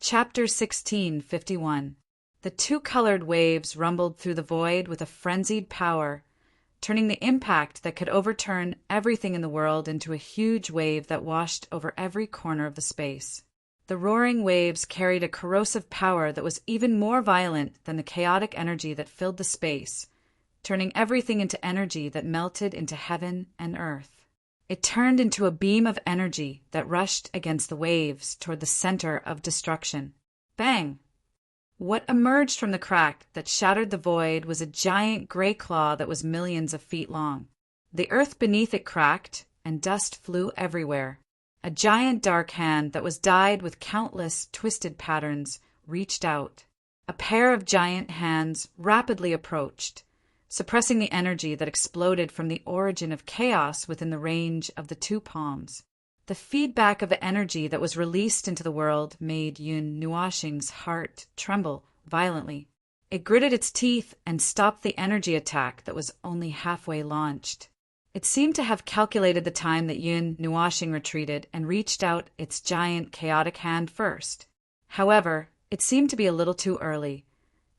Chapter 1651. The two-colored waves rumbled through the void with a frenzied power, turning the impact that could overturn everything in the world into a huge wave that washed over every corner of the space. The roaring waves carried a corrosive power that was even more violent than the chaotic energy that filled the space, turning everything into energy that melted into heaven and earth. It turned into a beam of energy that rushed against the waves toward the center of destruction. Bang! What emerged from the crack that shattered the void was a giant gray claw that was millions of feet long. The earth beneath it cracked, and dust flew everywhere. A giant dark hand that was dyed with countless twisted patterns reached out. A pair of giant hands rapidly approached, suppressing the energy that exploded from the origin of chaos within the range of the two palms. The feedback of the energy that was released into the world made Yun Nuashing's heart tremble violently. It gritted its teeth and stopped the energy attack that was only halfway launched. It seemed to have calculated the time that Yun Nuashing retreated and reached out its giant chaotic hand first. However, it seemed to be a little too early,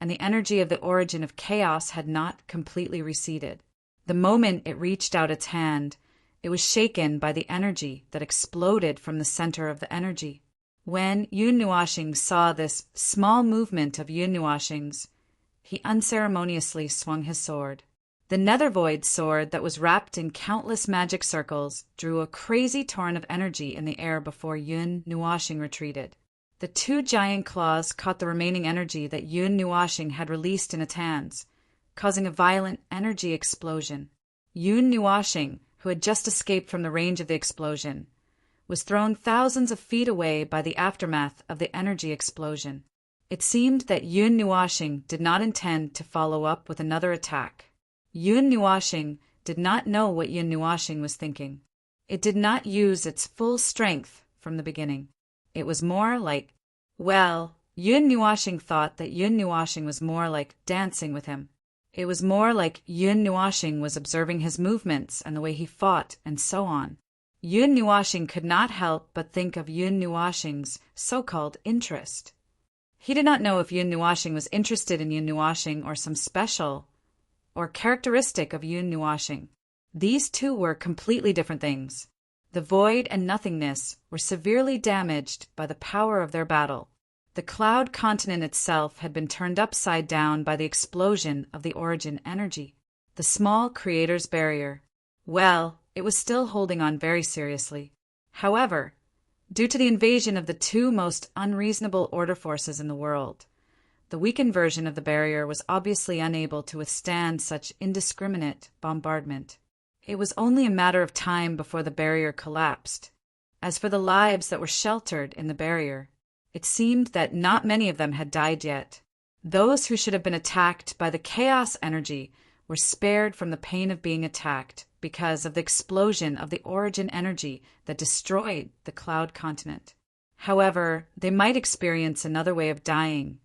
and the energy of the origin of chaos had not completely receded. The moment it reached out its hand, it was shaken by the energy that exploded from the center of the energy. When Yun Nuashing saw this small movement of Yun Nuashing's, he unceremoniously swung his sword. The nether void sword that was wrapped in countless magic circles drew a crazy torrent of energy in the air before Yun Nuashing retreated. The two giant claws caught the remaining energy that Yun Nuashing had released in its hands, causing a violent energy explosion. Yun Nuashing, who had just escaped from the range of the explosion, was thrown thousands of feet away by the aftermath of the energy explosion. It seemed that Yun Nuashing did not intend to follow up with another attack. Yun Nuashing did not know what Yun Nuashing was thinking. It did not use its full strength from the beginning. It was more like, Yun Nuashing thought that Yun Nuashing was more like dancing with him. It was more like Yun Nuashing was observing his movements and the way he fought and so on. Yun Nuashing could not help but think of Yun Nuashing's so-called interest. He did not know if Yun Nuashing was interested in Yun Nuashing or some special or characteristic of Yun Nuashing. These two were completely different things. The void and nothingness were severely damaged by the power of their battle. The cloud continent itself had been turned upside down by the explosion of the origin energy. The small creator's barrier. It was still holding on very seriously. However, due to the invasion of the two most unreasonable order forces in the world, the weakened version of the barrier was obviously unable to withstand such indiscriminate bombardment. It was only a matter of time before the barrier collapsed. As for the lives that were sheltered in the barrier, it seemed that not many of them had died yet. Those who should have been attacked by the chaos energy were spared from the pain of being attacked because of the explosion of the origin energy that destroyed the cloud continent. However, they might experience another way of dying,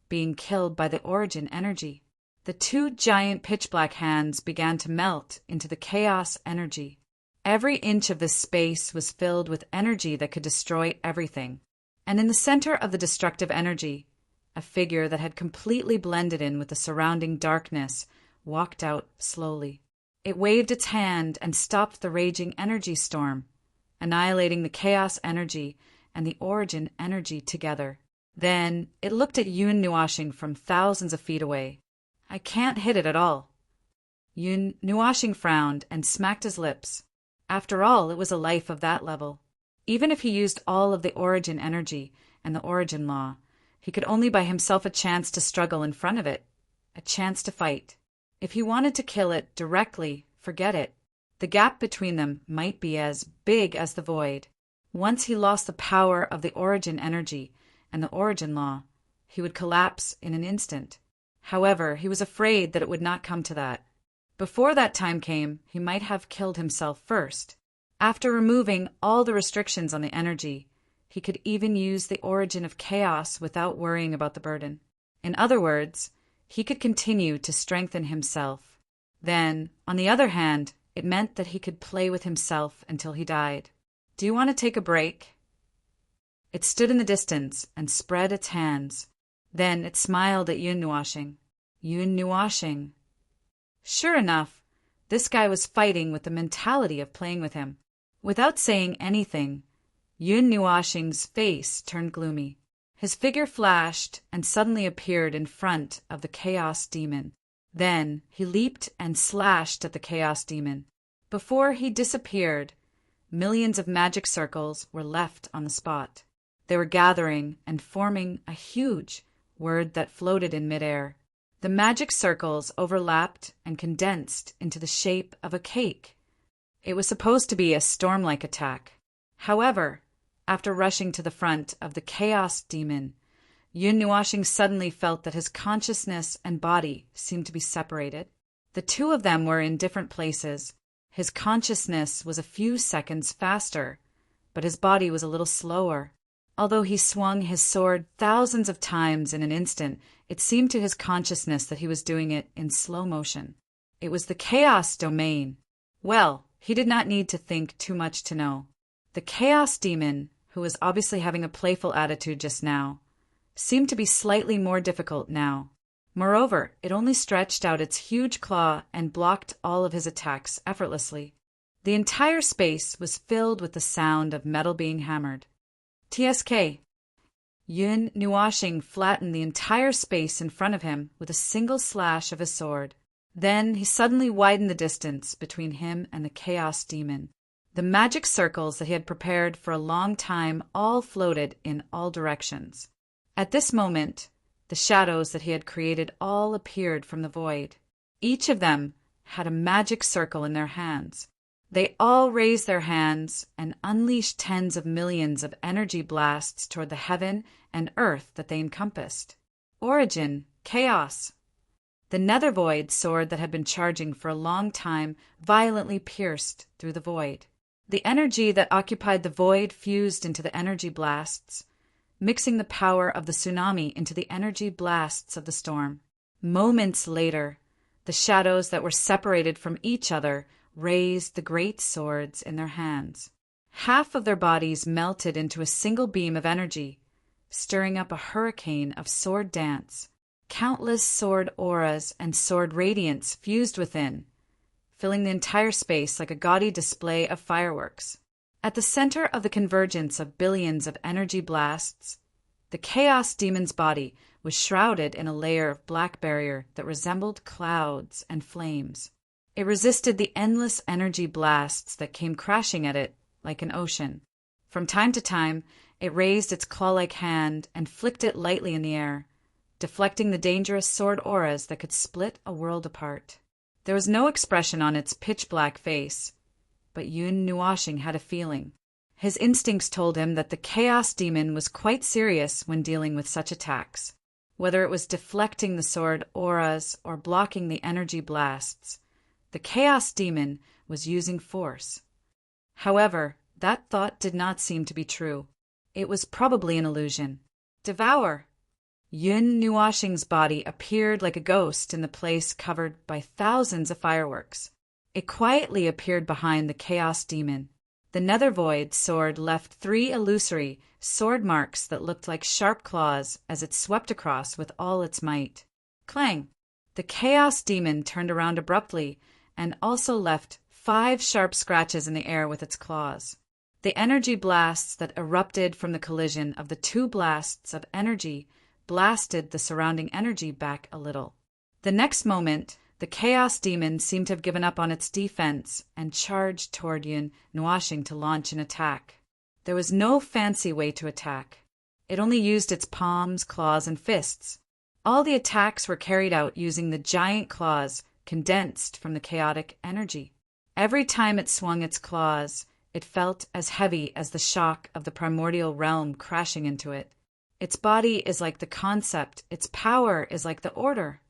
being killed by the origin energy. The two giant pitch-black hands began to melt into the chaos energy. Every inch of this space was filled with energy that could destroy everything. And in the center of the destructive energy, a figure that had completely blended in with the surrounding darkness walked out slowly. It waved its hand and stopped the raging energy storm, annihilating the chaos energy and the origin energy together. Then it looked at Yun Nuashing from thousands of feet away. "I can't hit it at all." Yun Nuashing frowned and smacked his lips. After all, it was a life of that level. Even if he used all of the origin energy and the origin law, he could only buy himself a chance to struggle in front of it, a chance to fight. If he wanted to kill it directly, forget it. The gap between them might be as big as the void. Once he lost the power of the origin energy and the origin law, he would collapse in an instant. However, he was afraid that it would not come to that. Before that time came, he might have killed himself first. After removing all the restrictions on the energy, he could even use the origin of chaos without worrying about the burden. In other words, he could continue to strengthen himself. Then, on the other hand, it meant that he could play with himself until he died. "Do you want to take a break?" It stood in the distance and spread its hands. Then it smiled at Yun Nuashing. Yun Nuashing. Sure enough, this guy was fighting with the mentality of playing with him. Without saying anything, Yun Nuashing's face turned gloomy. His figure flashed and suddenly appeared in front of the Chaos Demon. Then he leaped and slashed at the Chaos Demon. Before he disappeared, millions of magic circles were left on the spot. They were gathering and forming a huge word that floated in midair. The magic circles overlapped and condensed into the shape of a cake. It was supposed to be a storm-like attack. However, after rushing to the front of the Chaos Demon, Yun Nuashing suddenly felt that his consciousness and body seemed to be separated. The two of them were in different places. His consciousness was a few seconds faster, but his body was a little slower. Although he swung his sword thousands of times in an instant, it seemed to his consciousness that he was doing it in slow motion. It was the Chaos Domain. Well, he did not need to think too much to know. The Chaos Demon, who was obviously having a playful attitude just now, seemed to be slightly more difficult now. Moreover, it only stretched out its huge claw and blocked all of his attacks effortlessly. The entire space was filled with the sound of metal being hammered. TSK. Yun Nuashing flattened the entire space in front of him with a single slash of his sword. Then he suddenly widened the distance between him and the Chaos Demon. The magic circles that he had prepared for a long time all floated in all directions. At this moment, the shadows that he had created all appeared from the void. Each of them had a magic circle in their hands. They all raised their hands and unleashed tens of millions of energy blasts toward the heaven and earth that they encompassed. Origin, chaos. The nether void sword that had been charging for a long time violently pierced through the void. The energy that occupied the void fused into the energy blasts, mixing the power of the tsunami into the energy blasts of the storm. Moments later, the shadows that were separated from each other raised the great swords in their hands. Half of their bodies melted into a single beam of energy, stirring up a hurricane of sword dance. Countless sword auras and sword radiance fused within, filling the entire space like a gaudy display of fireworks. At the center of the convergence of billions of energy blasts, the Chaos Demon's body was shrouded in a layer of black barrier that resembled clouds and flames. It resisted the endless energy blasts that came crashing at it like an ocean. From time to time, it raised its claw-like hand and flicked it lightly in the air, deflecting the dangerous sword auras that could split a world apart. There was no expression on its pitch-black face, but Yun Nuashing had a feeling. His instincts told him that the Chaos Demon was quite serious when dealing with such attacks. Whether it was deflecting the sword auras or blocking the energy blasts, the Chaos Demon was using force. However, that thought did not seem to be true. It was probably an illusion. Devour! Yun Nuashing's body appeared like a ghost in the place covered by thousands of fireworks. It quietly appeared behind the Chaos Demon. The nether void sword left 3 illusory sword marks that looked like sharp claws as it swept across with all its might. Clang! The Chaos Demon turned around abruptly and also left 5 sharp scratches in the air with its claws. The energy blasts that erupted from the collision of the 2 blasts of energy blasted the surrounding energy back a little. The next moment, the Chaos Demon seemed to have given up on its defense and charged toward Yun Nuashing to launch an attack. There was no fancy way to attack. It only used its palms, claws, and fists. All the attacks were carried out using the giant claws condensed from the chaotic energy. Every time it swung its claws, it felt as heavy as the shock of the primordial realm crashing into it. Its body is like the concept, its power is like the order.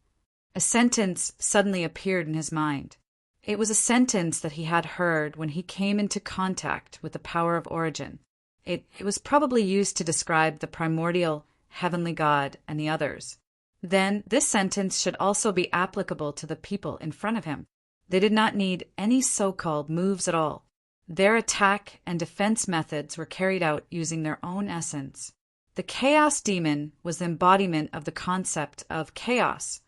A sentence suddenly appeared in his mind. It was a sentence that he had heard when he came into contact with the power of origin. It was probably used to describe the primordial heavenly God and the others. Then this sentence should also be applicable to the people in front of him. They did not need any so-called moves at all. Their attack and defense methods were carried out using their own essence. The chaos demon was the embodiment of the concept of chaos,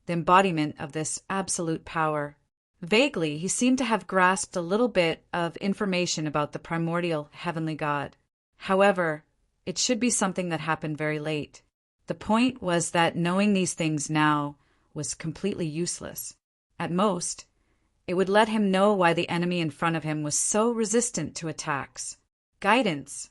the embodiment of this absolute power. Vaguely, he seemed to have grasped a little bit of information about the primordial heavenly God. However, it should be something that happened very late. The point was that knowing these things now was completely useless. At most, it would let him know why the enemy in front of him was so resistant to attacks. Guidance.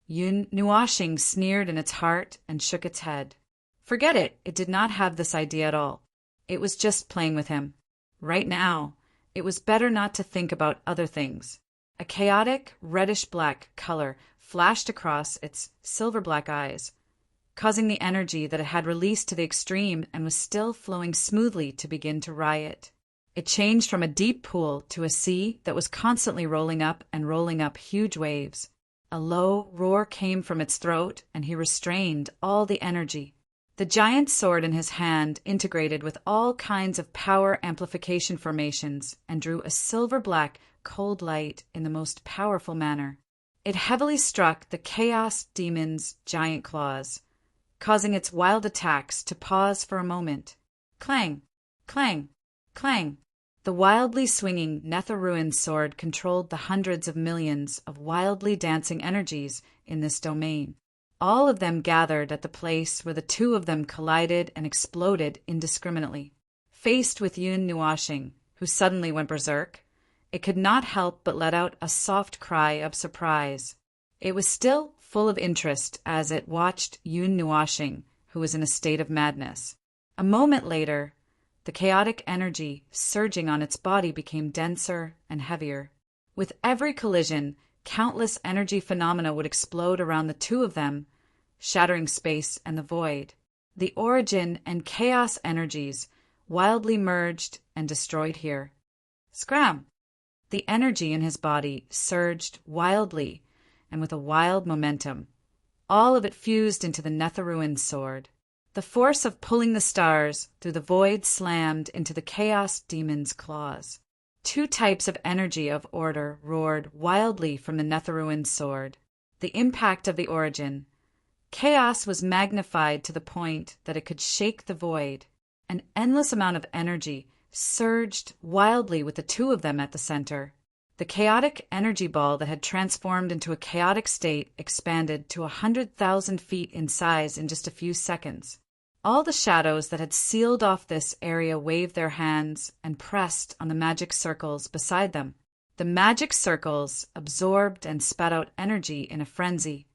Yun Nuashing sneered in its heart and shook its head. Forget it, it did not have this idea at all. It was just playing with him. Right now, it was better not to think about other things. A chaotic, reddish-black color flashed across its silver-black eyes, causing the energy that it had released to the extreme and was still flowing smoothly to begin to riot. It changed from a deep pool to a sea that was constantly rolling up huge waves. A low roar came from its throat, and he restrained all the energy. The giant sword in his hand integrated with all kinds of power amplification formations and drew a silver-black, cold light in the most powerful manner. It heavily struck the chaos demon's giant claws, causing its wild attacks to pause for a moment. Clang! Clang! Clang! The wildly swinging Netherruin sword controlled the hundreds of millions of wildly dancing energies in this domain. All of them gathered at the place where the two of them collided and exploded indiscriminately. Faced with Yun Nuashing, who suddenly went berserk, it could not help but let out a soft cry of surprise. It was still full of interest as it watched Yun Nuashing, who was in a state of madness. A moment later, the chaotic energy surging on its body became denser and heavier. With every collision, countless energy phenomena would explode around the two of them, shattering space and the void. The origin and chaos energies wildly merged and destroyed here. Scram! The energy in his body surged wildly and with a wild momentum. All of it fused into the Netherruin sword. The force of pulling the stars through the void slammed into the chaos demon's claws. Two types of energy of order roared wildly from the Netherruin sword. The impact of the origin. Chaos was magnified to the point that it could shake the void. An endless amount of energy surged wildly with the two of them at the center. The chaotic energy ball that had transformed into a chaotic state expanded to 100,000 feet in size in just a few seconds. All the shadows that had sealed off this area waved their hands and pressed on the magic circles beside them. The magic circles absorbed and spat out energy in a frenzy.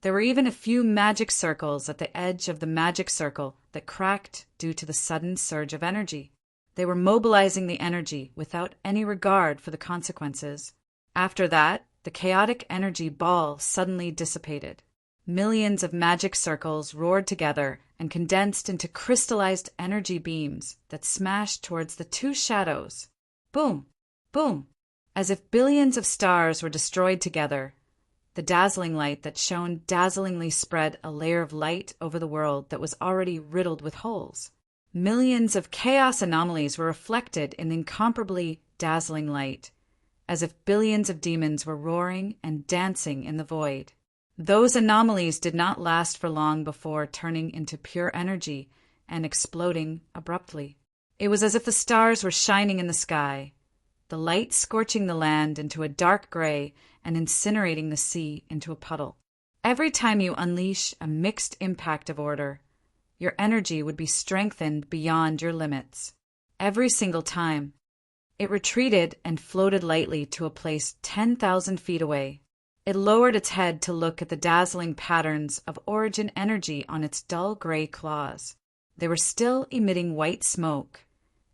There were even a few magic circles at the edge of the magic circle that cracked due to the sudden surge of energy. They were mobilizing the energy without any regard for the consequences. After that, the chaotic energy ball suddenly dissipated. Millions of magic circles roared together and condensed into crystallized energy beams that smashed towards the two shadows. Boom! Boom! As if billions of stars were destroyed together. The dazzling light that shone dazzlingly spread a layer of light over the world that was already riddled with holes. Millions of chaos anomalies were reflected in the incomparably dazzling light, as if billions of demons were roaring and dancing in the void. Those anomalies did not last for long before turning into pure energy and exploding abruptly. It was as if the stars were shining in the sky, the light scorching the land into a dark gray and incinerating the sea into a puddle. Every time you unleash a mixed impact of order, your energy would be strengthened beyond your limits. Every single time. It retreated and floated lightly to a place 10,000 feet away. It lowered its head to look at the dazzling patterns of origin energy on its dull gray claws. They were still emitting white smoke,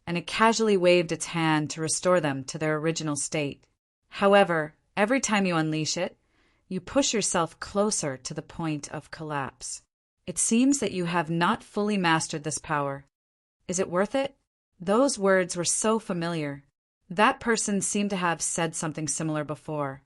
and it casually waved its hand to restore them to their original state. However, every time you unleash it, you push yourself closer to the point of collapse. It seems that you have not fully mastered this power. Is it worth it? Those words were so familiar. That person seemed to have said something similar before.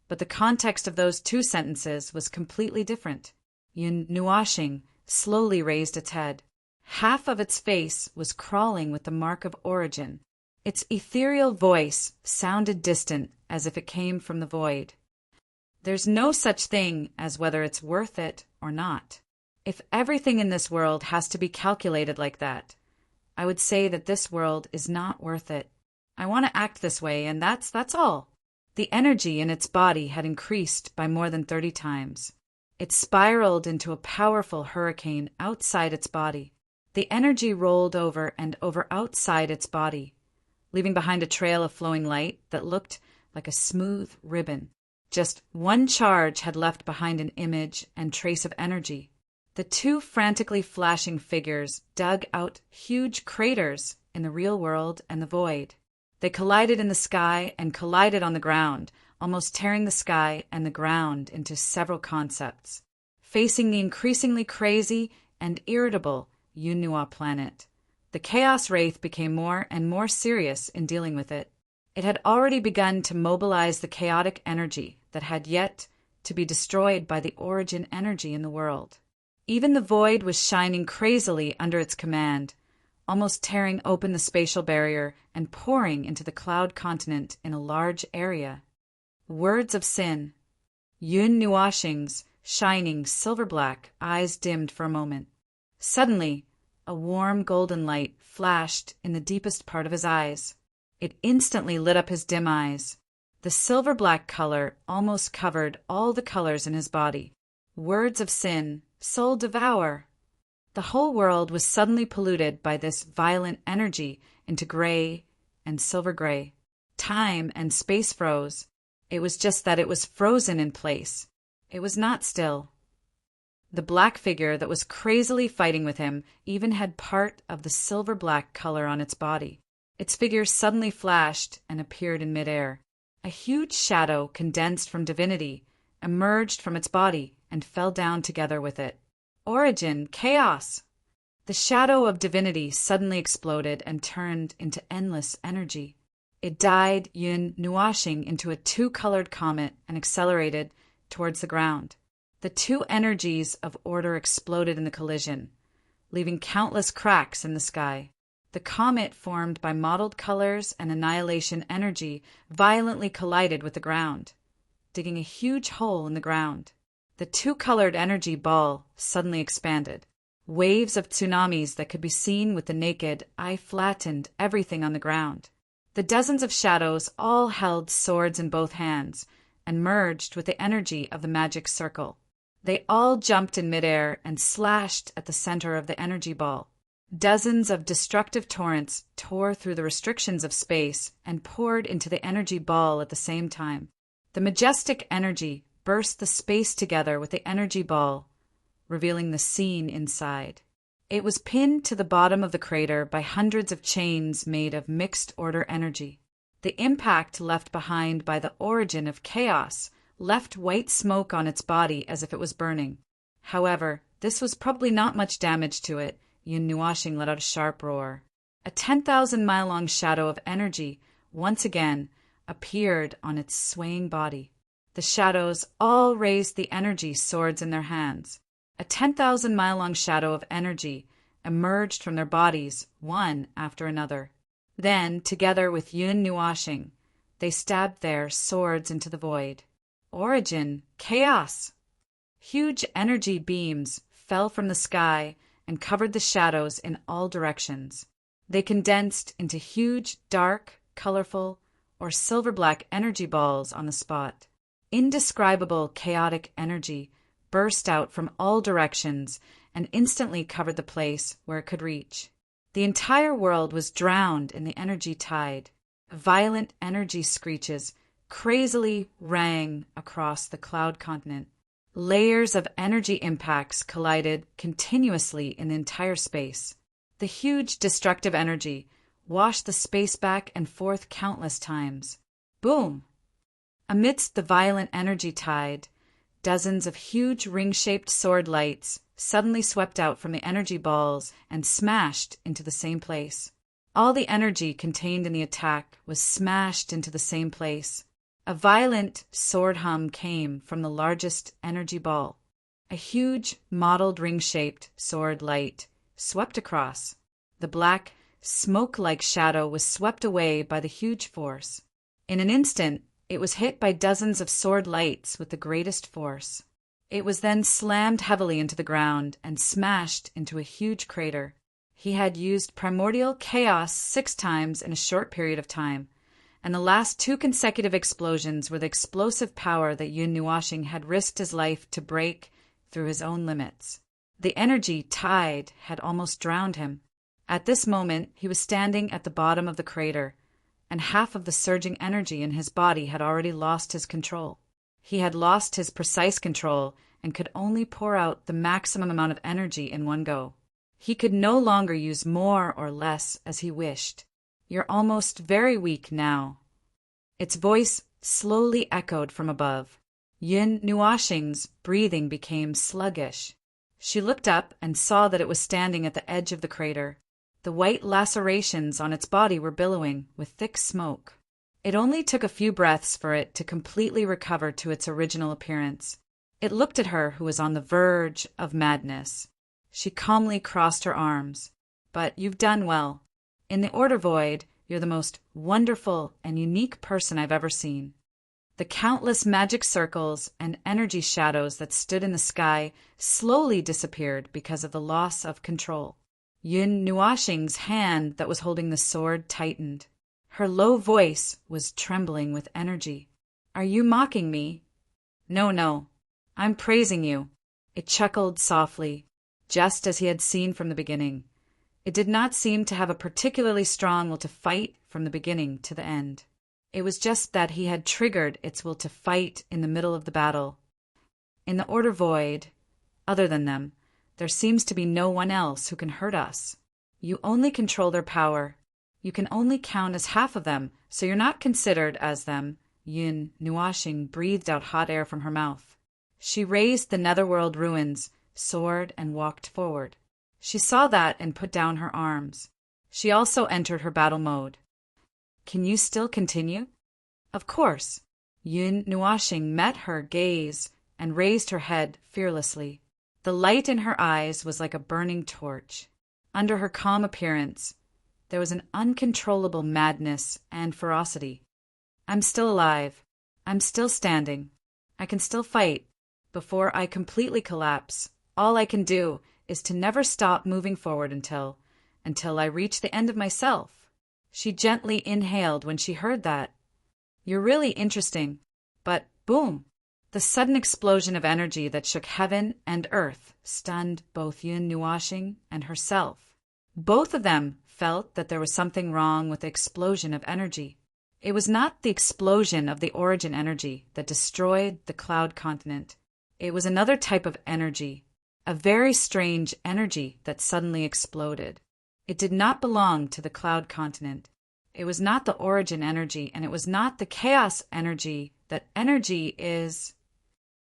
But the context of those two sentences was completely different. Yun Nuashing slowly raised its head. Half of its face was crawling with the mark of origin. Its ethereal voice sounded distant, as if it came from the void. There's no such thing as whether it's worth it or not. If everything in this world has to be calculated like that, I would say that this world is not worth it. I want to act this way, and that's all. The energy in its body had increased by more than 30 times. It spiraled into a powerful hurricane outside its body. The energy rolled over and over outside its body, leaving behind a trail of flowing light that looked like a smooth ribbon. Just one charge had left behind an image and trace of energy. The two frantically flashing figures dug out huge craters in the real world and the void. They collided in the sky and collided on the ground, almost tearing the sky and the ground into several concepts. Facing the increasingly crazy and irritable Yunhua planet, the Chaos Wraith became more and more serious in dealing with it. It had already begun to mobilize the chaotic energy that had yet to be destroyed by the origin energy in the world. Even the void was shining crazily under its command, almost tearing open the spatial barrier and pouring into the cloud continent in a large area. Words of sin. Yun Nuashing's shining silver-black eyes dimmed for a moment. Suddenly, a warm golden light flashed in the deepest part of his eyes. It instantly lit up his dim eyes. The silver-black color almost covered all the colors in his body. Words of sin, soul devour. The whole world was suddenly polluted by this violent energy into gray and silver gray. Time and space froze. It was just that it was frozen in place. It was not still. The black figure that was crazily fighting with him even had part of the silver-black color on its body. Its figure suddenly flashed and appeared in midair. A huge shadow condensed from divinity emerged from its body and fell down together with it. Origin, chaos! The shadow of divinity suddenly exploded and turned into endless energy. It dyed Yun Nuashing into a two-colored comet and accelerated towards the ground. The two energies of order exploded in the collision, leaving countless cracks in the sky. The comet, formed by mottled colors and annihilation energy, violently collided with the ground, digging a huge hole in the ground. The two-colored energy ball suddenly expanded. Waves of tsunamis that could be seen with the naked eye flattened everything on the ground. The dozens of shadows all held swords in both hands and merged with the energy of the magic circle. They all jumped in midair and slashed at the center of the energy ball. Dozens of destructive torrents tore through the restrictions of space and poured into the energy ball at the same time. The majestic energy burst the space together with the energy ball, revealing the scene inside. It was pinned to the bottom of the crater by hundreds of chains made of mixed order energy. The impact left behind by the origin of chaos left white smoke on its body as if it was burning. However, this was probably not much damage to it. Yun Nuashing let out a sharp roar. A 10,000-mile-long shadow of energy once again appeared on its swaying body. The shadows all raised the energy swords in their hands. A 10,000-mile-long shadow of energy emerged from their bodies, one after another. Then, together with Yun Nuashing, they stabbed their swords into the void. Origin, chaos! Huge energy beams fell from the sky and covered the shadows in all directions. They condensed into huge, dark, colorful, or silver-black energy balls on the spot. Indescribable chaotic energy burst out from all directions and instantly covered the place where it could reach. The entire world was drowned in the energy tide. Violent energy screeches crazily rang across the cloud continent. Layers of energy impacts collided continuously in the entire space. The huge destructive energy washed the space back and forth countless times. Boom! Amidst the violent energy tide, dozens of huge ring-shaped sword lights suddenly swept out from the energy balls and smashed into the same place. All the energy contained in the attack was smashed into the same place. A violent sword hum came from the largest energy ball. A huge, mottled ring-shaped sword light swept across. The black, smoke-like shadow was swept away by the huge force. In an instant, it was hit by dozens of sword lights with the greatest force. It was then slammed heavily into the ground and smashed into a huge crater. He had used primordial chaos 6 times in a short period of time, and the last 2 consecutive explosions were the explosive power that Yun Nuashing had risked his life to break through his own limits. The energy tide had almost drowned him. At this moment, he was standing at the bottom of the crater, and half of the surging energy in his body had already lost his control. He had lost his precise control and could only pour out the maximum amount of energy in one go. He could no longer use more or less as he wished. "You're almost very weak now." Its voice slowly echoed from above. Yun Nuashing's breathing became sluggish. She looked up and saw that it was standing at the edge of the crater. The white lacerations on its body were billowing with thick smoke. It only took a few breaths for it to completely recover to its original appearance. It looked at her who was on the verge of madness. She calmly crossed her arms. "But you've done well. In the Order Void, you're the most wonderful and unique person I've ever seen." The countless magic circles and energy shadows that stood in the sky slowly disappeared because of the loss of control. Yun Nuashing's hand that was holding the sword tightened. Her low voice was trembling with energy. "Are you mocking me?" No. I'm praising you." It chuckled softly, just as he had seen from the beginning. It did not seem to have a particularly strong will to fight from the beginning to the end. It was just that he had triggered its will to fight in the middle of the battle. "In the Order Void, other than them, there seems to be no one else who can hurt us. You only control their power. You can only count as half of them, so you're not considered as them." Yun Nuashing breathed out hot air from her mouth. She raised the netherworld ruins, sword, and walked forward. She saw that and put down her arms. She also entered her battle mode. "Can you still continue?" "Of course." Yun Nuashing met her gaze and raised her head fearlessly. The light in her eyes was like a burning torch. Under her calm appearance, there was an uncontrollable madness and ferocity. "I'm still alive. I'm still standing. I can still fight. Before I completely collapse, all I can do is to never stop moving forward until I reach the end of myself." She gently inhaled when she heard that. "You're really interesting." But boom! The sudden explosion of energy that shook heaven and earth stunned both Yun Nuashing and herself. Both of them felt that there was something wrong with the explosion of energy. It was not the explosion of the origin energy that destroyed the cloud continent. It was another type of energy, a very strange energy that suddenly exploded. It did not belong to the cloud continent. It was not the origin energy, and it was not the chaos energy that energy is.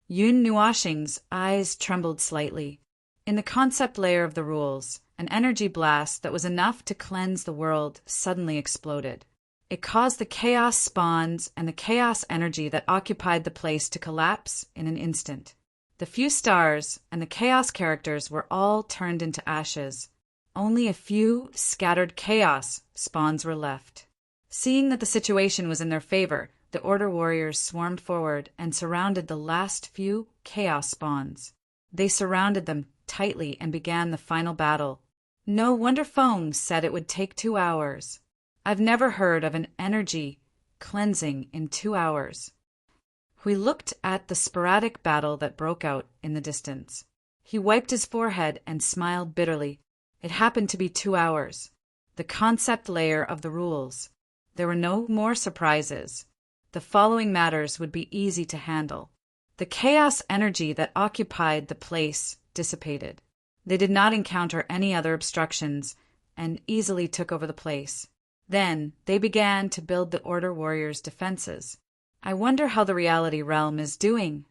Yun Nuashing's eyes trembled slightly. In the concept layer of the rules, an energy blast that was enough to cleanse the world suddenly exploded. It caused the chaos spawns and the chaos energy that occupied the place to collapse in an instant. The few stars and the chaos characters were all turned into ashes. Only a few scattered chaos spawns were left. Seeing that the situation was in their favor, the Order warriors swarmed forward and surrounded the last few chaos spawns. They surrounded them tightly and began the final battle. No wonder Fong said it would take 2 hours. I've never heard of an energy cleansing in 2 hours. We looked at the sporadic battle that broke out in the distance. He wiped his forehead and smiled bitterly. It happened to be 2 hours. The concept layer of the rules. There were no more surprises. The following matters would be easy to handle. The chaos energy that occupied the place dissipated. They did not encounter any other obstructions and easily took over the place. Then they began to build the Order warriors' defenses. I wonder how the reality realm is doing.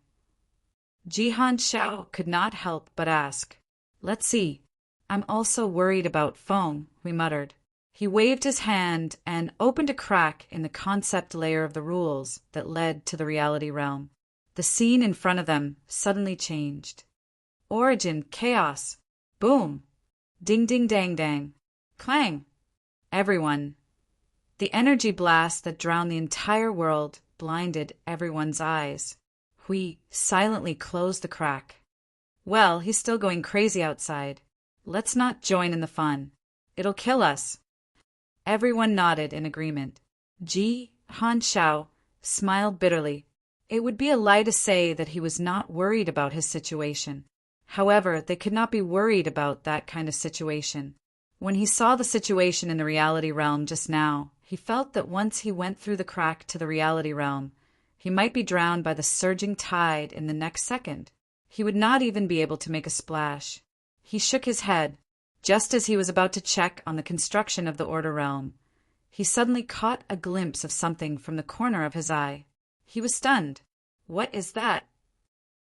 Jihan Xiao could not help but ask. Let's see. I'm also worried about Feng, we muttered. He waved his hand and opened a crack in the concept layer of the rules that led to the reality realm. The scene in front of them suddenly changed. Origin, chaos. Boom. Ding ding dang dang. Clang. everyone. The energy blast that drowned the entire world blinded everyone's eyes. Hui silently closed the crack. Well, he's still going crazy outside. Let's not join in the fun. It'll kill us. Everyone nodded in agreement. Ji Hanshao smiled bitterly. It would be a lie to say that he was not worried about his situation. However, they could not be worried about that kind of situation. When he saw the situation in the reality realm just now, he felt that once he went through the crack to the reality realm, he might be drowned by the surging tide in the next second. He would not even be able to make a splash. He shook his head. Just as he was about to check on the construction of the Order realm, he suddenly caught a glimpse of something from the corner of his eye. He was stunned. What is that?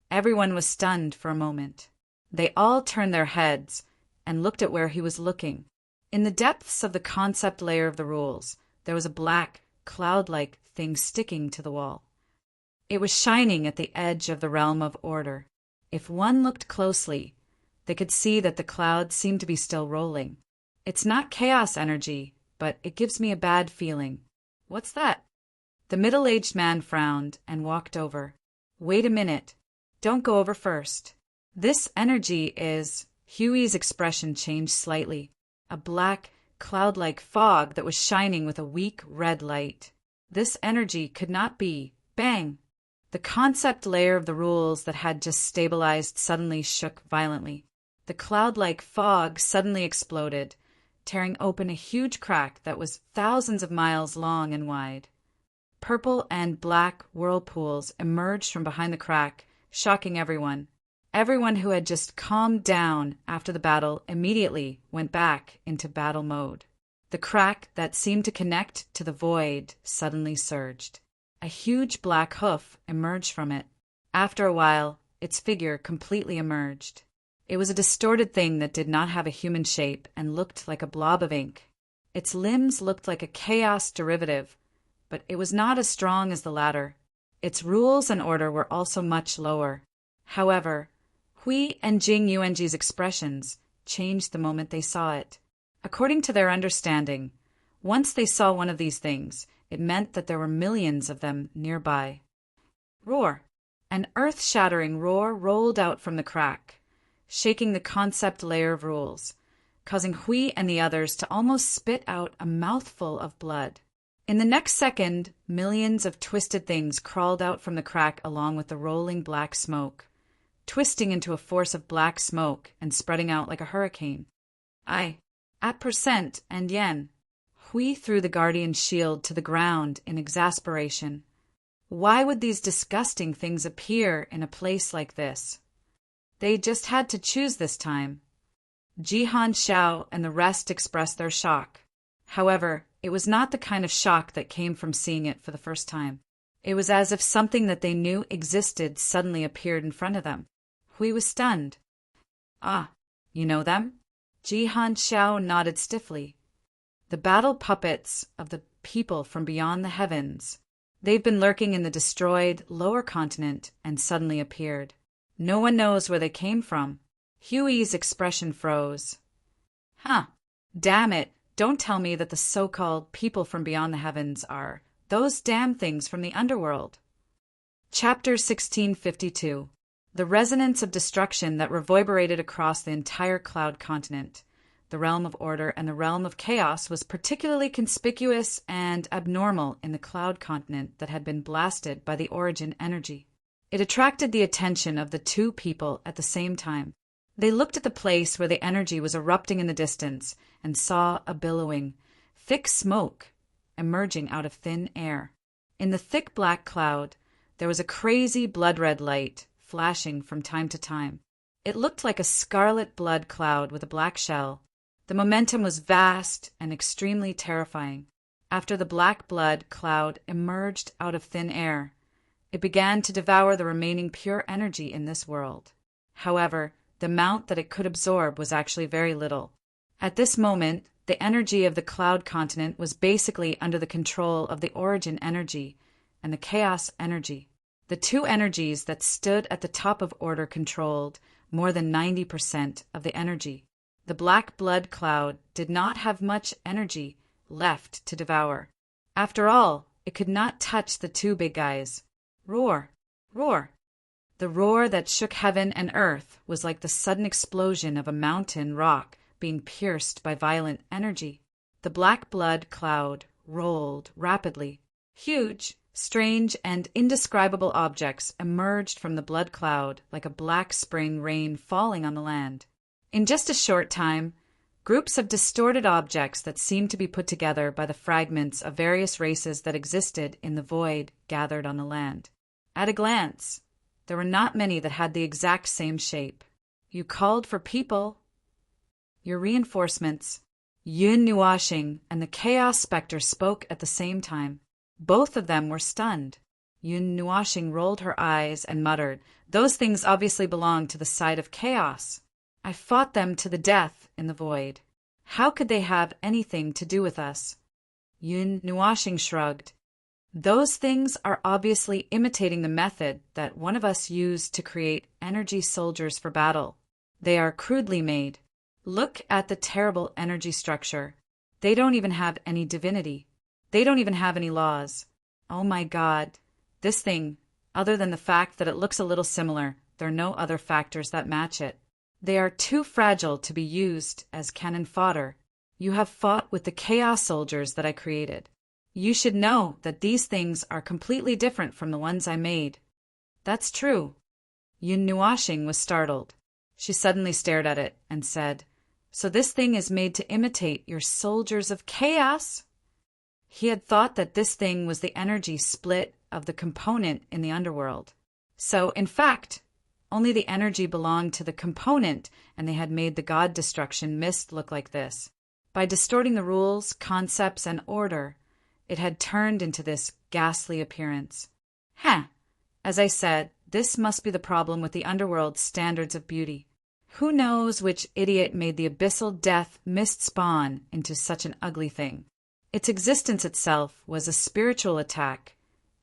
Everyone was stunned for a moment. They all turned their heads and looked at where he was looking. In the depths of the concept layer of the rules, there was a black, cloud-like thing sticking to the wall. It was shining at the edge of the realm of order. If one looked closely, they could see that the cloud seemed to be still rolling. It's not chaos energy, but it gives me a bad feeling. What's that? The middle-aged man frowned and walked over. Wait a minute. Don't go over first. This energy is... Huey's expression changed slightly. A black, cloud-like fog that was shining with a weak red light. This energy could not be... Bang! The concept layer of the rules that had just stabilized suddenly shook violently. The cloud-like fog suddenly exploded, tearing open a huge crack that was thousands of miles long and wide. Purple and black whirlpools emerged from behind the crack, shocking everyone. Everyone who had just calmed down after the battle immediately went back into battle mode. The crack that seemed to connect to the void suddenly surged. A huge black hoof emerged from it. After a while, its figure completely emerged. It was a distorted thing that did not have a human shape and looked like a blob of ink. Its limbs looked like a chaos derivative, but it was not as strong as the latter. Its rules and order were also much lower. However, Hui and Jing Yuanji's expressions changed the moment they saw it. According to their understanding, once they saw one of these things, it meant that there were millions of them nearby. Roar! An earth-shattering roar rolled out from the crack, shaking the concept layer of rules, causing Hui and the others to almost spit out a mouthful of blood. In the next second, millions of twisted things crawled out from the crack along with the rolling black smoke, twisting into a force of black smoke and spreading out like a hurricane. At percent and yen. Hui threw the guardian's shield to the ground in exasperation. Why would these disgusting things appear in a place like this? They just had to choose this time. Jihan Xiao and the rest expressed their shock. However, it was not the kind of shock that came from seeing it for the first time. It was as if something that they knew existed suddenly appeared in front of them. Hui was stunned. Ah, you know them? Jihan Xiao nodded stiffly. The battle puppets of the people from beyond the heavens. They've been lurking in the destroyed lower continent and suddenly appeared. No one knows where they came from. Huey's expression froze. Huh. Damn it. Don't tell me that the so-called people from beyond the heavens are those damn things from the underworld. Chapter 1652. The resonance of destruction that reverberated across the entire cloud continent. The realm of order and the realm of chaos was particularly conspicuous and abnormal in the cloud continent that had been blasted by the origin energy. It attracted the attention of the two people at the same time. They looked at the place where the energy was erupting in the distance and saw a billowing, thick smoke emerging out of thin air. In the thick black cloud, there was a crazy blood-red light flashing from time to time. It looked like a scarlet blood cloud with a black shell. The momentum was vast and extremely terrifying. After the black blood cloud emerged out of thin air, it began to devour the remaining pure energy in this world. However, the amount that it could absorb was actually very little. At this moment, the energy of the cloud continent was basically under the control of the origin energy and the chaos energy. The two energies that stood at the top of order controlled more than 90% of the energy. The black blood cloud did not have much energy left to devour. After all, it could not touch the two big guys. Roar! Roar! The roar that shook heaven and earth was like the sudden explosion of a mountain rock being pierced by violent energy. The black blood cloud rolled rapidly. Huge, strange, and indescribable objects emerged from the blood cloud like a black spring rain falling on the land. In just a short time, groups of distorted objects that seemed to be put together by the fragments of various races that existed in the void gathered on the land. At a glance, there were not many that had the exact same shape. You called for people. Your reinforcements. Yun Nuashing and the Chaos Spectre spoke at the same time. Both of them were stunned. Yun Nuashing rolled her eyes and muttered, "Those things obviously belong to the side of chaos. I fought them to the death in the void. How could they have anything to do with us?" Yun Nuashing shrugged. "Those things are obviously imitating the method that one of us used to create energy soldiers for battle. They are crudely made. Look at the terrible energy structure. They don't even have any divinity. They don't even have any laws. Oh my God, this thing, other than the fact that it looks a little similar, there are no other factors that match it. They are too fragile to be used as cannon fodder. You have fought with the chaos soldiers that I created. You should know that these things are completely different from the ones I made." "That's true." Yun Nuashing was startled. She suddenly stared at it and said, "So this thing is made to imitate your soldiers of chaos?" He had thought that this thing was the energy split of the component in the underworld. So, in fact, only the energy belonged to the component, and they had made the god destruction mist look like this. By distorting the rules, concepts, and order, it had turned into this ghastly appearance. As I said, this must be the problem with the underworld's standards of beauty. Who knows which idiot made the abyssal death mist spawn into such an ugly thing? Its existence itself was a spiritual attack,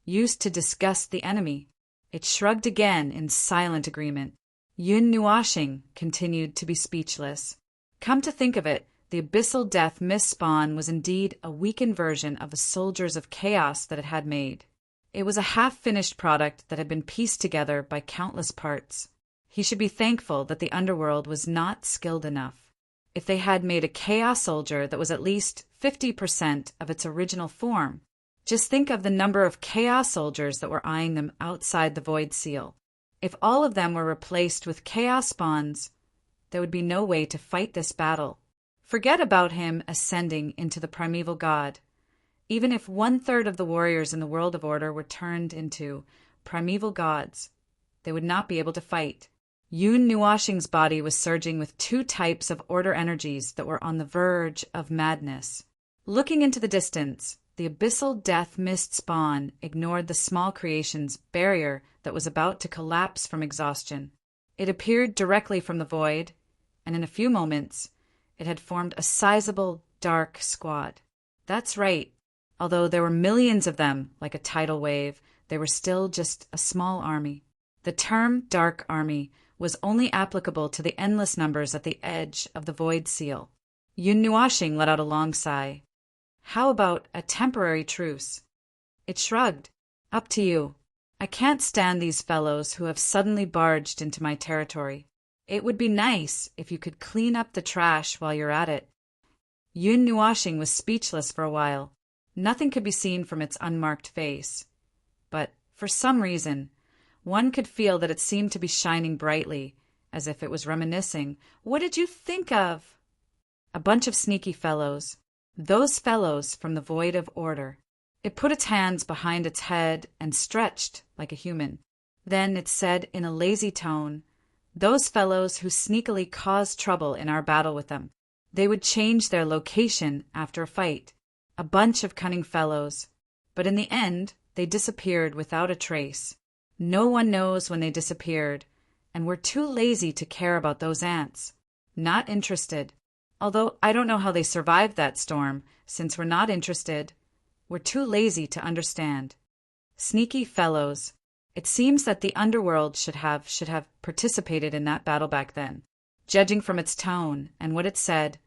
used to disgust the enemy. It shrugged again in silent agreement. Yun Nuashing continued to be speechless. Come to think of it, the abyssal death mist spawn was indeed a weakened version of the soldiers of chaos that it had made. It was a half-finished product that had been pieced together by countless parts. He should be thankful that the underworld was not skilled enough. If they had made a chaos soldier that was at least 50% of its original form, just think of the number of chaos soldiers that were eyeing them outside the void seal. If all of them were replaced with chaos spawns, there would be no way to fight this battle. Forget about him ascending into the primeval god. Even if 1/3 of the warriors in the world of order were turned into primeval gods, they would not be able to fight. Yun Nuashing's body was surging with two types of order energies that were on the verge of madness. Looking into the distance, the abyssal death mist spawn ignored the small creation's barrier that was about to collapse from exhaustion. It appeared directly from the void, and in a few moments, it had formed a sizable, dark squad. That's right. Although there were millions of them, like a tidal wave, they were still just a small army. The term Dark Army was only applicable to the endless numbers at the edge of the void seal. Yun Nuashing let out a long sigh. "How about a temporary truce?" It shrugged. "Up to you. I can't stand these fellows who have suddenly barged into my territory. It would be nice if you could clean up the trash while you're at it." Yun Nuashing was speechless for a while. Nothing could be seen from its unmarked face. But, for some reason, one could feel that it seemed to be shining brightly, as if it was reminiscing. "What did you think of?" "A bunch of sneaky fellows. Those fellows from the void of order." It put its hands behind its head and stretched like a human. Then it said in a lazy tone, "Those fellows who sneakily caused trouble in our battle with them. They would change their location after a fight. A bunch of cunning fellows. But in the end, they disappeared without a trace. No one knows when they disappeared, and we're too lazy to care about those ants. Not interested. Although I don't know how they survived that storm, since we're not interested. We're too lazy to understand. Sneaky fellows. It seems that the underworld should have participated in that battle back then. Judging from its tone and what it said,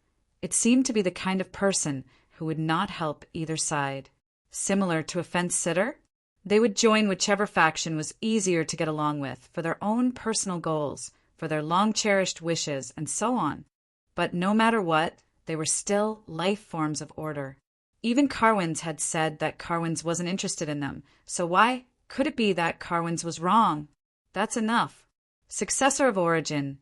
it seemed to be the kind of person who would not help either side. Similar to a fence-sitter, they would join whichever faction was easier to get along with for their own personal goals, for their long-cherished wishes, and so on. But no matter what, they were still life forms of order. Even Carwins had said that Carwins wasn't interested in them, so why could it be that Carwins was wrong? That's enough. Successor of Origin,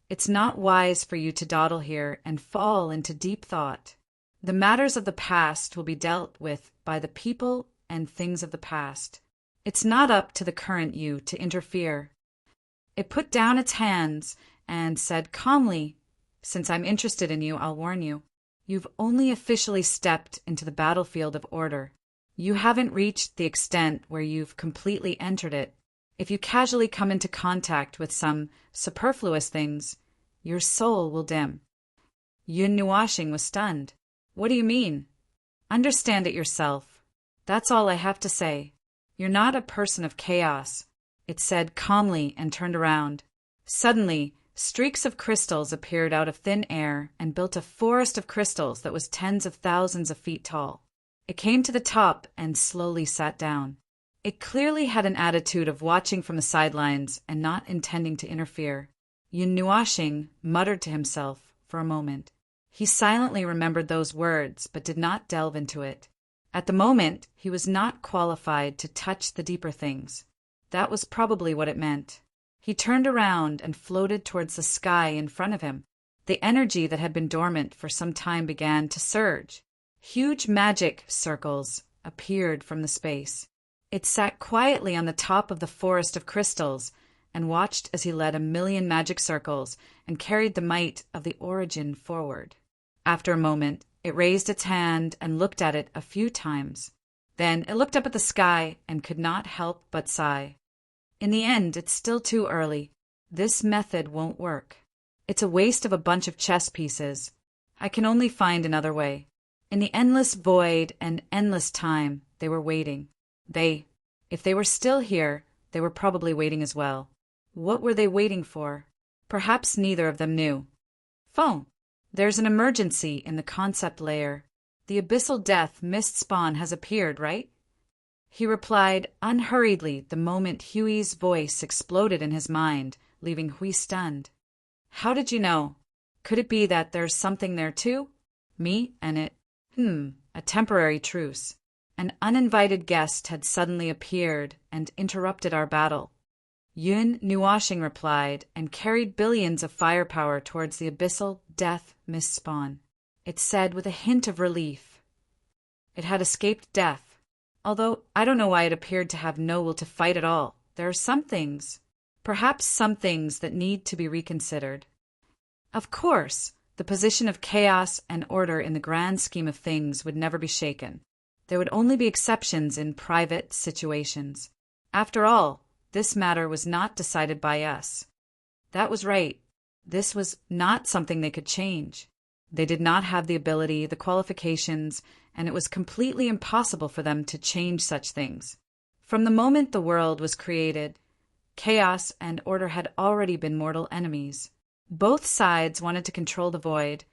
it's not wise for you to dawdle here and fall into deep thought. The matters of the past will be dealt with by the people and things of the past. It's not up to the current you to interfere. It put down its hands and said calmly, "Since I'm interested in you, I'll warn you. You've only officially stepped into the battlefield of order. You haven't reached the extent where you've completely entered it. If you casually come into contact with some superfluous things, your soul will dim." Yun Nuashing was stunned. "What do you mean?" "Understand it yourself. That's all I have to say. You're not a person of chaos," it said calmly and turned around. Suddenly, streaks of crystals appeared out of thin air and built a forest of crystals that was tens of thousands of feet tall. It came to the top and slowly sat down. It clearly had an attitude of watching from the sidelines and not intending to interfere. Yun Nuashing muttered to himself for a moment. He silently remembered those words, but did not delve into it. At the moment, he was not qualified to touch the deeper things. That was probably what it meant. He turned around and floated towards the sky in front of him. The energy that had been dormant for some time began to surge. Huge magic circles appeared from the space. It sat quietly on the top of the forest of crystals and watched as he led 1,000,000 magic circles and carried the might of the Origin forward. After a moment, it raised its hand and looked at it a few times. Then it looked up at the sky and could not help but sigh. In the end, it's still too early. This method won't work. It's a waste of a bunch of chess pieces. I can only find another way. In the endless void and endless time, they were waiting. If they were still here, they were probably waiting as well. What were they waiting for? Perhaps neither of them knew. Phone. There's an emergency in the concept layer. The abyssal death mist spawn has appeared, right? He replied unhurriedly the moment Huey's voice exploded in his mind, leaving Hui stunned. How did you know? Could it be that there's something there too? Me and it. A temporary truce. An uninvited guest had suddenly appeared and interrupted our battle. Yun Nuashing replied and carried billions of firepower towards the abyssal death mist spawn. It said with a hint of relief. It had escaped death. Although I don't know why it appeared to have no will to fight at all. There are some things, perhaps some things that need to be reconsidered. Of course, the position of chaos and order in the grand scheme of things would never be shaken. There would only be exceptions in private situations. After all, this matter was not decided by us. That was right. This was not something they could change. They did not have the ability, the qualifications, and it was completely impossible for them to change such things. From the moment the world was created, chaos and order had already been mortal enemies. Both sides wanted to control the void,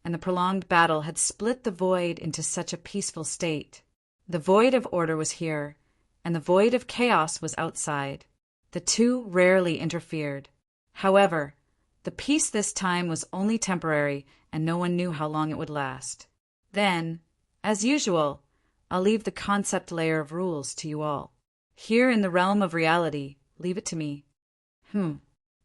and the prolonged battle had split the void into such a peaceful state. The void of order was here, and the void of chaos was outside. The two rarely interfered. However, the peace this time was only temporary, and no one knew how long it would last. Then, as usual, I'll leave the concept layer of rules to you all. Here in the realm of reality, leave it to me.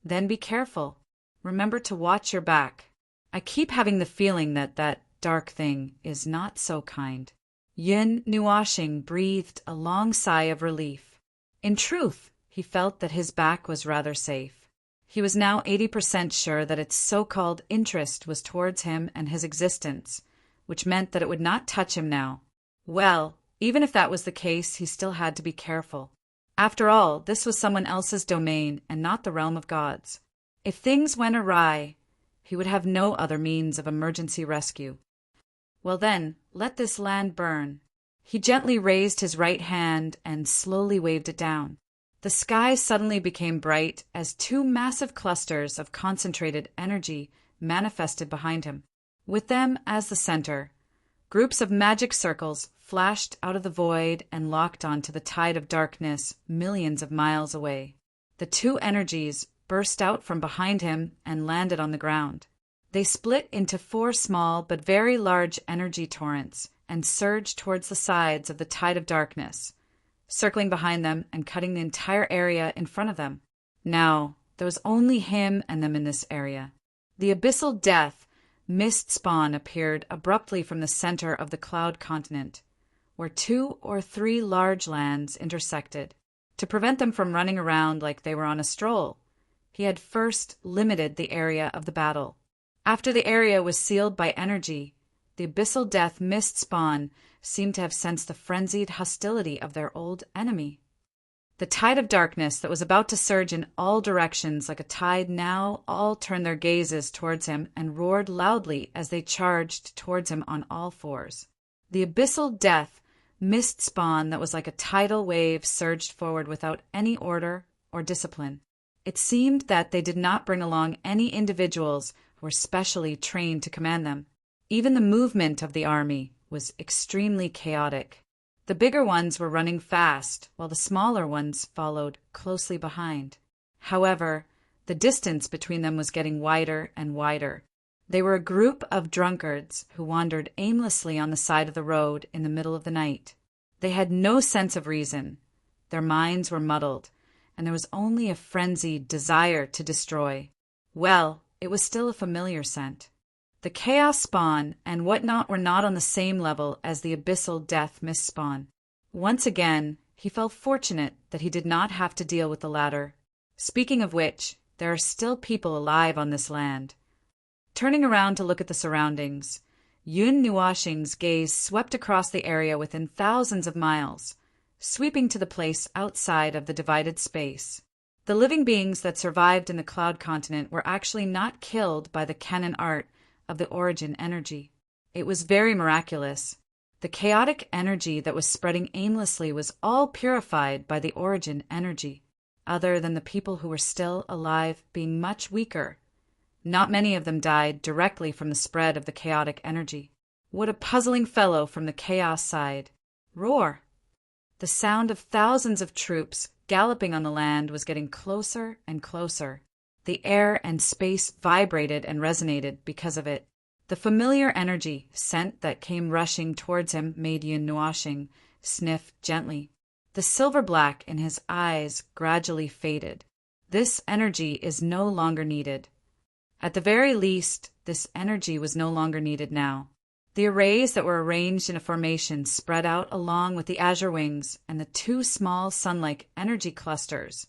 Then be careful. Remember to watch your back. I keep having the feeling that dark thing is not so kind. Yun Nuashing breathed a long sigh of relief. In truth, he felt that his back was rather safe. He was now 80% sure that its so-called interest was towards him and his existence, which meant that it would not touch him now. Well, even if that was the case, he still had to be careful. After all, this was someone else's domain and not the realm of gods. If things went awry, he would have no other means of emergency rescue. Well then, let this land burn. He gently raised his right hand and slowly waved it down. The sky suddenly became bright as two massive clusters of concentrated energy manifested behind him. With them as the center, Groups of magic circles flashed out of the void and locked onto the tide of darkness millions of miles away. The two energies burst out from behind him and landed on the ground. They split into four small but very large energy torrents and surged towards the sides of the tide of darkness, circling behind them and cutting the entire area in front of them. Now, there was only him and them in this area. The abyssal death mist spawn appeared abruptly from the center of the cloud continent, where 2 or 3 large lands intersected. To prevent them from running around like they were on a stroll, he had first limited the area of the battle. After the area was sealed by energy, the abyssal death mist spawn seemed to have sensed the frenzied hostility of their old enemy. The tide of darkness that was about to surge in all directions like a tide now all turned their gazes towards him and roared loudly as they charged towards him on all fours. The abyssal death mist spawn that was like a tidal wave surged forward without any order or discipline. It seemed that they did not bring along any individuals who were specially trained to command them. Even the movement of the army was extremely chaotic. The bigger ones were running fast, while the smaller ones followed closely behind. However, the distance between them was getting wider and wider. They were a group of drunkards who wandered aimlessly on the side of the road in the middle of the night. They had no sense of reason. Their minds were muddled, and there was only a frenzied desire to destroy. Well, it was still a familiar scent. The Chaos Spawn and whatnot were not on the same level as the Abyssal Death Mist Spawn. Once again, he felt fortunate that he did not have to deal with the latter. Speaking of which, there are still people alive on this land. Turning around to look at the surroundings, Yun Nuashing's gaze swept across the area within thousands of miles, sweeping to the place outside of the divided space. The living beings that survived in the Cloud Continent were actually not killed by the canon art of the origin energy. It was very miraculous. The chaotic energy that was spreading aimlessly was all purified by the origin energy, other than the people who were still alive being much weaker. Not many of them died directly from the spread of the chaotic energy. What a puzzling fellow from the chaos side. Roar! The sound of thousands of troops galloping on the land was getting closer and closer. The air and space vibrated and resonated because of it. The familiar energy, scent that came rushing towards him made Yun Nuashing sniff gently. The silver black in his eyes gradually faded. This energy is no longer needed. At the very least, this energy was no longer needed now. The arrays that were arranged in a formation spread out along with the azure wings and the 2 small sun-like energy clusters,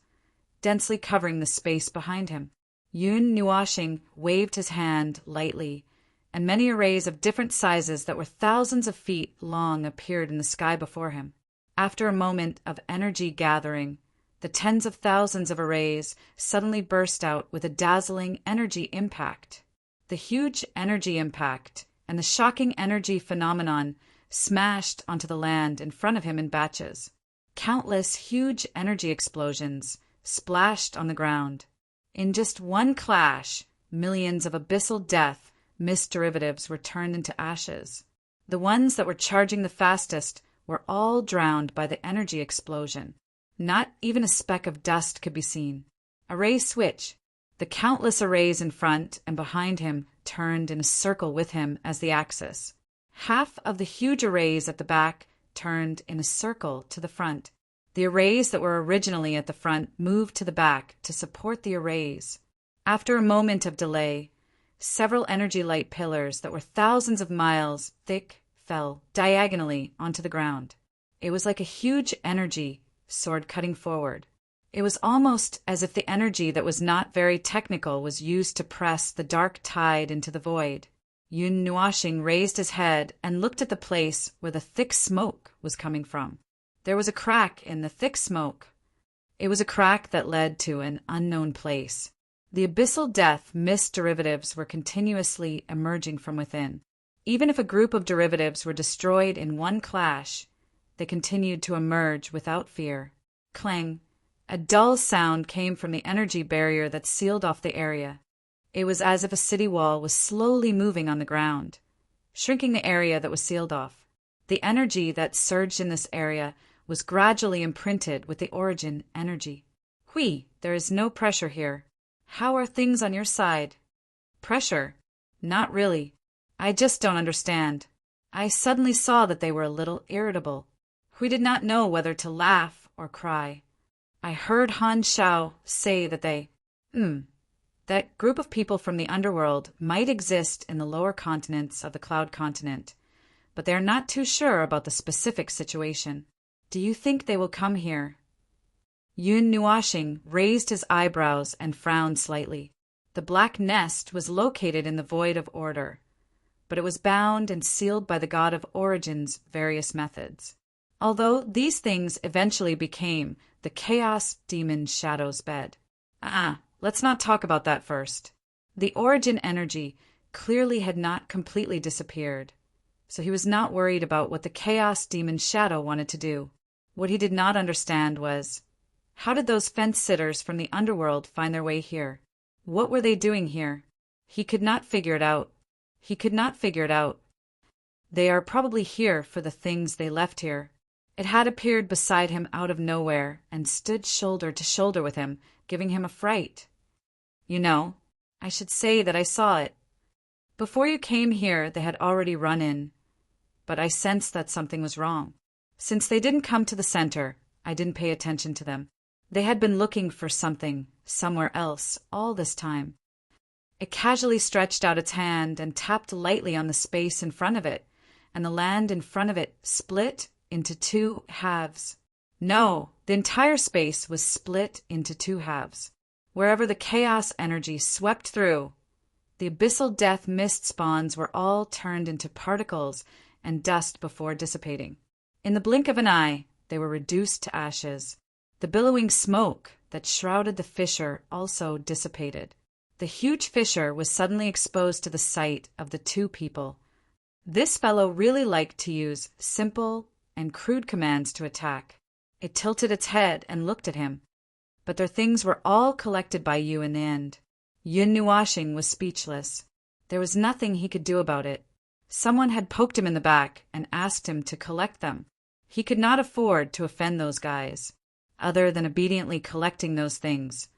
densely covering the space behind him. Yun Nuashing waved his hand lightly, and many arrays of different sizes that were thousands of feet long appeared in the sky before him. After a moment of energy gathering, the tens of thousands of arrays suddenly burst out with a dazzling energy impact. The huge energy impact and the shocking energy phenomenon smashed onto the land in front of him in batches. Countless huge energy explosions splashed on the ground. In just one clash, millions of abyssal death mist derivatives were turned into ashes. The ones that were charging the fastest were all drowned by the energy explosion. Not even a speck of dust could be seen. Array switch. The countless arrays in front and behind him turned in a circle with him as the axis. Half of the huge arrays at the back turned in a circle to the front. The arrays that were originally at the front moved to the back to support the arrays. After a moment of delay, several energy light pillars that were thousands of miles thick fell diagonally onto the ground. It was like a huge energy sword cutting forward. It was almost as if the energy that was not very technical was used to press the dark tide into the void. Yun Nuashing raised his head and looked at the place where the thick smoke was coming from. There was a crack in the thick smoke. It was a crack that led to an unknown place. The abyssal death mist derivatives were continuously emerging from within. Even if a group of derivatives were destroyed in one clash, they continued to emerge without fear. Clang! A dull sound came from the energy barrier that sealed off the area. It was as if a city wall was slowly moving on the ground. shrinking the area that was sealed off. The energy that surged in this area was gradually imprinted with the origin energy. Hui, there is no pressure here. How are things on your side? Pressure? Not really. I just don't understand. I suddenly saw that they were a little irritable. Hui did not know whether to laugh or cry. I heard Han Shao say that that group of people from the underworld might exist in the lower continents of the Cloud Continent, but they are not too sure about the specific situation. Do you think they will come here? Yun Nuashing raised his eyebrows and frowned slightly. The black nest was located in the void of order, but it was bound and sealed by the god of Origin's various methods. Although these things eventually became the Chaos Demon Shadow's bed. Let's not talk about that first. The Origin energy clearly had not completely disappeared, so he was not worried about what the Chaos Demon Shadow wanted to do. What he did not understand was, how did those fence-sitters from the underworld find their way here? What were they doing here? He could not figure it out. They are probably here for the things they left here. It had appeared beside him out of nowhere and stood shoulder to shoulder with him, giving him a fright. I should say that I saw it. Before you came here, they had already run in, but I sensed that something was wrong. Since they didn't come to the center, I didn't pay attention to them. They had been looking for something somewhere else all this time. It casually stretched out its hand and tapped lightly on the space in front of it, and the land in front of it split into two halves. No, the entire space was split into two halves. Wherever the chaos energy swept through, the abyssal death mist spawns were all turned into particles and dust before dissipating. In the blink of an eye, they were reduced to ashes. The billowing smoke that shrouded the fissure also dissipated. The huge fissure was suddenly exposed to the sight of the two people. This fellow really liked to use simple and crude commands to attack. It tilted its head and looked at him. But their things were all collected by you in the end. Yun Nuashing was speechless. There was nothing he could do about it. Someone had poked him in the back and asked him to collect them. He could not afford to offend those guys, other than obediently collecting those things.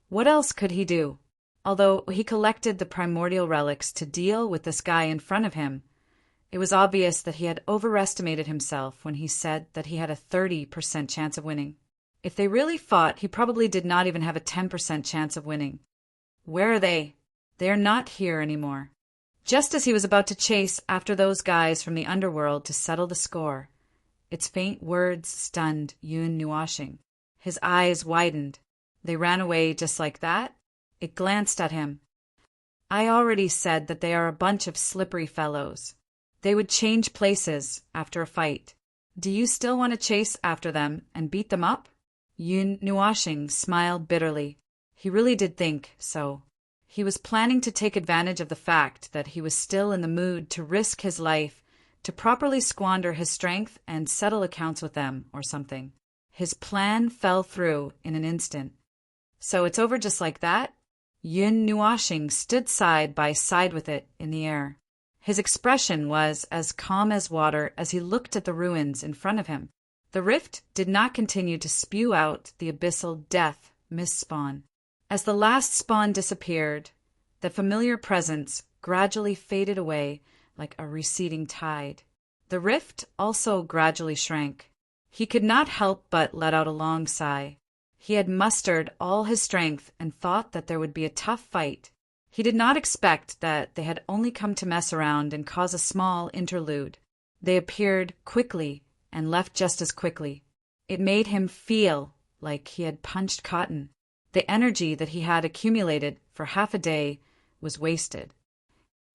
What else could he do? Although he collected the primordial relics to deal with this guy in front of him, it was obvious that he had overestimated himself when he said that he had a 30% chance of winning. If they really fought, he probably did not even have a 10% chance of winning. Where are they? They are not here anymore. Just as he was about to chase after those guys from the underworld to settle the score, its faint words stunned Yun Nuashing. His eyes widened. They ran away just like that? It glanced at him. I already said that they are a bunch of slippery fellows. They would change places after a fight. Do you still want to chase after them and beat them up? Yun Nuashing smiled bitterly. He really did think so. He was planning to take advantage of the fact that he was still in the mood to risk his life, to properly squander his strength and settle accounts with them or something. His plan fell through in an instant. So it's over just like that? Yun Nuashing stood side by side with it in the air. His expression was as calm as water as he looked at the ruins in front of him. The rift did not continue to spew out the abyssal death mist spawn. As the last spawn disappeared, the familiar presence gradually faded away like a receding tide. The rift also gradually shrank. He could not help but let out a long sigh. He had mustered all his strength and thought that there would be a tough fight. He did not expect that they had only come to mess around and cause a small interlude. They appeared quickly and left just as quickly. It made him feel like he had punched cotton. The energy that he had accumulated for half a day was wasted.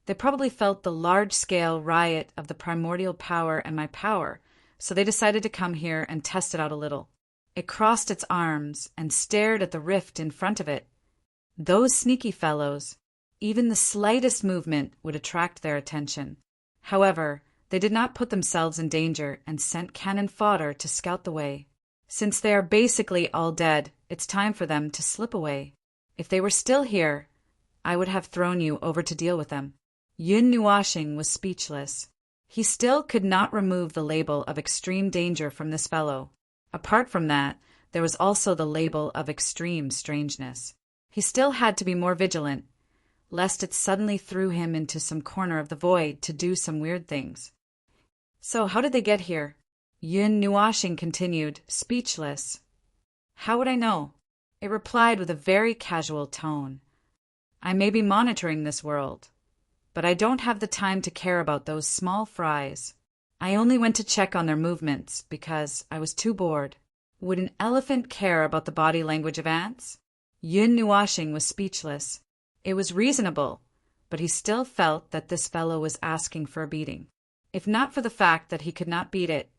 They probably felt the large-scale riot of the primordial power and my power, so they decided to come here and test it out a little. It crossed its arms and stared at the rift in front of it. Those sneaky fellows, even the slightest movement would attract their attention. However, they did not put themselves in danger and sent cannon fodder to scout the way. Since they are basically all dead, it's time for them to slip away. If they were still here, I would have thrown you over to deal with them. Yun Nuashing was speechless. He still could not remove the label of extreme danger from this fellow. Apart from that, there was also the label of extreme strangeness. He still had to be more vigilant, lest it suddenly threw him into some corner of the void to do some weird things. So how did they get here? Yun Nuashing continued, speechless. How would I know? It replied with a very casual tone. I may be monitoring this world, but I don't have the time to care about those small fries. I only went to check on their movements because I was too bored. Would an elephant care about the body language of ants? Yun Nuashing was speechless. It was reasonable, but he still felt that this fellow was asking for a beating. If not for the fact that he could not beat it,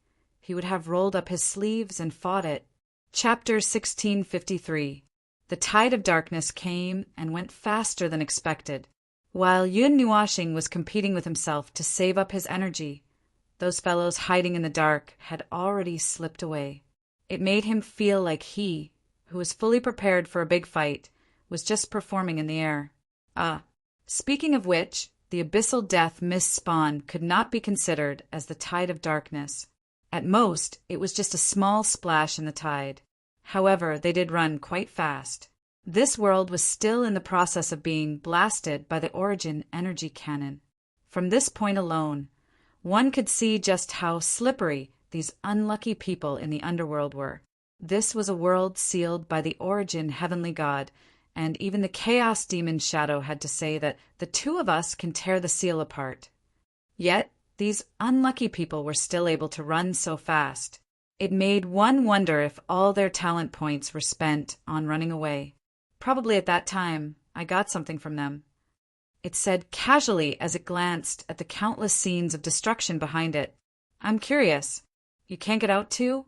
he would have rolled up his sleeves and fought it. Chapter 1653. The tide of darkness came and went faster than expected. While Yun Nuashing was competing with himself to save up his energy, those fellows hiding in the dark had already slipped away. It made him feel like he, who was fully prepared for a big fight, was just performing in the air. Speaking of which, the abyssal death mist spawn could not be considered as the tide of darkness. At most, it was just a small splash in the tide. However, they did run quite fast. This world was still in the process of being blasted by the Origin energy cannon. From this point alone, one could see just how slippery these unlucky people in the underworld were. This was a world sealed by the Origin heavenly god, and even the Chaos Demon Shadow had to say that the two of us can tear the seal apart. Yet, these unlucky people were still able to run so fast. It made one wonder if all their talent points were spent on running away. Probably at that time, I got something from them. It said casually as it glanced at the countless scenes of destruction behind it. I'm curious. You can't get out too?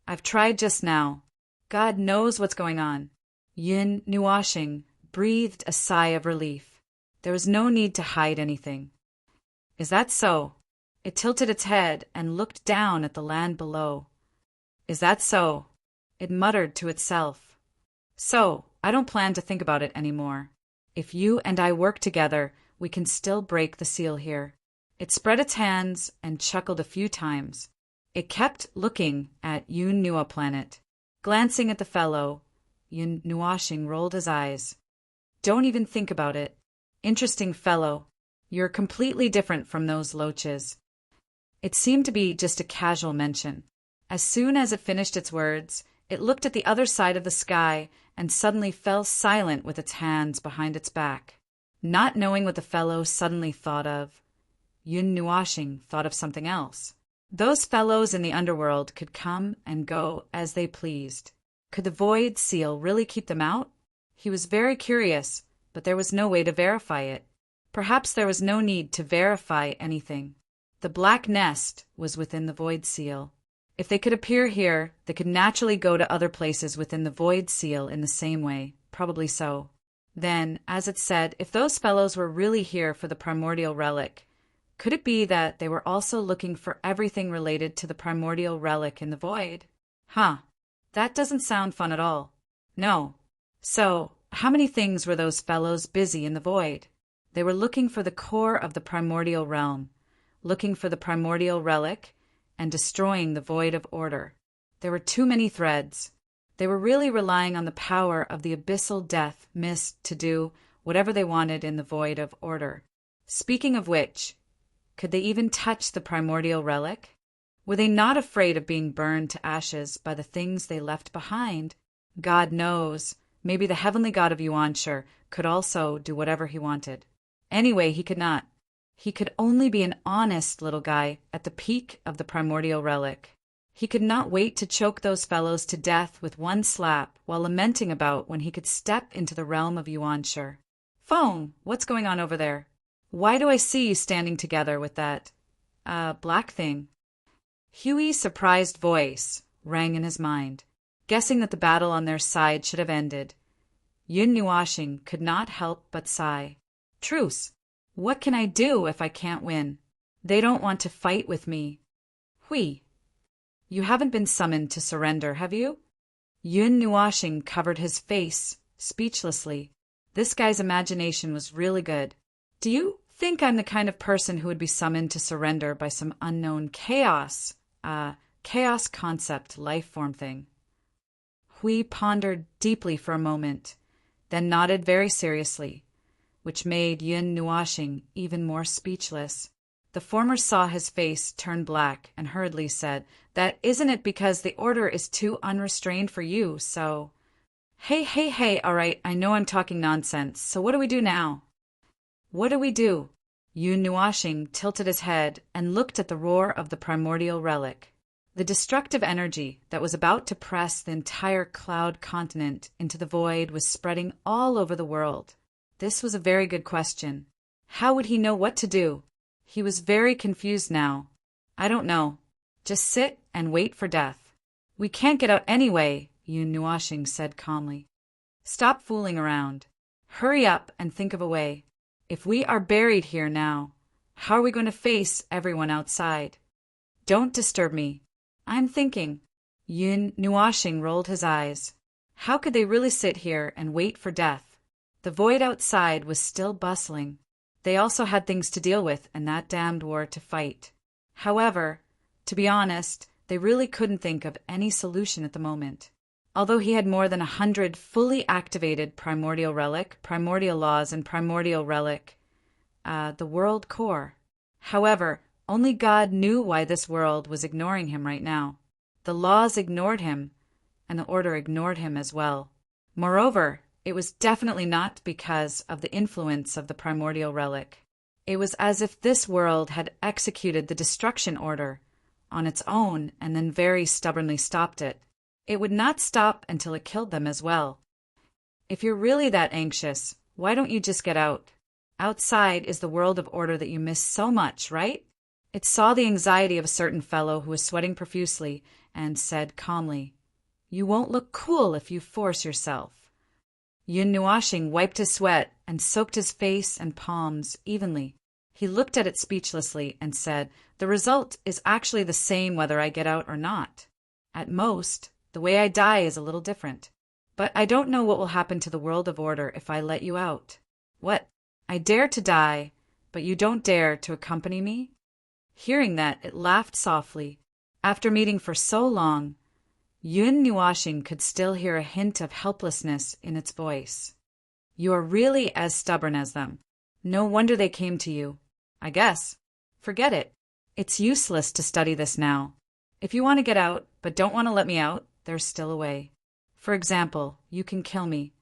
I've tried just now. God knows what's going on. Yun Nuashing breathed a sigh of relief. There was no need to hide anything. Is that so? It tilted its head and looked down at the land below. Is that so? It muttered to itself. So, I don't plan to think about it anymore. If you and I work together, we can still break the seal here. It spread its hands and chuckled a few times. It kept looking at Yun Nua Planet. Glancing at the fellow, Yun Nuashing rolled his eyes. Don't even think about it. Interesting fellow. You're completely different from those loaches. It seemed to be just a casual mention. As soon as it finished its words, it looked at the other side of the sky and suddenly fell silent with its hands behind its back. Not knowing what the fellow suddenly thought of, Yun Nuashing thought of something else. Those fellows in the underworld could come and go as they pleased. Could the void seal really keep them out? He was very curious, but there was no way to verify it. Perhaps there was no need to verify anything. The black nest was within the void seal. If they could appear here, they could naturally go to other places within the void seal in the same way. Probably so. Then, as it said, if those fellows were really here for the primordial relic, could it be that they were also looking for everything related to the primordial relic in the void? That doesn't sound fun at all. No. So, how many things were those fellows busy in the void? They were looking for the core of the primordial realm, looking for the primordial relic, and destroying the void of order. There were too many threads. They were really relying on the power of the abyssal death mist to do whatever they wanted in the void of order. Speaking of which, could they even touch the primordial relic? Were they not afraid of being burned to ashes by the things they left behind? God knows, maybe the heavenly god of Yuanshire could also do whatever he wanted. Anyway, he could not. He could only be an honest little guy at the peak of the primordial relic. He could not wait to choke those fellows to death with one slap while lamenting about when he could step into the realm of Yuanshire. Phone, what's going on over there? Why do I see you standing together with that, black thing? Huey's surprised voice rang in his mind, guessing that the battle on their side should have ended. Yun Nuashing could not help but sigh. Truce. What can I do if I can't win? They don't want to fight with me. Hui. You haven't been summoned to surrender, have you? Yun Nuashing covered his face speechlessly. This guy's imagination was really good. Do you Think I'm the kind of person who would be summoned to surrender by some unknown chaos concept life form thing. Hui pondered deeply for a moment, then nodded very seriously, which made Yun Nuashing even more speechless. The former saw his face turn black and hurriedly said, "That isn't it because the order is too unrestrained for you, so—" Hey, all right, I know I'm talking nonsense, so what do we do now? What do we do? Yun Nuashing tilted his head and looked at the roar of the primordial relic. The destructive energy that was about to press the entire cloud continent into the void was spreading all over the world. This was a very good question. How would he know what to do? He was very confused now. I don't know. Just sit and wait for death. We can't get out anyway, Yun Nuashing said calmly. Stop fooling around. Hurry up and think of a way. If we are buried here now, how are we going to face everyone outside? Don't disturb me. I'm thinking. Yun Nuashing rolled his eyes. How could they really sit here and wait for death? The void outside was still bustling. They also had things to deal with and that damned war to fight. However, to be honest, they really couldn't think of any solution at the moment. Although he had more than 100 fully activated primordial relic, primordial laws, and primordial relic, the world core. However, only God knew why this world was ignoring him right now. The laws ignored him, and the order ignored him as well. Moreover, it was definitely not because of the influence of the primordial relic. It was as if this world had executed the destruction order on its own and then very stubbornly stopped it. It would not stop until it killed them as well. If you're really that anxious, why don't you just get out? Outside is the world of order that you miss so much, right? It saw the anxiety of a certain fellow who was sweating profusely and said calmly, "You won't look cool if you force yourself." Yun Nuashing wiped his sweat and soaked his face and palms evenly. He looked at it speechlessly and said, "The result is actually the same whether I get out or not. At most, the way I die is a little different. But I don't know what will happen to the world of order if I let you out. What? I dare to die, but you don't dare to accompany me?" Hearing that, it laughed softly. After meeting for so long, Yun Nuashing could still hear a hint of helplessness in its voice. "You are really as stubborn as them. No wonder they came to you. I guess. Forget it. It's useless to study this now. If you want to get out, but don't want to let me out, there's still a way. For example, you can kill me."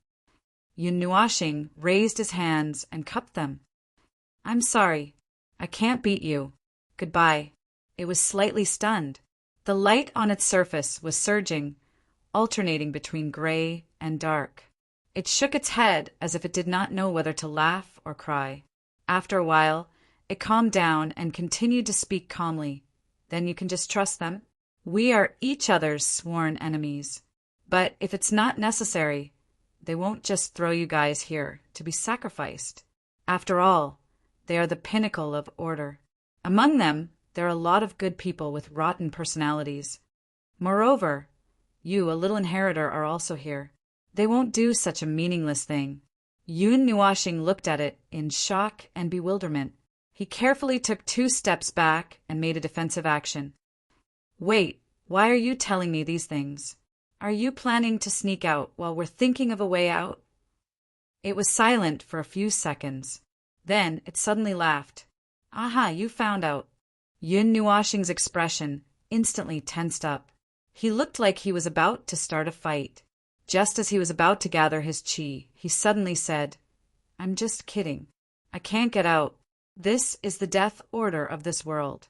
Yun Nuashing raised his hands and cupped them. "I'm sorry. I can't beat you. Goodbye." It was slightly stunned. The light on its surface was surging, alternating between gray and dark. It shook its head as if it did not know whether to laugh or cry. After a while, it calmed down and continued to speak calmly. "Then you can just trust them. We are each other's sworn enemies. But if it's not necessary, they won't just throw you guys here to be sacrificed. After all, they are the pinnacle of order. Among them, there are a lot of good people with rotten personalities. Moreover, you, a little inheritor, are also here. They won't do such a meaningless thing." Yun Nuashing looked at it in shock and bewilderment. He carefully took 2 steps back and made a defensive action. "Wait, why are you telling me these things? Are you planning to sneak out while we're thinking of a way out?" It was silent for a few seconds. Then it suddenly laughed. "Aha, you found out." Yun Nuashing's expression instantly tensed up. He looked like he was about to start a fight. Just as he was about to gather his chi, he suddenly said, "I'm just kidding. I can't get out. This is the death order of this world."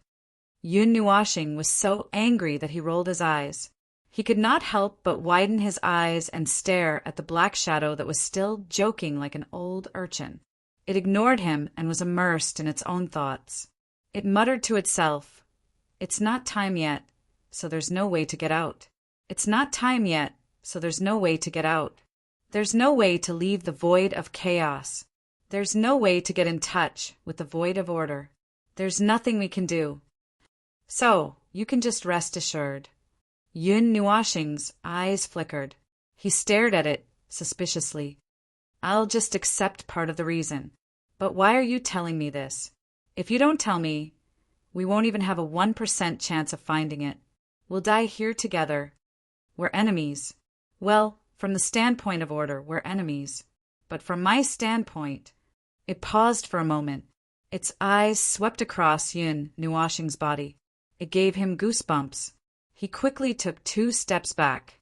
Yun Nuashing was so angry that he rolled his eyes. He could not help but widen his eyes and stare at the black shadow that was still joking like an old urchin. It ignored him and was immersed in its own thoughts. It muttered to itself, "It's not time yet, so there's no way to get out. It's not time yet, so there's no way to get out. There's no way to leave the void of chaos. There's no way to get in touch with the void of order. There's nothing we can do. So, you can just rest assured." Yun Nuashing's eyes flickered. He stared at it suspiciously. "I'll just accept part of the reason. But why are you telling me this? If you don't tell me, we won't even have a 1% chance of finding it. We'll die here together. We're enemies. Well, from the standpoint of order, we're enemies. But from my standpoint, it paused for a moment. Its eyes swept across Yun Nuashing's body. It gave him goosebumps. He quickly took 2 steps back.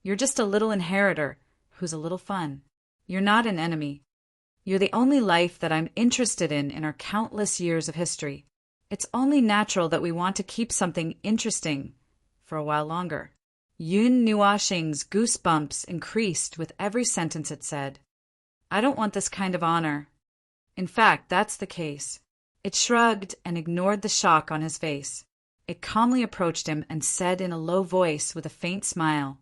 You're just a little inheritor who's a little fun. You're not an enemy. You're the only life that I'm interested in our countless years of history. It's only natural that we want to keep something interesting for a while longer. Yun Nuashing's goosebumps increased with every sentence it said. I don't want this kind of honor. In fact, that's the case. It shrugged and ignored the shock on his face. It calmly approached him and said in a low voice with a faint smile,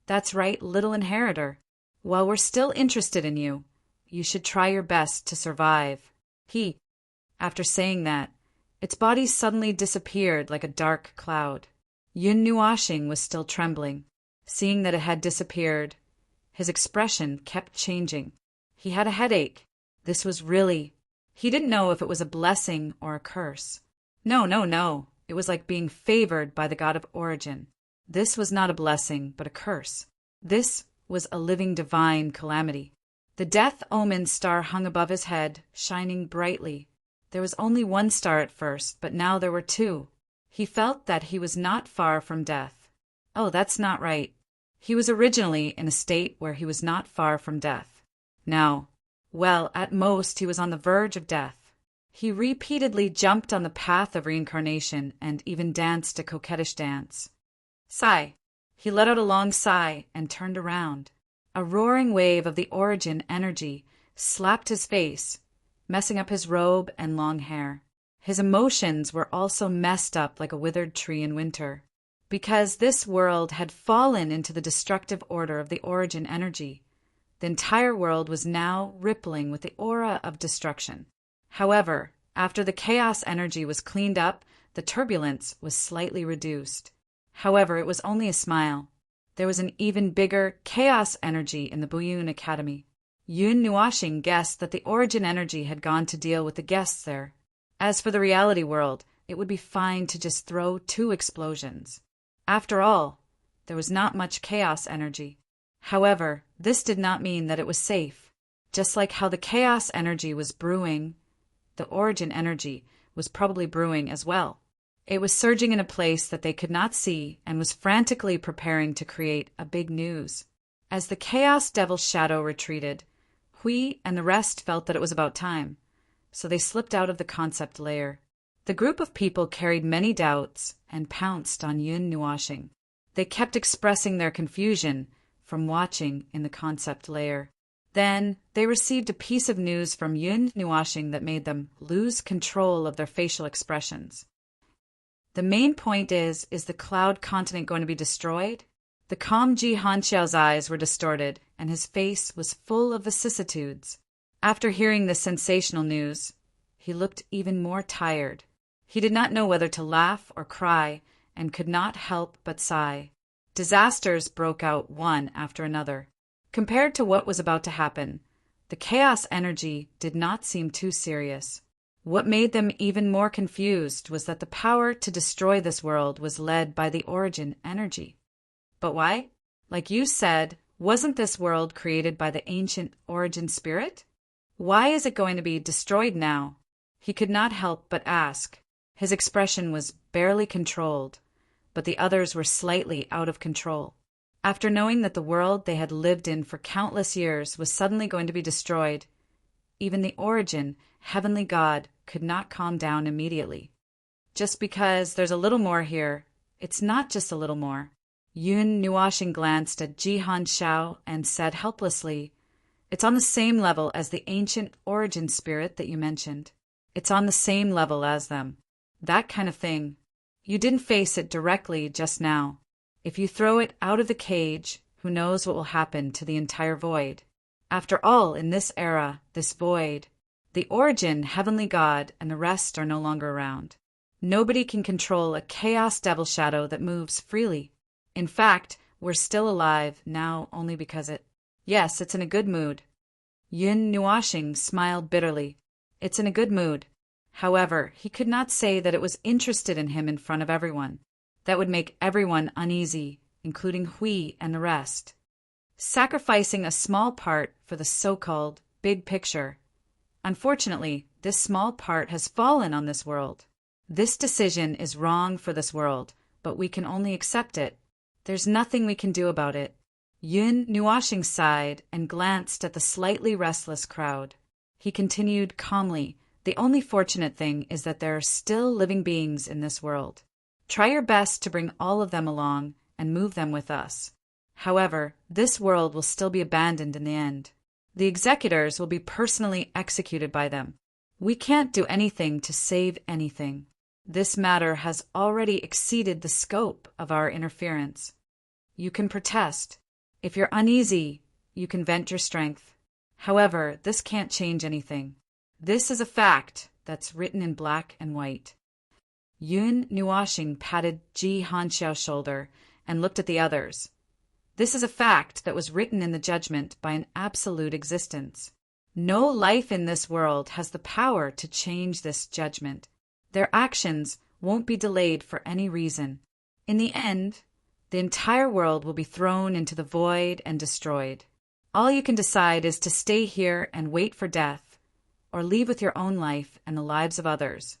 That's right, little inheritor. While we're still interested in you, you should try your best to survive. After saying that, its body suddenly disappeared like a dark cloud. Yun Nuashing was still trembling. Seeing that it had disappeared, his expression kept changing. He had a headache. This was really... He didn't know if it was a blessing or a curse. No. It was like being favored by the god of origin. This was not a blessing, but a curse. This was a living divine calamity. The death omen star hung above his head, shining brightly. There was only 1 star at first, but now there were 2. He felt that he was not far from death. Oh, that's not right. He was originally in a state where he was not far from death. Now, well, at most he was on the verge of death. He repeatedly jumped on the path of reincarnation and even danced a coquettish dance. Sigh. He let out a long sigh and turned around. A roaring wave of the origin energy slapped his face, messing up his robe and long hair. His emotions were also messed up like a withered tree in winter. Because this world had fallen into the destructive order of the origin energy, the entire world was now rippling with the aura of destruction. However, after the chaos energy was cleaned up, the turbulence was slightly reduced. However, it was only a smile. There was an even bigger chaos energy in the Buyun Academy. Yun Nuashing guessed that the origin energy had gone to deal with the guests there. As for the reality world, it would be fine to just throw 2 explosions. After all, there was not much chaos energy. However, this did not mean that it was safe. Just like how the chaos energy was brewing, the origin energy was probably brewing as well. It was surging in a place that they could not see and was frantically preparing to create a big news. As the Chaos Devil's shadow retreated, Hui and the rest felt that it was about time, so they slipped out of the concept layer. The group of people carried many doubts and pounced on Yun Nuashing. They kept expressing their confusion from watching in the concept layer. Then they received a piece of news from Yun Nuashing that made them lose control of their facial expressions. The main point is the cloud continent going to be destroyed? The calm Ji Hanxiao's eyes were distorted, and his face was full of vicissitudes. After hearing this sensational news, he looked even more tired. He did not know whether to laugh or cry, and could not help but sigh. Disasters broke out one after another. Compared to what was about to happen, the chaos energy did not seem too serious. What made them even more confused was that the power to destroy this world was led by the origin energy. But why? Like you said, wasn't this world created by the ancient origin spirit? Why is it going to be destroyed now? He could not help but ask. His expression was barely controlled, but the others were slightly out of control. After knowing that the world they had lived in for countless years was suddenly going to be destroyed, even the origin, heavenly God, could not calm down immediately. Just because there's a little more here, it's not just a little more. Yun Nuashing glanced at Ji Hanxiao and said helplessly, "It's on the same level as the ancient origin spirit that you mentioned. It's on the same level as them. That kind of thing. You didn't face it directly just now. If you throw it out of the cage, who knows what will happen to the entire void? After all, in this era, this void, the origin, heavenly God, and the rest are no longer around. Nobody can control a chaos devil shadow that moves freely. In fact, we're still alive now only because it... Yes, it's in a good mood." Yun Nuashing smiled bitterly. It's in a good mood. However, he could not say that it was interested in him in front of everyone. That would make everyone uneasy, including Hui and the rest. Sacrificing a small part for the so-called big picture. Unfortunately, this small part has fallen on this world. This decision is wrong for this world, but we can only accept it. There's nothing we can do about it. Yun Nuashing sighed and glanced at the slightly restless crowd. He continued calmly, "The only fortunate thing is that there are still living beings in this world. Try your best to bring all of them along and move them with us. However, this world will still be abandoned in the end. The executors will be personally executed by them. We can't do anything to save anything. This matter has already exceeded the scope of our interference. You can protest. If you're uneasy, you can vent your strength. However, this can't change anything. This is a fact that's written in black and white." Yun Nuashing patted Ji Hanxiao's shoulder and looked at the others. "This is a fact that was written in the judgment by an absolute existence. No life in this world has the power to change this judgment. Their actions won't be delayed for any reason. In the end, the entire world will be thrown into the void and destroyed. All you can decide is to stay here and wait for death, or leave with your own life and the lives of others.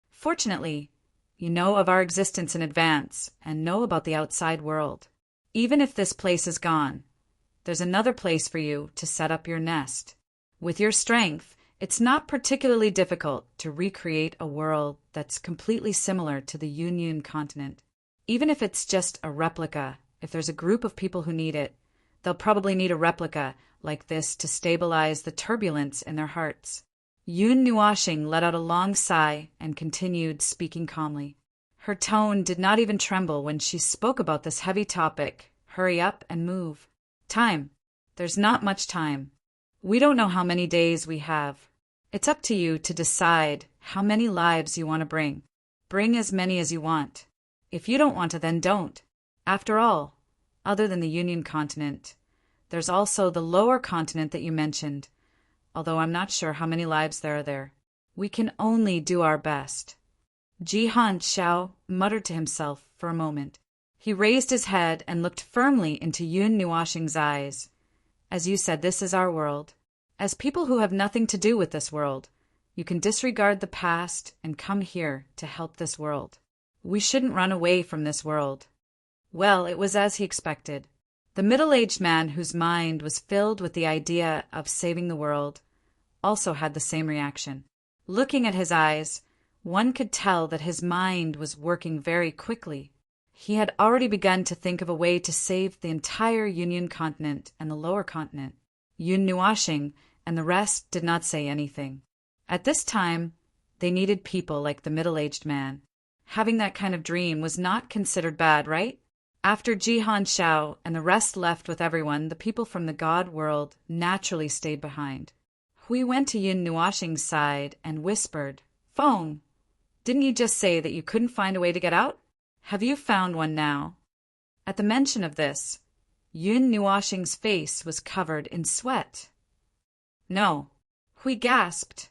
Fortunately, you know of our existence in advance and know about the outside world. Even if this place is gone, there's another place for you to set up your nest. With your strength, it's not particularly difficult to recreate a world that's completely similar to the Union continent. Even if it's just a replica, if there's a group of people who need it, they'll probably need a replica like this to stabilize the turbulence in their hearts." Yun Nuashing let out a long sigh and continued speaking calmly. Her tone did not even tremble when she spoke about this heavy topic. Hurry up and move. Time. There's not much time. We don't know how many days we have. It's up to you to decide how many lives you want to bring. Bring as many as you want. If you don't want to, then don't. After all, other than the Union continent, there's also the lower continent that you mentioned, although I'm not sure how many lives there are there. We can only do our best." Ji Hanxiao muttered to himself for a moment. He raised his head and looked firmly into Yun Nuashing's eyes. "As you said, this is our world. As people who have nothing to do with this world, you can disregard the past and come here to help this world. We shouldn't run away from this world." Well, it was as he expected. The middle-aged man whose mind was filled with the idea of saving the world also had the same reaction. Looking at his eyes, one could tell that his mind was working very quickly. He had already begun to think of a way to save the entire Union continent and the lower continent. Yun Nuashing and the rest did not say anything. At this time, they needed people like the middle-aged man. Having that kind of dream was not considered bad, right? After Ji Hanxiao and the rest left with everyone, the people from the God world naturally stayed behind. Hui went to Yun Nuashing's side and whispered, "Phone, didn't you just say that you couldn't find a way to get out? Have you found one now?" At the mention of this, Yun Nuashing's face was covered in sweat. "No," Hui gasped.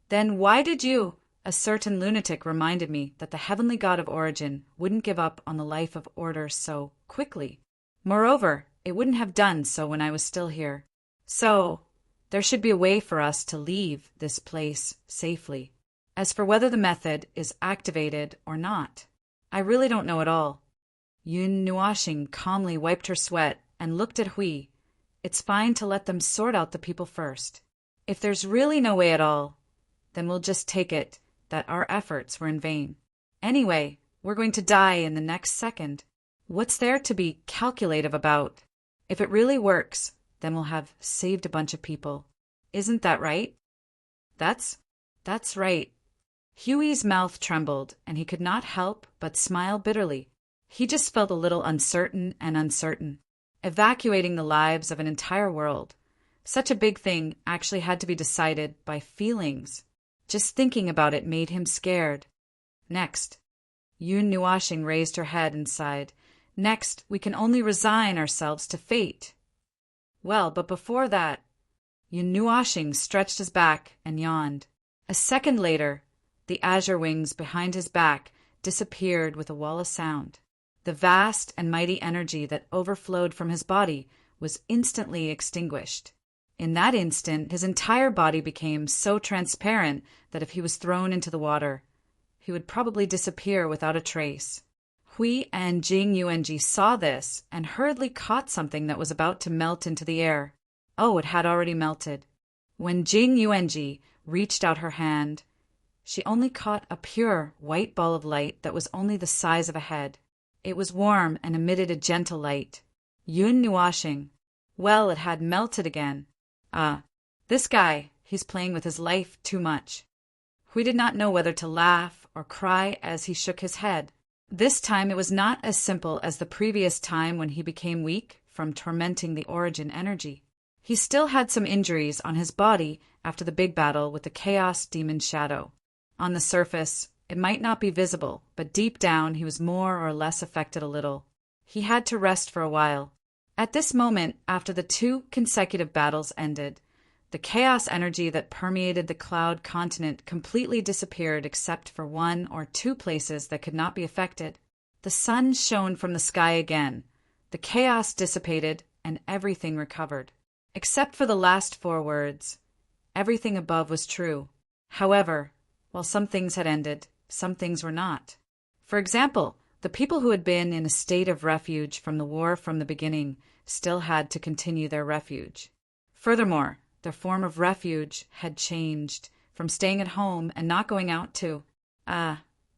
"Then why did you—" "A certain lunatic reminded me that the heavenly God of origin wouldn't give up on the life of order so quickly. Moreover, it wouldn't have done so when I was still here. So, there should be a way for us to leave this place safely. As for whether the method is activated or not, I really don't know at all." Yun Nuashing calmly wiped her sweat and looked at Hui. "It's fine to let them sort out the people first. If there's really no way at all, then we'll just take it that our efforts were in vain. Anyway, we're going to die in the next second. What's there to be calculative about? If it really works, then we'll have saved a bunch of people. Isn't that right?" That's right." Huey's mouth trembled, and he could not help but smile bitterly. He just felt a little uncertain. Evacuating the lives of an entire world. Such a big thing actually had to be decided by feelings. Just thinking about it made him scared. "Next." Yun Nuashing raised her head and sighed. "Next, we can only resign ourselves to fate." "Well, but before that—" Yun Nuashing stretched his back and yawned. A second later, the azure wings behind his back disappeared with a wall of sound. The vast and mighty energy that overflowed from his body was instantly extinguished. In that instant, his entire body became so transparent that if he was thrown into the water, he would probably disappear without a trace. Hui and Jing Yuanji saw this and hurriedly caught something that was about to melt into the air. Oh, it had already melted. When Jing Yuanji reached out her hand, she only caught a pure white ball of light that was only the size of a head. It was warm and emitted a gentle light. Yun Nuashing. Well, it had melted again. This guy, he's playing with his life too much. Hui did not know whether to laugh or cry as he shook his head. This time it was not as simple as the previous time when he became weak from tormenting the origin energy. He still had some injuries on his body after the big battle with the Chaos Demon Shadow. On the surface, it might not be visible, but deep down he was more or less affected a little. He had to rest for a while. At this moment, after the 2 consecutive battles ended, the chaos energy that permeated the cloud continent completely disappeared except for 1 or 2 places that could not be affected. The sun shone from the sky again, the chaos dissipated, and everything recovered. Except for the last 4 words, everything above was true. However, while some things had ended, some things were not. For example, the people who had been in a state of refuge from the war from the beginning still had to continue their refuge. Furthermore, their form of refuge had changed from staying at home and not going out to,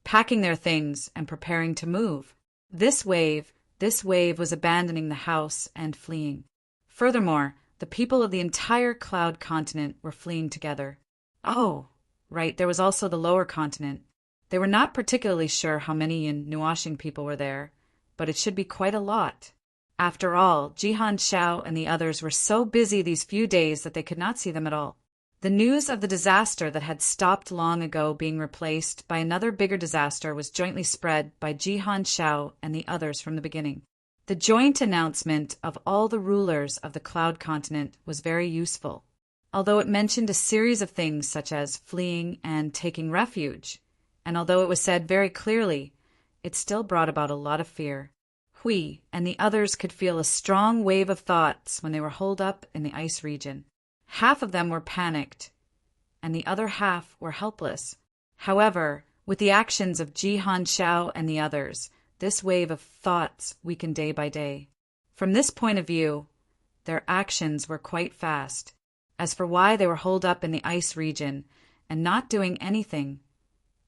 packing their things and preparing to move. This wave was abandoning the house and fleeing. Furthermore, the people of the entire cloud continent were fleeing together. Oh, right, there was also the lower continent. They were not particularly sure how many Nuashing people were there, but it should be quite a lot. After all, Jihan Xiao and the others were so busy these few days that they could not see them at all. The news of the disaster that had stopped long ago being replaced by another bigger disaster was jointly spread by Jihan Xiao and the others from the beginning. The joint announcement of all the rulers of the cloud continent was very useful, although it mentioned a series of things such as fleeing and taking refuge, and although it was said very clearly, it still brought about a lot of fear. Hui and the others could feel a strong wave of thoughts when they were holed up in the ice region. Half of them were panicked, and the other half were helpless. However, with the actions of Jihan Xiao and the others, this wave of thoughts weakened day by day. From this point of view, their actions were quite fast. As for why they were holed up in the ice region and not doing anything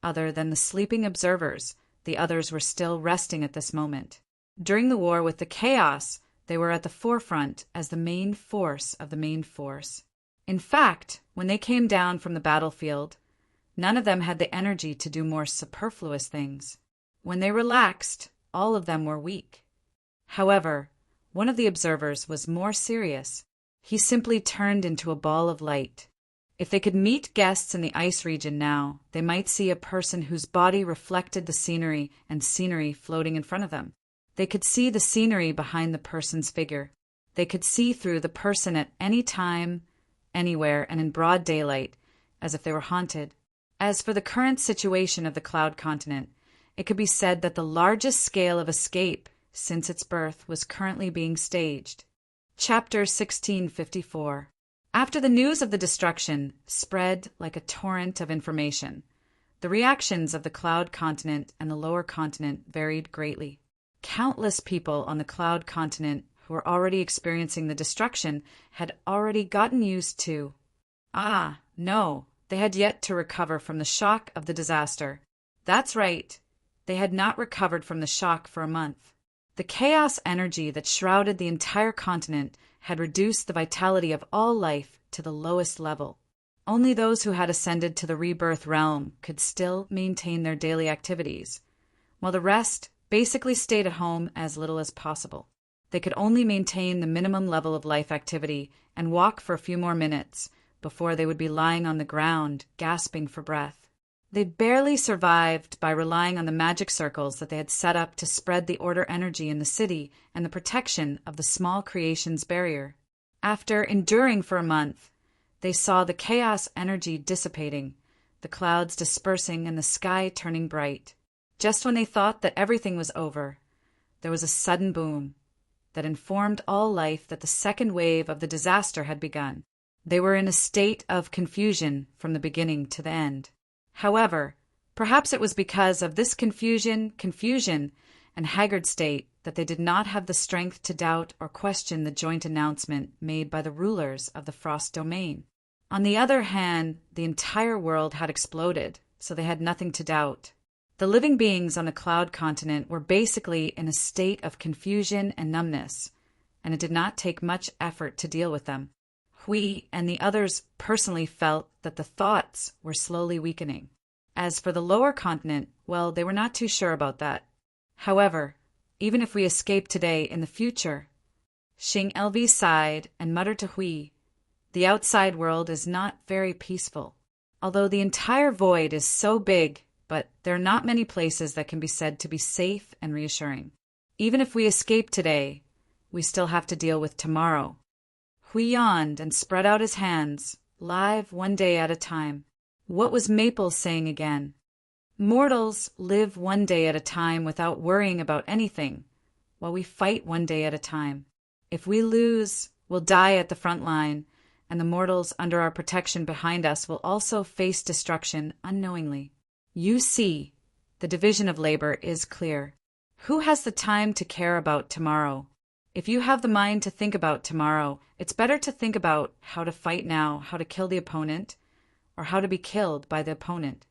other than the sleeping observers, the others were still resting at this moment. During the war with the chaos, they were at the forefront as the main force of the main force. In fact, when they came down from the battlefield, none of them had the energy to do more superfluous things. When they relaxed, all of them were weak. However, one of the observers was more serious. He simply turned into a ball of light. If they could meet guests in the ice region now, they might see a person whose body reflected the scenery and scenery floating in front of them. They could see the scenery behind the person's figure. They could see through the person at any time, anywhere, and in broad daylight, as if they were haunted. As for the current situation of the cloud continent, it could be said that the largest scale of escape since its birth was currently being staged. Chapter 1654. After the news of the destruction spread like a torrent of information, the reactions of the cloud continent and the lower continent varied greatly. Countless people on the cloud continent who were already experiencing the destruction had already gotten used to. No, they had yet to recover from the shock of the disaster. That's right. They had not recovered from the shock for a month. The chaos energy that shrouded the entire continent had reduced the vitality of all life to the lowest level. Only those who had ascended to the rebirth realm could still maintain their daily activities, while the rest basically stayed at home as little as possible. They could only maintain the minimum level of life activity and walk for a few more minutes before they would be lying on the ground, gasping for breath. They barely survived by relying on the magic circles that they had set up to spread the order energy in the city and the protection of the small creation's barrier. After enduring for a month, they saw the chaos energy dissipating, the clouds dispersing and the sky turning bright. Just when they thought that everything was over, there was a sudden boom that informed all life that the second wave of the disaster had begun. They were in a state of confusion from the beginning to the end. However, perhaps it was because of this confusion, and haggard state that they did not have the strength to doubt or question the joint announcement made by the rulers of the Frost domain. On the other hand, the entire world had exploded, so they had nothing to doubt. The living beings on the Cloud continent were basically in a state of confusion and numbness, and it did not take much effort to deal with them. Hui and the others personally felt that the thoughts were slowly weakening. As for the lower continent, well, they were not too sure about that. However, even if we escape today in the future, Xing LV sighed and muttered to Hui, the outside world is not very peaceful. Although the entire void is so big, but there are not many places that can be said to be safe and reassuring. Even if we escape today, we still have to deal with tomorrow. Hui yawned and spread out his hands, live one day at a time. What was Maple saying again? Mortals live one day at a time without worrying about anything, while we fight one day at a time. If we lose, we'll die at the front line, and the mortals under our protection behind us will also face destruction unknowingly. You see, the division of labor is clear. Who has the time to care about tomorrow? If you have the mind to think about tomorrow, it's better to think about how to fight now, how to kill the opponent, or how to be killed by the opponent.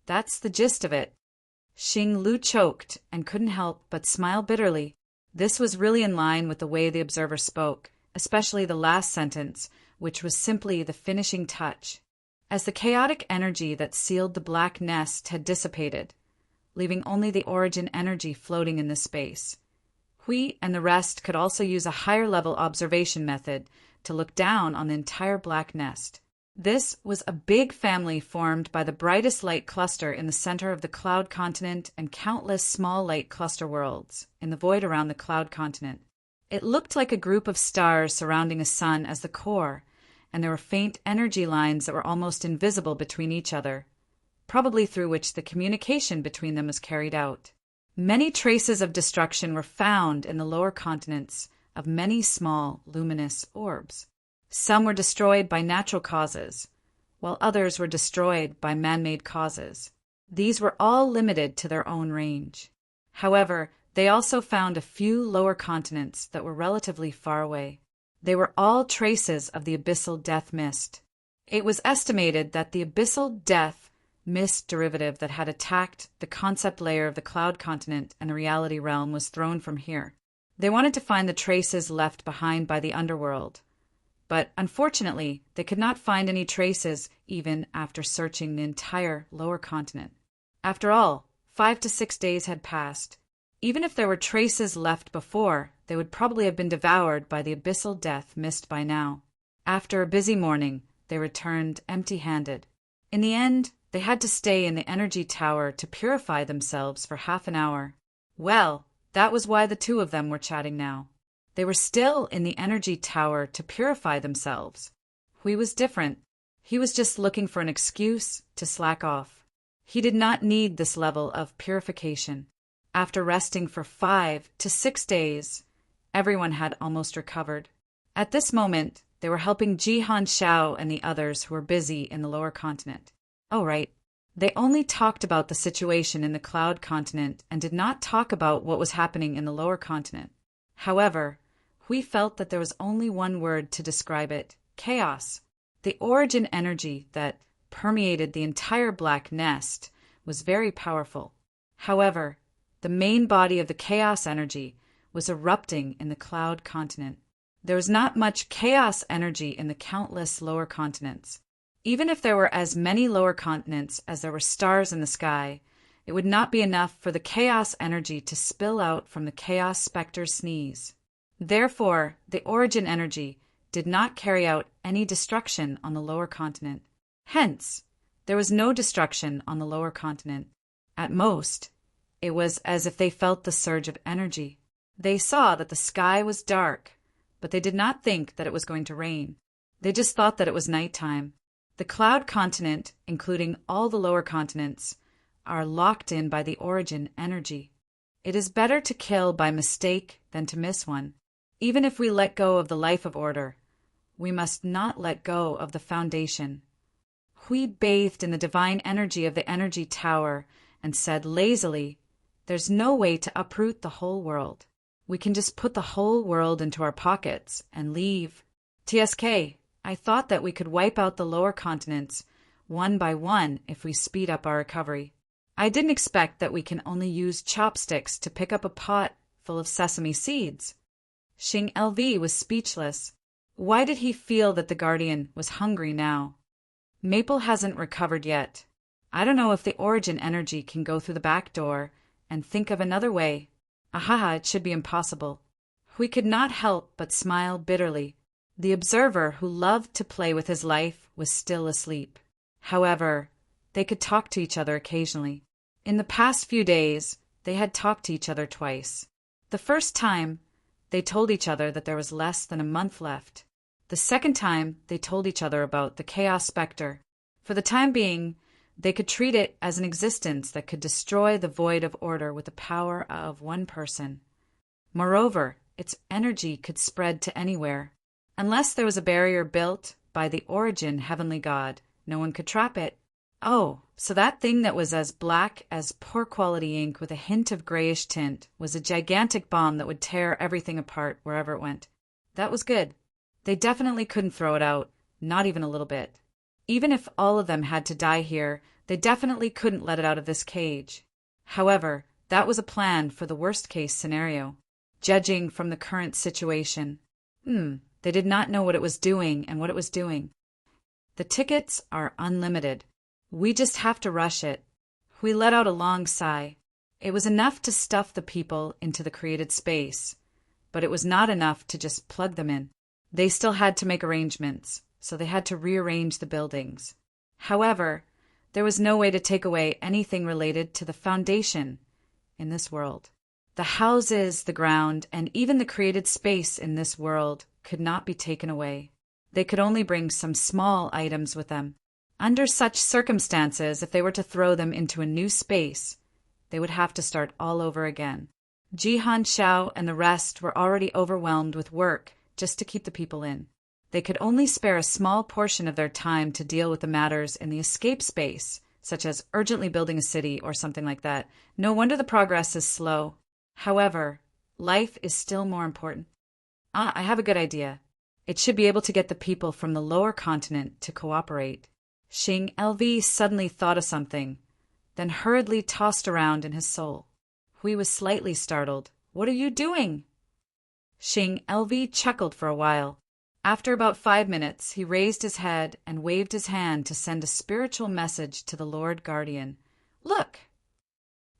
That's the gist of it. Xing Lu choked and couldn't help but smile bitterly. This was really in line with the way the observer spoke, especially the last sentence, which was simply the finishing touch. As the chaotic energy that sealed the black nest had dissipated, leaving only the origin energy floating in the space, Hui and the rest could also use a higher-level observation method to look down on the entire black nest. This was a big family formed by the brightest light cluster in the center of the Cloud continent and countless small light cluster worlds in the void around the Cloud continent. It looked like a group of stars surrounding a sun as the core, and there were faint energy lines that were almost invisible between each other, probably through which the communication between them was carried out. Many traces of destruction were found in the lower continents of many small luminous orbs. Some were destroyed by natural causes, while others were destroyed by man-made causes. These were all limited to their own range. However, they also found a few lower continents that were relatively far away. They were all traces of the abyssal death mist. It was estimated that the abyssal death mist derivative that had attacked the concept layer of the Cloud continent and the reality realm was thrown from here. They wanted to find the traces left behind by the underworld, but unfortunately, they could not find any traces even after searching the entire lower continent. After all, 5 to 6 days had passed. Even if there were traces left before, they would probably have been devoured by the abyssal death mist by now. After a busy morning, they returned empty-handed. In the end, they had to stay in the energy tower to purify themselves for half an hour. Well, that was why the two of them were chatting now. They were still in the energy tower to purify themselves. Hui was different. He was just looking for an excuse to slack off. He did not need this level of purification. After resting for 5 to 6 days, everyone had almost recovered. At this moment, they were helping Jihan Xiao and the others who were busy in the lower continent. Oh, right. They only talked about the situation in the Cloud continent and did not talk about what was happening in the lower continent. However, Hui felt that there was only one word to describe it: chaos. The origin energy that permeated the entire black nest was very powerful. However, the main body of the chaos energy was erupting in the Cloud continent. There was not much chaos energy in the countless lower continents. Even if there were as many lower continents as there were stars in the sky, it would not be enough for the chaos energy to spill out from the chaos specter's sneeze. Therefore, the origin energy did not carry out any destruction on the lower continent. Hence, there was no destruction on the lower continent. At most, it was as if they felt the surge of energy. They saw that the sky was dark, but they did not think that it was going to rain. They just thought that it was nighttime. The cloud continent, including all the lower continents, are locked in by the origin energy. It is better to kill by mistake than to miss one. Even if we let go of the life of order, we must not let go of the foundation. Hui bathed in the divine energy of the energy tower and said lazily, "There's no way to uproot the whole world. We can just put the whole world into our pockets and leave. TSK, I thought that we could wipe out the lower continents one by one if we speed up our recovery. I didn't expect that we can only use chopsticks to pick up a pot full of sesame seeds." Xing LV was speechless. Why did he feel that the Guardian was hungry now? Maple hasn't recovered yet. I don't know if the origin energy can go through the back door and think of another way. Ahaha, it should be impossible. We could not help but smile bitterly. The observer who loved to play with his life was still asleep. However, they could talk to each other occasionally. In the past few days, they had talked to each other twice. The first time, they told each other that there was less than a month left. The second time, they told each other about the Chaos Spectre. For the time being, they could treat it as an existence that could destroy the void of order with the power of one person. Moreover, its energy could spread to anywhere. Unless there was a barrier built by the origin heavenly god, no one could trap it. Oh, so that thing that was as black as poor quality ink with a hint of grayish tint was a gigantic bomb that would tear everything apart wherever it went. That was good. They definitely couldn't throw it out, not even a little bit. Even if all of them had to die here, they definitely couldn't let it out of this cage. However, that was a plan for the worst-case scenario, judging from the current situation. They did not know what it was doing and what it was doing. The tickets are unlimited. We just have to rush it. We let out a long sigh. It was enough to stuff the people into the created space, but it was not enough to just plug them in. They still had to make arrangements, so they had to rearrange the buildings. However, there was no way to take away anything related to the foundation in this world. The houses, the ground, and even the created space in this world could not be taken away. They could only bring some small items with them. Under such circumstances, if they were to throw them into a new space, they would have to start all over again. Jihan Xiao and the rest were already overwhelmed with work just to keep the people in. They could only spare a small portion of their time to deal with the matters in the escape space, such as urgently building a city or something like that. No wonder the progress is slow. However, life is still more important. I have a good idea. It should be able to get the people from the lower continent to cooperate. Xing LV suddenly thought of something, then hurriedly tossed around in his soul. Hui was slightly startled. "What are you doing?" Xing LV chuckled for a while. After about 5 minutes, he raised his head and waved his hand to send a spiritual message to the Lord Guardian. "Look!"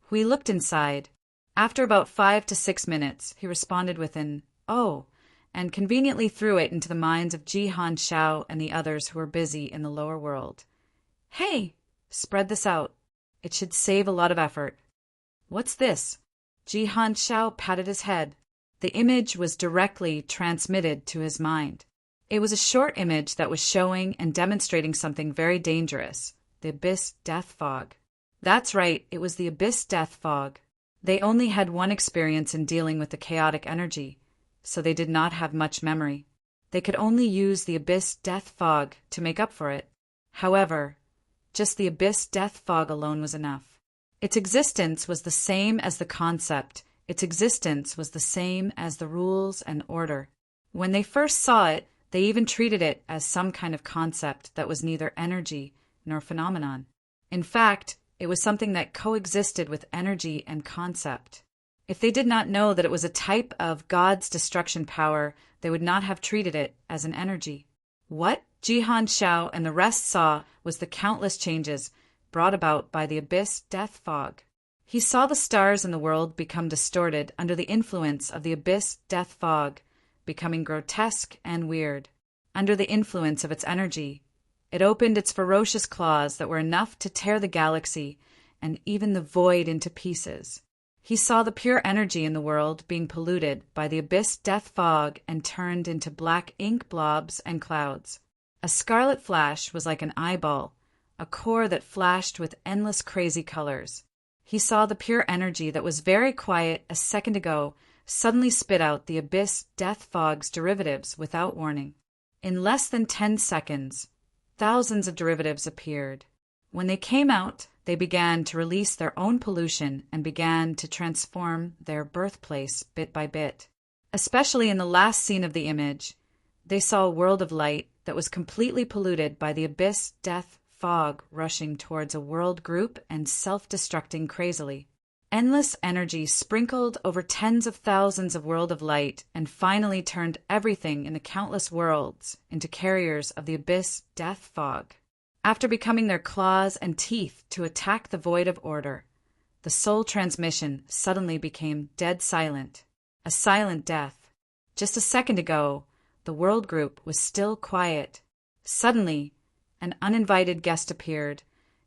Hui looked inside. After about 5 to 6 minutes, he responded with an "Oh," and conveniently threw it into the minds of Jihan Xiao and the others who were busy in the lower world. "Hey, spread this out. It should save a lot of effort." "What's this?" Jihan Xiao patted his head. The image was directly transmitted to his mind. It was a short image that was showing and demonstrating something very dangerous, the Abyss Death Fog. That's right, it was the Abyss Death Fog. They only had one experience in dealing with the chaotic energy, so they did not have much memory. They could only use the Abyss Death Fog to make up for it. However, just the Abyss Death Fog alone was enough. Its existence was the same as the concept. Its existence was the same as the rules and order. When they first saw it, they even treated it as some kind of concept that was neither energy nor phenomenon. In fact, it was something that coexisted with energy and concept. If they did not know that it was a type of God's destruction power, they would not have treated it as an energy. What Jihan Xiao and the rest saw was the countless changes brought about by the Abyss Death Fog. He saw the stars in the world become distorted under the influence of the Abyss Death Fog, becoming grotesque and weird. Under the influence of its energy, it opened its ferocious claws that were enough to tear the galaxy and even the void into pieces. He saw the pure energy in the world being polluted by the Abyss Death Fog and turned into black ink blobs and clouds. A scarlet flash was like an eyeball, a core that flashed with endless crazy colors. He saw the pure energy that was very quiet a second ago suddenly spit out the abyss death fog's derivatives without warning. In less than 10 seconds, thousands of derivatives appeared. When they came out, they began to release their own pollution and began to transform their birthplace bit by bit. Especially in the last scene of the image, they saw a world of light that was completely polluted by the abyss death fog rushing towards a world group and self-destructing crazily. Endless energy sprinkled over tens of thousands of world of light and finally turned everything in the countless worlds into carriers of the abyss death fog. After becoming their claws and teeth to attack the void of order, the soul transmission suddenly became dead silent, a silent death. Just a second ago, the world group was still quiet. Suddenly, an uninvited guest appeared,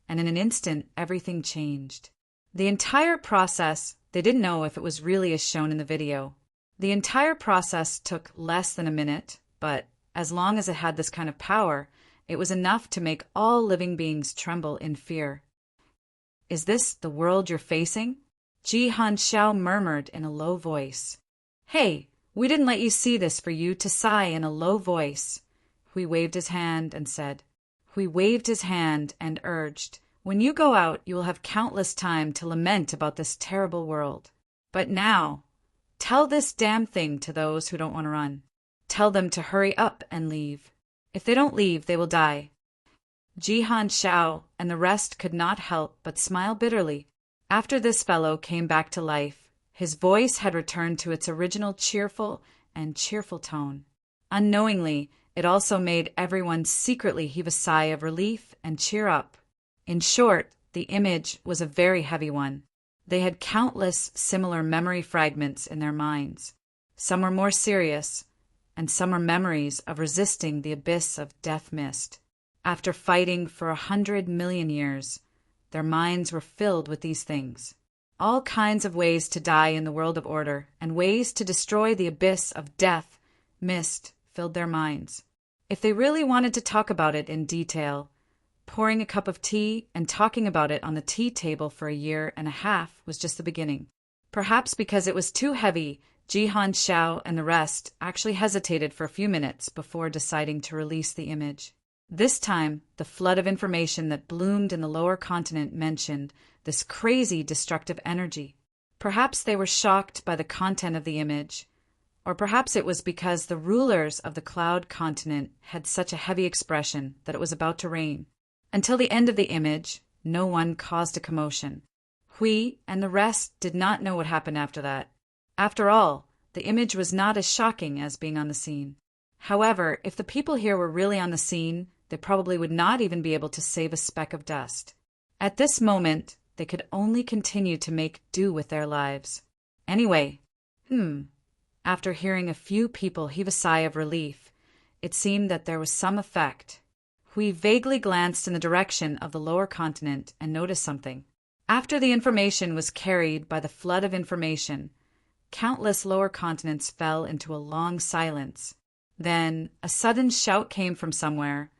and in an instant everything changed. The entire process, they didn't know if it was really as shown in the video. The entire process took less than a minute, but as long as it had this kind of power, it was enough to make all living beings tremble in fear. "Is this the world you're facing?" Jihan Xiao murmured in a low voice. "Hey, we didn't let you see this for you to sigh in a low voice." Hui waved his hand and urged, "When you go out, you will have countless time to lament about this terrible world. But now, tell this damn thing to those who don't want to run. Tell them to hurry up and leave. If they don't leave, they will die." Jihan Xiao and the rest could not help but smile bitterly. After this fellow came back to life, his voice had returned to its original cheerful tone. Unknowingly, it also made everyone secretly heave a sigh of relief and cheer up. In short, the image was a very heavy one. They had countless similar memory fragments in their minds. Some were more serious, and some were memories of resisting the abyss of death mist. After fighting for 100 million years, their minds were filled with these things. All kinds of ways to die in the world of order, and ways to destroy the abyss of death mist filled their minds. If they really wanted to talk about it in detail, pouring a cup of tea and talking about it on the tea table for a year and a half was just the beginning. Perhaps because it was too heavy, Jihan Xiao and the rest actually hesitated for a few minutes before deciding to release the image. This time, the flood of information that bloomed in the lower continent mentioned this crazy destructive energy. Perhaps they were shocked by the content of the image, or perhaps it was because the rulers of the cloud continent had such a heavy expression that it was about to rain. Until the end of the image, no one caused a commotion. Hui and the rest did not know what happened after that. After all, the image was not as shocking as being on the scene. However, if the people here were really on the scene, they probably would not even be able to save a speck of dust. At this moment, they could only continue to make do with their lives. Anyway, after hearing a few people heave a sigh of relief, it seemed that there was some effect. Hui vaguely glanced in the direction of the lower continent and noticed something. After the information was carried by the flood of information, countless lower continents fell into a long silence. Then a sudden shout came from somewhere,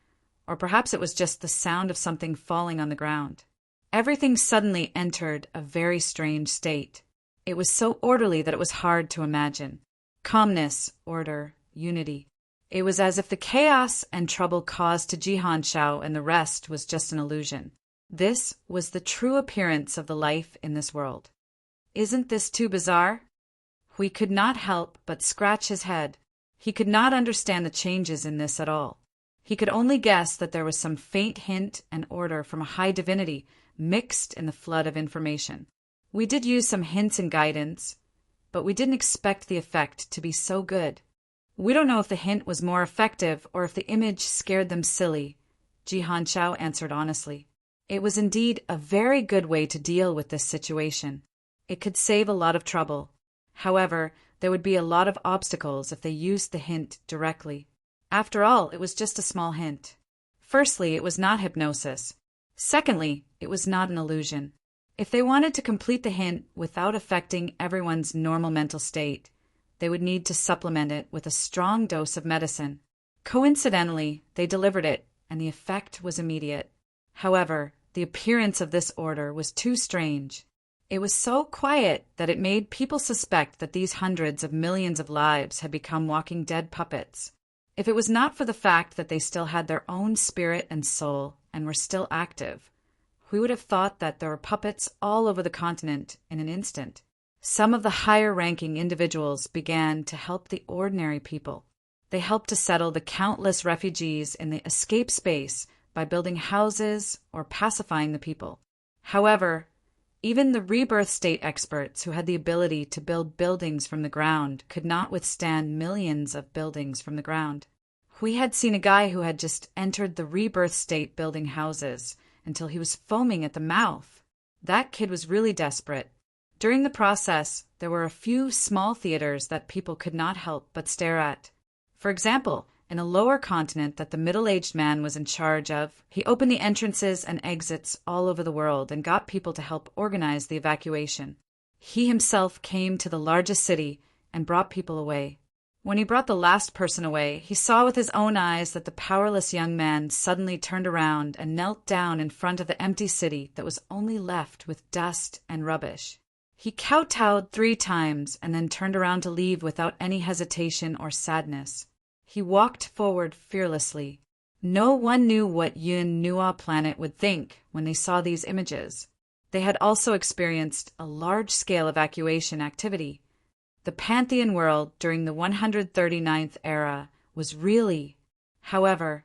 or perhaps it was just the sound of something falling on the ground. Everything suddenly entered a very strange state. It was so orderly that it was hard to imagine. Calmness, order, unity. It was as if the chaos and trouble caused to Jihan Xiao and the rest was just an illusion. This was the true appearance of the life in this world. Isn't this too bizarre? Hui could not help but scratch his head. He could not understand the changes in this at all. He could only guess that there was some faint hint and order from a high divinity mixed in the flood of information. We did use some hints and guidance, but we didn't expect the effect to be so good. We don't know if the hint was more effective or if the image scared them silly, Jihan Xiao answered honestly. It was indeed a very good way to deal with this situation. It could save a lot of trouble. However, there would be a lot of obstacles if they used the hint directly. After all, it was just a small hint. Firstly, it was not hypnosis. Secondly, it was not an illusion. If they wanted to complete the hint without affecting everyone's normal mental state, they would need to supplement it with a strong dose of medicine. Coincidentally, they delivered it, and the effect was immediate. However, the appearance of this order was too strange. It was so quiet that it made people suspect that these hundreds of millions of lives had become walking dead puppets. If it was not for the fact that they still had their own spirit and soul and were still active, we would have thought that there were puppets all over the continent in an instant. Some of the higher-ranking individuals began to help the ordinary people. They helped to settle the countless refugees in the escape space by building houses or pacifying the people. However, even the rebirth state experts who had the ability to build buildings from the ground could not withstand millions of buildings from the ground. We had seen a guy who had just entered the rebirth state building houses until he was foaming at the mouth. That kid was really desperate. During the process, there were a few small theaters that people could not help but stare at. For example, in a lower continent that the middle-aged man was in charge of, he opened the entrances and exits all over the world and got people to help organize the evacuation. He himself came to the largest city and brought people away. When he brought the last person away, he saw with his own eyes that the powerless young man suddenly turned around and knelt down in front of the empty city that was only left with dust and rubbish. He kowtowed 3 times and then turned around to leave without any hesitation or sadness. He walked forward fearlessly. No one knew what Yun Nua planet would think when they saw these images. They had also experienced a large-scale evacuation activity. The Pantheon world during the 139th era was really. However,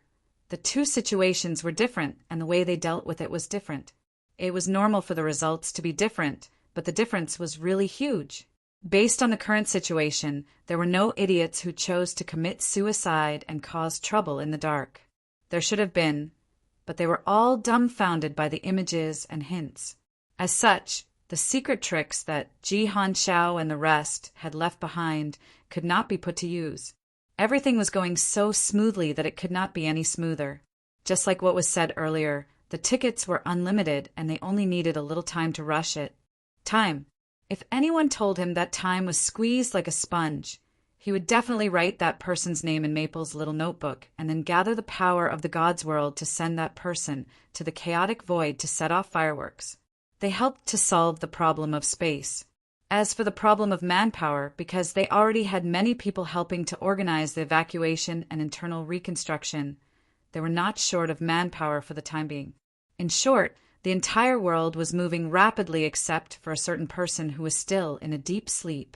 the 2 situations were different and the way they dealt with it was different. It was normal for the results to be different, but the difference was really huge. Based on the current situation, there were no idiots who chose to commit suicide and cause trouble in the dark. There should have been, but they were all dumbfounded by the images and hints. As such, the secret tricks that Ji Hanshao and the rest had left behind could not be put to use. Everything was going so smoothly that it could not be any smoother. Just like what was said earlier, the tickets were unlimited and they only needed a little time to rush it. Time. If anyone told him that time was squeezed like a sponge, he would definitely write that person's name in Maple's little notebook and then gather the power of the God's world to send that person to the chaotic void to set off fireworks. They helped to solve the problem of space. As for the problem of manpower, because they already had many people helping to organize the evacuation and internal reconstruction, they were not short of manpower for the time being. In short, the entire world was moving rapidly except for a certain person who was still in a deep sleep.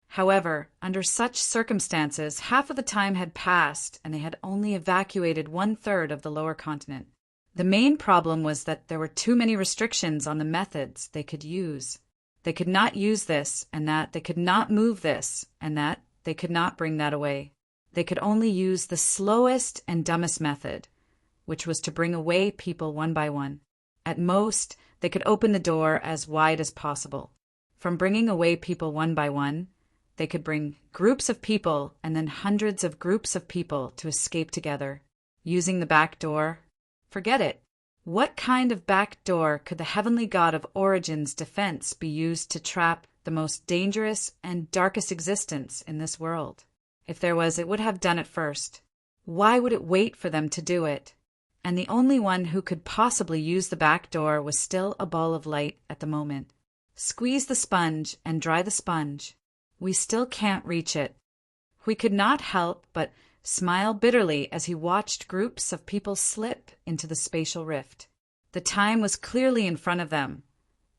However, under such circumstances, half of the time had passed and they had only evacuated 1/3 of the lower continent. The main problem was that there were too many restrictions on the methods they could use. They could not use this and that, they could not move this and that, they could not bring that away. They could only use the slowest and dumbest method, which was to bring away people one by one. At most, they could open the door as wide as possible. From bringing away people one by one, they could bring groups of people and then hundreds of groups of people to escape together. Using the back door? Forget it. What kind of back door could the heavenly god of Origin's defense be used to trap the most dangerous and darkest existence in this world? If there was, it would have done it first. Why would it wait for them to do it? And the only one who could possibly use the back door was still a ball of light at the moment. Squeeze the sponge and dry the sponge. We still can't reach it. We could not help but smile bitterly as he watched groups of people slip into the spatial rift. The time was clearly in front of them.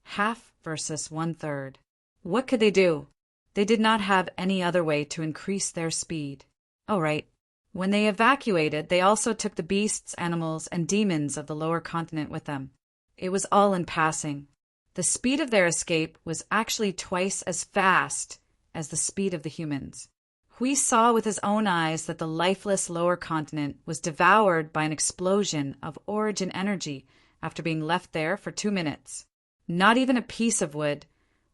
Half versus 1/3. What could they do? They did not have any other way to increase their speed. Oh, right. When they evacuated, they also took the beasts, animals, and demons of the lower continent with them. It was all in passing. The speed of their escape was actually twice as fast as the speed of the humans. Hui saw with his own eyes that the lifeless lower continent was devoured by an explosion of origin energy after being left there for 2 minutes. Not even a piece of wood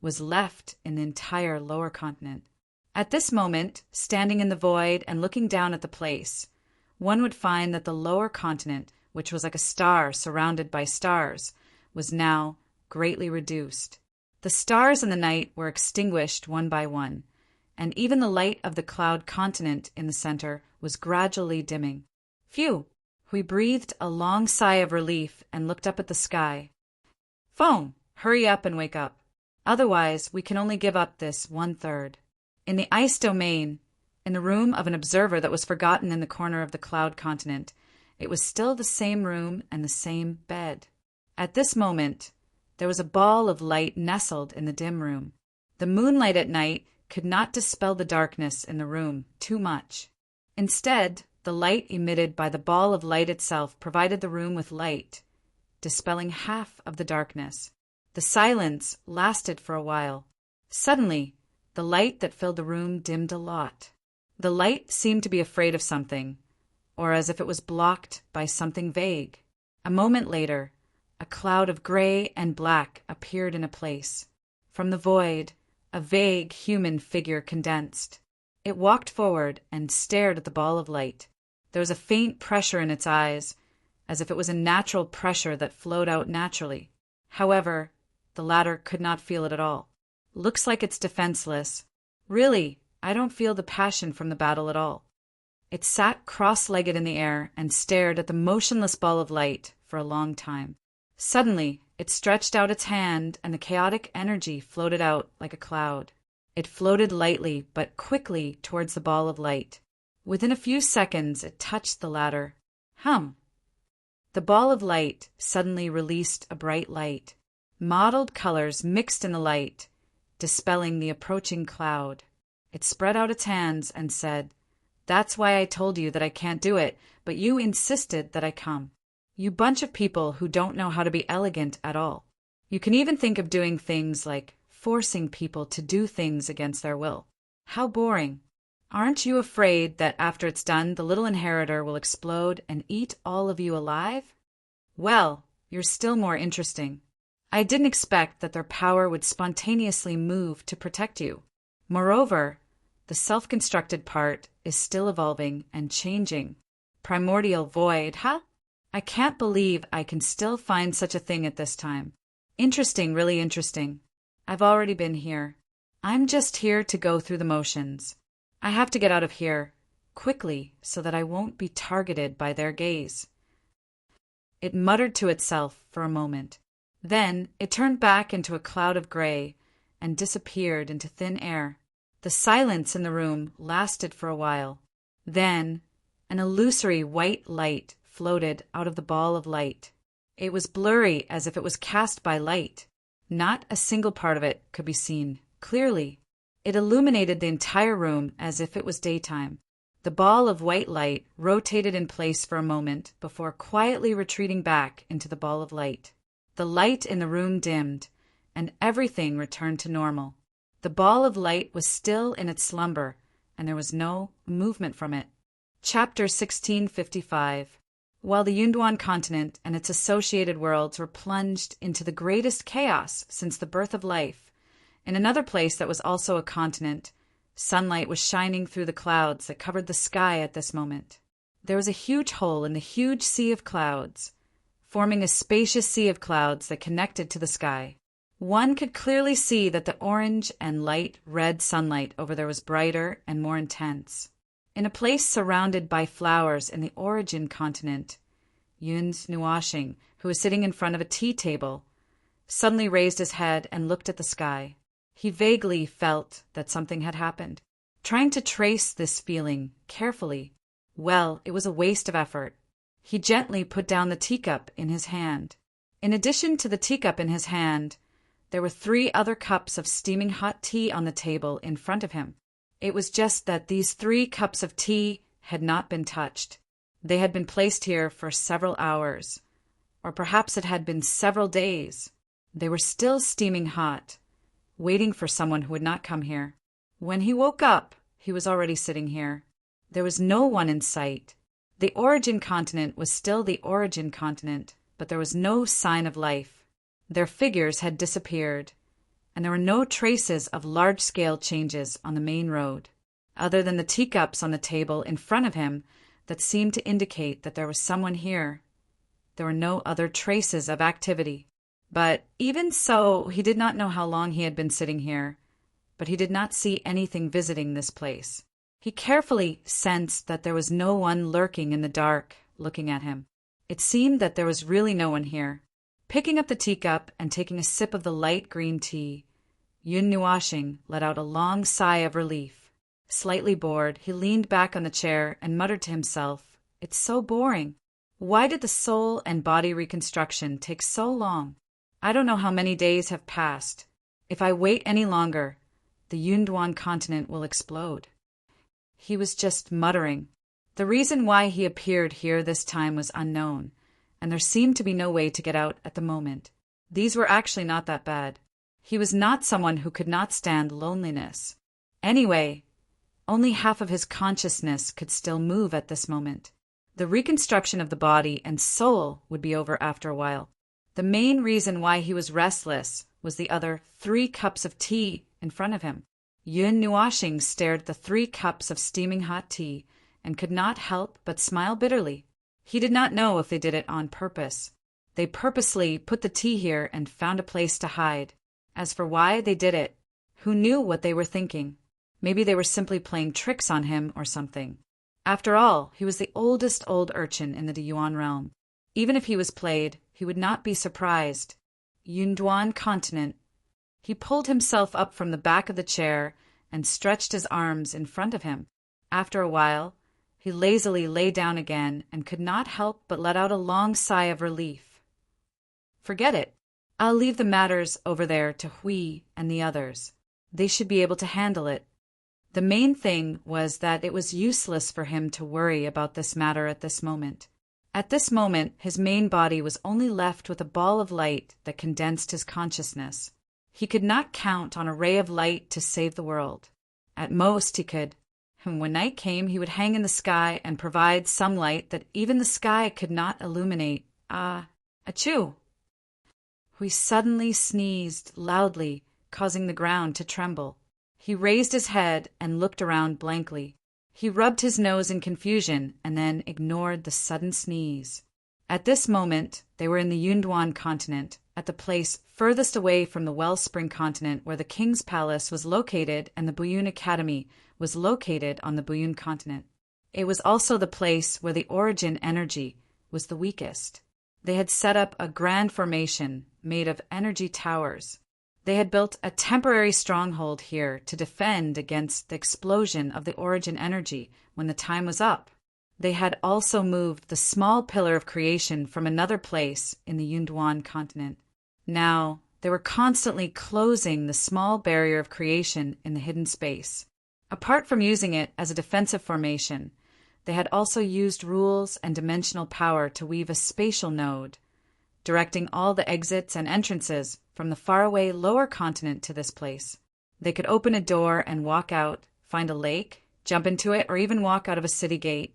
was left in the entire lower continent. At this moment, standing in the void and looking down at the place, one would find that the lower continent, which was like a star surrounded by stars, was now greatly reduced. The stars in the night were extinguished one by one, and even the light of the cloud continent in the center was gradually dimming. Phew! We breathed a long sigh of relief and looked up at the sky. Phone! Hurry up and wake up. Otherwise, we can only give up this 1/3. In the ice domain, in the room of an observer that was forgotten in the corner of the cloud continent, it was still the same room and the same bed. At this moment, there was a ball of light nestled in the dim room. The moonlight at night could not dispel the darkness in the room too much. Instead, the light emitted by the ball of light itself provided the room with light, dispelling half of the darkness. The silence lasted for a while. Suddenly, the light that filled the room dimmed a lot. The light seemed to be afraid of something, or as if it was blocked by something vague. A moment later, a cloud of gray and black appeared in a place. From the void, a vague human figure condensed. It walked forward and stared at the ball of light. There was a faint pressure in its eyes, as if it was a natural pressure that flowed out naturally. However, the latter could not feel it at all. Looks like it's defenseless. Really, I don't feel the passion from the battle at all. It sat cross-legged in the air and stared at the motionless ball of light for a long time. Suddenly, it stretched out its hand and the chaotic energy floated out like a cloud. It floated lightly but quickly towards the ball of light. Within a few seconds, it touched the latter. Hum! The ball of light suddenly released a bright light. Mottled colors mixed in the light, dispelling the approaching cloud. It spread out its hands and said, "That's why I told you that I can't do it, but you insisted that I come. You bunch of people who don't know how to be elegant at all. You can even think of doing things like forcing people to do things against their will. How boring. Aren't you afraid that after it's done, the little inheritor will explode and eat all of you alive? Well, you're still more interesting. I didn't expect that their power would spontaneously move to protect you. Moreover, the self-constructed part is still evolving and changing. Primordial void, huh? I can't believe I can still find such a thing at this time. Interesting, really interesting. I've already been here. I'm just here to go through the motions. I have to get out of here, quickly, so that I won't be targeted by their gaze." It muttered to itself for a moment. Then it turned back into a cloud of gray and disappeared into thin air. The silence in the room lasted for a while. Then an illusory white light floated out of the ball of light. It was blurry as if it was cast by light. Not a single part of it could be seen clearly. It illuminated the entire room as if it was daytime. The ball of white light rotated in place for a moment before quietly retreating back into the ball of light. The light in the room dimmed, and everything returned to normal. The ball of light was still in its slumber, and there was no movement from it. Chapter 1655. While the Yunduan continent and its associated worlds were plunged into the greatest chaos since the birth of life, in another place that was also a continent, sunlight was shining through the clouds that covered the sky at this moment. There was a huge hole in the huge sea of clouds, forming a spacious sea of clouds that connected to the sky. One could clearly see that the orange and light red sunlight over there was brighter and more intense. In a place surrounded by flowers in the origin continent, Yun's Nuashing, who was sitting in front of a tea table, suddenly raised his head and looked at the sky. He vaguely felt that something had happened. Trying to trace this feeling carefully, well, it was a waste of effort. He gently put down the teacup in his hand. In addition to the teacup in his hand, there were 3 other cups of steaming hot tea on the table in front of him. It was just that these 3 cups of tea had not been touched. They had been placed here for several hours, or perhaps it had been several days. They were still steaming hot, waiting for someone who would not come here. When he woke up, he was already sitting here. There was no one in sight. The origin continent was still the origin continent, but there was no sign of life. Their figures had disappeared, and there were no traces of large-scale changes on the main road, other than the teacups on the table in front of him that seemed to indicate that there was someone here. There were no other traces of activity. But even so, he did not know how long he had been sitting here, but he did not see anything visiting this place. He carefully sensed that there was no one lurking in the dark, looking at him. It seemed that there was really no one here. Picking up the teacup and taking a sip of the light green tea, Yun Nuashing let out a long sigh of relief. Slightly bored, he leaned back on the chair and muttered to himself, "It's so boring. Why did the soul and body reconstruction take so long? I don't know how many days have passed. If I wait any longer, the Yunduan continent will explode." He was just muttering. The reason why he appeared here this time was unknown, and there seemed to be no way to get out at the moment. These were actually not that bad. He was not someone who could not stand loneliness. Anyway, only half of his consciousness could still move at this moment. The reconstruction of the body and soul would be over after a while. The main reason why he was restless was the other 3 cups of tea in front of him. Yun Nuashing stared at the 3 cups of steaming hot tea and could not help but smile bitterly. He did not know if they did it on purpose. They purposely put the tea here and found a place to hide. As for why they did it, who knew what they were thinking? Maybe they were simply playing tricks on him or something. After all, he was the oldest old urchin in the Yuan realm. Even if he was played, he would not be surprised. Yunduan continent. He pulled himself up from the back of the chair and stretched his arms in front of him. After a while, he lazily lay down again and could not help but let out a long sigh of relief. Forget it. I'll leave the matters over there to Hui and the others. They should be able to handle it. The main thing was that it was useless for him to worry about this matter at this moment. At this moment, his main body was only left with a ball of light that condensed his consciousness. He could not count on a ray of light to save the world. At most, he could. And when night came, he would hang in the sky and provide some light that even the sky could not illuminate. Achoo! He suddenly sneezed loudly, causing the ground to tremble. He raised his head and looked around blankly. He rubbed his nose in confusion and then ignored the sudden sneeze. At this moment, they were in the Yunduan continent, at the place furthest away from the Wellspring continent where the king's palace was located and the Buyun Academy was located on the Buyun continent. It was also the place where the origin energy was the weakest. They had set up a grand formation made of energy towers. They had built a temporary stronghold here to defend against the explosion of the origin energy when the time was up. They had also moved the small pillar of creation from another place in the Yunduan continent. Now, they were constantly closing the small barrier of creation in the hidden space. Apart from using it as a defensive formation, they had also used rules and dimensional power to weave a spatial node, directing all the exits and entrances from the faraway lower continent to this place. They could open a door and walk out, find a lake, jump into it, or even walk out of a city gate,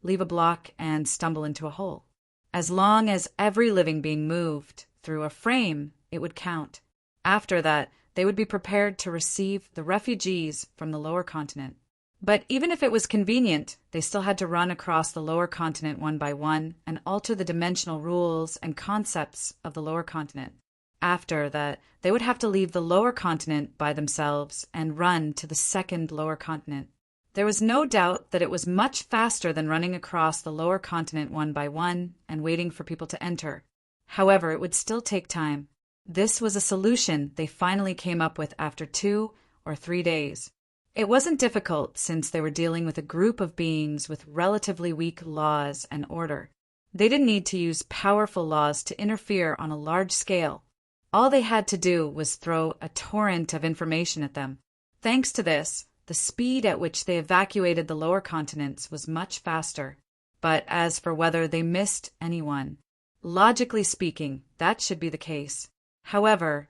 leave a block, and stumble into a hole. As long as every living being moved through a frame, it would count. After that, they would be prepared to receive the refugees from the lower continent. But even if it was convenient, they still had to run across the lower continent one by one and alter the dimensional rules and concepts of the lower continent. After that, they would have to leave the lower continent by themselves and run to the second lower continent. There was no doubt that it was much faster than running across the lower continent one by one and waiting for people to enter. However, it would still take time. This was a solution they finally came up with after 2 or 3 days. It wasn't difficult since they were dealing with a group of beings with relatively weak laws and order. They didn't need to use powerful laws to interfere on a large scale. All they had to do was throw a torrent of information at them. Thanks to this, the speed at which they evacuated the lower continents was much faster. But as for whether they missed anyone, logically speaking, that should be the case. However,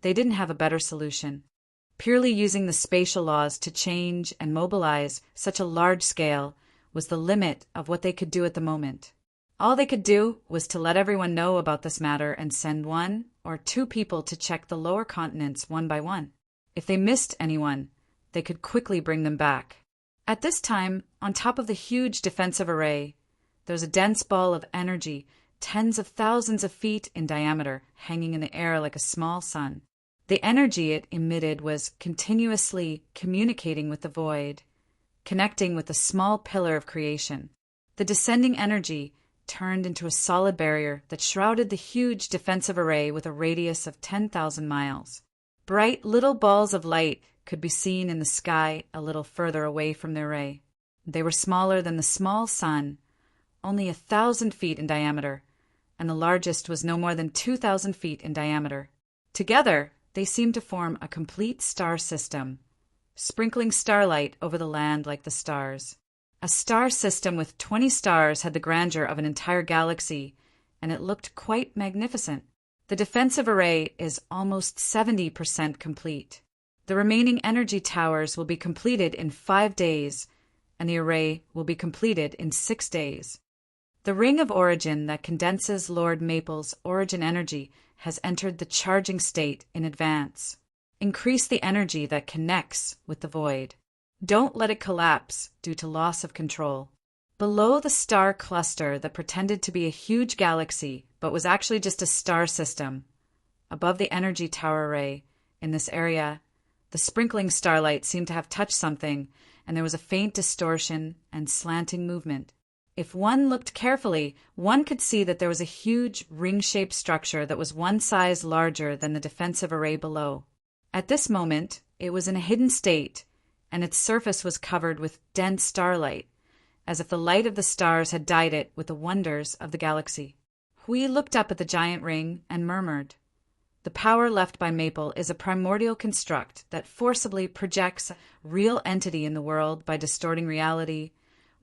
they didn't have a better solution. Purely using the spatial laws to change and mobilize such a large scale was the limit of what they could do at the moment. All they could do was to let everyone know about this matter and send 1 or 2 people to check the lower continents one by one. If they missed anyone, they could quickly bring them back. At this time, on top of the huge defensive array, there was a dense ball of energy, tens of thousands of feet in diameter, hanging in the air like a small sun. The energy it emitted was continuously communicating with the void, connecting with the small pillar of creation. The descending energy turned into a solid barrier that shrouded the huge defensive array with a radius of 10,000 miles. Bright little balls of light could be seen in the sky a little further away from the array. They were smaller than the small sun, only 1,000 feet in diameter, and the largest was no more than 2,000 feet in diameter. Together, they seemed to form a complete star system, sprinkling starlight over the land like the stars. A star system with 20 stars had the grandeur of an entire galaxy, and it looked quite magnificent. The defensive array is almost 70% complete. The remaining energy towers will be completed in 5 days, and the array will be completed in 6 days. The ring of origin that condenses Lord Maple's origin energy has entered the charging state in advance. Increase the energy that connects with the void. Don't let it collapse due to loss of control. Below the star cluster that pretended to be a huge galaxy but was actually just a star system, above the energy tower array, in this area, the sprinkling starlight seemed to have touched something, and there was a faint distortion and slanting movement. If one looked carefully, one could see that there was a huge ring-shaped structure that was one size larger than the defensive array below. At this moment, it was in a hidden state, and its surface was covered with dense starlight, as if the light of the stars had dyed it with the wonders of the galaxy. Hui looked up at the giant ring and murmured, "The power left by Maple is a primordial construct that forcibly projects a real entity in the world by distorting reality,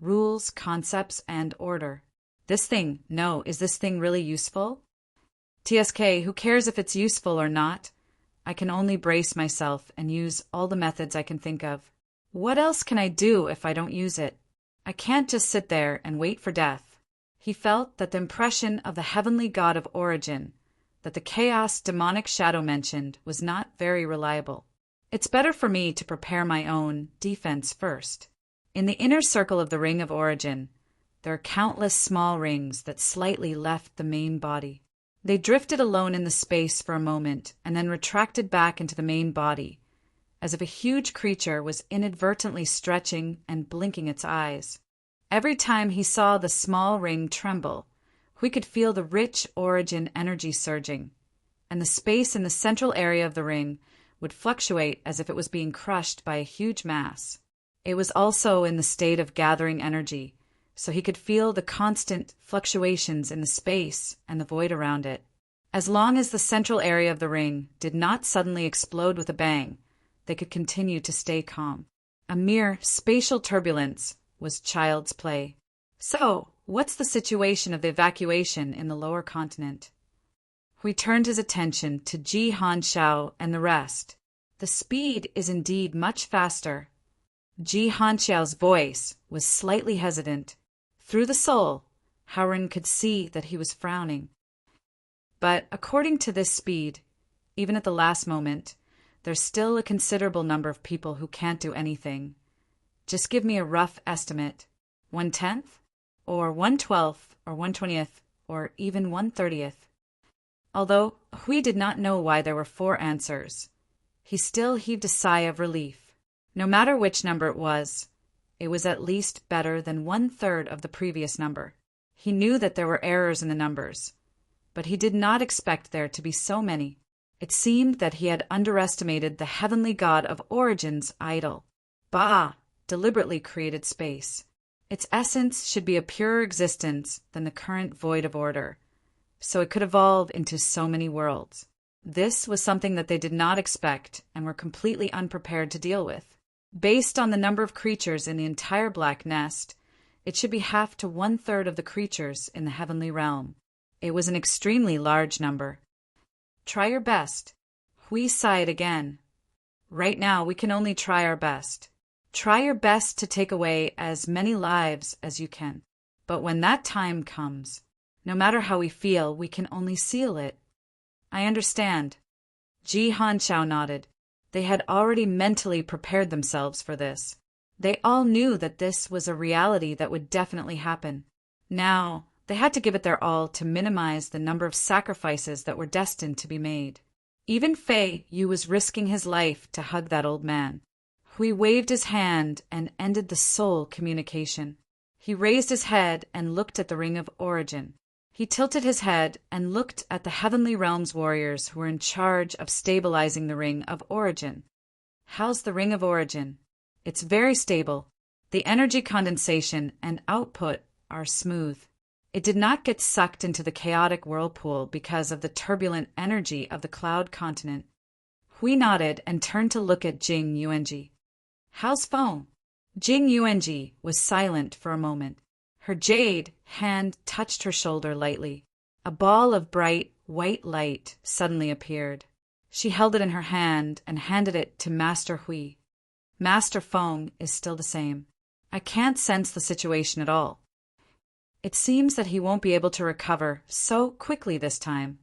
rules, concepts, and order. Is this thing really useful? TSK, who cares if it's useful or not? I can only brace myself and use all the methods I can think of. What else can I do if I don't use it? I can't just sit there and wait for death." He felt that the impression of the heavenly god of origin, that the chaos demonic shadow mentioned, was not very reliable. It's better for me to prepare my own defense first. In the inner circle of the ring of origin, there are countless small rings that slightly left the main body. They drifted alone in the space for a moment and then retracted back into the main body, as if a huge creature was inadvertently stretching and blinking its eyes. Every time he saw the small ring tremble, we could feel the rich origin energy surging, and the space in the central area of the ring would fluctuate as if it was being crushed by a huge mass. It was also in the state of gathering energy, so he could feel the constant fluctuations in the space and the void around it. As long as the central area of the ring did not suddenly explode with a bang, they could continue to stay calm. A mere spatial turbulence was child's play. So, what's the situation of the evacuation in the lower continent? We turned his attention to Ji Hanxiao and the rest. The speed is indeed much faster. Ji Hanxiao's voice was slightly hesitant. Through the soul, Howren could see that he was frowning. But according to this speed, even at the last moment, there's still a considerable number of people who can't do anything. Just give me a rough estimate. 1/10? Or 1/12? Or 1/20th? Or even 1/30th? Although Hui did not know why there were 4 answers, he still heaved a sigh of relief. No matter which number it was at least better than 1/3 of the previous number. He knew that there were errors in the numbers, but he did not expect there to be so many. It seemed that he had underestimated the heavenly god of origin's idol. Ba deliberately created space. Its essence should be a purer existence than the current void of order, so it could evolve into so many worlds. This was something that they did not expect and were completely unprepared to deal with. Based on the number of creatures in the entire Black Nest, it should be half to 1/3 of the creatures in the heavenly realm. It was an extremely large number. Try your best. Hui sighed again. Right now, we can only try our best. Try your best to take away as many lives as you can. But when that time comes, no matter how we feel, we can only seal it. I understand. Ji Hanxiao nodded. They had already mentally prepared themselves for this. They all knew that this was a reality that would definitely happen. Now, they had to give it their all to minimize the number of sacrifices that were destined to be made. Even Fei Yu was risking his life to hug that old man. Hui waved his hand and ended the soul communication. He raised his head and looked at the Ring of Origin. He tilted his head and looked at the Heavenly Realms warriors who were in charge of stabilizing the Ring of Origin. How's the Ring of Origin? It's very stable. The energy condensation and output are smooth. It did not get sucked into the chaotic whirlpool because of the turbulent energy of the cloud continent. Hui nodded and turned to look at Jing Yuanji. How's Feng? Jing Yuanji was silent for a moment. Her jade hand touched her shoulder lightly. A ball of bright, white light suddenly appeared. She held it in her hand and handed it to Master Hui. Master Feng is still the same. I can't sense the situation at all. It seems that he won't be able to recover so quickly this time.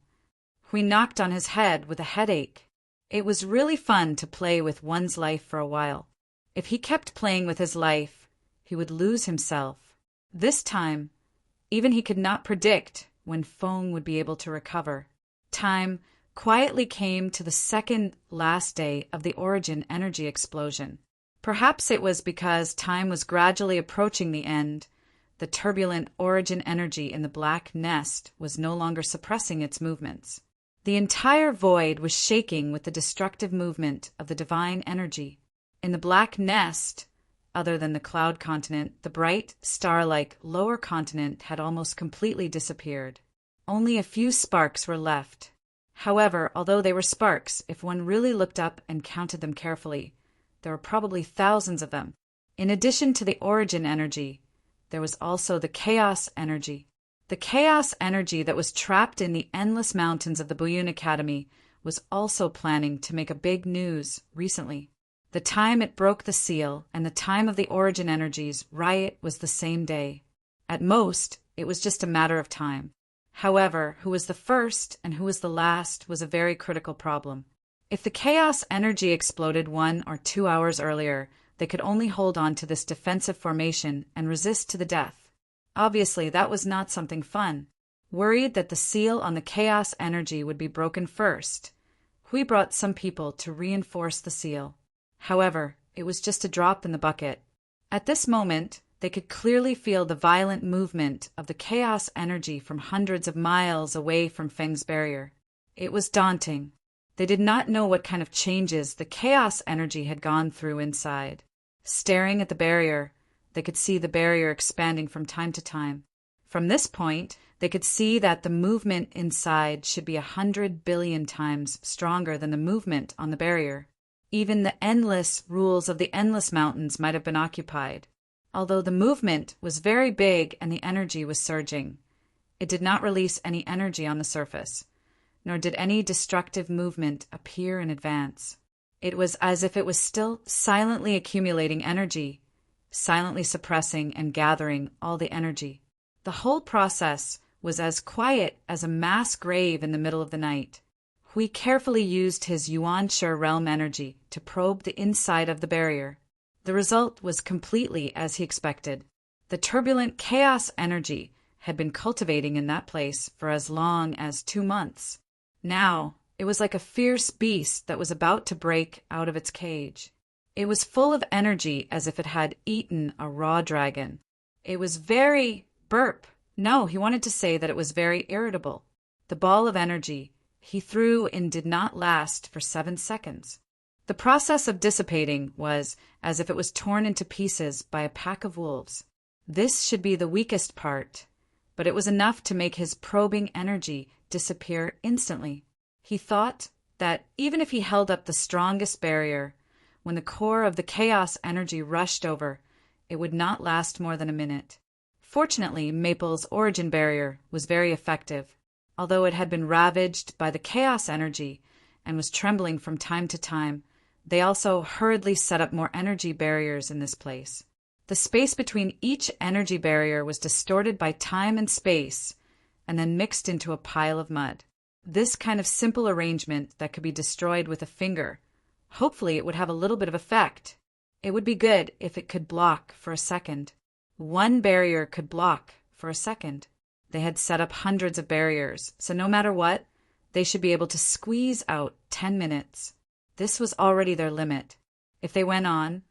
Hui knocked on his head with a headache. It was really fun to play with one's life for a while. If he kept playing with his life, he would lose himself. This time, even he could not predict when Feng would be able to recover. Time quietly came to the second last day of the Origin energy explosion. Perhaps it was because time was gradually approaching the end. The turbulent Origin energy in the black nest was no longer suppressing its movements. The entire void was shaking with the destructive movement of the divine energy. In the black nest, other than the cloud continent, the bright, star-like lower continent had almost completely disappeared. Only a few sparks were left. However, although they were sparks, if one really looked up and counted them carefully, there were probably thousands of them. In addition to the Origin energy, there was also the chaos energy. The chaos energy that was trapped in the endless mountains of the Buyun Academy was also planning to make a big news recently. The time it broke the seal and the time of the Origin energy's riot was the same day. At most, it was just a matter of time. However, who was the first and who was the last was a very critical problem. If the chaos energy exploded 1 or 2 hours earlier, they could only hold on to this defensive formation and resist to the death. Obviously, that was not something fun. Worried that the seal on the chaos energy would be broken first, Hui brought some people to reinforce the seal. However, it was just a drop in the bucket. At this moment, they could clearly feel the violent movement of the chaos energy from hundreds of miles away from Feng's barrier. It was daunting. They did not know what kind of changes the chaos energy had gone through inside. Staring at the barrier, they could see the barrier expanding from time to time. From this point, they could see that the movement inside should be 100 billion times stronger than the movement on the barrier. Even the endless rules of the endless mountains might have been occupied. Although the movement was very big and the energy was surging, it did not release any energy on the surface, nor did any destructive movement appear in advance. It was as if it was still silently accumulating energy, silently suppressing and gathering all the energy. The whole process was as quiet as a mass grave in the middle of the night. Hui carefully used his Yuan-Shi realm energy to probe the inside of the barrier. The result was completely as he expected. The turbulent chaos energy had been cultivating in that place for as long as 2 months. Now, it was like a fierce beast that was about to break out of its cage. It was full of energy as if it had eaten a raw dragon. It was very No, he wanted to say that it was very irritable. The ball of energy he threw in did not last for 7 seconds. The process of dissipating was as if it was torn into pieces by a pack of wolves. This should be the weakest part, but it was enough to make his probing energy disappear instantly. He thought that even if he held up the strongest barrier, when the core of the chaos energy rushed over, it would not last more than a minute. Fortunately, Maple's Origin barrier was very effective. Although it had been ravaged by the chaos energy and was trembling from time to time, they also hurriedly set up more energy barriers in this place. The space between each energy barrier was distorted by time and space, and then mixed into a pile of mud. This kind of simple arrangement that could be destroyed with a finger. Hopefully it would have a little bit of effect. It would be good if it could block for a second. One barrier could block for a second. They had set up hundreds of barriers, so no matter what, They should be able to squeeze out 10 minutes. This was already their limit. If they went on,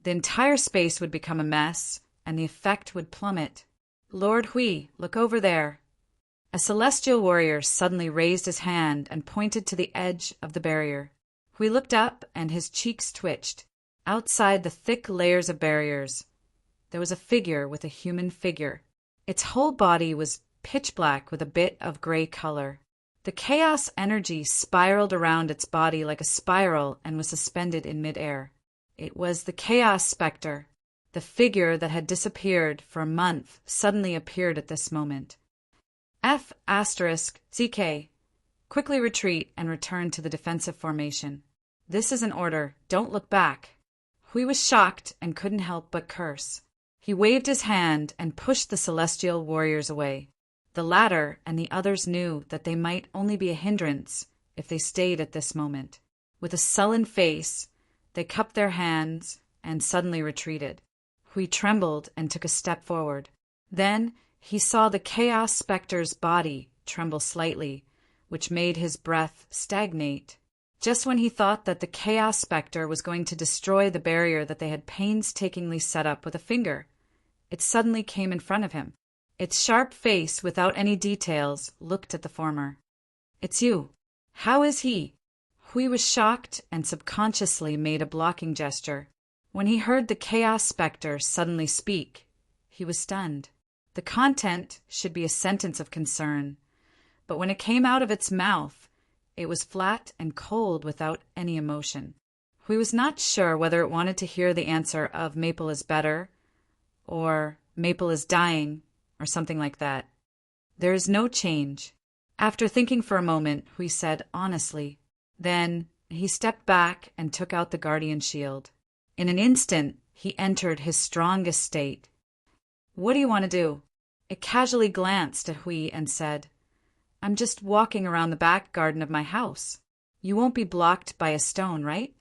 the entire space would become a mess, and the effect would plummet. Lord Hui, look over there. A celestial warrior suddenly raised his hand and pointed to the edge of the barrier. Hui looked up, and his cheeks twitched. Outside the thick layers of barriers, there was a figure with a human figure. Its whole body was pitch black with a bit of gray color. The chaos energy spiraled around its body like a spiral and was suspended in midair. It was the Chaos Spectre. The figure that had disappeared for a month suddenly appeared at this moment. F***ZK. Quickly retreat and return to the defensive formation. This is an order. Don't look back. Hui was shocked and couldn't help but curse. He waved his hand and pushed the celestial warriors away. The latter and the others knew that they might only be a hindrance if they stayed at this moment. With a sullen face, they cupped their hands and suddenly retreated. Hui trembled and took a step forward. Then he saw the Chaos Spectre's body tremble slightly, which made his breath stagnate. Just when he thought that the Chaos Spectre was going to destroy the barrier that they had painstakingly set up with a finger, it suddenly came in front of him. Its sharp face, without any details, looked at the former. It's you. How is he? Hui was shocked and subconsciously made a blocking gesture. When he heard the Chaos Spectre suddenly speak, he was stunned. The content should be a sentence of concern, but when it came out of its mouth, it was flat and cold without any emotion. Hui was not sure whether it wanted to hear the answer of Maple is better, or Maple is dying, or something like that. There is no change. After thinking for a moment, Hui said honestly. Then he stepped back and took out the guardian shield. In an instant, he entered his strongest state. What do you want to do? It casually glanced at Hui and said, I'm just walking around the back garden of my house. You won't be blocked by a stone, right?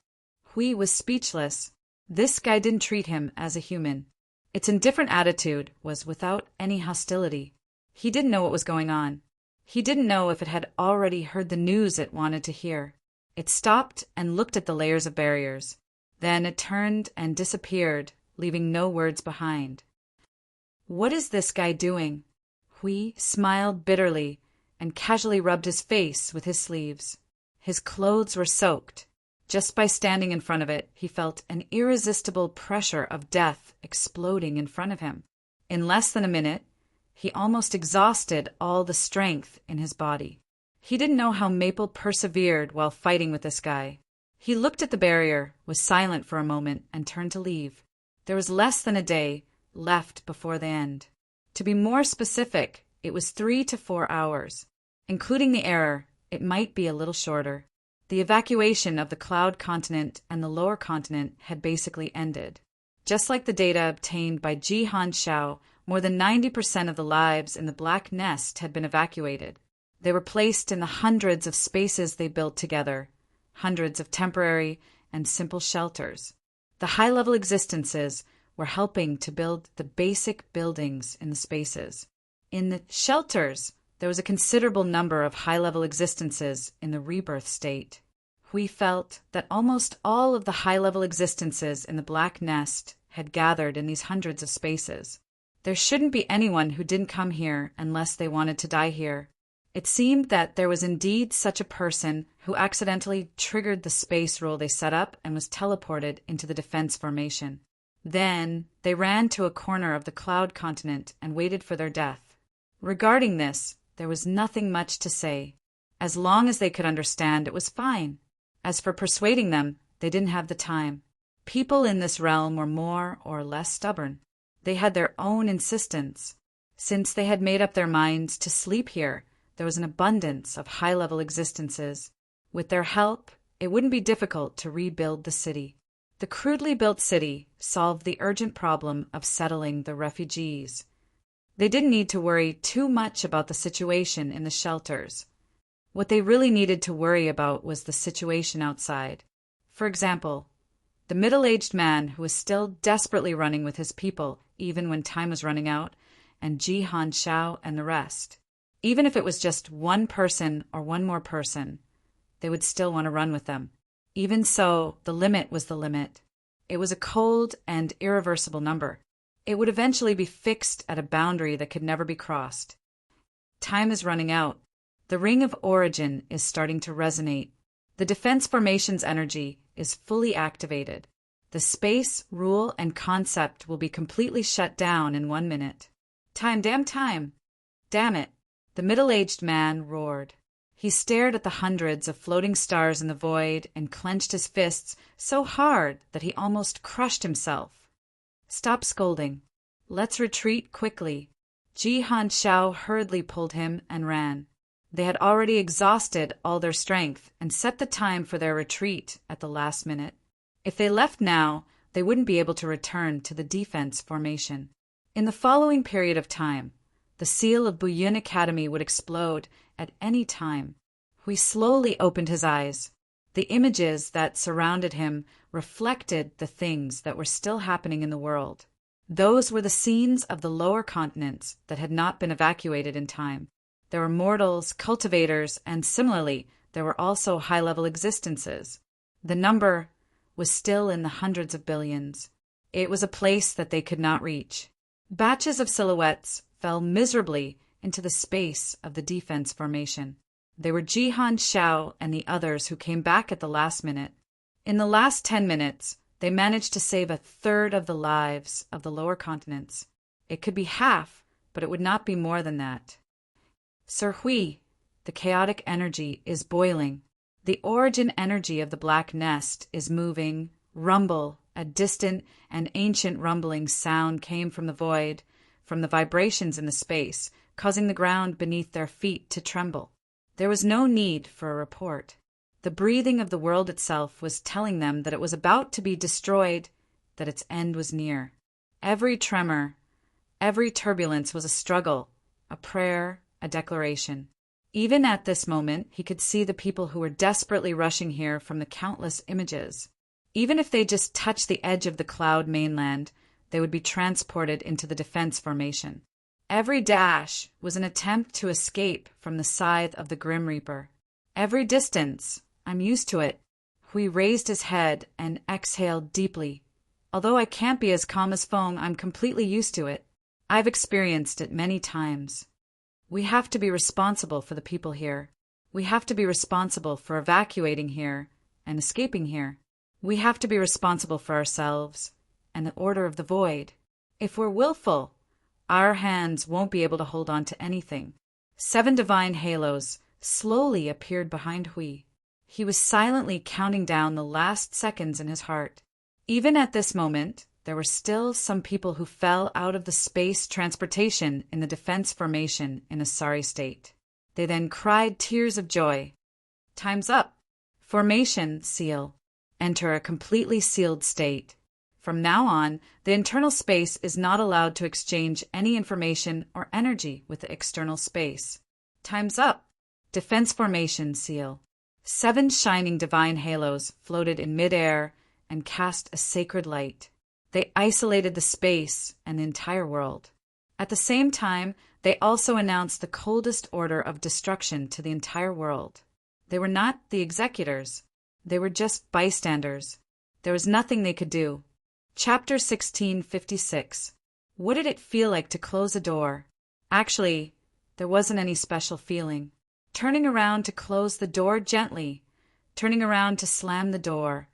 Hui was speechless. This guy didn't treat him as a human. Its indifferent attitude was without any hostility. He didn't know what was going on. He didn't know if it had already heard the news it wanted to hear. It stopped and looked at the layers of barriers. Then it turned and disappeared, leaving no words behind. What is this guy doing? Hui smiled bitterly and casually rubbed his face with his sleeves. His clothes were soaked. Just by standing in front of it, he felt an irresistible pressure of death exploding in front of him. In less than a minute, he almost exhausted all the strength in his body. He didn't know how Maple persevered while fighting with this guy. He looked at the barrier, was silent for a moment, and turned to leave. There was less than a day left before the end. To be more specific, it was 3 to 4 hours. Including the error, it might be a little shorter. The evacuation of the Cloud Continent and the Lower Continent had basically ended. Just like the data obtained by Jihan Xiao, more than 90% of the lives in the Black Nest had been evacuated. They were placed in the hundreds of spaces they built together, hundreds of temporary and simple shelters. The high-level existences were helping to build the basic buildings in the spaces. In the shelters, there was a considerable number of high-level existences in the rebirth state. Hui felt that almost all of the high-level existences in the Black Nest had gathered in these hundreds of spaces. There shouldn't be anyone who didn't come here unless they wanted to die here. It seemed that there was indeed such a person who accidentally triggered the space rule they set up and was teleported into the defense formation. Then they ran to a corner of the Cloud Continent and waited for their death. Regarding this, there was nothing much to say. As long as they could understand, it was fine. As for persuading them, they didn't have the time. People in this realm were more or less stubborn. They had their own insistence. Since they had made up their minds to sleep here, there was an abundance of high-level existences. With their help, it wouldn't be difficult to rebuild the city. The crudely built city solved the urgent problem of settling the refugees. They didn't need to worry too much about the situation in the shelters. What they really needed to worry about was the situation outside. For example, the middle-aged man who was still desperately running with his people even when time was running out, and Jihan Xiao and the rest. Even if it was just one person or one more person, they would still want to run with them. Even so, the limit was the limit. It was a cold and irreversible number. It would eventually be fixed at a boundary that could never be crossed. Time is running out. The ring of origin is starting to resonate. The defense formation's energy is fully activated. The space, rule, and concept will be completely shut down in 1 minute. Time, damn time! Damn it! The middle-aged man roared. He stared at the hundreds of floating stars in the void and clenched his fists so hard that he almost crushed himself. Stop scolding. Let's retreat quickly. Ji Han Xiao hurriedly pulled him and ran. They had already exhausted all their strength and set the time for their retreat at the last minute. If they left now, they wouldn't be able to return to the defense formation. In the following period of time, the seal of Buyun Academy would explode at any time. Hui slowly opened his eyes. The images that surrounded him reflected the things that were still happening in the world. Those were the scenes of the lower continents that had not been evacuated in time. There were mortals, cultivators, and similarly, there were also high-level existences. The number was still in the hundreds of billions. It was a place that they could not reach. Batches of silhouettes fell miserably into the space of the defense formation. They were Ji Han Xiao and the others who came back at the last minute. In the last 10 minutes, they managed to save a third of the lives of the lower continents. It could be half, but it would not be more than that. Sir Hui, the chaotic energy is boiling. The origin energy of the black nest is moving. Rumble, a distant and ancient rumbling sound came from the void, from the vibrations in the space, causing the ground beneath their feet to tremble. There was no need for a report. The breathing of the world itself was telling them that it was about to be destroyed, that its end was near. Every tremor, every turbulence was a struggle, a prayer, a declaration. Even at this moment, he could see the people who were desperately rushing here from the countless images. Even if they just touched the edge of the cloud mainland, they would be transported into the defense formation. Every dash was an attempt to escape from the scythe of the Grim Reaper. Every distance, I'm used to it. Hui raised his head and exhaled deeply. Although I can't be as calm as Feng, I'm completely used to it. I've experienced it many times. We have to be responsible for the people here. We have to be responsible for evacuating here and escaping here. We have to be responsible for ourselves and the order of the void. If we're willful, our hands won't be able to hold on to anything. 7 divine halos slowly appeared behind Hui. He was silently counting down the last seconds in his heart. Even at this moment, there were still some people who fell out of the space transportation in the defense formation in a sorry state. They then cried tears of joy. Time's up. Formation seal. Enter a completely sealed state. From now on, the internal space is not allowed to exchange any information or energy with the external space. Time's up. Defense formation seal. 7 shining divine halos floated in midair and cast a sacred light. They isolated the space and the entire world. At the same time, they also announced the coldest order of destruction to the entire world. They were not the executors. They were just bystanders. There was nothing they could do. Chapter 1656. What did it feel like to close a door? Actually, there wasn't any special feeling. Turning around to close the door gently. Turning around to slam the door.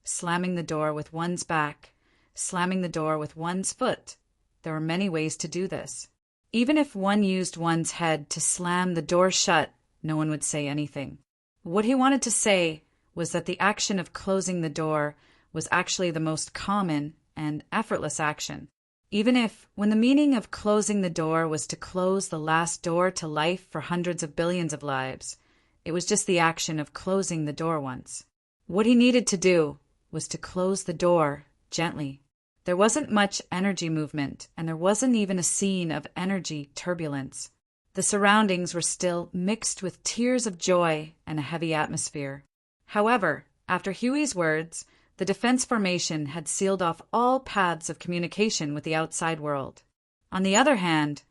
Slamming the door with one's back. Slamming the door with one's foot. There were many ways to do this. Even if one used one's head to slam the door shut, no one would say anything. What he wanted to say was that the action of closing the door was actually the most common and effortless action. Even if, when the meaning of closing the door was to close the last door to life for hundreds of billions of lives, it was just the action of closing the door once. What he needed to do was to close the door gently. There wasn't much energy movement, and there wasn't even a scene of energy turbulence. The surroundings were still mixed with tears of joy and a heavy atmosphere. However, after Huey's words, the defense formation had sealed off all paths of communication with the outside world. On the other hand,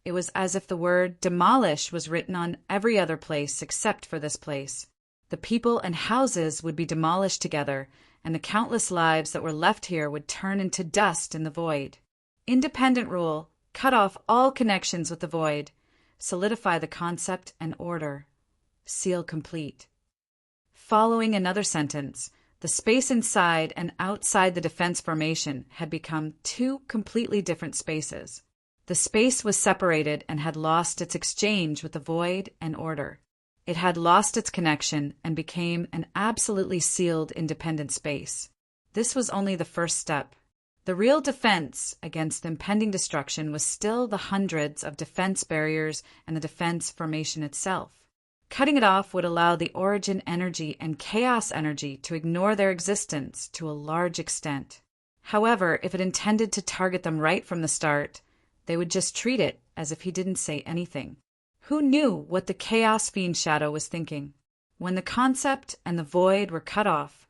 It was as if the word demolish was written on every other place except for this place. The people and houses would be demolished together, and the countless lives that were left here would turn into dust in the void. Independent rule, cut off all connections with the void, solidify the concept and order. Seal complete. Following another sentence, the space inside and outside the defense formation had become two completely different spaces. The space was separated and had lost its exchange with the void and order. It had lost its connection and became an absolutely sealed independent space. This was only the first step. The real defense against impending destruction was still the hundreds of defense barriers and the defense formation itself. Cutting it off would allow the origin energy and chaos energy to ignore their existence to a large extent. However, if it intended to target them right from the start, they would just treat it as if he didn't say anything. Who knew what the Chaos Fiend Shadow was thinking? When the concept and the void were cut off,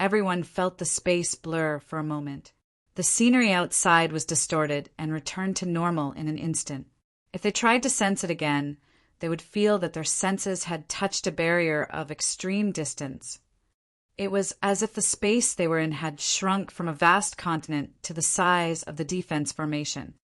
everyone felt the space blur for a moment. The scenery outside was distorted and returned to normal in an instant. If they tried to sense it again, they would feel that their senses had touched a barrier of extreme distance. It was as if the space they were in had shrunk from a vast continent to the size of the defense formation.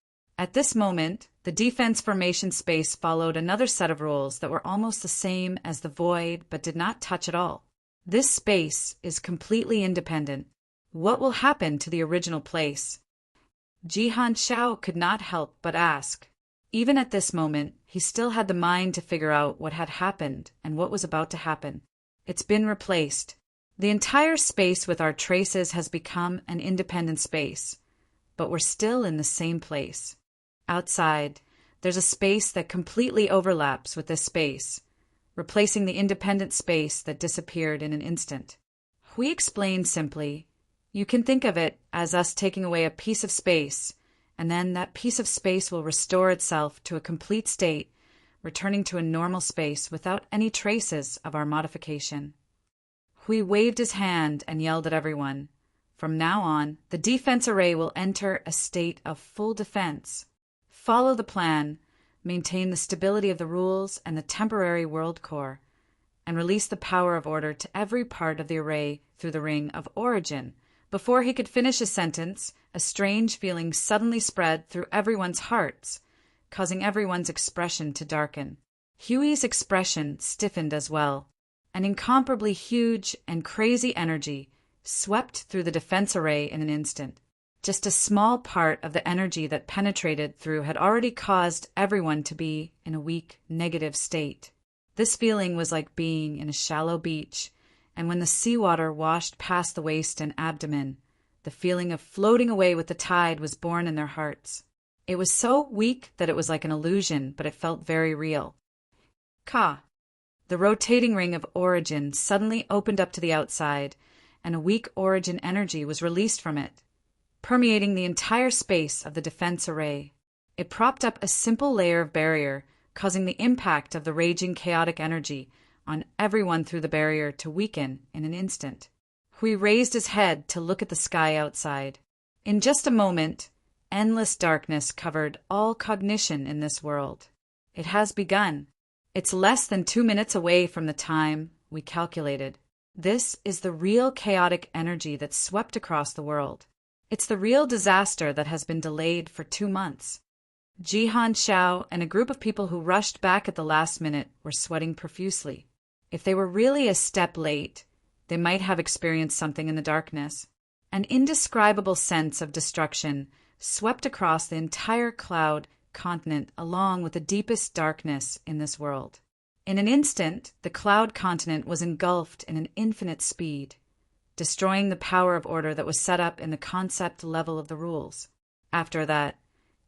At this moment, the defense formation space followed another set of rules that were almost the same as the void but did not touch at all. This space is completely independent. What will happen to the original place? Jihan Xiao could not help but ask. Even at this moment, he still had the mind to figure out what had happened and what was about to happen. It's been replaced. The entire space with our traces has become an independent space, but we're still in the same place. Outside, there's a space that completely overlaps with this space, replacing the independent space that disappeared in an instant. We explain simply, you can think of it as us taking away a piece of space, and then that piece of space will restore itself to a complete state, returning to a normal space without any traces of our modification. Hui waved his hand and yelled at everyone. From now on, the defense array will enter a state of full defense. Follow the plan, maintain the stability of the rules and the temporary world core, and release the power of order to every part of the array through the ring of origin. Before he could finish his sentence, a strange feeling suddenly spread through everyone's hearts, causing everyone's expression to darken. Huey's expression stiffened as well. An incomparably huge and crazy energy swept through the defense array in an instant. Just a small part of the energy that penetrated through had already caused everyone to be in a weak, negative state. This feeling was like being in a shallow beach, and when the seawater washed past the waist and abdomen, the feeling of floating away with the tide was born in their hearts. It was so weak that it was like an illusion, but it felt very real. Ka. The rotating ring of origin suddenly opened up to the outside, and a weak origin energy was released from it, permeating the entire space of the defense array. It propped up a simple layer of barrier, causing the impact of the raging chaotic energy on everyone through the barrier to weaken in an instant. Hui raised his head to look at the sky outside. In just a moment, endless darkness covered all cognition in this world. It has begun. It's less than 2 minutes away from the time we calculated. This is the real chaotic energy that swept across the world. It's the real disaster that has been delayed for 2 months. Jihan Xiao and a group of people who rushed back at the last minute were sweating profusely. If they were really a step late, they might have experienced something in the darkness. An indescribable sense of destruction swept across the entire cloud continent along with the deepest darkness in this world. In an instant, the cloud continent was engulfed in an infinite speed, destroying the power of order that was set up in the concept level of the rules. After that,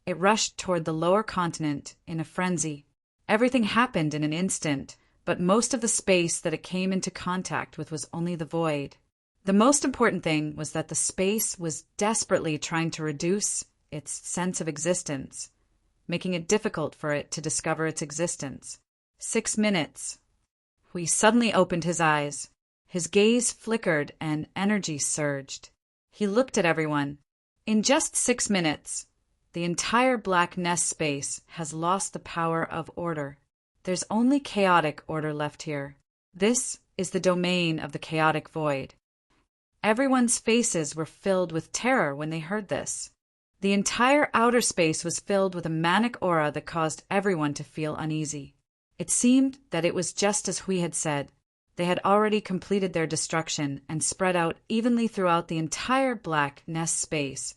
it rushed toward the lower continent in a frenzy. Everything happened in an instant, but most of the space that it came into contact with was only the void. The most important thing was that the space was desperately trying to reduce its sense of existence, making it difficult for it to discover its existence. 6 minutes. Hui suddenly opened his eyes. His gaze flickered and energy surged. He looked at everyone. In just 6 minutes, The entire black nest space has lost the power of order. There's only chaotic order left here. This is the domain of the chaotic void. Everyone's faces were filled with terror when they heard this. The entire outer space was filled with a manic aura that caused everyone to feel uneasy. It seemed that it was just as Hui had said. They had already completed their destruction and spread out evenly throughout the entire black nest space,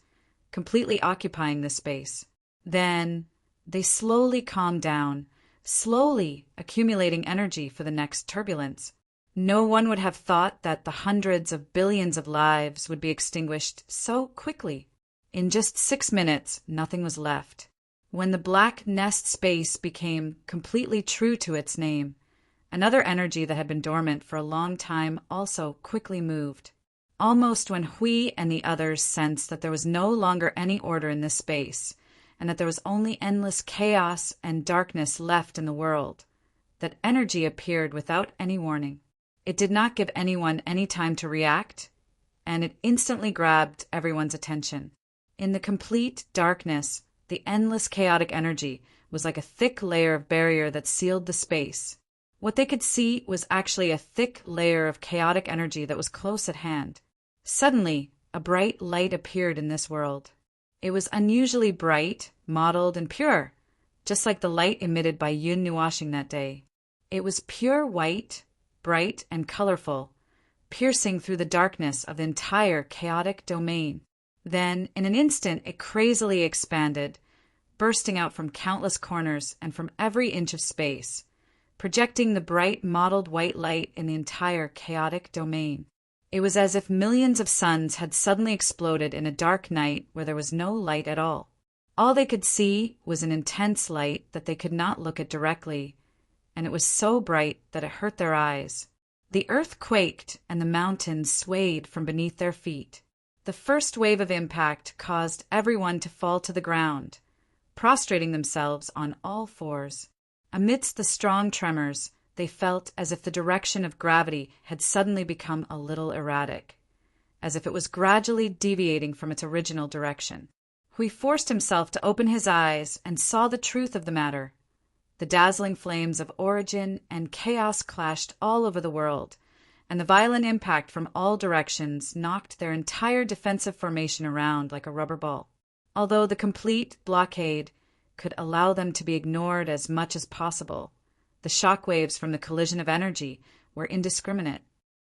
completely occupying the space. Then they slowly calmed down, slowly accumulating energy for the next turbulence. No one would have thought that the hundreds of billions of lives would be extinguished so quickly. In just 6 minutes, nothing was left. When the black nest space became completely true to its name, another energy that had been dormant for a long time also quickly moved. Almost when Hui and the others sensed that there was no longer any order in this space, and that there was only endless chaos and darkness left in the world, that energy appeared without any warning. It did not give anyone any time to react, and it instantly grabbed everyone's attention. In the complete darkness, the endless chaotic energy was like a thick layer of barrier that sealed the space. What they could see was actually a thick layer of chaotic energy that was close at hand. Suddenly, a bright light appeared in this world. It was unusually bright, mottled, and pure, just like the light emitted by Yun Nuashing that day. It was pure white, bright and colorful, piercing through the darkness of the entire chaotic domain. Then, in an instant, it crazily expanded, bursting out from countless corners and from every inch of space, projecting the bright, mottled white light in the entire chaotic domain. It was as if millions of suns had suddenly exploded in a dark night where there was no light at all. All they could see was an intense light that they could not look at directly, and it was so bright that it hurt their eyes. The earth quaked and the mountains swayed from beneath their feet. The first wave of impact caused everyone to fall to the ground, prostrating themselves on all fours. Amidst the strong tremors, they felt as if the direction of gravity had suddenly become a little erratic, as if it was gradually deviating from its original direction. Hui forced himself to open his eyes and saw the truth of the matter. The dazzling flames of origin and chaos clashed all over the world, and the violent impact from all directions knocked their entire defensive formation around like a rubber ball. Although the complete blockade could allow them to be ignored as much as possible, the shockwaves from the collision of energy were indiscriminate.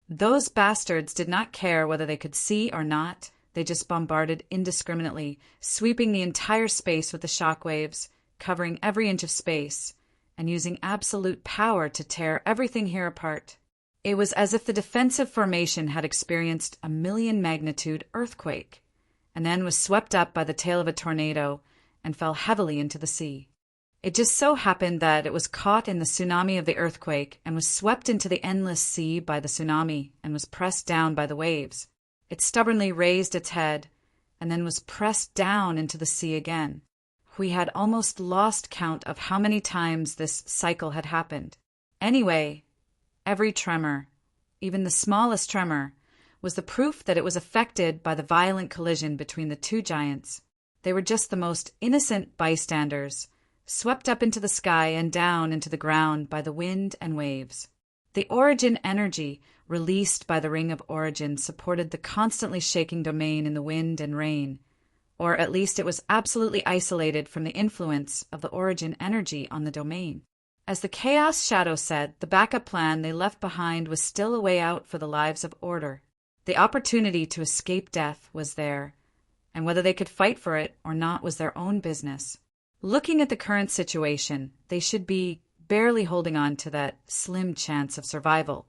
Those bastards did not care whether they could see or not. They just bombarded indiscriminately, sweeping the entire space with the shockwaves, covering every inch of space, and using absolute power to tear everything here apart. It was as if the defensive formation had experienced a 1,000,000-magnitude earthquake, and then was swept up by the tail of a tornado and fell heavily into the sea. It just so happened that it was caught in the tsunami of the earthquake and was swept into the endless sea by the tsunami and was pressed down by the waves. It stubbornly raised its head and then was pressed down into the sea again. We had almost lost count of how many times this cycle had happened. Anyway, every tremor, even the smallest tremor, was the proof that it was affected by the violent collision between the two giants. They were just the most innocent bystanders, swept up into the sky and down into the ground by the wind and waves. The origin energy released by the Ring of Origin supported the constantly shaking domain in the wind and rain, or at least it was absolutely isolated from the influence of the origin energy on the domain. As the Chaos Shadow said, the backup plan they left behind was still a way out for the lives of order. The opportunity to escape death was there, and whether they could fight for it or not was their own business. Looking at the current situation, they should be barely holding on to that slim chance of survival.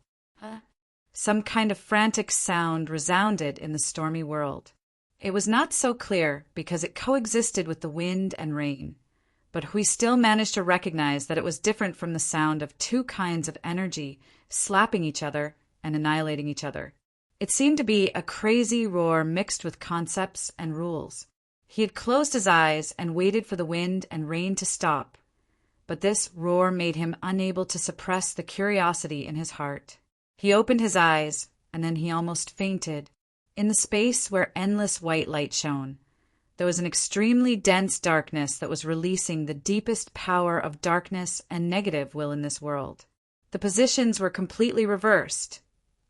Some kind of frantic sound resounded in the stormy world. It was not so clear because it coexisted with the wind and rain, but we still managed to recognize that it was different from the sound of two kinds of energy slapping each other and annihilating each other. It seemed to be a crazy roar mixed with concepts and rules. He had closed his eyes and waited for the wind and rain to stop, but this roar made him unable to suppress the curiosity in his heart. He opened his eyes, and then he almost fainted. In the space where endless white light shone, there was an extremely dense darkness that was releasing the deepest power of darkness and negative will in this world. The positions were completely reversed,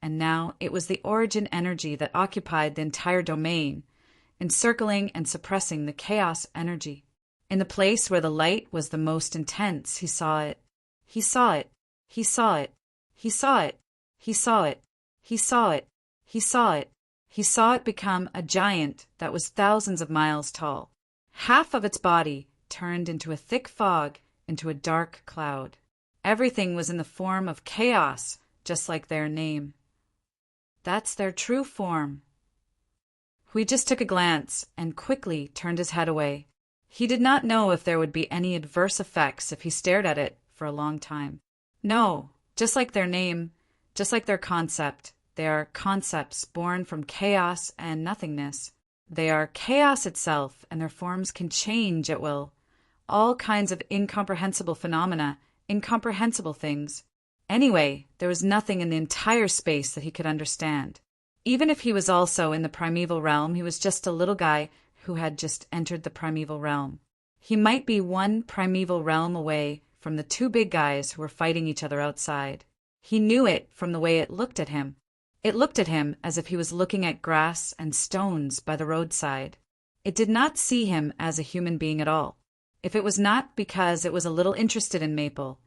and now it was the origin energy that occupied the entire domain, encircling and suppressing the chaos energy. In the place where the light was the most intense, he saw it. He saw it. He saw it. He saw it. He saw it. He saw it. He saw it. He saw it become a giant that was thousands of miles tall. Half of its body turned into a thick fog, into a dark cloud. Everything was in the form of chaos, just like their name. That's their true form. Hui just took a glance and quickly turned his head away. He did not know if there would be any adverse effects if he stared at it for a long time. No, just like their name, just like their concept, they are concepts born from chaos and nothingness. They are chaos itself, and their forms can change at will. All kinds of incomprehensible phenomena, incomprehensible things. Anyway, there was nothing in the entire space that he could understand. Even if he was also in the primeval realm, he was just a little guy who had just entered the primeval realm. He might be one primeval realm away from the two big guys who were fighting each other outside. He knew it from the way it looked at him. It looked at him as if he was looking at grass and stones by the roadside. It did not see him as a human being at all. If it was not because it was a little interested in Maple,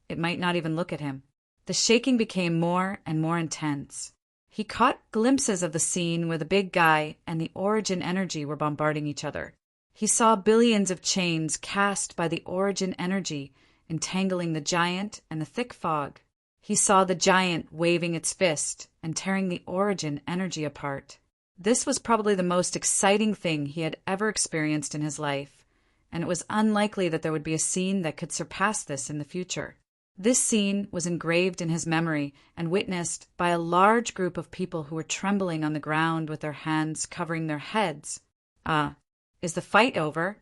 it might not even look at him. The shaking became more and more intense. He caught glimpses of the scene where the big guy and the origin energy were bombarding each other. He saw billions of chains cast by the origin energy, entangling the giant and the thick fog. He saw the giant waving its fist and tearing the origin energy apart. This was probably the most exciting thing he had ever experienced in his life, and it was unlikely that there would be a scene that could surpass this in the future. This scene was engraved in his memory and witnessed by a large group of people who were trembling on the ground with their hands covering their heads. Is the fight over?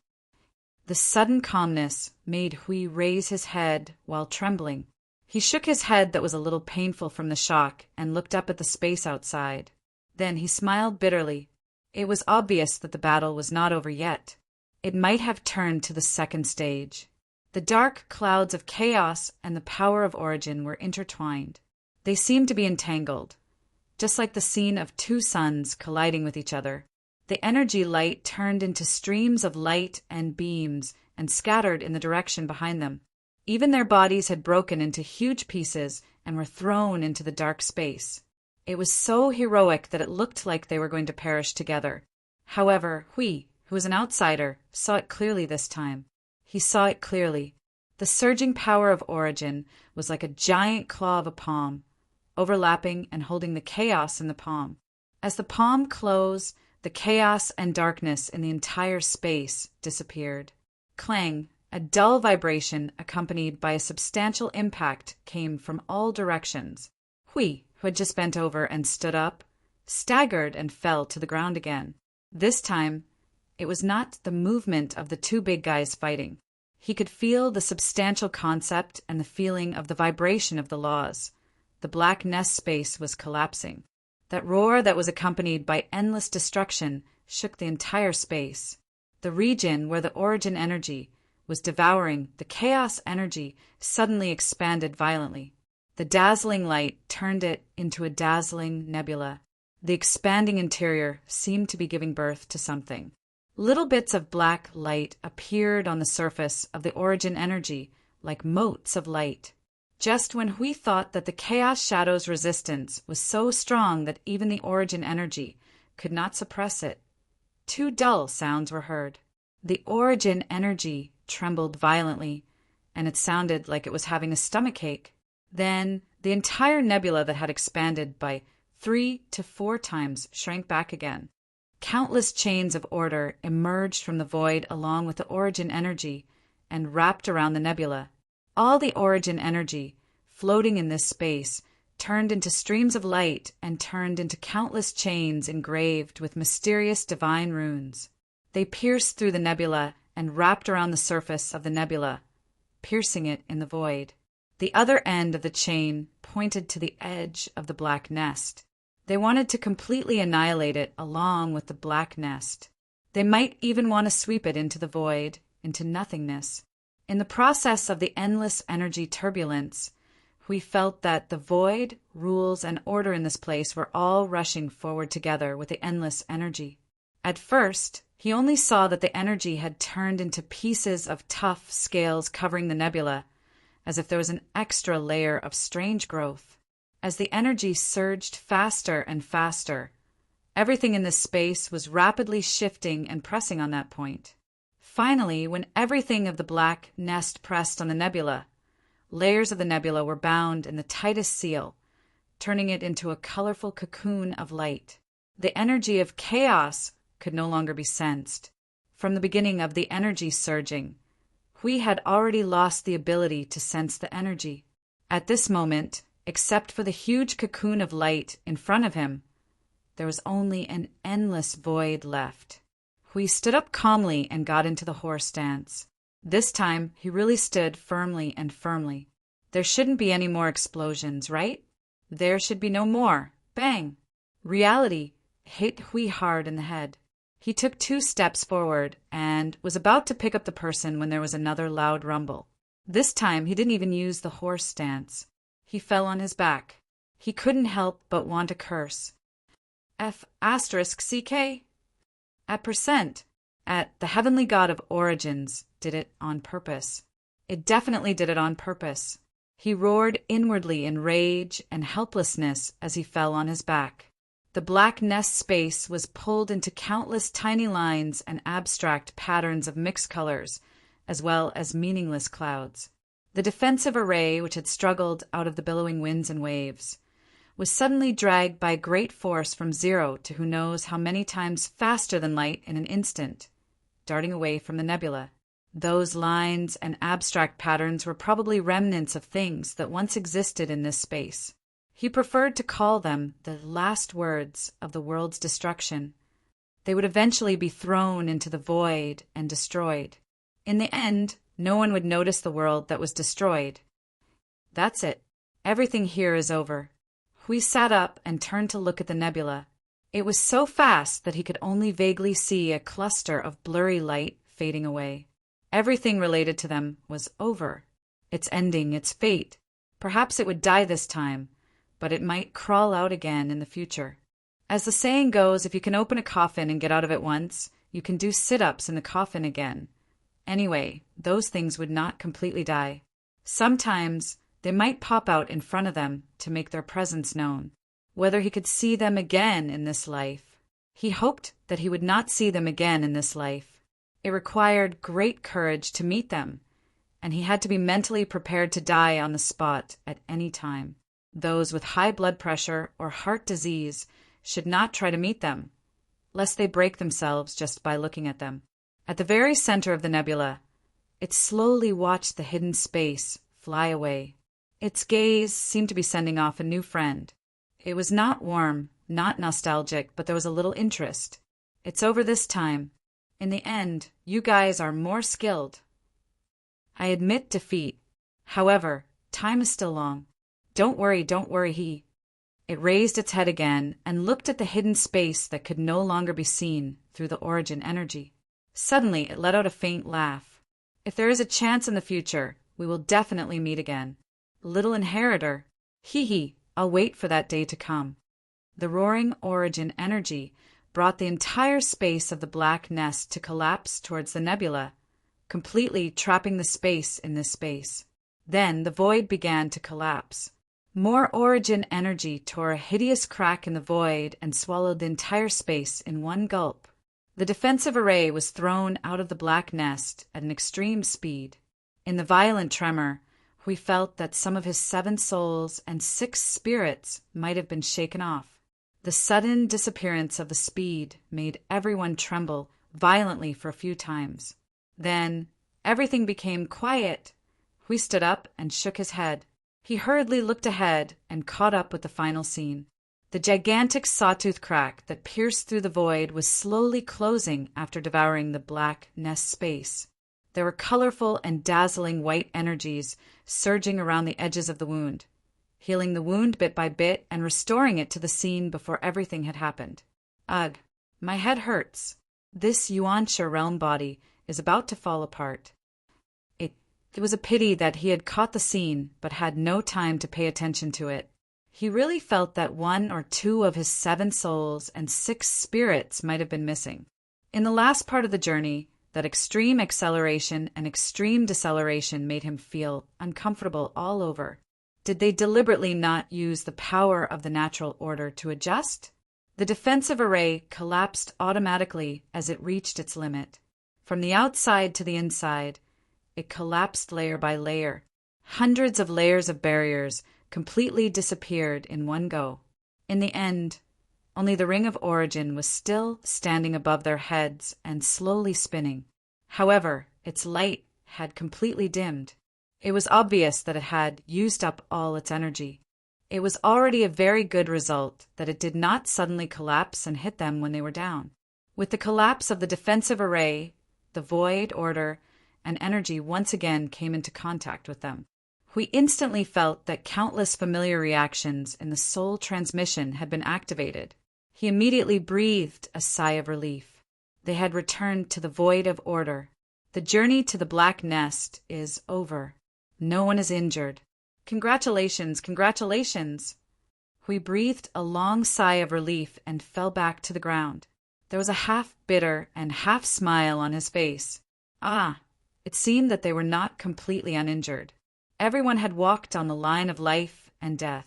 The sudden calmness made Hui raise his head while trembling. He shook his head that was a little painful from the shock and looked up at the space outside. Then he smiled bitterly. It was obvious that the battle was not over yet. It might have turned to the second stage. The dark clouds of chaos and the power of origin were intertwined. They seemed to be entangled, just like the scene of two suns colliding with each other. The energy light turned into streams of light and beams and scattered in the direction behind them. Even their bodies had broken into huge pieces and were thrown into the dark space. It was so heroic that it looked like they were going to perish together. However, Hui, who was an outsider, saw it clearly this time. He saw it clearly. The surging power of origin was like a giant claw of a palm, overlapping and holding the chaos in the palm. As the palm closed, the chaos and darkness in the entire space disappeared. Clang, a dull vibration accompanied by a substantial impact came from all directions. Hui, who had just bent over and stood up, staggered and fell to the ground again. This time, it was not the movement of the two big guys fighting. He could feel the substantial concept and the feeling of the vibration of the laws. The black nest space was collapsing. That roar that was accompanied by endless destruction shook the entire space. The region where the origin energy was devouring the chaos energy suddenly expanded violently. The dazzling light turned it into a dazzling nebula. The expanding interior seemed to be giving birth to something. Little bits of black light appeared on the surface of the origin energy like motes of light. Just when Hui thought that the chaos shadow's resistance was so strong that even the origin energy could not suppress it, two dull sounds were heard. The origin energy trembled violently, and it sounded like it was having a stomachache. Then the entire nebula that had expanded by 3 to 4 times shrank back again. Countless chains of order emerged from the void along with the origin energy and wrapped around the nebula. All the origin energy, floating in this space, turned into streams of light and turned into countless chains engraved with mysterious divine runes. They pierced through the nebula and wrapped around the surface of the nebula, piercing it in the void. The other end of the chain pointed to the edge of the black nest. They wanted to completely annihilate it along with the black nest. They might even want to sweep it into the void, into nothingness. In the process of the endless energy turbulence, we felt that the void, rules, and order in this place were all rushing forward together with the endless energy. At first, he only saw that the energy had turned into pieces of tough scales covering the nebula, as if there was an extra layer of strange growth. As the energy surged faster and faster, everything in this space was rapidly shifting and pressing on that point. Finally, when everything of the black nest pressed on the nebula, layers of the nebula were bound in the tightest seal, turning it into a colorful cocoon of light. The energy of chaos could no longer be sensed. From the beginning of the energy surging, we had already lost the ability to sense the energy. At this moment, except for the huge cocoon of light in front of him, there was only an endless void left. Hui stood up calmly and got into the horse stance. This time, he really stood firmly and firmly. There shouldn't be any more explosions, right? There should be no more. Bang! Reality hit Hui hard in the head. He took 2 steps forward and was about to pick up the person when there was another loud rumble. This time, he didn't even use the horse stance. He fell on his back. He couldn't help but want to curse. F***CK? At percent, at the heavenly god of origins, did it on purpose. It definitely did it on purpose. He roared inwardly in rage and helplessness as he fell on his back. The black nest space was pulled into countless tiny lines and abstract patterns of mixed colors, as well as meaningless clouds. The defensive array, which had struggled out of the billowing winds and waves, was suddenly dragged by great force from 0 to who knows how many times faster than light in an instant, darting away from the nebula. Those lines and abstract patterns were probably remnants of things that once existed in this space. He preferred to call them the last words of the world's destruction. They would eventually be thrown into the void and destroyed. In the end, no one would notice the world that was destroyed. That's it. Everything here is over. Hui sat up and turned to look at the nebula. It was so fast that he could only vaguely see a cluster of blurry light fading away. Everything related to them was over. Its ending, its fate. Perhaps it would die this time, but it might crawl out again in the future. As the saying goes, if you can open a coffin and get out of it once, you can do sit-ups in the coffin again. Anyway, those things would not completely die. Sometimes they might pop out in front of them to make their presence known. Whether he could see them again in this life. He hoped that he would not see them again in this life. It required great courage to meet them, and he had to be mentally prepared to die on the spot at any time. Those with high blood pressure or heart disease should not try to meet them, lest they break themselves just by looking at them. At the very center of the nebula, it slowly watched the hidden space fly away. Its gaze seemed to be sending off a new friend. It was not warm, not nostalgic, but there was a little interest. It's over this time. In the end, you guys are more skilled. I admit defeat. However, time is still long. Don't worry, It raised its head again and looked at the hidden space that could no longer be seen through the origin energy. Suddenly, it let out a faint laugh. If there is a chance in the future, we will definitely meet again. Little inheritor. Hee, I'll wait for that day to come. The roaring origin energy brought the entire space of the black nest to collapse towards the nebula, completely trapping the space in this space. Then the void began to collapse. More origin energy tore a hideous crack in the void and swallowed the entire space in one gulp. The defensive array was thrown out of the black nest at an extreme speed. In the violent tremor, we felt that some of his 7 souls and 6 spirits might have been shaken off. The sudden disappearance of the speed made everyone tremble violently for a few times. Then everything became quiet. Hui stood up and shook his head. He hurriedly looked ahead and caught up with the final scene. The gigantic sawtooth crack that pierced through the void was slowly closing after devouring the black nest space. There were colorful and dazzling white energies surging around the edges of the wound, healing the wound bit by bit and restoring it to the scene before everything had happened. Ugh, my head hurts. This Yuansha realm body is about to fall apart. It was a pity that he had caught the scene but had no time to pay attention to it. He really felt that 1 or 2 of his 7 souls and 6 spirits might have been missing. In the last part of the journey, that extreme acceleration and extreme deceleration made him feel uncomfortable all over. Did they deliberately not use the power of the natural order to adjust? The defensive array collapsed automatically as it reached its limit. From the outside to the inside, it collapsed layer by layer. Hundreds of layers of barriers completely disappeared in one go. In the end, only the ring of origin was still standing above their heads and slowly spinning. However, its light had completely dimmed. It was obvious that it had used up all its energy. It was already a very good result that it did not suddenly collapse and hit them when they were down. With the collapse of the defensive array, the void, order, and energy once again came into contact with them. We instantly felt that countless familiar reactions in the soul transmission had been activated. He immediately breathed a sigh of relief. They had returned to the void of order. The journey to the black nest is over. No one is injured. Congratulations, congratulations! We breathed a long sigh of relief and fell back to the ground. There was a half-bitter and half-smile on his face. It seemed that they were not completely uninjured. Everyone had walked on the line of life and death.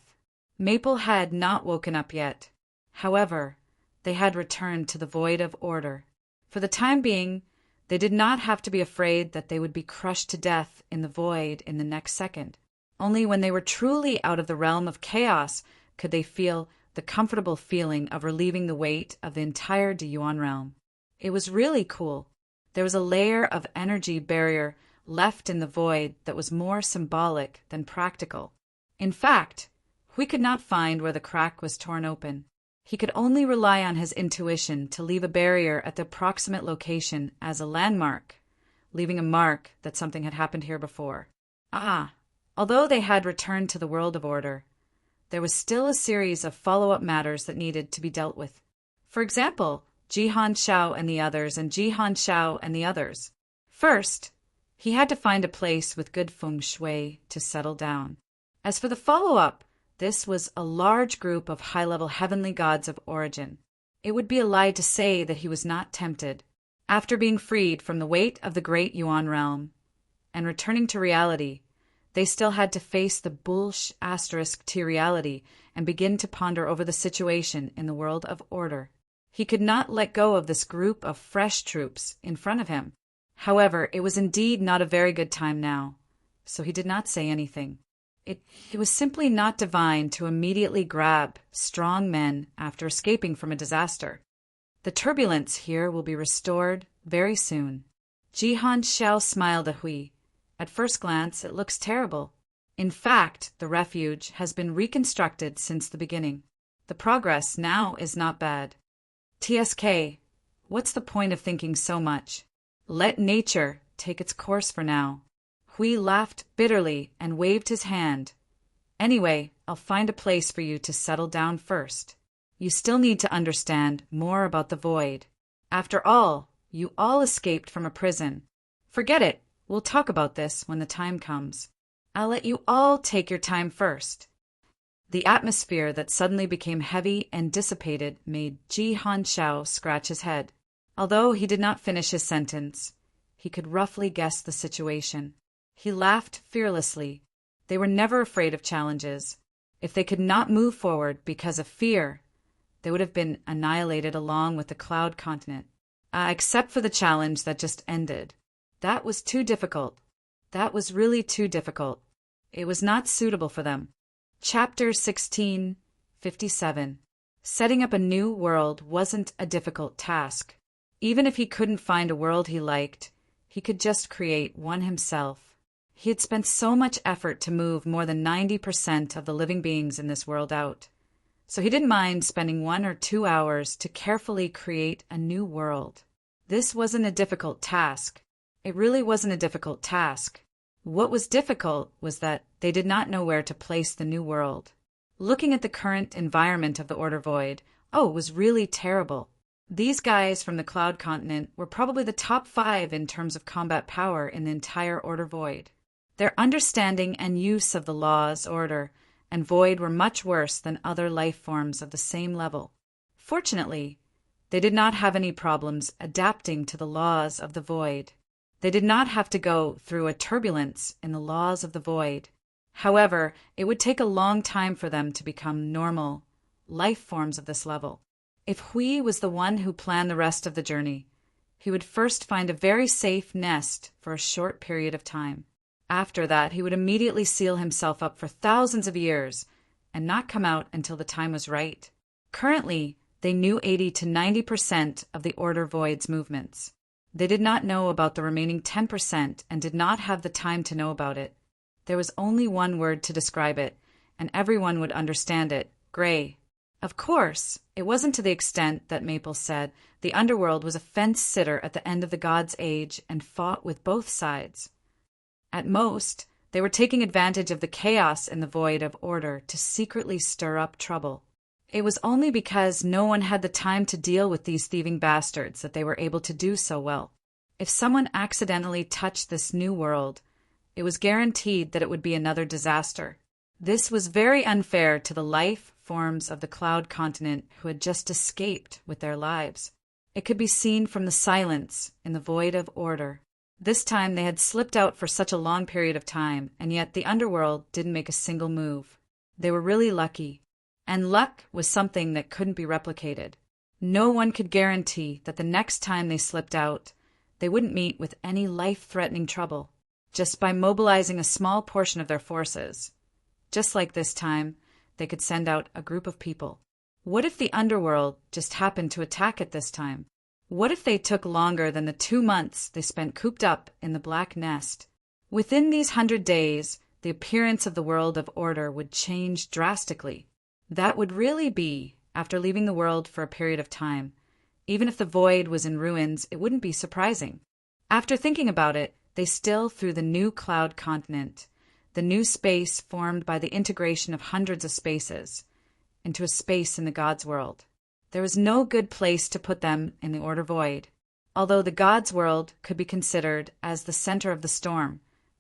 Maple had not woken up yet. However, they had returned to the void of order. For the time being, they did not have to be afraid that they would be crushed to death in the void in the next second. Only when they were truly out of the realm of chaos could they feel the comfortable feeling of relieving the weight of the entire Diyuan realm. It was really cool. There was a layer of energy barrier left in the void that was more symbolic than practical. In fact, we could not find where the crack was torn open. He could only rely on his intuition to leave a barrier at the approximate location as a landmark, leaving a mark that something had happened here before. Although they had returned to the world of order, there was still a series of follow-up matters that needed to be dealt with. For example, Jihan Xiao and the others, and Jihan Xiao and the others. First, he had to find a place with good feng shui to settle down. As for the follow-up, this was a large group of high-level heavenly gods of origin. It would be a lie to say that he was not tempted. After being freed from the weight of the great Yuan realm and returning to reality, they still had to face the bullsh asterisk to reality and begin to ponder over the situation in the world of order. He could not let go of this group of fresh troops in front of him. However, it was indeed not a very good time now, so he did not say anything. It was simply not divine to immediately grab strong men after escaping from a disaster. The turbulence here will be restored very soon. Jihan Xiao smiled at Hui. At first glance, it looks terrible. In fact, the refuge has been reconstructed since the beginning. The progress now is not bad. TSK, what's the point of thinking so much? Let nature take its course for now. Hui laughed bitterly and waved his hand. Anyway, I'll find a place for you to settle down first. You still need to understand more about the void. After all, you all escaped from a prison. Forget it. We'll talk about this when the time comes. I'll let you all take your time first. The atmosphere that suddenly became heavy and dissipated made Jihan Xiao scratch his head. Although he did not finish his sentence, he could roughly guess the situation. He laughed fearlessly. They were never afraid of challenges. If they could not move forward because of fear, they would have been annihilated along with the Cloud Continent. Except for the challenge that just ended. That was too difficult. That was really too difficult. It was not suitable for them. Chapter 16:57. Setting up a new world wasn't a difficult task. Even if he couldn't find a world he liked, he could just create one himself. He had spent so much effort to move more than 90% of the living beings in this world out. So he didn't mind spending 1 or 2 hours to carefully create a new world. This wasn't a difficult task. It really wasn't a difficult task. What was difficult was that they did not know where to place the new world. Looking at the current environment of the Order Void, it was really terrible. These guys from the Cloud Continent were probably the top 5 in terms of combat power in the entire Order Void. Their understanding and use of the laws, Order, and Void were much worse than other life forms of the same level. Fortunately, they did not have any problems adapting to the laws of the Void. They did not have to go through a turbulence in the laws of the Void. However, it would take a long time for them to become normal life forms of this level. If Hui was the one who planned the rest of the journey, he would first find a very safe nest for a short period of time. After that, he would immediately seal himself up for thousands of years and not come out until the time was right. Currently, they knew 80 to 90% of the Order Void's movements. They did not know about the remaining 10% and did not have the time to know about it. There was only one word to describe it, and everyone would understand it: gray. Of course, it wasn't to the extent that Maple said. The underworld was a fence-sitter at the end of the God's Age and fought with both sides. At most, they were taking advantage of the chaos in the Void of Order to secretly stir up trouble. It was only because no one had the time to deal with these thieving bastards that they were able to do so well. If someone accidentally touched this new world, it was guaranteed that it would be another disaster. This was very unfair to the life forms of the Cloud Continent who had just escaped with their lives. It could be seen from the silence in the Void of Order. This time they had slipped out for such a long period of time, and yet the underworld didn't make a single move. They were really lucky. And luck was something that couldn't be replicated. No one could guarantee that the next time they slipped out, they wouldn't meet with any life-threatening trouble, just by mobilizing a small portion of their forces. Just like this time, they could send out a group of people. What if the underworld just happened to attack at this time? What if they took longer than the 2 months they spent cooped up in the Black Nest? Within these 100 days, the appearance of the world of Order would change drastically. That would really be after leaving the world for a period of time. Even if the Void was in ruins, it wouldn't be surprising. After thinking about it, they still threw the new Cloud Continent, the new space formed by the integration of hundreds of spaces, into a space in the God's world. There was no good place to put them in the Order Void. Although the God's world could be considered as the center of the storm,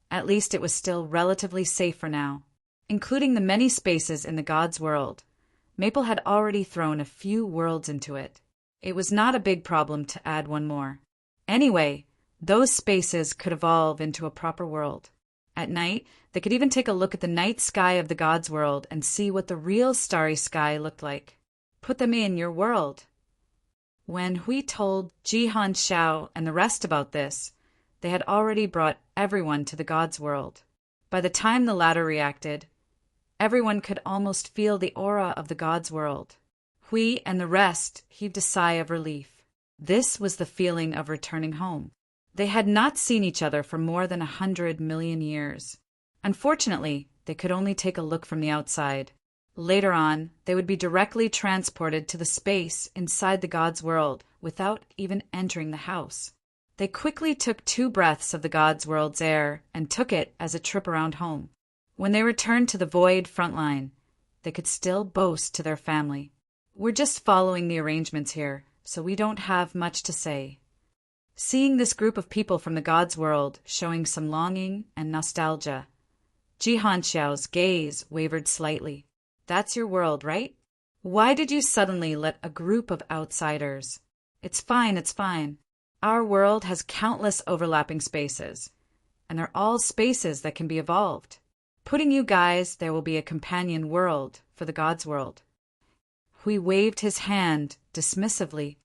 at least it was still relatively safe for now. Including the many spaces in the God's world, Maple had already thrown a few worlds into it. It was not a big problem to add one more. Anyway, those spaces could evolve into a proper world. At night, they could even take a look at the night sky of the God's world and see what the real starry sky looked like. Put them in your world. When Hui told Jihan Xiao and the rest about this, they had already brought everyone to the God's world. By the time the latter reacted, everyone could almost feel the aura of the God's world. Hui and the rest heaved a sigh of relief. This was the feeling of returning home. They had not seen each other for more than 100 million years. Unfortunately, they could only take a look from the outside. Later on, they would be directly transported to the space inside the God's world without even entering the house. They quickly took 2 breaths of the God's world's air and took it as a trip around home. When they returned to the Void frontline, they could still boast to their family, "We're just following the arrangements here, so we don't have much to say." Seeing this group of people from the God's world showing some longing and nostalgia, Jihan Xiao's gaze wavered slightly. "That's your world, right? Why did you suddenly let a group of outsiders?" It's fine. Our world has countless overlapping spaces, and they're all spaces that can be evolved. Putting you guys, there will be a companion world for the God's world." Hui waved his hand dismissively.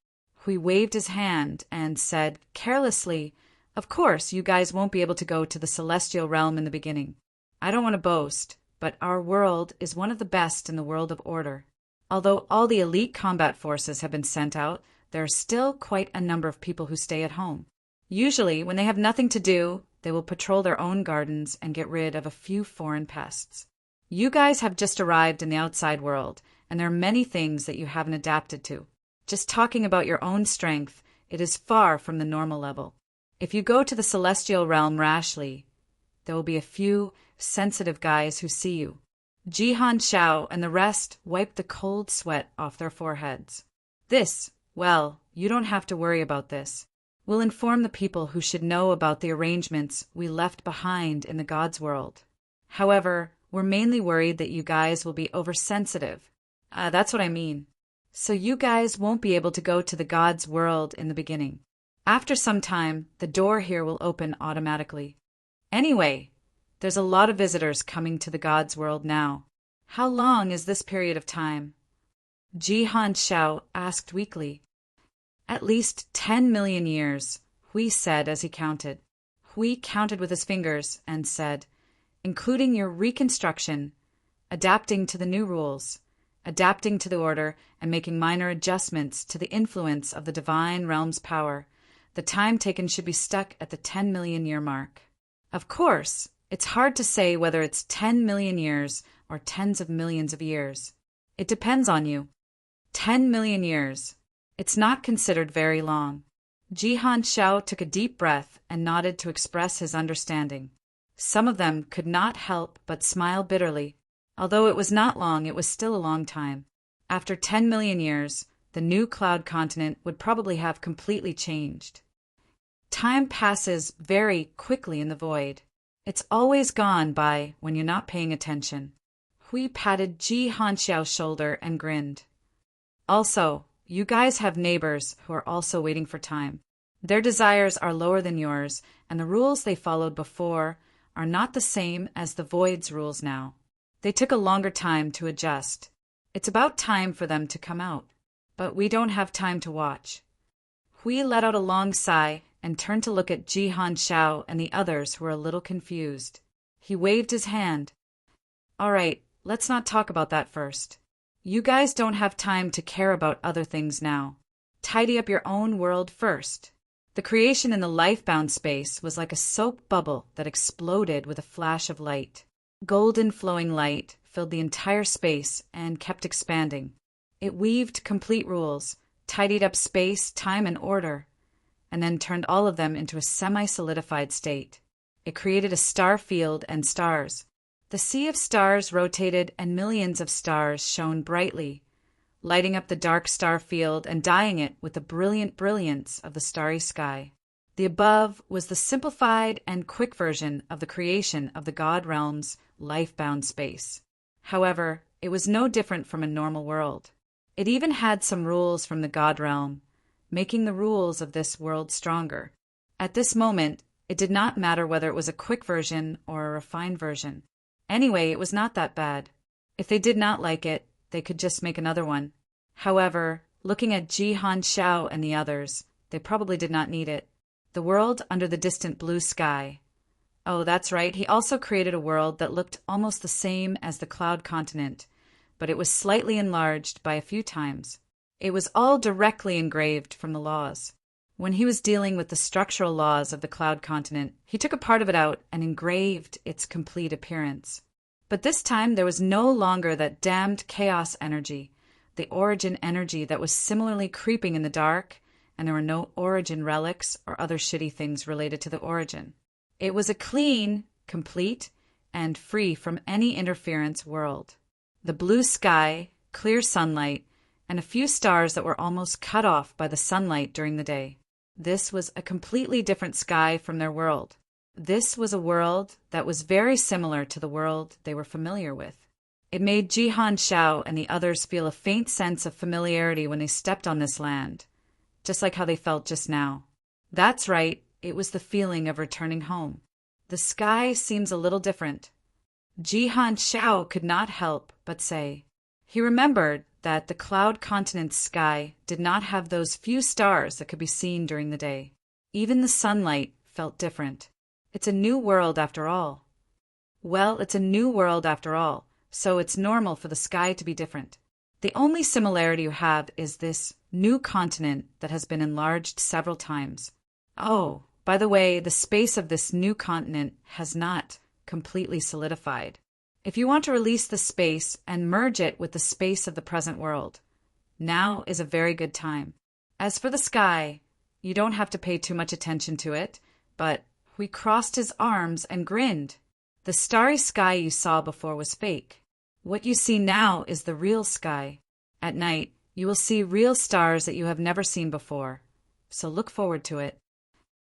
Hui waved his hand and said carelessly, "Of course, you guys won't be able to go to the celestial realm in the beginning. I don't want to boast, but our world is one of the best in the world of Order. Although all the elite combat forces have been sent out, there are still quite a number of people who stay at home. Usually, when they have nothing to do, they will patrol their own gardens and get rid of a few foreign pests. You guys have just arrived in the outside world, and there are many things that you haven't adapted to. Just talking about your own strength, it is far from the normal level. If you go to the celestial realm rashly, there will be a few sensitive guys who see you." Jihan Xiao and the rest wiped the cold sweat off their foreheads. This Well, you don't have to worry about this. We'll inform the people who should know about the arrangements we left behind in the God's world. However, we're mainly worried that you guys will be oversensitive. That's what I mean. So you guys won't be able to go to the God's world in the beginning. After some time, the door here will open automatically. Anyway, there's a lot of visitors coming to the God's world now. How long is this period of time? Jihan Xiao asked weakly. At least 10 million years, Hui said as he counted. Hui counted with his fingers and said, including your reconstruction, adapting to the new rules, adapting to the order, and making minor adjustments to the influence of the divine realm's power, the time taken should be stuck at the 10 million year mark. Of course, it's hard to say whether it's 10 million years or tens of millions of years. It depends on you. 10 million years. It's not considered very long. Jihan Xiao took a deep breath and nodded to express his understanding. Some of them could not help but smile bitterly. Although it was not long, it was still a long time. After 10 million years, the new cloud continent would probably have completely changed. Time passes very quickly in the void. It's always gone by when you're not paying attention. Hui patted Jihan Xiao's shoulder and grinned. Also, you guys have neighbors who are also waiting for time. Their desires are lower than yours, and the rules they followed before are not the same as the void's rules now. They took a longer time to adjust. It's about time for them to come out. But we don't have time to watch. Hui let out a long sigh and turned to look at Jihan Xiao and the others who were a little confused. He waved his hand. All right, let's not talk about that first. You guys don't have time to care about other things now. Tidy up your own world first. The creation in the life-bound space was like a soap bubble that exploded with a flash of light. Golden flowing light filled the entire space and kept expanding. It weaved complete rules, tidied up space, time, and order, and then turned all of them into a semi-solidified state. It created a star field and stars. The sea of stars rotated and millions of stars shone brightly, lighting up the dark star field and dyeing it with the brilliant brilliance of the starry sky. The above was the simplified and quick version of the creation of the God realm's life-bound space. However, it was no different from a normal world. It even had some rules from the God realm, making the rules of this world stronger. At this moment, it did not matter whether it was a quick version or a refined version. Anyway, it was not that bad. If they did not like it, they could just make another one. However, looking at Jihan Xiao and the others, they probably did not need it. The world under the distant blue sky. Oh, that's right, he also created a world that looked almost the same as the cloud continent, but it was slightly enlarged by a few times. It was all directly engraved from the laws. When he was dealing with the structural laws of the cloud continent, he took a part of it out and engraved its complete appearance. But this time there was no longer that damned chaos energy, the origin energy that was similarly creeping in the dark, and there were no origin relics or other shitty things related to the origin. It was a clean, complete, and free from any interference world. The blue sky, clear sunlight, and a few stars that were almost cut off by the sunlight during the day. This was a completely different sky from their world. This was a world that was very similar to the world they were familiar with. It made Jihan Xiao and the others feel a faint sense of familiarity when they stepped on this land, just like how they felt just now. That's right, it was the feeling of returning home. The sky seems a little different. Jihan Xiao could not help but say. He remembered that the cloud continent's sky did not have those few stars that could be seen during the day. Even the sunlight felt different. It's a new world after all. Well, it's a new world after all, so it's normal for the sky to be different. The only similarity you have is this new continent that has been enlarged several times. Oh, by the way, the space of this new continent has not completely solidified. If you want to release the space and merge it with the space of the present world, now is a very good time. As for the sky, you don't have to pay too much attention to it, but he crossed his arms and grinned. The starry sky you saw before was fake. What you see now is the real sky. At night, You will see real stars that you have never seen before. So look forward to it.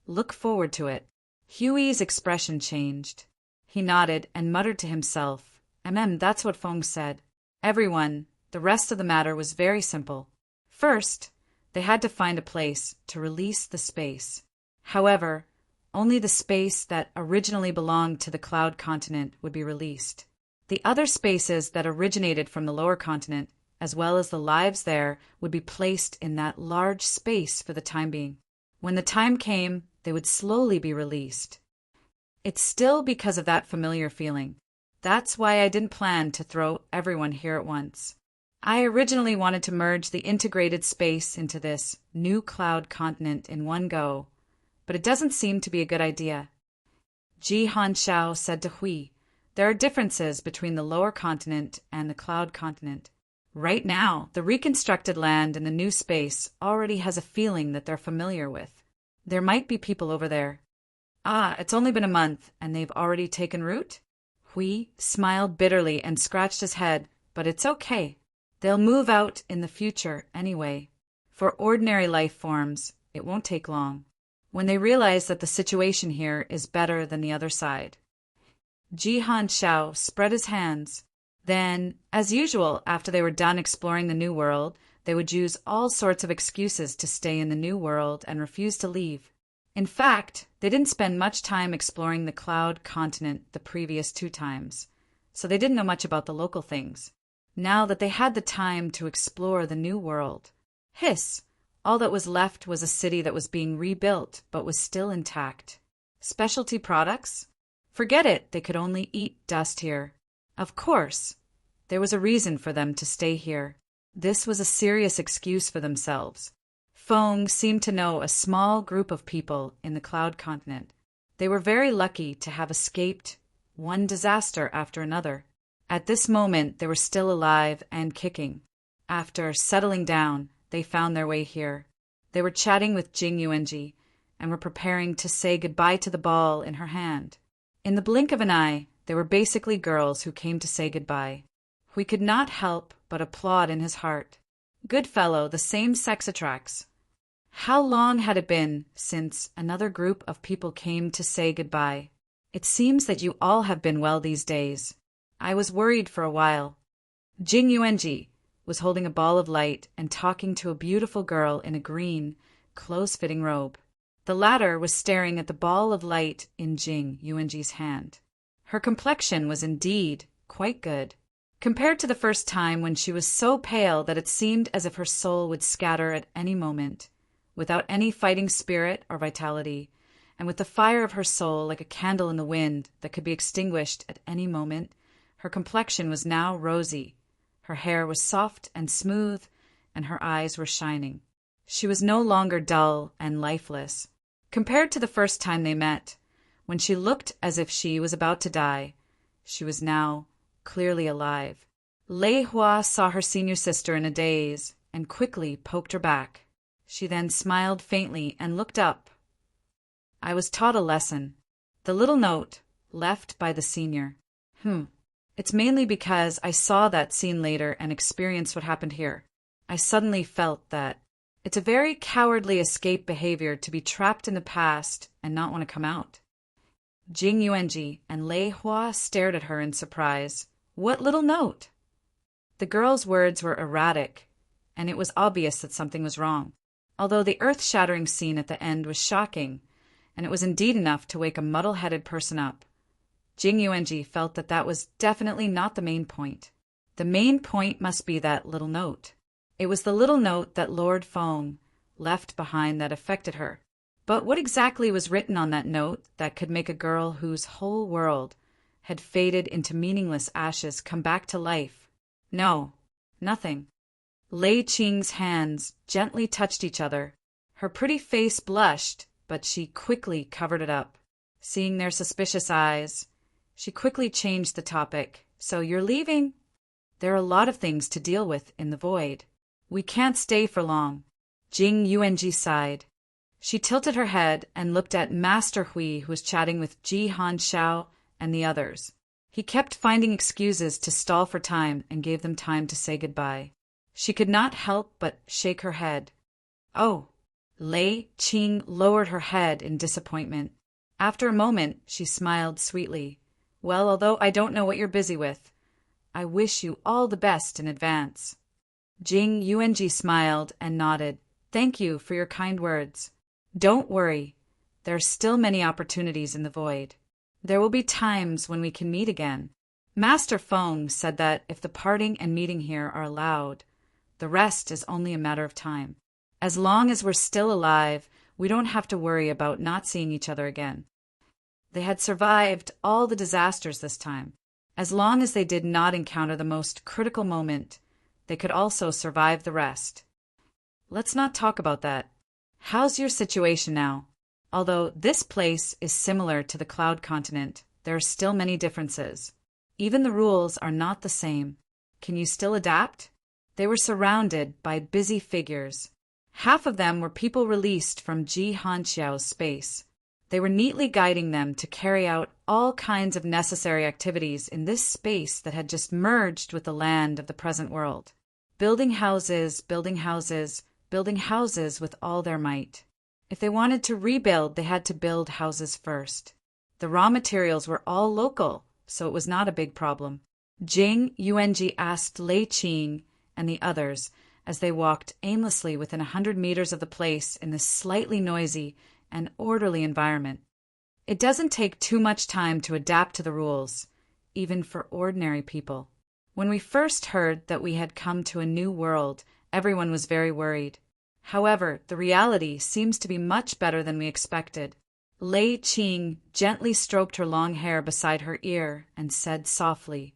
Look forward to it. Huey's expression changed. He nodded and muttered to himself, that's what Feng said. Everyone, the rest of the matter was very simple. First, they had to find a place to release the space. However, only the space that originally belonged to the cloud continent would be released. The other spaces that originated from the lower continent, as well as the lives there, would be placed in that large space for the time being. When the time came, they would slowly be released. It's still because of that familiar feeling. That's why I didn't plan to throw everyone here at once. I originally wanted to merge the integrated space into this new cloud continent in one go, but it doesn't seem to be a good idea. Ji Hanshao said to Hui, there are differences between the lower continent and the cloud continent. Right now, the reconstructed land in the new space already has a feeling that they're familiar with. There might be people over there. It's only been a month, and they've already taken root? Hui smiled bitterly and scratched his head, but it's okay. They'll move out in the future anyway. For ordinary life forms, it won't take long, when they realize that the situation here is better than the other side. Ji Hanshao spread his hands. Then, as usual, after they were done exploring the new world, they would use all sorts of excuses to stay in the new world and refuse to leave. In fact, they didn't spend much time exploring the cloud continent the previous 2 times, so they didn't know much about the local things. Now that they had the time to explore the new world, all that was left was a city that was being rebuilt but was still intact. Specialty products? Forget it, they could only eat dust here. Of course, there was a reason for them to stay here. This was a serious excuse for themselves. Feng seemed to know a small group of people in the cloud continent. They were very lucky to have escaped one disaster after another. At this moment, they were still alive and kicking. After settling down, they found their way here. They were chatting with Jing Yuanji and were preparing to say goodbye to the ball in her hand. In the blink of an eye, they were basically girls who came to say goodbye. We could not help but applaud in his heart. Good fellow, the same sex attracts. How long had it been since another group of people came to say goodbye? It seems that you all have been well these days. I was worried for a while. Jing Yuanji was holding a ball of light and talking to a beautiful girl in a green, close-fitting robe. The latter was staring at the ball of light in Jing Yuanji's hand. Her complexion was indeed quite good, compared to the first time when she was so pale that it seemed as if her soul would scatter at any moment, without any fighting spirit or vitality, and with the fire of her soul like a candle in the wind that could be extinguished at any moment. Her complexion was now rosy. Her hair was soft and smooth, and her eyes were shining. She was no longer dull and lifeless. Compared to the first time they met, when she looked as if she was about to die, she was now clearly alive. Lei Hua saw her senior sister in a daze and quickly poked her back. She then smiled faintly and looked up. I was taught a lesson. The little note left by the senior. It's mainly because I saw that scene later and experienced what happened here. I suddenly felt that it's a very cowardly escape behavior to be trapped in the past and not want to come out. Jing Yuanji and Lei Hua stared at her in surprise. What little note? The girl's words were erratic, and it was obvious that something was wrong. Although the earth-shattering scene at the end was shocking, and it was indeed enough to wake a muddle-headed person up, Jing Yuanji felt that that was definitely not the main point. The main point must be that little note. It was the little note that Lord Feng left behind that affected her. But what exactly was written on that note that could make a girl whose whole world had faded into meaningless ashes come back to life? No, nothing. Lei Qing's hands gently touched each other. Her pretty face blushed, but she quickly covered it up. Seeing their suspicious eyes, she quickly changed the topic. So you're leaving? There are a lot of things to deal with in the void. We can't stay for long. Jing Yuanji sighed. She tilted her head and looked at Master Hui, who was chatting with Ji Hanshao and the others. He kept finding excuses to stall for time and gave them time to say goodbye. She could not help but shake her head. Oh! Lei Qing lowered her head in disappointment. After a moment, she smiled sweetly. Well, although I don't know what you're busy with, I wish you all the best in advance. Jing Yuanji smiled and nodded. Thank you for your kind words. Don't worry. There are still many opportunities in the void. There will be times when we can meet again. Master Feng said that if the parting and meeting here are allowed, the rest is only a matter of time. As long as we're still alive, we don't have to worry about not seeing each other again. They had survived all the disasters this time. As long as they did not encounter the most critical moment, they could also survive the rest. Let's not talk about that. How's your situation now? Although this place is similar to the Cloud Continent, there are still many differences. Even the rules are not the same. Can you still adapt? They were surrounded by busy figures. Half of them were people released from Ji Hanxiao's space. They were neatly guiding them to carry out all kinds of necessary activities in this space that had just merged with the land of the present world. Building houses, building houses, building houses with all their might. If they wanted to rebuild, they had to build houses first. The raw materials were all local, so it was not a big problem. Jing Yuanji asked Lei Qing and the others as they walked aimlessly within 100 meters of the place in this slightly noisy and orderly environment. It doesn't take too much time to adapt to the rules, even for ordinary people. When we first heard that we had come to a new world, everyone was very worried. However, the reality seems to be much better than we expected. Lei Qing gently stroked her long hair beside her ear and said softly,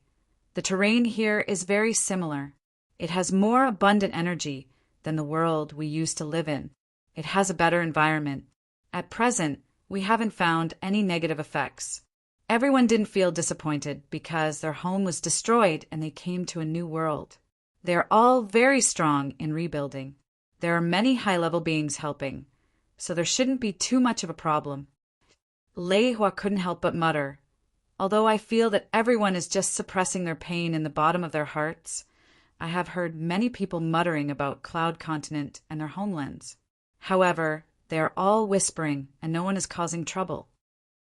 "The terrain here is very similar. It has more abundant energy than the world we used to live in. It has a better environment. At present, we haven't found any negative effects. Everyone didn't feel disappointed because their home was destroyed and they came to a new world. They are all very strong in rebuilding. There are many high-level beings helping, so there shouldn't be too much of a problem." Lei Hua couldn't help but mutter, "Although I feel that everyone is just suppressing their pain in the bottom of their hearts, I have heard many people muttering about Cloud Continent and their homelands. However, they are all whispering and no one is causing trouble.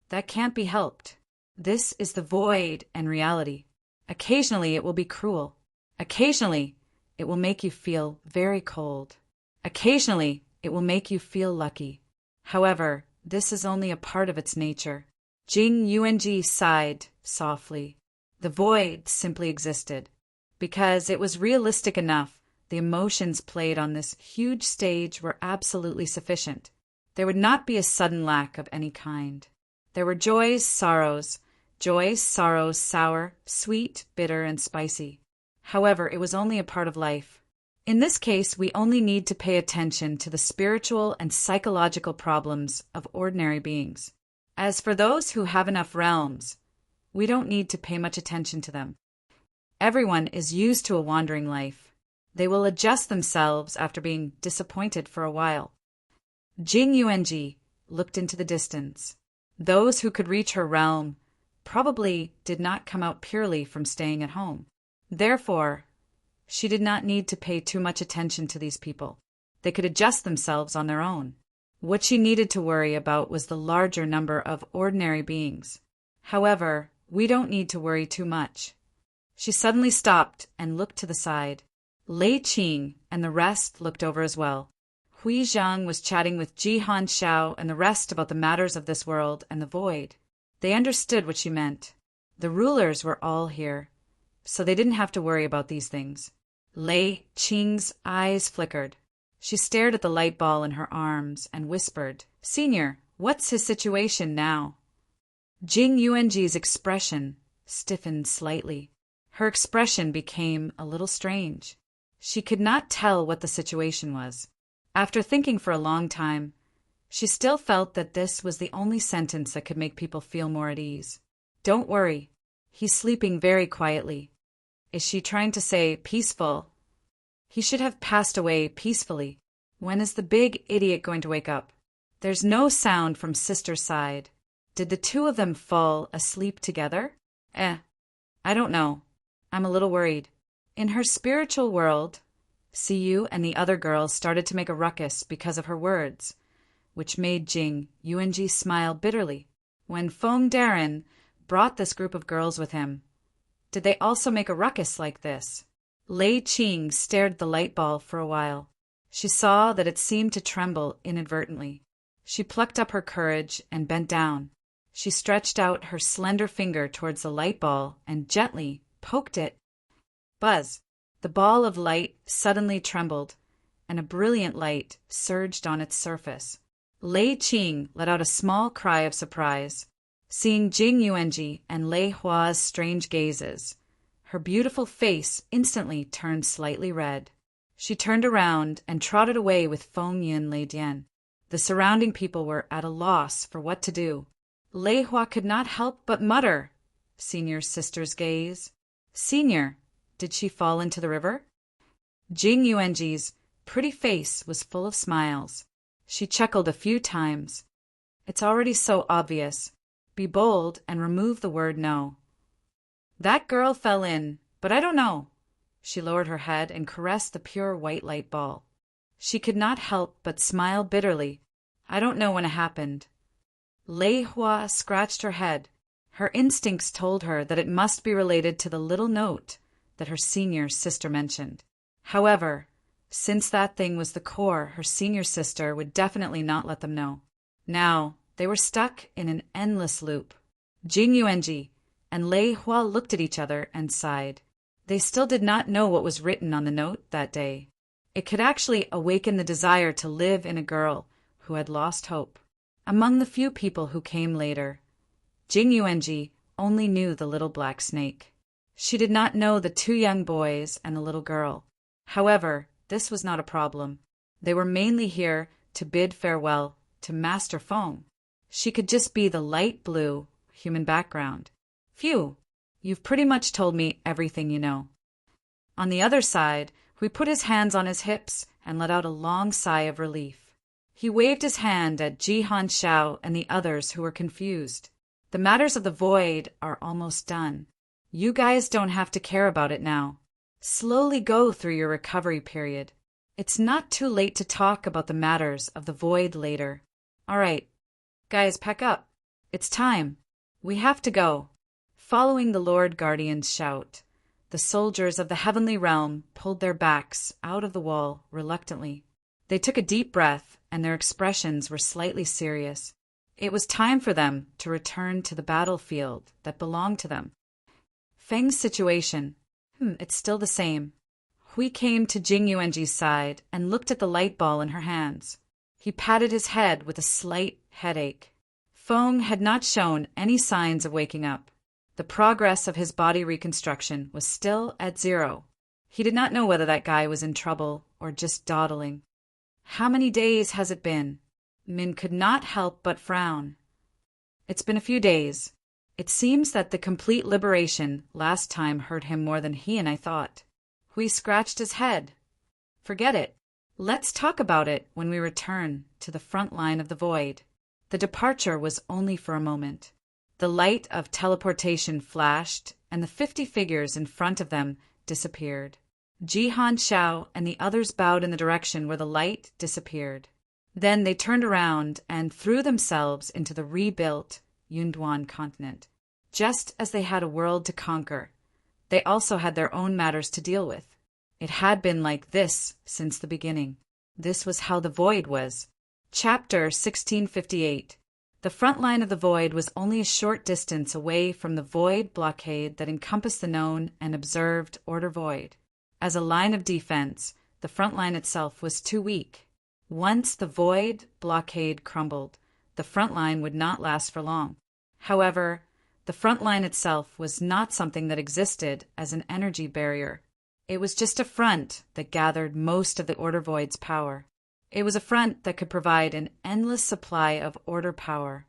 That can't be helped. This is the void and reality. Occasionally it will be cruel. Occasionally it will make you feel very cold. Occasionally it will make you feel lucky. However, this is only a part of its nature." Jing Yuanji sighed softly. The void simply existed. Because it was realistic enough, the emotions played on this huge stage were absolutely sufficient. There would not be a sudden lack of any kind. There were joys, sorrows, sour, sweet, bitter, and spicy. However, it was only a part of life. In this case, we only need to pay attention to the spiritual and psychological problems of ordinary beings. As for those who have enough realms, we don't need to pay much attention to them. Everyone is used to a wandering life. They will adjust themselves after being disappointed for a while. Jing Yuanji looked into the distance. Those who could reach her realm probably did not come out purely from staying at home. Therefore, she did not need to pay too much attention to these people. They could adjust themselves on their own. What she needed to worry about was the larger number of ordinary beings. However, we don't need to worry too much. She suddenly stopped and looked to the side. Lei Qing and the rest looked over as well. Hui Zhang was chatting with Ji Hanxiao and the rest about the matters of this world and the void. They understood what she meant. The rulers were all here, so they didn't have to worry about these things. Lei Qing's eyes flickered. She stared at the light ball in her arms and whispered, "Senior, what's his situation now?" Jing Yuanji's expression stiffened slightly. Her expression became a little strange. She could not tell what the situation was. After thinking for a long time, she still felt that this was the only sentence that could make people feel more at ease. "Don't worry. He's sleeping very quietly." Is she trying to say peaceful? He should have passed away peacefully. When is the big idiot going to wake up? There's no sound from Sister's side. Did the two of them fall asleep together? I don't know. I'm a little worried. In her spiritual world, Siyu and the other girls started to make a ruckus because of her words, which made Jing Yuanji smile bitterly. When Feng Darren brought this group of girls with him, did they also make a ruckus like this? Lei Qing stared at the light ball for a while. She saw that it seemed to tremble inadvertently. She plucked up her courage and bent down. She stretched out her slender finger towards the light ball and gently poked it. Buzz! The ball of light suddenly trembled, and a brilliant light surged on its surface. Lei Qing let out a small cry of surprise, seeing Jing Yuanji and Lei Hua's strange gazes. Her beautiful face instantly turned slightly red. She turned around and trotted away with Feng Yin Lei Dian. The surrounding people were at a loss for what to do. Lei Hua could not help but mutter. Senior's sister's gaze. Senior, did she fall into the river? Jing Yuanji's pretty face was full of smiles. She chuckled a few times. It's already so obvious. Be bold and remove the word no. That girl fell in, but I don't know. She lowered her head and caressed the pure white light ball. She could not help but smile bitterly. I don't know when it happened. Lei Hua scratched her head. Her instincts told her that it must be related to the little note that her senior sister mentioned. However, since that thing was the core, her senior sister would definitely not let them know. Now, they were stuck in an endless loop. Jing Yuanji and Lei Hua looked at each other and sighed. They still did not know what was written on the note that day. It could actually awaken the desire to live in a girl who had lost hope. Among the few people who came later, Jing Yuanji only knew the little black snake. She did not know the two young boys and the little girl. However, this was not a problem. They were mainly here to bid farewell to Master Feng. She could just be the light blue human background. Phew, you've pretty much told me everything you know. On the other side, Hui put his hands on his hips and let out a long sigh of relief. He waved his hand at Jihan Xiao and the others who were confused. The matters of the void are almost done. You guys don't have to care about it now. Slowly go through your recovery period. It's not too late to talk about the matters of the void later. All right, guys, pack up. It's time. We have to go. Following the Lord Guardian's shout, the soldiers of the heavenly realm pulled their backs out of the wall reluctantly. They took a deep breath, and their expressions were slightly serious. It was time for them to return to the battlefield that belonged to them. Feng's situation. It's still the same. Hui came to Jing Yuanji's side and looked at the light ball in her hands. He patted his head with a slight headache. Feng had not shown any signs of waking up. The progress of his body reconstruction was still at 0. He did not know whether that guy was in trouble or just dawdling. How many days has it been? Min could not help but frown. It's been a few days. It seems that the complete liberation last time hurt him more than he and I thought. Hui scratched his head. Forget it. Let's talk about it when we return to the front line of the void. The departure was only for a moment. The light of teleportation flashed, and the 50 figures in front of them disappeared. Jihan Xiao and the others bowed in the direction where the light disappeared. Then they turned around and threw themselves into the rebuilt Yunduan continent. Just as they had a world to conquer, they also had their own matters to deal with. It had been like this since the beginning. This was how the void was. Chapter 1658. The front line of the void was only a short distance away from the void blockade that encompassed the known and observed order void. As a line of defense, the front line itself was too weak. Once the void blockade crumbled, the front line would not last for long. However, the front line itself was not something that existed as an energy barrier. It was just a front that gathered most of the order void's power. It was a front that could provide an endless supply of order power,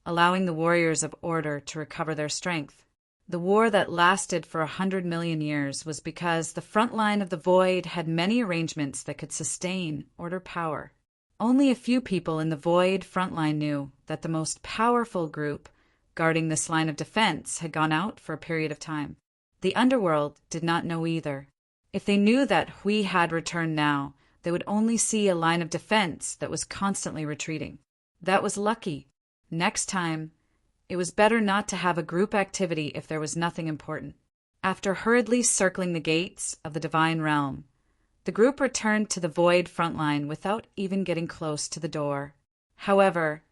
allowing the warriors of order to recover their strength. The war that lasted for 100 million years was because the front line of the void had many arrangements that could sustain order power. Only a few people in the void front line knew that the most powerful group guarding this line of defense had gone out for a period of time. The underworld did not know either. If they knew that Hui had returned now, they would only see a line of defense that was constantly retreating. That was lucky. Next time, it was better not to have a group activity if there was nothing important. After hurriedly circling the gates of the divine realm, the group returned to the void front line without even getting close to the door. However,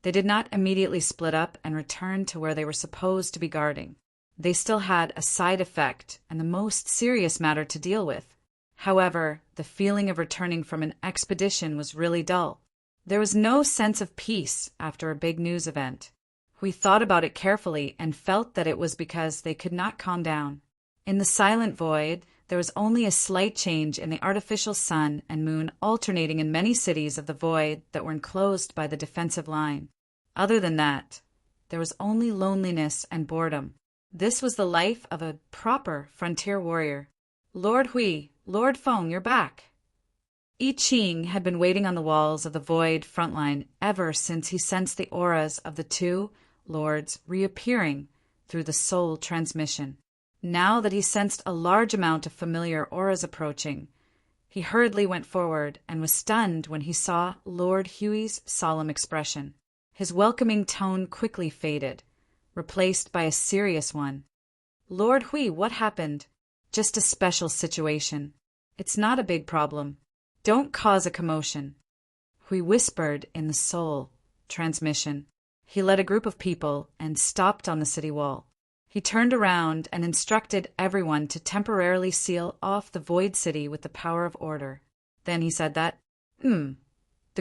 they did not immediately split up and return to where they were supposed to be guarding. They still had a side effect and the most serious matter to deal with. However, the feeling of returning from an expedition was really dull. There was no sense of peace after a big news event. We thought about it carefully and felt that it was because they could not calm down. In the silent void, there was only a slight change in the artificial sun and moon alternating in many cities of the void that were enclosed by the defensive line. Other than that, there was only loneliness and boredom. This was the life of a proper frontier warrior. Lord Hui, Lord Feng, you're back. I Ching had been waiting on the walls of the void front line ever since he sensed the auras of the two lords reappearing through the soul transmission. Now that he sensed a large amount of familiar auras approaching, he hurriedly went forward and was stunned when he saw Lord Hui's solemn expression. His welcoming tone quickly faded, replaced by a serious one. Lord Hui, what happened? Just a special situation. It's not a big problem. Don't cause a commotion. Hui whispered in the soul transmission. He led a group of people and stopped on the city wall. He turned around and instructed everyone to temporarily seal off the void city with the power of order. Then he said that, the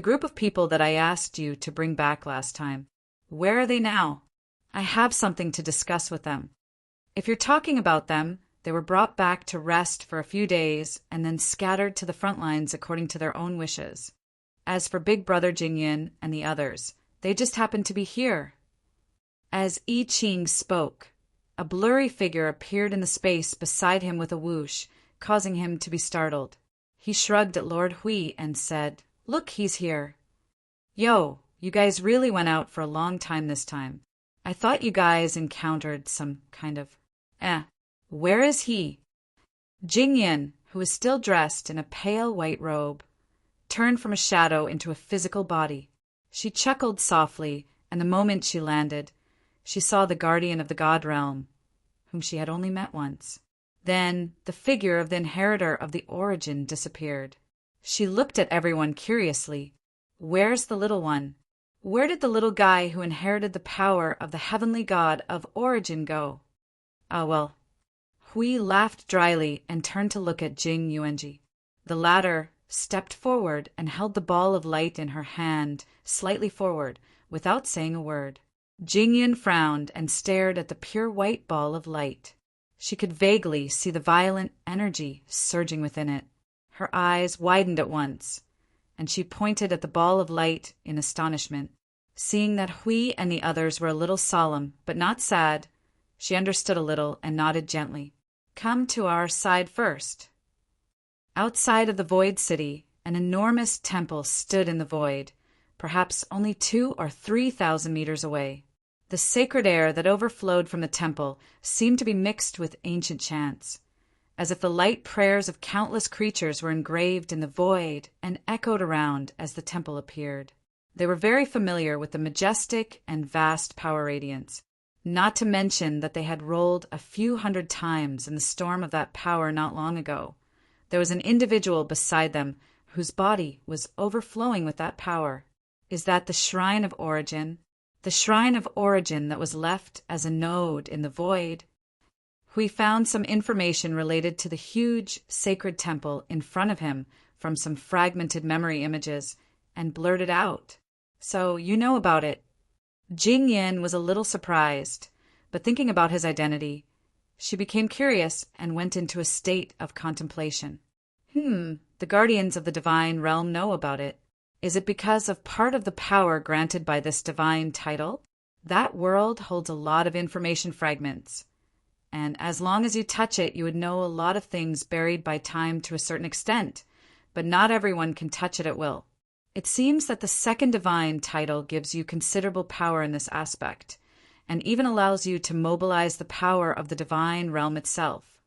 group of people that I asked you to bring back last time, where are they now? I have something to discuss with them. If you're talking about them, they were brought back to rest for a few days and then scattered to the front lines according to their own wishes. As for Big Brother Jingyan and the others, they just happened to be here. As I Ching spoke, a blurry figure appeared in the space beside him with a whoosh, causing him to be startled. He shrugged at Lord Hui and said, Look, he's here. Yo, you guys really went out for a long time this time. I thought you guys encountered some kind of... Where is he? Jingyan, who was still dressed in a pale white robe, turned from a shadow into a physical body. She chuckled softly, and the moment she landed, she saw the guardian of the god realm, whom she had only met once. Then the figure of the inheritor of the origin disappeared. She looked at everyone curiously. Where's the little one? Where did the little guy who inherited the power of the heavenly god of origin go? Well. Hui laughed dryly and turned to look at Jing Yuanji. The latter stepped forward and held the ball of light in her hand slightly forward, without saying a word. Jingyan frowned and stared at the pure white ball of light. She could vaguely see the violent energy surging within it. Her eyes widened at once, and she pointed at the ball of light in astonishment. Seeing that Hui and the others were a little solemn, but not sad, she understood a little and nodded gently. Come to our side first. Outside of the void city, an enormous temple stood in the void, perhaps only 2,000 or 3,000 meters away. The sacred air that overflowed from the temple seemed to be mixed with ancient chants, as if the light prayers of countless creatures were engraved in the void and echoed around as the temple appeared. They were very familiar with the majestic and vast power radiance, not to mention that they had rolled a few hundred times in the storm of that power not long ago. There was an individual beside them whose body was overflowing with that power. Is that the Shrine of Origin? The Shrine of Origin that was left as a node in the void? We found some information related to the huge sacred temple in front of him from some fragmented memory images and blurted out. So you know about it. Jingyan was a little surprised, but thinking about his identity, she became curious and went into a state of contemplation. The guardians of the divine realm know about it. Is it because of part of the power granted by this divine title? That world holds a lot of information fragments, and as long as you touch it, you would know a lot of things buried by time to a certain extent, but not everyone can touch it at will. It seems that the second divine title gives you considerable power in this aspect, and even allows you to mobilize the power of the divine realm itself.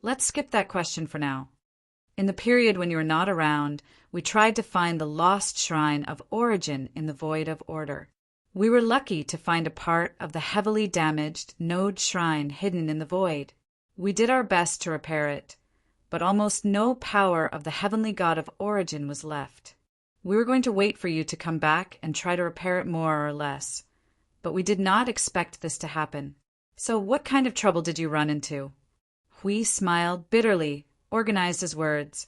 Let's skip that question for now. In the period when you were not around, we tried to find the lost shrine of origin in the void of order. We were lucky to find a part of the heavily damaged node shrine hidden in the void. We did our best to repair it, but almost no power of the heavenly god of origin was left. We were going to wait for you to come back and try to repair it more or less, but we did not expect this to happen. So what kind of trouble did you run into? Hui smiled bitterly, organized his words,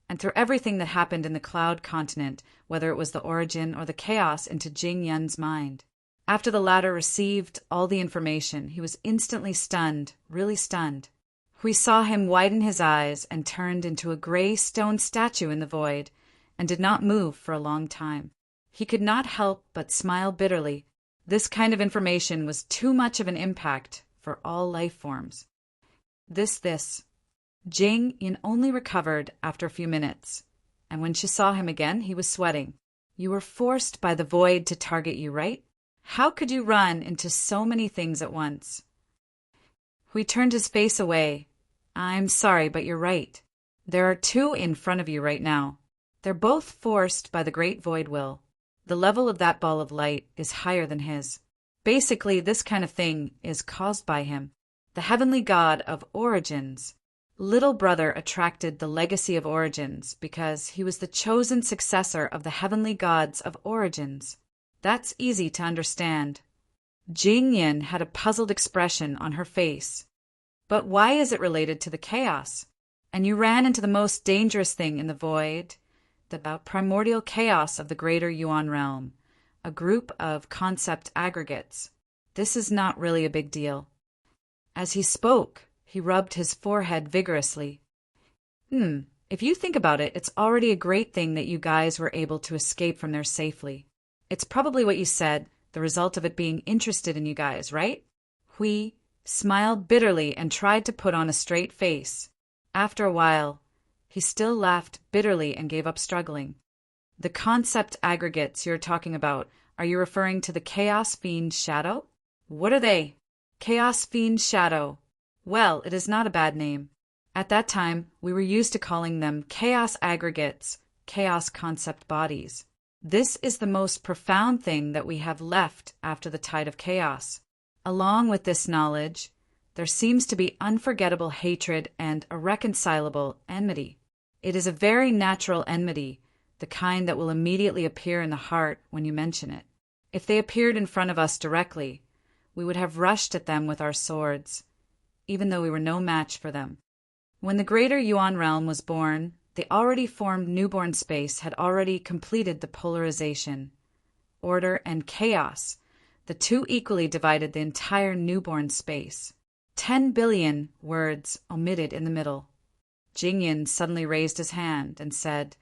and threw everything that happened in the cloud continent, whether it was the origin or the chaos, into Jing Yun's mind. After the latter received all the information, he was instantly stunned, really stunned. Hui saw him widen his eyes and turned into a gray stone statue in the void, and did not move for a long time. He could not help but smile bitterly. This kind of information was too much of an impact for all life forms. This. Jing Yun only recovered after a few minutes, and when she saw him again, he was sweating. You were forced by the void to target you, right? How could you run into so many things at once? Hui turned his face away. I'm sorry, but you're right. There are two in front of you right now. They're both forced by the great void will. The level of that ball of light is higher than his. Basically, this kind of thing is caused by him. The heavenly god of origins. Little brother attracted the legacy of origins because he was the chosen successor of the heavenly gods of origins. That's easy to understand. Jing Yun had a puzzled expression on her face. But why is it related to the chaos? And you ran into the most dangerous thing in the void, the primordial chaos of the greater Yuan realm, a group of concept aggregates. This is not really a big deal. As he spoke, he rubbed his forehead vigorously. If you think about it, it's already a great thing that you guys were able to escape from there safely. It's probably what you said, the result of it being interested in you guys, right? Hui smiled bitterly and tried to put on a straight face. After a while, he still laughed bitterly and gave up struggling. The concept aggregates you're talking about, are you referring to the Chaos Fiend Shadow? What are they? Chaos Fiend Shadow. Well, it is not a bad name. At that time, we were used to calling them chaos aggregates, chaos concept bodies. This is the most profound thing that we have left after the tide of chaos. Along with this knowledge, there seems to be unforgettable hatred and irreconcilable enmity. It is a very natural enmity, the kind that will immediately appear in the heart when you mention it. If they appeared in front of us directly, we would have rushed at them with our swords, even though we were no match for them. When the greater Yuan realm was born, the already formed newborn space had already completed the polarization. Order and chaos, the two equally divided the entire newborn space. 10 billion words omitted in the middle. Jing Yun suddenly raised his hand and said,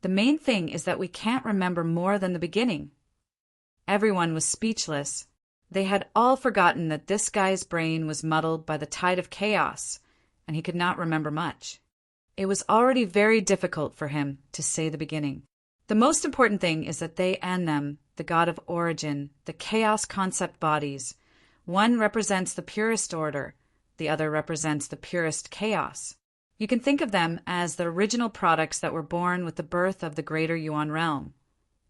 "The main thing is that we can't remember more than the beginning." Everyone was speechless. They had all forgotten that this guy's brain was muddled by the tide of chaos, and he could not remember much. It was already very difficult for him to say the beginning. The most important thing is that they and them, the god of origin, the chaos concept bodies, one represents the purest order, the other represents the purest chaos. You can think of them as the original products that were born with the birth of the greater Yuan realm.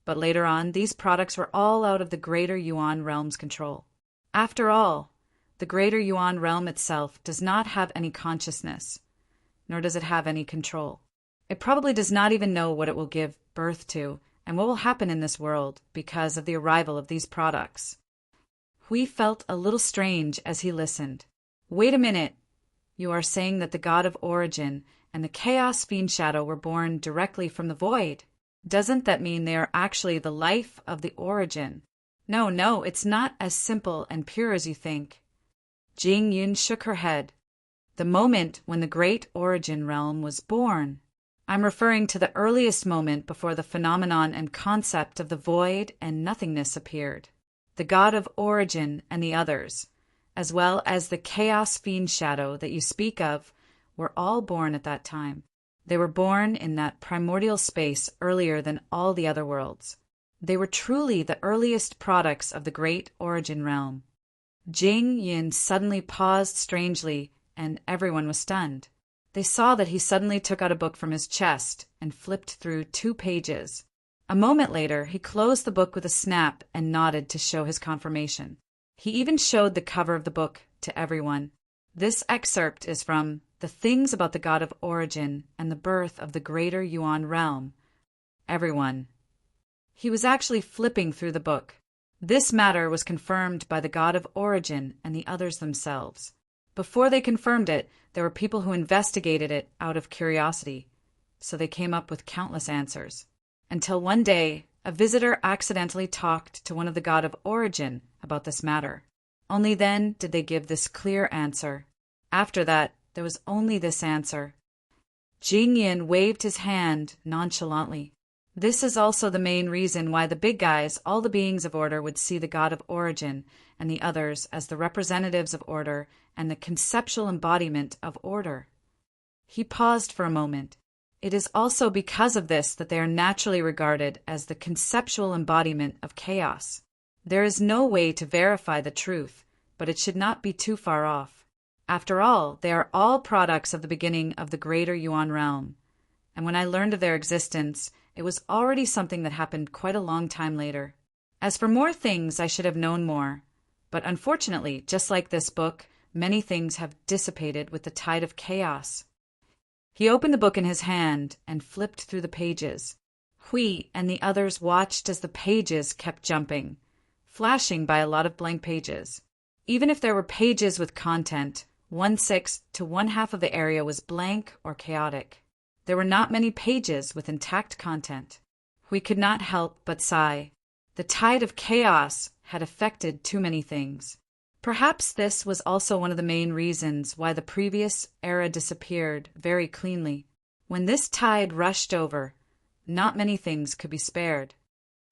But later on, these products were all out of the greater Yuan realm's control. After all, the greater Yuan realm itself does not have any consciousness, nor does it have any control. It probably does not even know what it will give birth to and what will happen in this world because of the arrival of these products. Hui felt a little strange as he listened. Wait a minute. You are saying that the god of origin and the Chaos Fiend Shadow were born directly from the void. Doesn't that mean they are actually the life of the origin? No, it's not as simple and pure as you think. Jing Yun shook her head. The moment when the great origin realm was born. I'm referring to the earliest moment before the phenomenon and concept of the void and nothingness appeared. The god of origin and the others, as well as the Chaos Fiend Shadow that you speak of, were all born at that time. They were born in that primordial space earlier than all the other worlds. They were truly the earliest products of the great origin realm. Jing Yun suddenly paused strangely, and everyone was stunned. They saw that he suddenly took out a book from his chest and flipped through 2 pages. A moment later, he closed the book with a snap and nodded to show his confirmation. He even showed the cover of the book to everyone. This excerpt is from The Things About the God of Origin and the Birth of the Greater Yuan Realm. Everyone. He was actually flipping through the book. This matter was confirmed by the God of Origin and the others themselves. Before they confirmed it, there were people who investigated it out of curiosity, so they came up with countless answers. Until one day, a visitor accidentally talked to one of the God of Origin about this matter. Only then did they give this clear answer. After that, there was only this answer. Jing Yin waved his hand nonchalantly. This is also the main reason why the big guys, all the beings of order, would see the God of Origin and the others as the representatives of order and the conceptual embodiment of order. He paused for a moment. It is also because of this that they are naturally regarded as the conceptual embodiment of chaos. There is no way to verify the truth, but it should not be too far off. After all, they are all products of the beginning of the Greater Yuan Realm. And when I learned of their existence, it was already something that happened quite a long time later. As for more things, I should have known more. But unfortunately, just like this book, many things have dissipated with the tide of chaos. He opened the book in his hand and flipped through the pages. Hui and the others watched as the pages kept jumping, flashing by a lot of blank pages. Even if there were pages with content, 1/6 to 1/2 of the area was blank or chaotic. There were not many pages with intact content. We could not help but sigh. The tide of chaos had affected too many things. Perhaps this was also one of the main reasons why the previous era disappeared very cleanly. When this tide rushed over, not many things could be spared.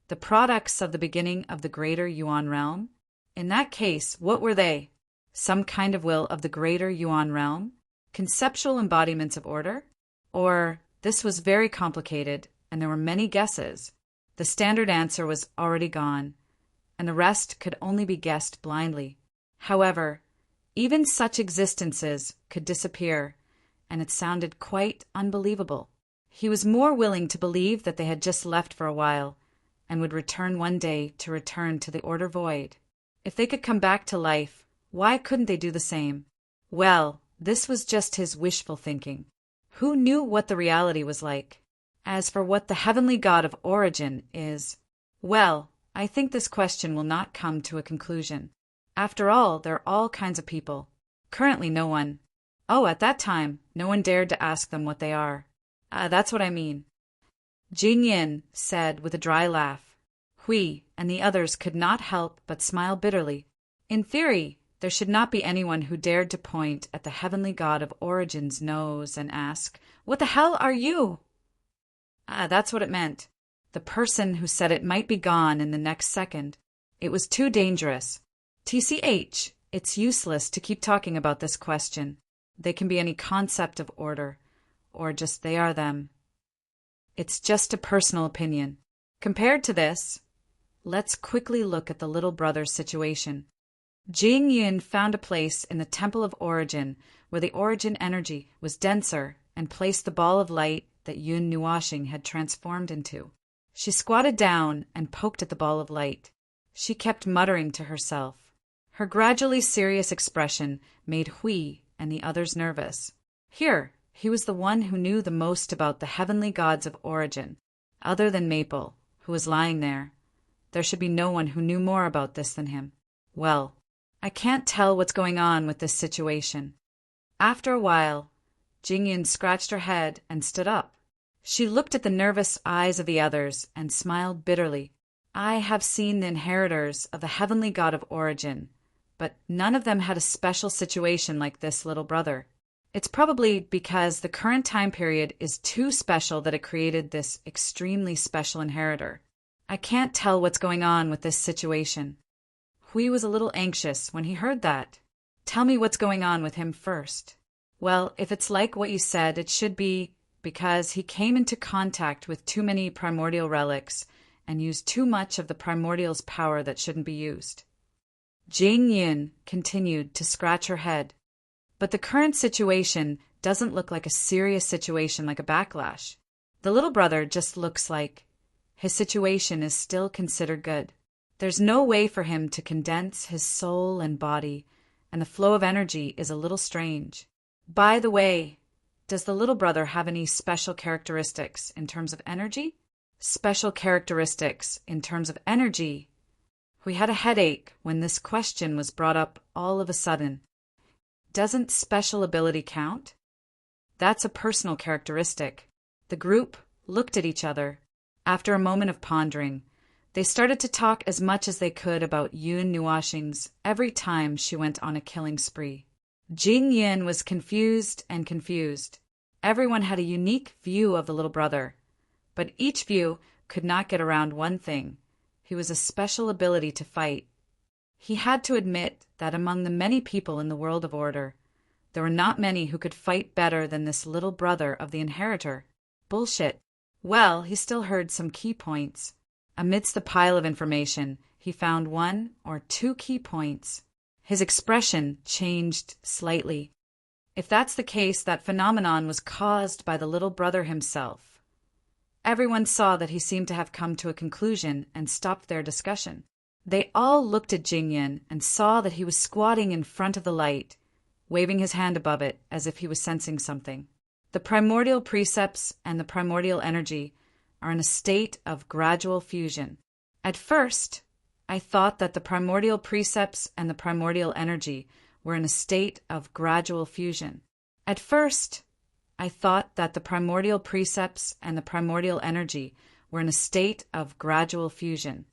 The products of the beginning of the Greater Yuan Realm? In that case, what were they? Some kind of will of the Greater Yuan Realm? Conceptual embodiments of order? Or this was very complicated, and there were many guesses. The standard answer was already gone, and the rest could only be guessed blindly. However, even such existences could disappear, and it sounded quite unbelievable. He was more willing to believe that they had just left for a while, and would return one day to return to the order void. If they could come back to life, why couldn't they do the same? Well, this was just his wishful thinking. Who knew what the reality was like? As for what the heavenly God of Origin is, well, I think this question will not come to a conclusion. After all, there are all kinds of people. Currently no one. Oh, at that time, no one dared to ask them what they are. That's what I mean. Jing Yin said with a dry laugh. Hui and the others could not help but smile bitterly. In theory, there should not be anyone who dared to point at the heavenly God of Origin's nose and ask, "What the hell are you?" That's what it meant. The person who said it might be gone in the next second. It was too dangerous. TCH, it's useless to keep talking about this question. They can be any concept of order, or just they are them. It's just a personal opinion. Compared to this, let's quickly look at the little brother's situation. Jing Yun found a place in the Temple of Origin where the origin energy was denser and placed the ball of light that Yun Nuashing had transformed into. She squatted down and poked at the ball of light. She kept muttering to herself. Her gradually serious expression made Hui and the others nervous. Here, he was the one who knew the most about the heavenly gods of origin, other than Maple, who was lying there. There should be no one who knew more about this than him. Well, I can't tell what's going on with this situation. After a while, Jingyin scratched her head and stood up. She looked at the nervous eyes of the others and smiled bitterly. I have seen the inheritors of the heavenly god of origin, but none of them had a special situation like this little brother. It's probably because the current time period is too special that it created this extremely special inheritor. I can't tell what's going on with this situation. Hui was a little anxious when he heard that. Tell me what's going on with him first. Well, if it's like what you said, it should be because he came into contact with too many primordial relics and used too much of the primordial's power that shouldn't be used. Jing Yin continued to scratch her head. But the current situation doesn't look like a serious situation like a backlash. The little brother just looks like his situation is still considered good. There's no way for him to condense his soul and body, and the flow of energy is a little strange. By the way, does the little brother have any special characteristics in terms of energy? Special characteristics in terms of energy. We had a headache when this question was brought up all of a sudden. Doesn't special ability count? That's a personal characteristic. The group looked at each other. After a moment of pondering, they started to talk as much as they could about Yun Nuashing's every time she went on a killing spree. Jing Yin was confused and confused. Everyone had a unique view of the little brother, but each view could not get around one thing. He was a special ability to fight. He had to admit that among the many people in the world of order, there were not many who could fight better than this little brother of the inheritor. Bullshit. Well, he still heard some key points. Amidst the pile of information, he found one or two key points. His expression changed slightly. If that's the case, that phenomenon was caused by the little brother himself. Everyone saw that he seemed to have come to a conclusion and stopped their discussion. They all looked at Jingyan and saw that he was squatting in front of the light, waving his hand above it as if he was sensing something. The primordial precepts and the primordial energy are in a state of gradual fusion. At first, I thought that the primordial precepts and the primordial energy were in a state of gradual fusion. At first, I thought that the primordial precepts and the primordial energy were in a state of gradual fusion.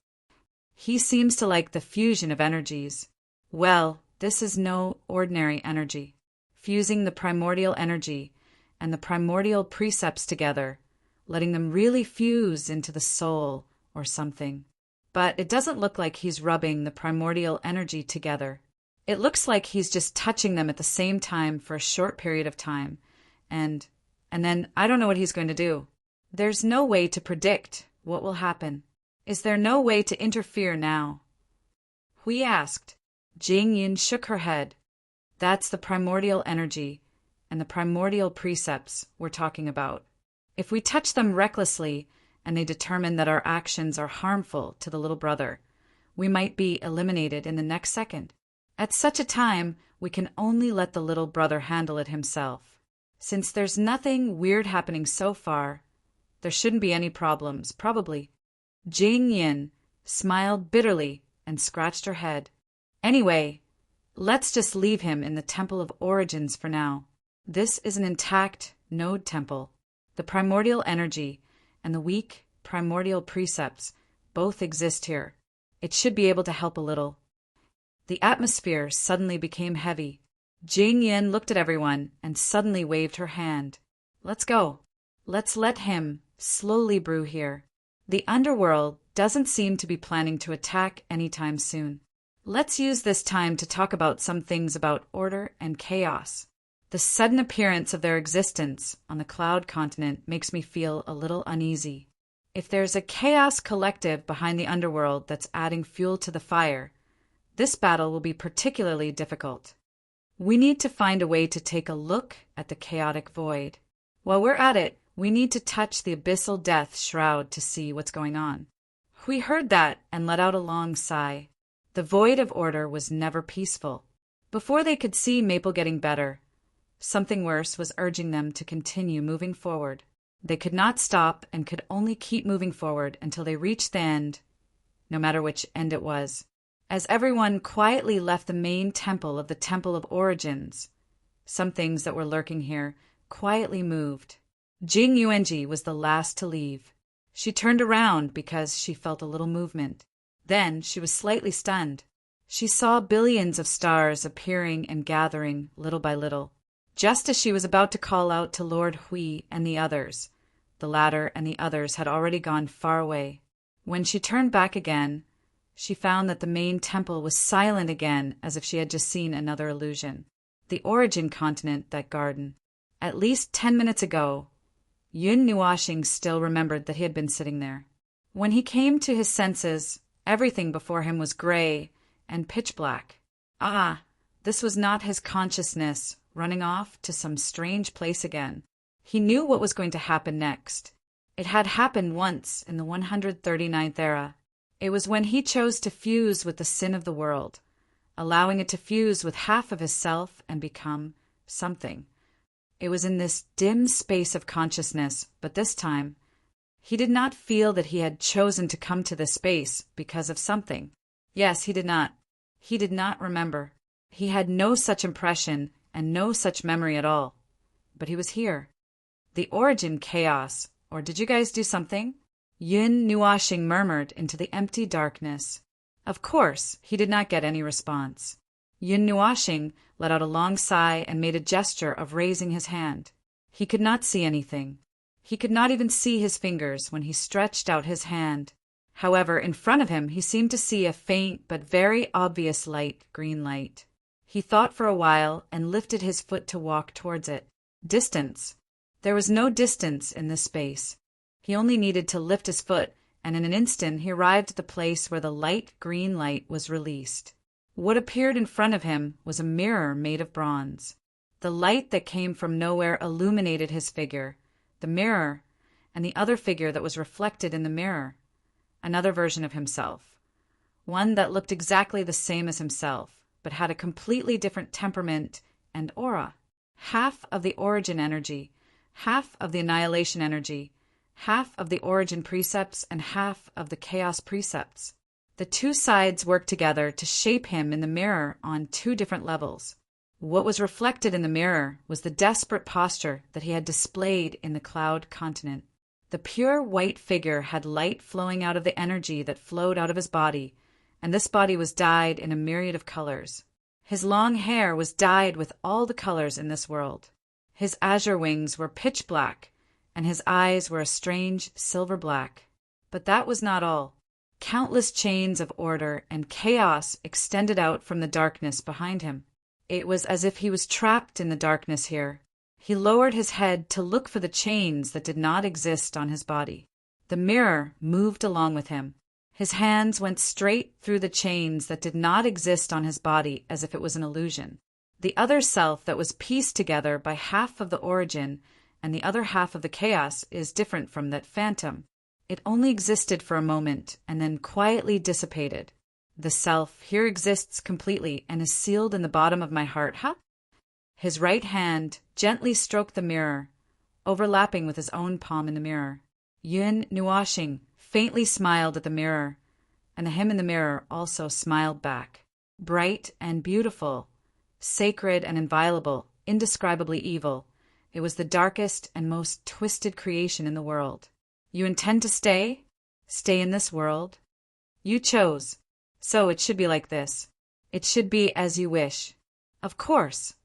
He seems to like the fusion of energies. Well, this is no ordinary energy. Fusing the primordial energy and the primordial precepts together, letting them really fuse into the soul or something. But it doesn't look like he's rubbing the primordial energy together. It looks like he's just touching them at the same time for a short period of time, and then I don't know what he's going to do. There's no way to predict what will happen. Is there no way to interfere now? We asked. Jing Yin shook her head. That's the primordial energy and the primordial precepts we're talking about. If we touch them recklessly and they determine that our actions are harmful to the little brother, we might be eliminated in the next second. At such a time, we can only let the little brother handle it himself. Since there's nothing weird happening so far, there shouldn't be any problems, probably. Jing Yin smiled bitterly and scratched her head. Anyway, let's just leave him in the Temple of Origins for now. This is an intact node temple. The primordial energy and the weak primordial precepts both exist here. It should be able to help a little. The atmosphere suddenly became heavy. Jing Yin looked at everyone and suddenly waved her hand. Let's go. Let's let him slowly brew here. The underworld doesn't seem to be planning to attack anytime soon. Let's use this time to talk about some things about order and chaos. The sudden appearance of their existence on the Cloud Continent makes me feel a little uneasy. If there's a chaos collective behind the underworld that's adding fuel to the fire, this battle will be particularly difficult. We need to find a way to take a look at the chaotic void. While we're at it, we need to touch the abyssal death shroud to see what's going on. We heard that and let out a long sigh. The void of order was never peaceful. Before they could see Maple getting better, something worse was urging them to continue moving forward. They could not stop and could only keep moving forward until they reached the end, no matter which end it was. As everyone quietly left the main temple of the Temple of Origins, some things that were lurking here quietly moved. Jing Yuanji was the last to leave. She turned around because she felt a little movement. Then she was slightly stunned. She saw billions of stars appearing and gathering little by little. Just as she was about to call out to Lord Hui and the others, the latter and the others had already gone far away. When she turned back again, she found that the main temple was silent again, as if she had just seen another illusion. The origin continent, that garden. At least 10 minutes ago, Yun Nuashing still remembered that he had been sitting there. When he came to his senses, everything before him was gray and pitch black. Ah, this was not his consciousness running off to some strange place again. He knew what was going to happen next. It had happened once in the 139th era. It was when he chose to fuse with the sin of the world, allowing it to fuse with half of his self and become something. It was in this dim space of consciousness, but this time, he did not feel that he had chosen to come to this space because of something. Yes, he did not. He did not remember. He had no such impression and no such memory at all. But he was here. The origin chaos, or did you guys do something? Yun Nuashing murmured into the empty darkness. Of course, he did not get any response. Yun Nuashing let out a long sigh and made a gesture of raising his hand. He could not see anything. He could not even see his fingers when he stretched out his hand. However, in front of him he seemed to see a faint but very obvious light, green light. He thought for a while and lifted his foot to walk towards it. Distance. There was no distance in this space. He only needed to lift his foot, and in an instant he arrived at the place where the light green light was released. What appeared in front of him was a mirror made of bronze. The light that came from nowhere illuminated his figure, the mirror, and the other figure that was reflected in the mirror. Another version of himself. One that looked exactly the same as himself, but had a completely different temperament and aura. Half of the origin energy, half of the annihilation energy, half of the origin precepts, and half of the chaos precepts. The two sides worked together to shape him in the mirror on two different levels. What was reflected in the mirror was the desperate posture that he had displayed in the cloud continent. The pure white figure had light flowing out of the energy that flowed out of his body, and this body was dyed in a myriad of colors. His long hair was dyed with all the colors in this world. His azure wings were pitch black, and his eyes were a strange silver black. But that was not all. Countless chains of order and chaos extended out from the darkness behind him. It was as if he was trapped in the darkness here. He lowered his head to look for the chains that did not exist on his body. The mirror moved along with him. His hands went straight through the chains that did not exist on his body as if it was an illusion. The other self that was pieced together by half of the origin and the other half of the chaos is different from that phantom. It only existed for a moment and then quietly dissipated. The self here exists completely and is sealed in the bottom of my heart. Huh? His right hand gently stroked the mirror, overlapping with his own palm in the mirror. Yun Nuashing faintly smiled at the mirror, and the him in the mirror also smiled back. Bright and beautiful, sacred and inviolable, indescribably evil, it was the darkest and most twisted creation in the world. You intend to stay? Stay in this world? You chose. So it should be like this. It should be as you wish. Of course.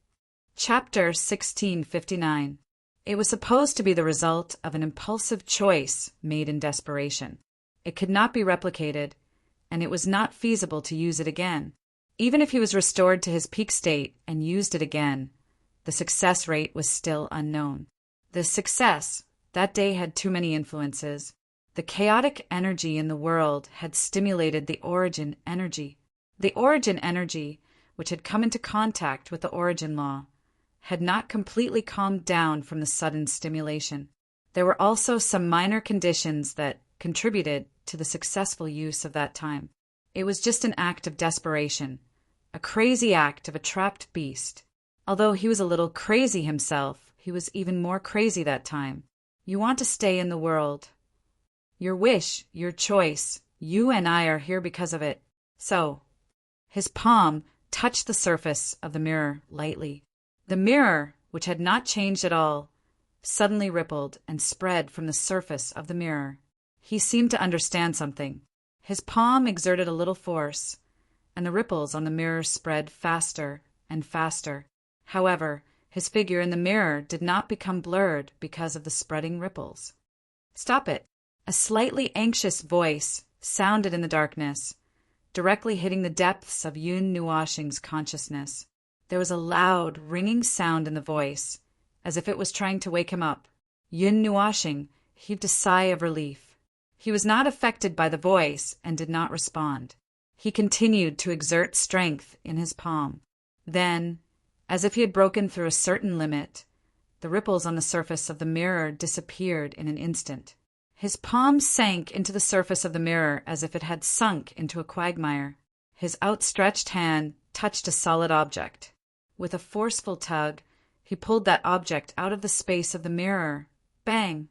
Chapter 1659. It was supposed to be the result of an impulsive choice made in desperation. It could not be replicated, and it was not feasible to use it again. Even if he was restored to his peak state and used it again, the success rate was still unknown. The success that day had too many influences. The chaotic energy in the world had stimulated the origin energy. The origin energy, which had come into contact with the origin law, had not completely calmed down from the sudden stimulation. There were also some minor conditions that contributed to the successful use of that time. It was just an act of desperation, a crazy act of a trapped beast. Although he was a little crazy himself, he was even more crazy that time. You want to stay in the world. Your wish, your choice, you and I are here because of it. So, his palm touched the surface of the mirror lightly. The mirror, which had not changed at all, suddenly rippled and spread from the surface of the mirror. He seemed to understand something. His palm exerted a little force, and the ripples on the mirror spread faster and faster. However, his figure in the mirror did not become blurred because of the spreading ripples. Stop it! A slightly anxious voice sounded in the darkness, directly hitting the depths of Yun Nuashing's consciousness. There was a loud, ringing sound in the voice, as if it was trying to wake him up. Yun Nuashing heaved a sigh of relief. He was not affected by the voice and did not respond. He continued to exert strength in his palm. Then, As if he had broken through a certain limit, the ripples on the surface of the mirror disappeared in an instant. His palm sank into the surface of the mirror as if it had sunk into a quagmire. His outstretched hand touched a solid object. With a forceful tug, he pulled that object out of the space of the mirror. Bang!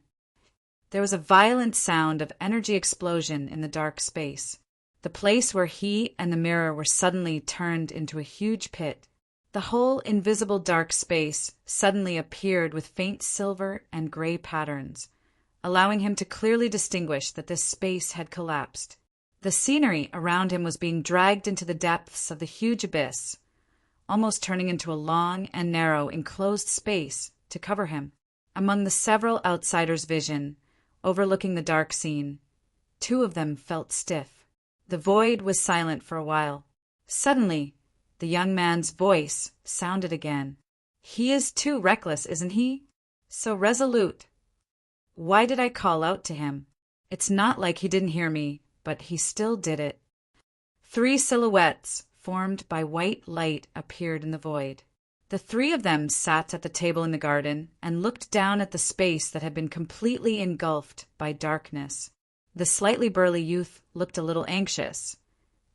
There was a violent sound of energy explosion in the dark space. The place where he and the mirror were suddenly turned into a huge pit. The whole invisible dark space suddenly appeared with faint silver and gray patterns, allowing him to clearly distinguish that this space had collapsed. The scenery around him was being dragged into the depths of the huge abyss, almost turning into a long and narrow enclosed space to cover him. Among the several outsiders' vision, overlooking the dark scene, two of them felt stiff. The void was silent for a while. Suddenly, the young man's voice sounded again. He is too reckless, isn't he? So resolute. Why did I call out to him? It's not like he didn't hear me, but he still did it. 3 silhouettes, formed by white light, appeared in the void. The 3 of them sat at the table in the garden and looked down at the space that had been completely engulfed by darkness. The slightly burly youth looked a little anxious,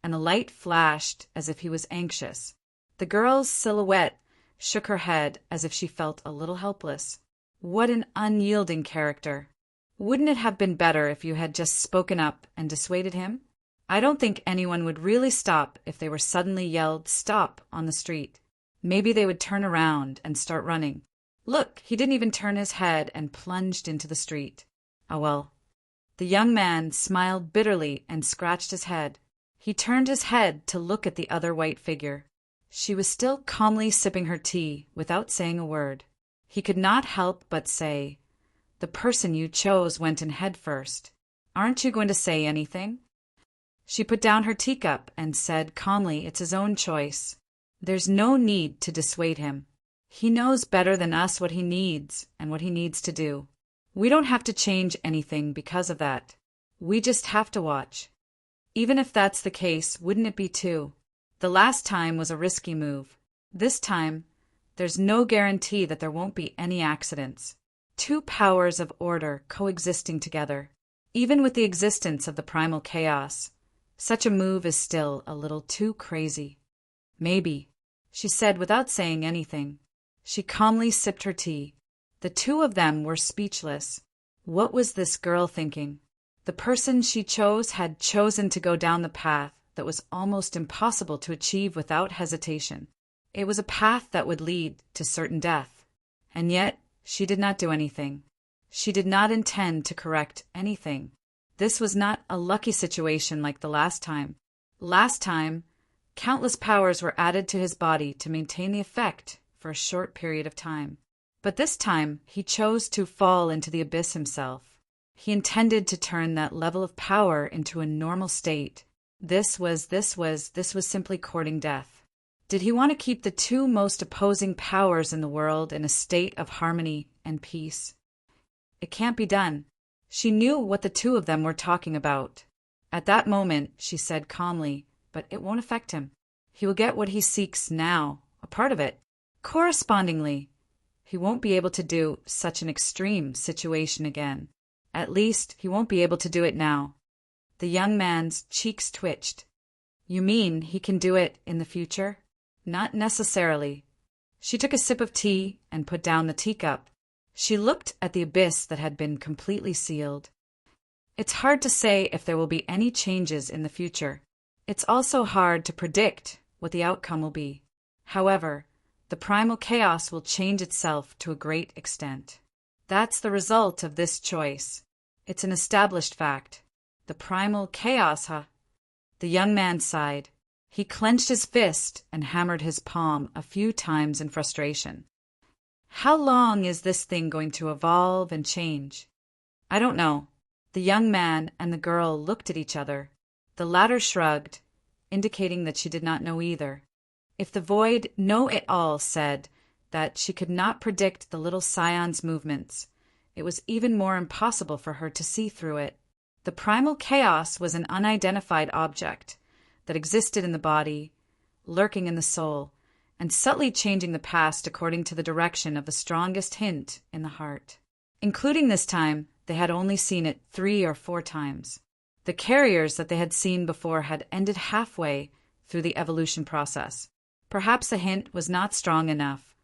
and a light flashed as if he was anxious. The girl's silhouette shook her head as if she felt a little helpless. What an unyielding character. Wouldn't it have been better if you had just spoken up and dissuaded him? I don't think anyone would really stop if they were suddenly yelled "stop" on the street. Maybe they would turn around and start running. Look, he didn't even turn his head and plunged into the street. Oh well. The young man smiled bitterly and scratched his head. He turned his head to look at the other white figure. She was still calmly sipping her tea without saying a word. He could not help but say, "The person you chose went in head first. Aren't you going to say anything?" She put down her teacup and said calmly, "It's his own choice. There's no need to dissuade him. He knows better than us what he needs and what he needs to do. We don't have to change anything because of that. We just have to watch. Even if that's the case, wouldn't it be too? The last time was a risky move. This time, there's no guarantee that there won't be any accidents. 2 powers of order coexisting together. Even with the existence of the primal chaos, such a move is still a little too crazy." "Maybe," she said without saying anything. She calmly sipped her tea. The 2 of them were speechless. What was this girl thinking? The person she chose had chosen to go down the path that was almost impossible to achieve without hesitation. It was a path that would lead to certain death. And yet, she did not do anything. She did not intend to correct anything. This was not a lucky situation like the last time. Last time, countless powers were added to his body to maintain the effect for a short period of time. But this time, he chose to fall into the abyss himself. He intended to turn that level of power into a normal state. This was simply courting death. Did he want to keep the 2 most opposing powers in the world in a state of harmony and peace? It can't be done. She knew what the 2 of them were talking about. At that moment, she said calmly, "But it won't affect him. He will get what he seeks now, a part of it. Correspondingly, he won't be able to do such an extreme situation again. At least, he won't be able to do it now." The young man's cheeks twitched. "You mean he can do it in the future?" "Not necessarily." She took a sip of tea and put down the teacup. She looked at the abyss that had been completely sealed. It's hard to say if there will be any changes in the future. It's also hard to predict what the outcome will be. However, the primal chaos will change itself to a great extent. That's the result of this choice. It's an established fact. The primal chaos, huh? The young man sighed. He clenched his fist and hammered his palm a few times in frustration. How long is this thing going to evolve and change? I don't know. The young man and the girl looked at each other. The latter shrugged, indicating that she did not know either. If the void know-it-all said that she could not predict the little scion's movements, it was even more impossible for her to see through it. The primal chaos was an unidentified object that existed in the body, lurking in the soul, and subtly changing the past according to the direction of the strongest hint in the heart. Including this time, they had only seen it 3 or 4 times. The carriers that they had seen before had ended halfway through the evolution process. Perhaps the hint was not strong enough,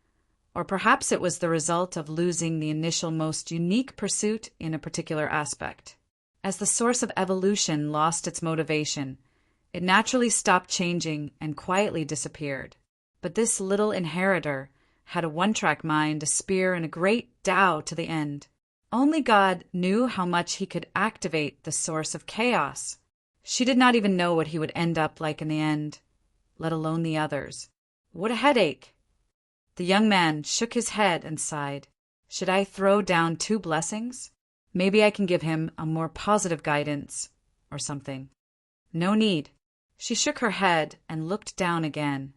or perhaps it was the result of losing the initial most unique pursuit in a particular aspect. As the source of evolution lost its motivation, it naturally stopped changing and quietly disappeared. But this little inheritor had a one-track mind, a spear, and a great Tao to the end. Only God knew how much he could activate the source of chaos. She did not even know what he would end up like in the end, let alone the others. What a headache! The young man shook his head and sighed. Should I throw down 2 blessings? Maybe I can give him a more positive guidance, or something. No need. She shook her head and looked down again.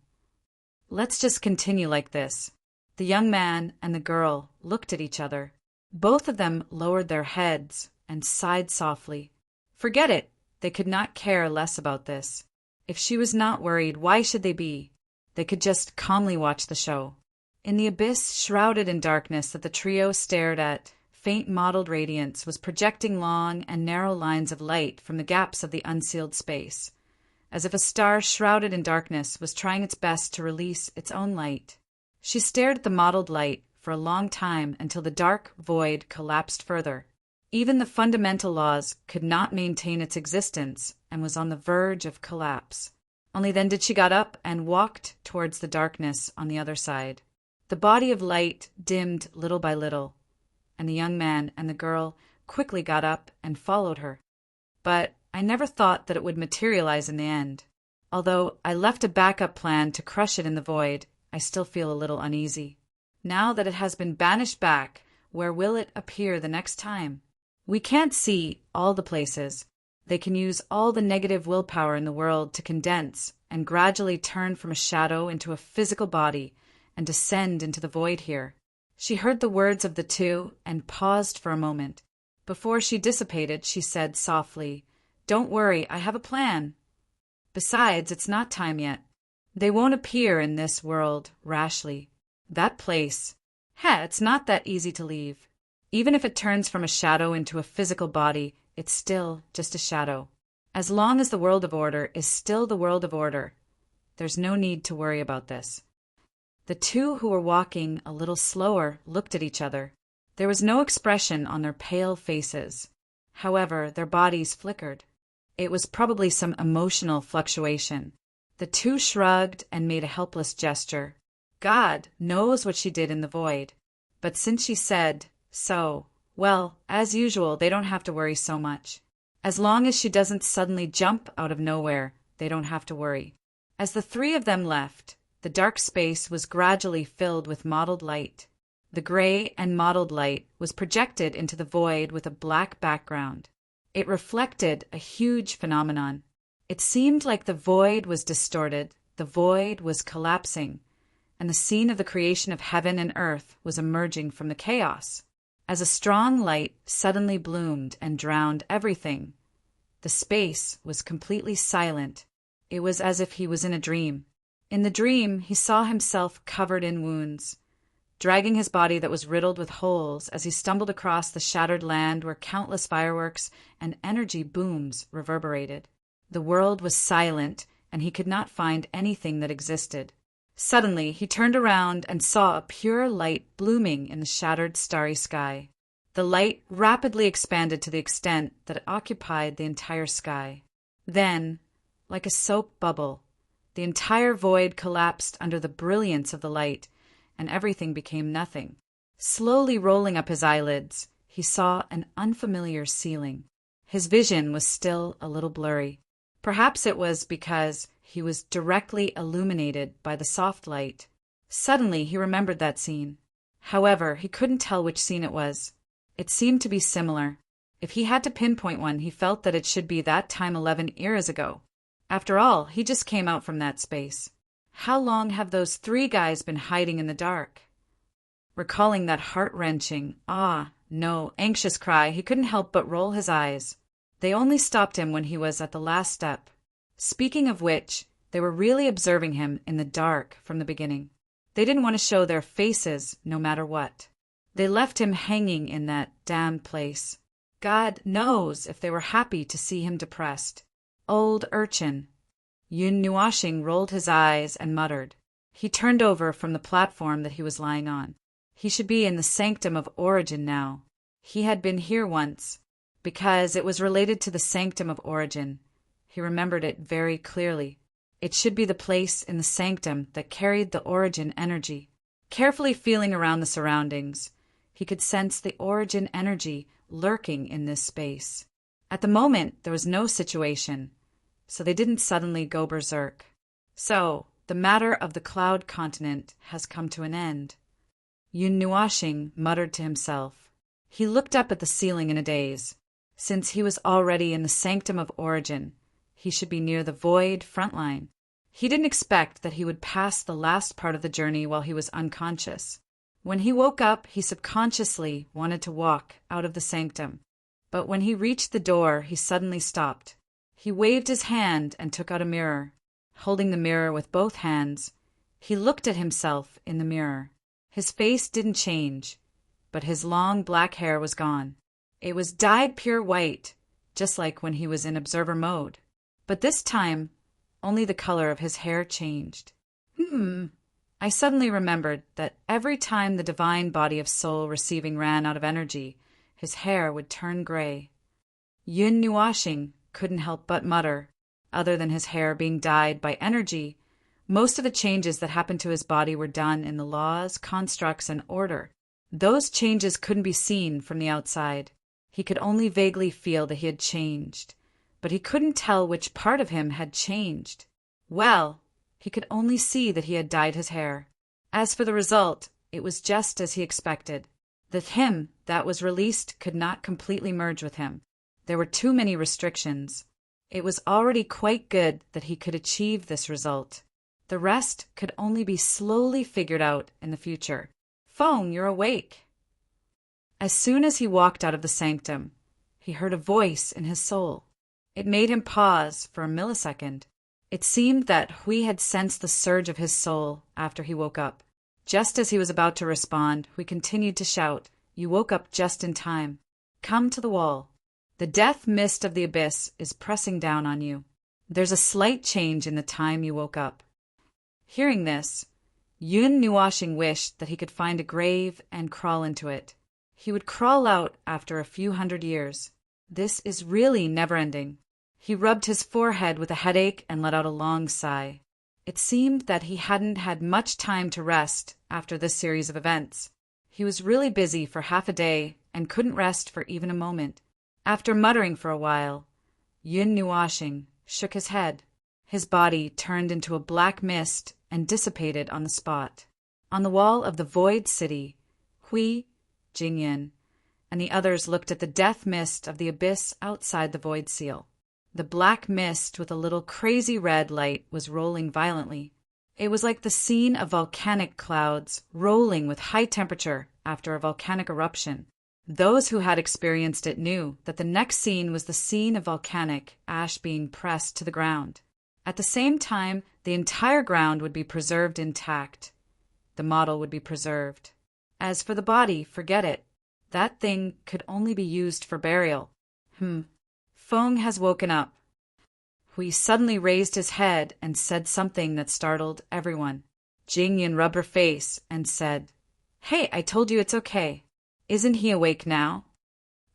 Let's just continue like this. The young man and the girl looked at each other. Both of them lowered their heads and sighed softly. Forget it. They could not care less about this. If she was not worried, why should they be? They could just calmly watch the show. In the abyss shrouded in darkness that the trio stared at, faint mottled radiance was projecting long and narrow lines of light from the gaps of the unsealed space, as if a star shrouded in darkness was trying its best to release its own light. She stared at the mottled light for a long time until the dark void collapsed further. Even the fundamental laws could not maintain its existence and was on the verge of collapse. Only then did she get up and walked towards the darkness on the other side. The body of light dimmed little by little, and the young man and the girl quickly got up and followed her. But I never thought that it would materialize in the end. Although I left a backup plan to crush it in the void, I still feel a little uneasy. Now that it has been banished back, where will it appear the next time? We can't see all the places. They can use all the negative willpower in the world to condense and gradually turn from a shadow into a physical body and descend into the void here. She heard the words of the 2 and paused for a moment. Before she dissipated, she said softly, "Don't worry, I have a plan. Besides, it's not time yet. They won't appear in this world rashly. That place, it's not that easy to leave. Even if it turns from a shadow into a physical body, it's still just a shadow. As long as the world of order is still the world of order, there's no need to worry about this." The 2 who were walking a little slower looked at each other. There was no expression on their pale faces. However, their bodies flickered. It was probably some emotional fluctuation. The 2 shrugged and made a helpless gesture. God knows what she did in the void. But since she said so, well, as usual, they don't have to worry so much. As long as she doesn't suddenly jump out of nowhere, they don't have to worry. As the 3 of them left, the dark space was gradually filled with mottled light. The gray and mottled light was projected into the void with a black background. It reflected a huge phenomenon. It seemed like the void was distorted, the void was collapsing, and the scene of the creation of heaven and earth was emerging from the chaos. As a strong light suddenly bloomed and drowned everything, the space was completely silent. It was as if he was in a dream. In the dream, he saw himself covered in wounds, dragging his body that was riddled with holes as he stumbled across the shattered land where countless fireworks and energy booms reverberated. The world was silent, and he could not find anything that existed. Suddenly, he turned around and saw a pure light blooming in the shattered starry sky. The light rapidly expanded to the extent that it occupied the entire sky. Then, like a soap bubble, the entire void collapsed under the brilliance of the light, and everything became nothing. Slowly rolling up his eyelids, he saw an unfamiliar ceiling. His vision was still a little blurry. Perhaps it was because he was directly illuminated by the soft light. Suddenly he remembered that scene. However, he couldn't tell which scene it was. It seemed to be similar. If he had to pinpoint one, he felt that it should be that time 11 eras ago. After all, he just came out from that space. How long have those 3 guys been hiding in the dark? Recalling that heart-wrenching, anxious cry, he couldn't help but roll his eyes. They only stopped him when he was at the last step. Speaking of which, They were really observing him in the dark from the beginning. They didn't want to show their faces no matter what. They left him hanging in that damned place. God knows if they were happy to see him depressed. Old urchin. Yun Nuashing rolled his eyes and muttered. He turned over from the platform that he was lying on. He should be in the sanctum of origin now. He had been here once, because it was related to the sanctum of origin. He remembered it very clearly. It should be the place in the sanctum that carried the origin energy. Carefully feeling around the surroundings, he could sense the origin energy lurking in this space. At the moment, there was no situation, so they didn't suddenly go berserk. So, the matter of the cloud continent has come to an end. Yun Nuashing muttered to himself. He looked up at the ceiling in a daze. Since he was already in the sanctum of origin, he should be near the void front line. He didn't expect that he would pass the last part of the journey while he was unconscious. When he woke up, he subconsciously wanted to walk out of the sanctum. But when he reached the door, he suddenly stopped. He waved his hand and took out a mirror. Holding the mirror with both hands, he looked at himself in the mirror. His face didn't change, but his long black hair was gone. It was dyed pure white, just like when he was in observer mode. But this time, only the color of his hair changed. I suddenly remembered that every time the divine body of soul receiving ran out of energy, his hair would turn gray. Yun Nuashing couldn't help but mutter. Other than his hair being dyed by energy, most of the changes that happened to his body were done in the laws, constructs, and order. Those changes couldn't be seen from the outside. He could only vaguely feel that he had changed, but he couldn't tell which part of him had changed. Well, he could only see that he had dyed his hair. As for the result, it was just as he expected. The him that was released could not completely merge with him. There were too many restrictions. It was already quite good that he could achieve this result. The rest could only be slowly figured out in the future. Feng, you're awake. As soon as he walked out of the sanctum, he heard a voice in his soul. It made him pause for a millisecond. It seemed that Hui had sensed the surge of his soul after he woke up. Just as he was about to respond, Hui continued to shout, "You woke up just in time. Come to the wall. The death mist of the abyss is pressing down on you. There's a slight change in the time you woke up." Hearing this, Yun Nuashing wished that he could find a grave and crawl into it. He would crawl out after a few 100 years. This is really never-ending. He rubbed his forehead with a headache and let out a long sigh. It seemed that he hadn't had much time to rest after this series of events. He was really busy for half a day and couldn't rest for even a moment. After muttering for a while, Yun Nuashing shook his head. His body turned into a black mist and dissipated on the spot. On the wall of the void city, Hui, Jingyan, and the others looked at the death mist of the abyss outside the void seal. The black mist with a little crazy red light was rolling violently. It was like the scene of volcanic clouds rolling with high temperature after a volcanic eruption. Those who had experienced it knew that the next scene was the scene of volcanic ash being pressed to the ground. At the same time, the entire ground would be preserved intact. The model would be preserved. As for the body, forget it. That thing could only be used for burial. Feng has woken up. Hui suddenly raised his head and said something that startled everyone. Jingyan rubbed her face and said, "Hey, I told you it's okay. Isn't he awake now?"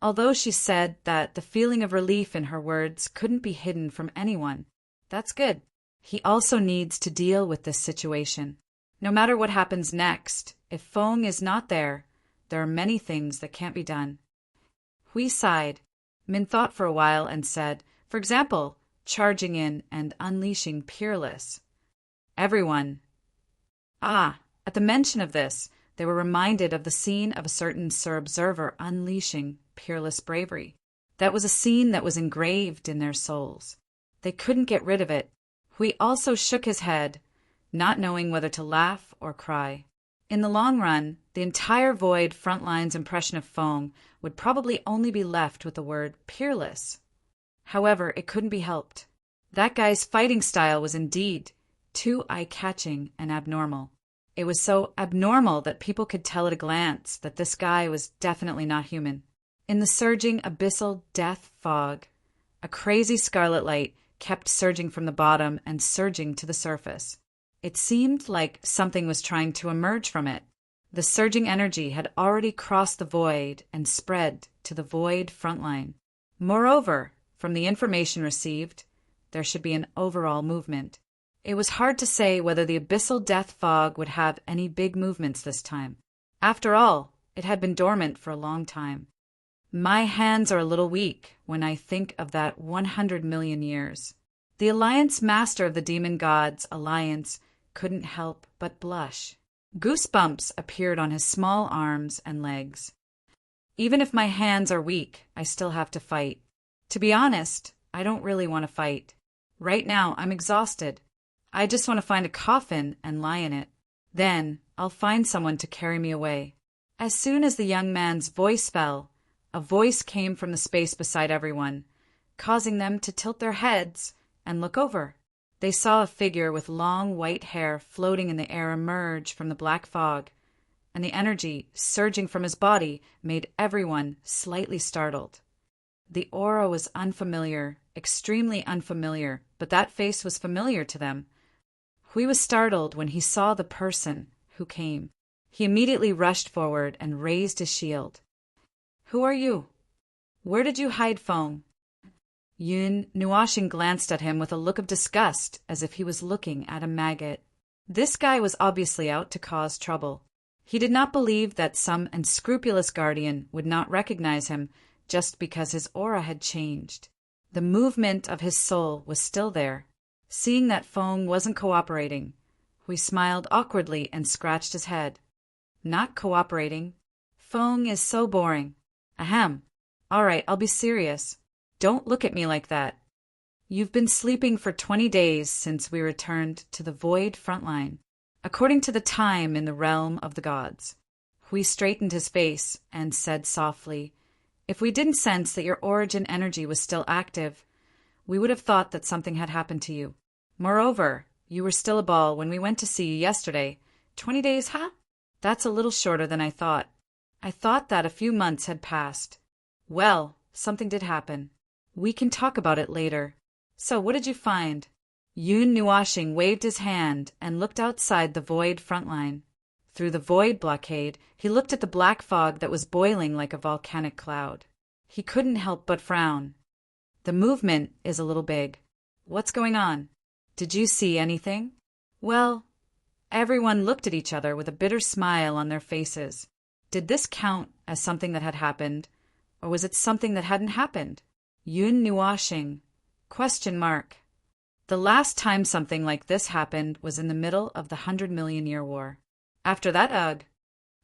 Although she said that the feeling of relief in her words couldn't be hidden from anyone. That's good. He also needs to deal with this situation. No matter what happens next, if Feng is not there, there are many things that can't be done. Hui sighed. Min thought for a while and said, for example, charging in and unleashing Peerless. Everyone. At the mention of this, they were reminded of the scene of a certain Sir Observer unleashing Peerless bravery. That was a scene that was engraved in their souls. They couldn't get rid of it. Hui also shook his head, not knowing whether to laugh or cry. In the long run, the entire Void Frontline's impression of Feng would probably only be left with the word Peerless. However, it couldn't be helped. That guy's fighting style was indeed too eye-catching and abnormal. It was so abnormal that people could tell at a glance that this guy was definitely not human. In the surging abyssal death fog, a crazy scarlet light kept surging from the bottom and surging to the surface. It seemed like something was trying to emerge from it. The surging energy had already crossed the void and spread to the void frontline. Moreover, from the information received, there should be an overall movement. It was hard to say whether the abyssal death fog would have any big movements this time. After all, it had been dormant for a long time. My hands are a little weak when I think of that 100 million years. The Alliance Master of the Demon Gods Alliance couldn't help but blush. Goosebumps appeared on his small arms and legs. Even if my hands are weak, I still have to fight. To be honest, I don't really want to fight. Right now, I'm exhausted. I just want to find a coffin and lie in it. Then, I'll find someone to carry me away. As soon as the young man's voice fell, a voice came from the space beside everyone, causing them to tilt their heads and look over. They saw a figure with long white hair floating in the air emerge from the black fog, and the energy surging from his body made everyone slightly startled. The aura was unfamiliar, extremely unfamiliar, but that face was familiar to them. Hui was startled when he saw the person who came. He immediately rushed forward and raised his shield. "Who are you? Where did you hide, Feng?" Yun Nuashing glanced at him with a look of disgust, as if he was looking at a maggot. This guy was obviously out to cause trouble. He did not believe that some unscrupulous guardian would not recognize him just because his aura had changed. The movement of his soul was still there. Seeing that Feng wasn't cooperating, Hui smiled awkwardly and scratched his head. "Not cooperating? Feng is so boring. Ahem. All right, I'll be serious. Don't look at me like that. You've been sleeping for 20 days since we returned to the void frontline, according to the time in the realm of the gods." Hui straightened his face and said softly, "If we didn't sense that your origin energy was still active, we would have thought that something had happened to you. Moreover, you were still a ball when we went to see you yesterday. 20 days, huh? That's a little shorter than I thought. I thought that a few months had passed. Well, something did happen. We can talk about it later. So what did you find?" Yun Nuashing waved his hand and looked outside the void frontline. Through the void blockade, he looked at the black fog that was boiling like a volcanic cloud. He couldn't help but frown. "The movement is a little big. What's going on? Did you see anything?" Well, everyone looked at each other with a bitter smile on their faces. Did this count as something that had happened, or was it something that hadn't happened? Yun Nuashing. Question mark. The last time something like this happened was in the middle of the 100 Million Year War. After that, ugh.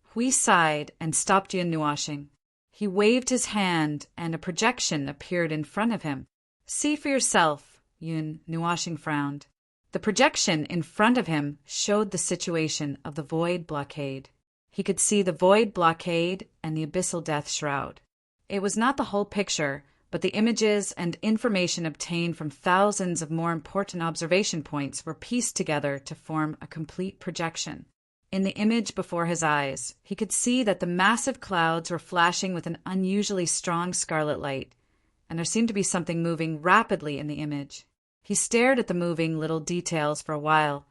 Hui sighed and stopped Yun Nuashing. He waved his hand and a projection appeared in front of him. "See for yourself," Yun Nuashing frowned. The projection in front of him showed the situation of the void blockade. He could see the void blockade and the abyssal death shroud. It was not the whole picture, but the images and information obtained from thousands of more important observation points were pieced together to form a complete projection. In the image before his eyes, he could see that the massive clouds were flashing with an unusually strong scarlet light, and there seemed to be something moving rapidly in the image. He stared at the moving little details for a while,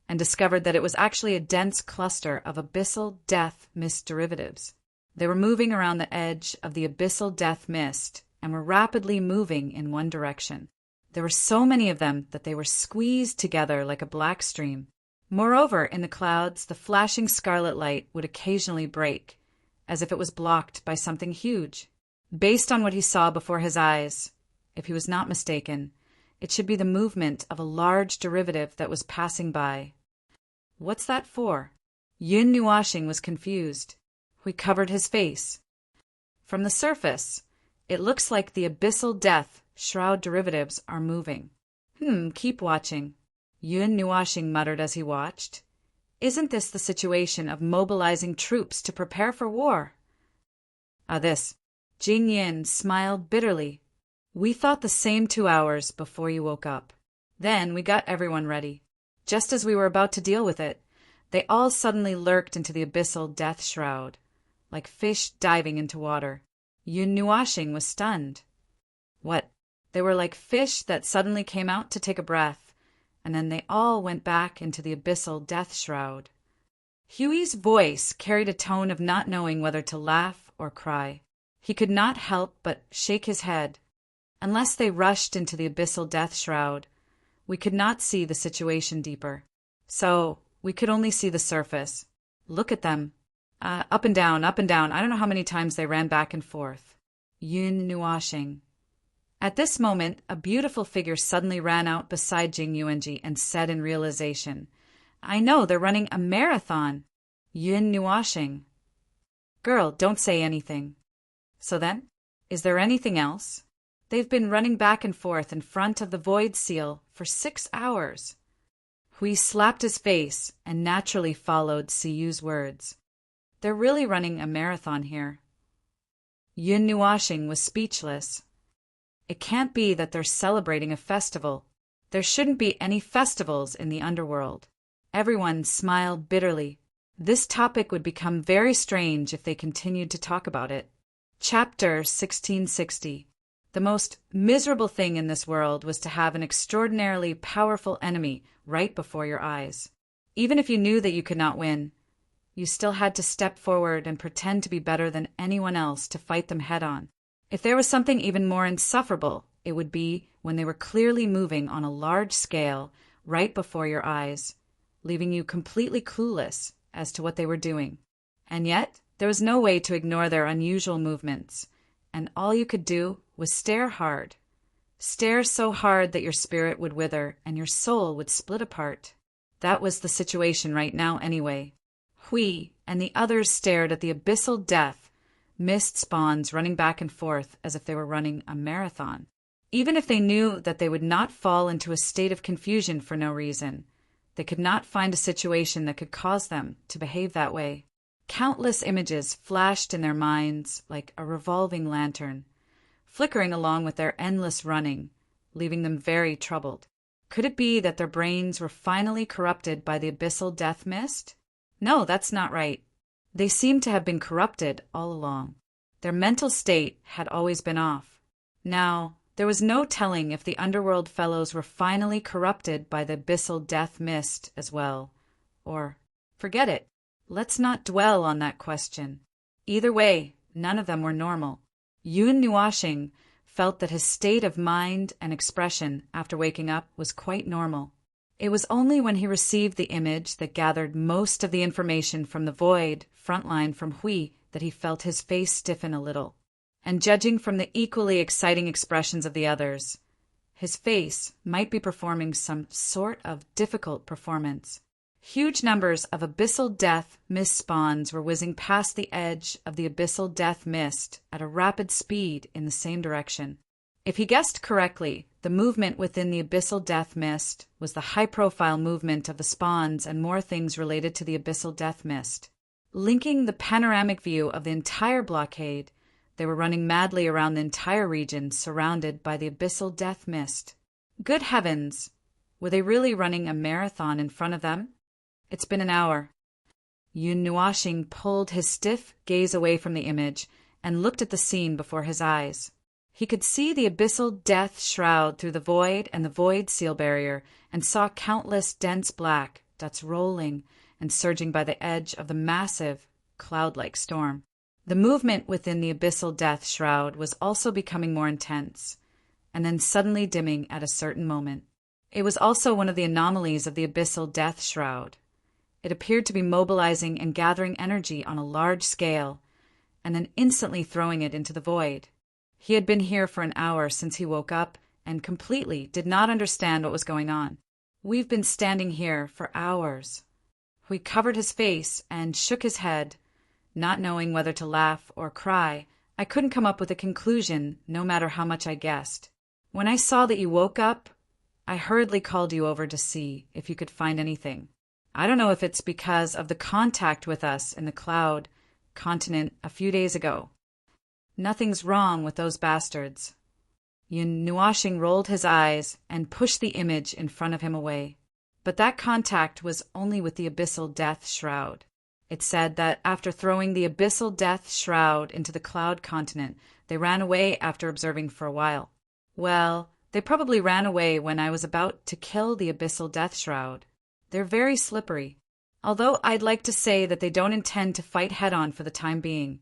and discovered that it was actually a dense cluster of abyssal death mist derivatives. They were moving around the edge of the abyssal death mist, and were rapidly moving in one direction. There were so many of them that they were squeezed together like a black stream. Moreover, in the clouds, the flashing scarlet light would occasionally break, as if it was blocked by something huge. Based on what he saw before his eyes, if he was not mistaken, it should be the movement of a large derivative that was passing by. "What's that for?" Yun Nuashing was confused. He covered his face. "From the surface, it looks like the abyssal death shroud derivatives are moving." Keep watching," Yun Nuashing muttered as he watched. "Isn't this the situation of mobilizing troops to prepare for war?" This. Jing Yin smiled bitterly. "We thought the same 2 hours before you woke up. Then we got everyone ready. Just as we were about to deal with it, they all suddenly lurked into the abyssal death shroud, like fish diving into water. Yun Nuashing was stunned. What? They were like fish that suddenly came out to take a breath, and then they all went back into the abyssal death shroud. Huey's voice carried a tone of not knowing whether to laugh or cry. He could not help but shake his head. Unless they rushed into the abyssal death shroud, we could not see the situation deeper. So we could only see the surface. Look at them. Up and down, up and down. I don't know how many times they ran back and forth. Yun Nuashing. At this moment, a beautiful figure suddenly ran out beside Jing Yuanji and said in realization, I know, they're running a marathon. Yun Nuashing. Girl, don't say anything. So then, is there anything else? They've been running back and forth in front of the void seal for 6 hours. Hui slapped his face and naturally followed Siyu's words. They're really running a marathon here. Yun Nuashing was speechless. It can't be that they're celebrating a festival. There shouldn't be any festivals in the underworld. Everyone smiled bitterly. This topic would become very strange if they continued to talk about it. Chapter 1660. The most miserable thing in this world was to have an extraordinarily powerful enemy right before your eyes. Even if you knew that you could not win, you still had to step forward and pretend to be better than anyone else to fight them head-on. If there was something even more insufferable, it would be when they were clearly moving on a large scale right before your eyes, leaving you completely clueless as to what they were doing. And yet, there was no way to ignore their unusual movements, and all you could do was stare hard. Stare so hard that your spirit would wither and your soul would split apart. That was the situation right now anyway. Hui and the others stared at the abyssal death, mist spawns running back and forth as if they were running a marathon. Even if they knew that they would not fall into a state of confusion for no reason, they could not find a situation that could cause them to behave that way. Countless images flashed in their minds like a revolving lantern, flickering along with their endless running, leaving them very troubled. Could it be that their brains were finally corrupted by the abyssal death mist? No, that's not right. They seemed to have been corrupted all along. Their mental state had always been off. Now, there was no telling if the underworld fellows were finally corrupted by the abyssal death mist as well. Or, forget it. Let's not dwell on that question. Either way, none of them were normal. Yun Nuashing felt that his state of mind and expression after waking up was quite normal. It was only when he received the image that gathered most of the information from the void frontline from Hui that he felt his face stiffen a little. And judging from the equally exciting expressions of the others, his face might be performing some sort of difficult performance. Huge numbers of abyssal death mist spawns were whizzing past the edge of the abyssal death mist at a rapid speed in the same direction. If he guessed correctly, the movement within the abyssal death mist was the high-profile movement of the spawns and more things related to the abyssal death mist. Linking the panoramic view of the entire blockade, they were running madly around the entire region surrounded by the abyssal death mist. Good heavens! Were they really running a marathon in front of them? It's been an hour. Yun Nuashing pulled his stiff gaze away from the image and looked at the scene before his eyes. He could see the abyssal death shroud through the void and the void seal barrier and saw countless dense black dots rolling and surging by the edge of the massive, cloud-like storm. The movement within the abyssal death shroud was also becoming more intense, and then suddenly dimming at a certain moment. It was also one of the anomalies of the abyssal death shroud. It appeared to be mobilizing and gathering energy on a large scale, and then instantly throwing it into the void. He had been here for an hour since he woke up and completely did not understand what was going on. We've been standing here for hours. He covered his face and shook his head, not knowing whether to laugh or cry. I couldn't come up with a conclusion, no matter how much I guessed. When I saw that you woke up, I hurriedly called you over to see if you could find anything. I don't know if it's because of the contact with us in the cloud continent a few days ago. Nothing's wrong with those bastards. Yun Nuashing rolled his eyes and pushed the image in front of him away. But that contact was only with the abyssal death shroud. It said that after throwing the abyssal death shroud into the cloud continent, they ran away after observing for a while. Well, they probably ran away when I was about to kill the abyssal death shroud. They're very slippery. Although I'd like to say that they don't intend to fight head-on for the time being.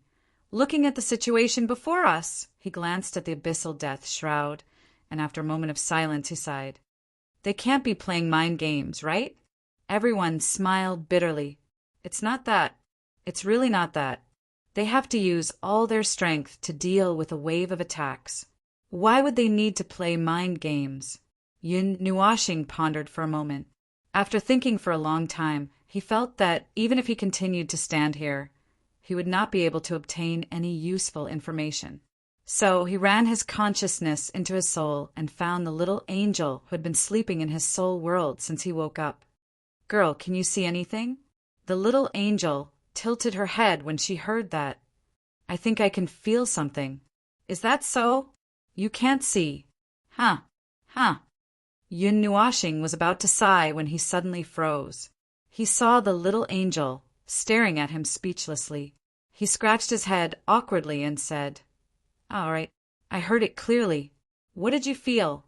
Looking at the situation before us, he glanced at the abyssal death shroud, and after a moment of silence he sighed. They can't be playing mind games, right? Everyone smiled bitterly. It's not that. It's really not that. They have to use all their strength to deal with a wave of attacks. Why would they need to play mind games? Yun Nuashing pondered for a moment. After thinking for a long time, he felt that even if he continued to stand here, he would not be able to obtain any useful information. So he ran his consciousness into his soul and found the little angel who had been sleeping in his soul world since he woke up. "Girl, can you see anything?" The little angel tilted her head when she heard that. "I think I can feel something." "Is that so? You can't see." Huh. Yun Nuashing was about to sigh when he suddenly froze. He saw the little angel staring at him speechlessly. He scratched his head awkwardly and said, "All right, I heard it clearly. What did you feel?"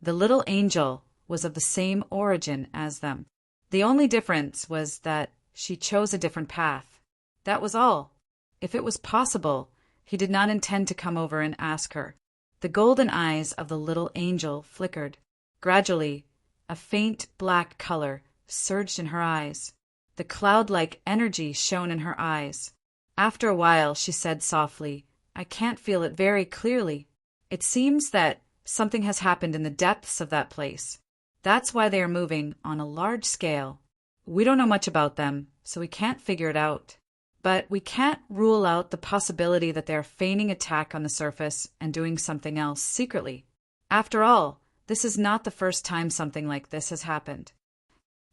The little angel was of the same origin as them. The only difference was that she chose a different path. That was all. If it was possible, he did not intend to come over and ask her. The golden eyes of the little angel flickered. Gradually, a faint black color surged in her eyes. The cloud-like energy shone in her eyes. After a while, she said softly, "I can't feel it very clearly. It seems that something has happened in the depths of that place. That's why they are moving on a large scale. We don't know much about them, so we can't figure it out. But we can't rule out the possibility that they are feigning attack on the surface and doing something else secretly. After all, this is not the first time something like this has happened."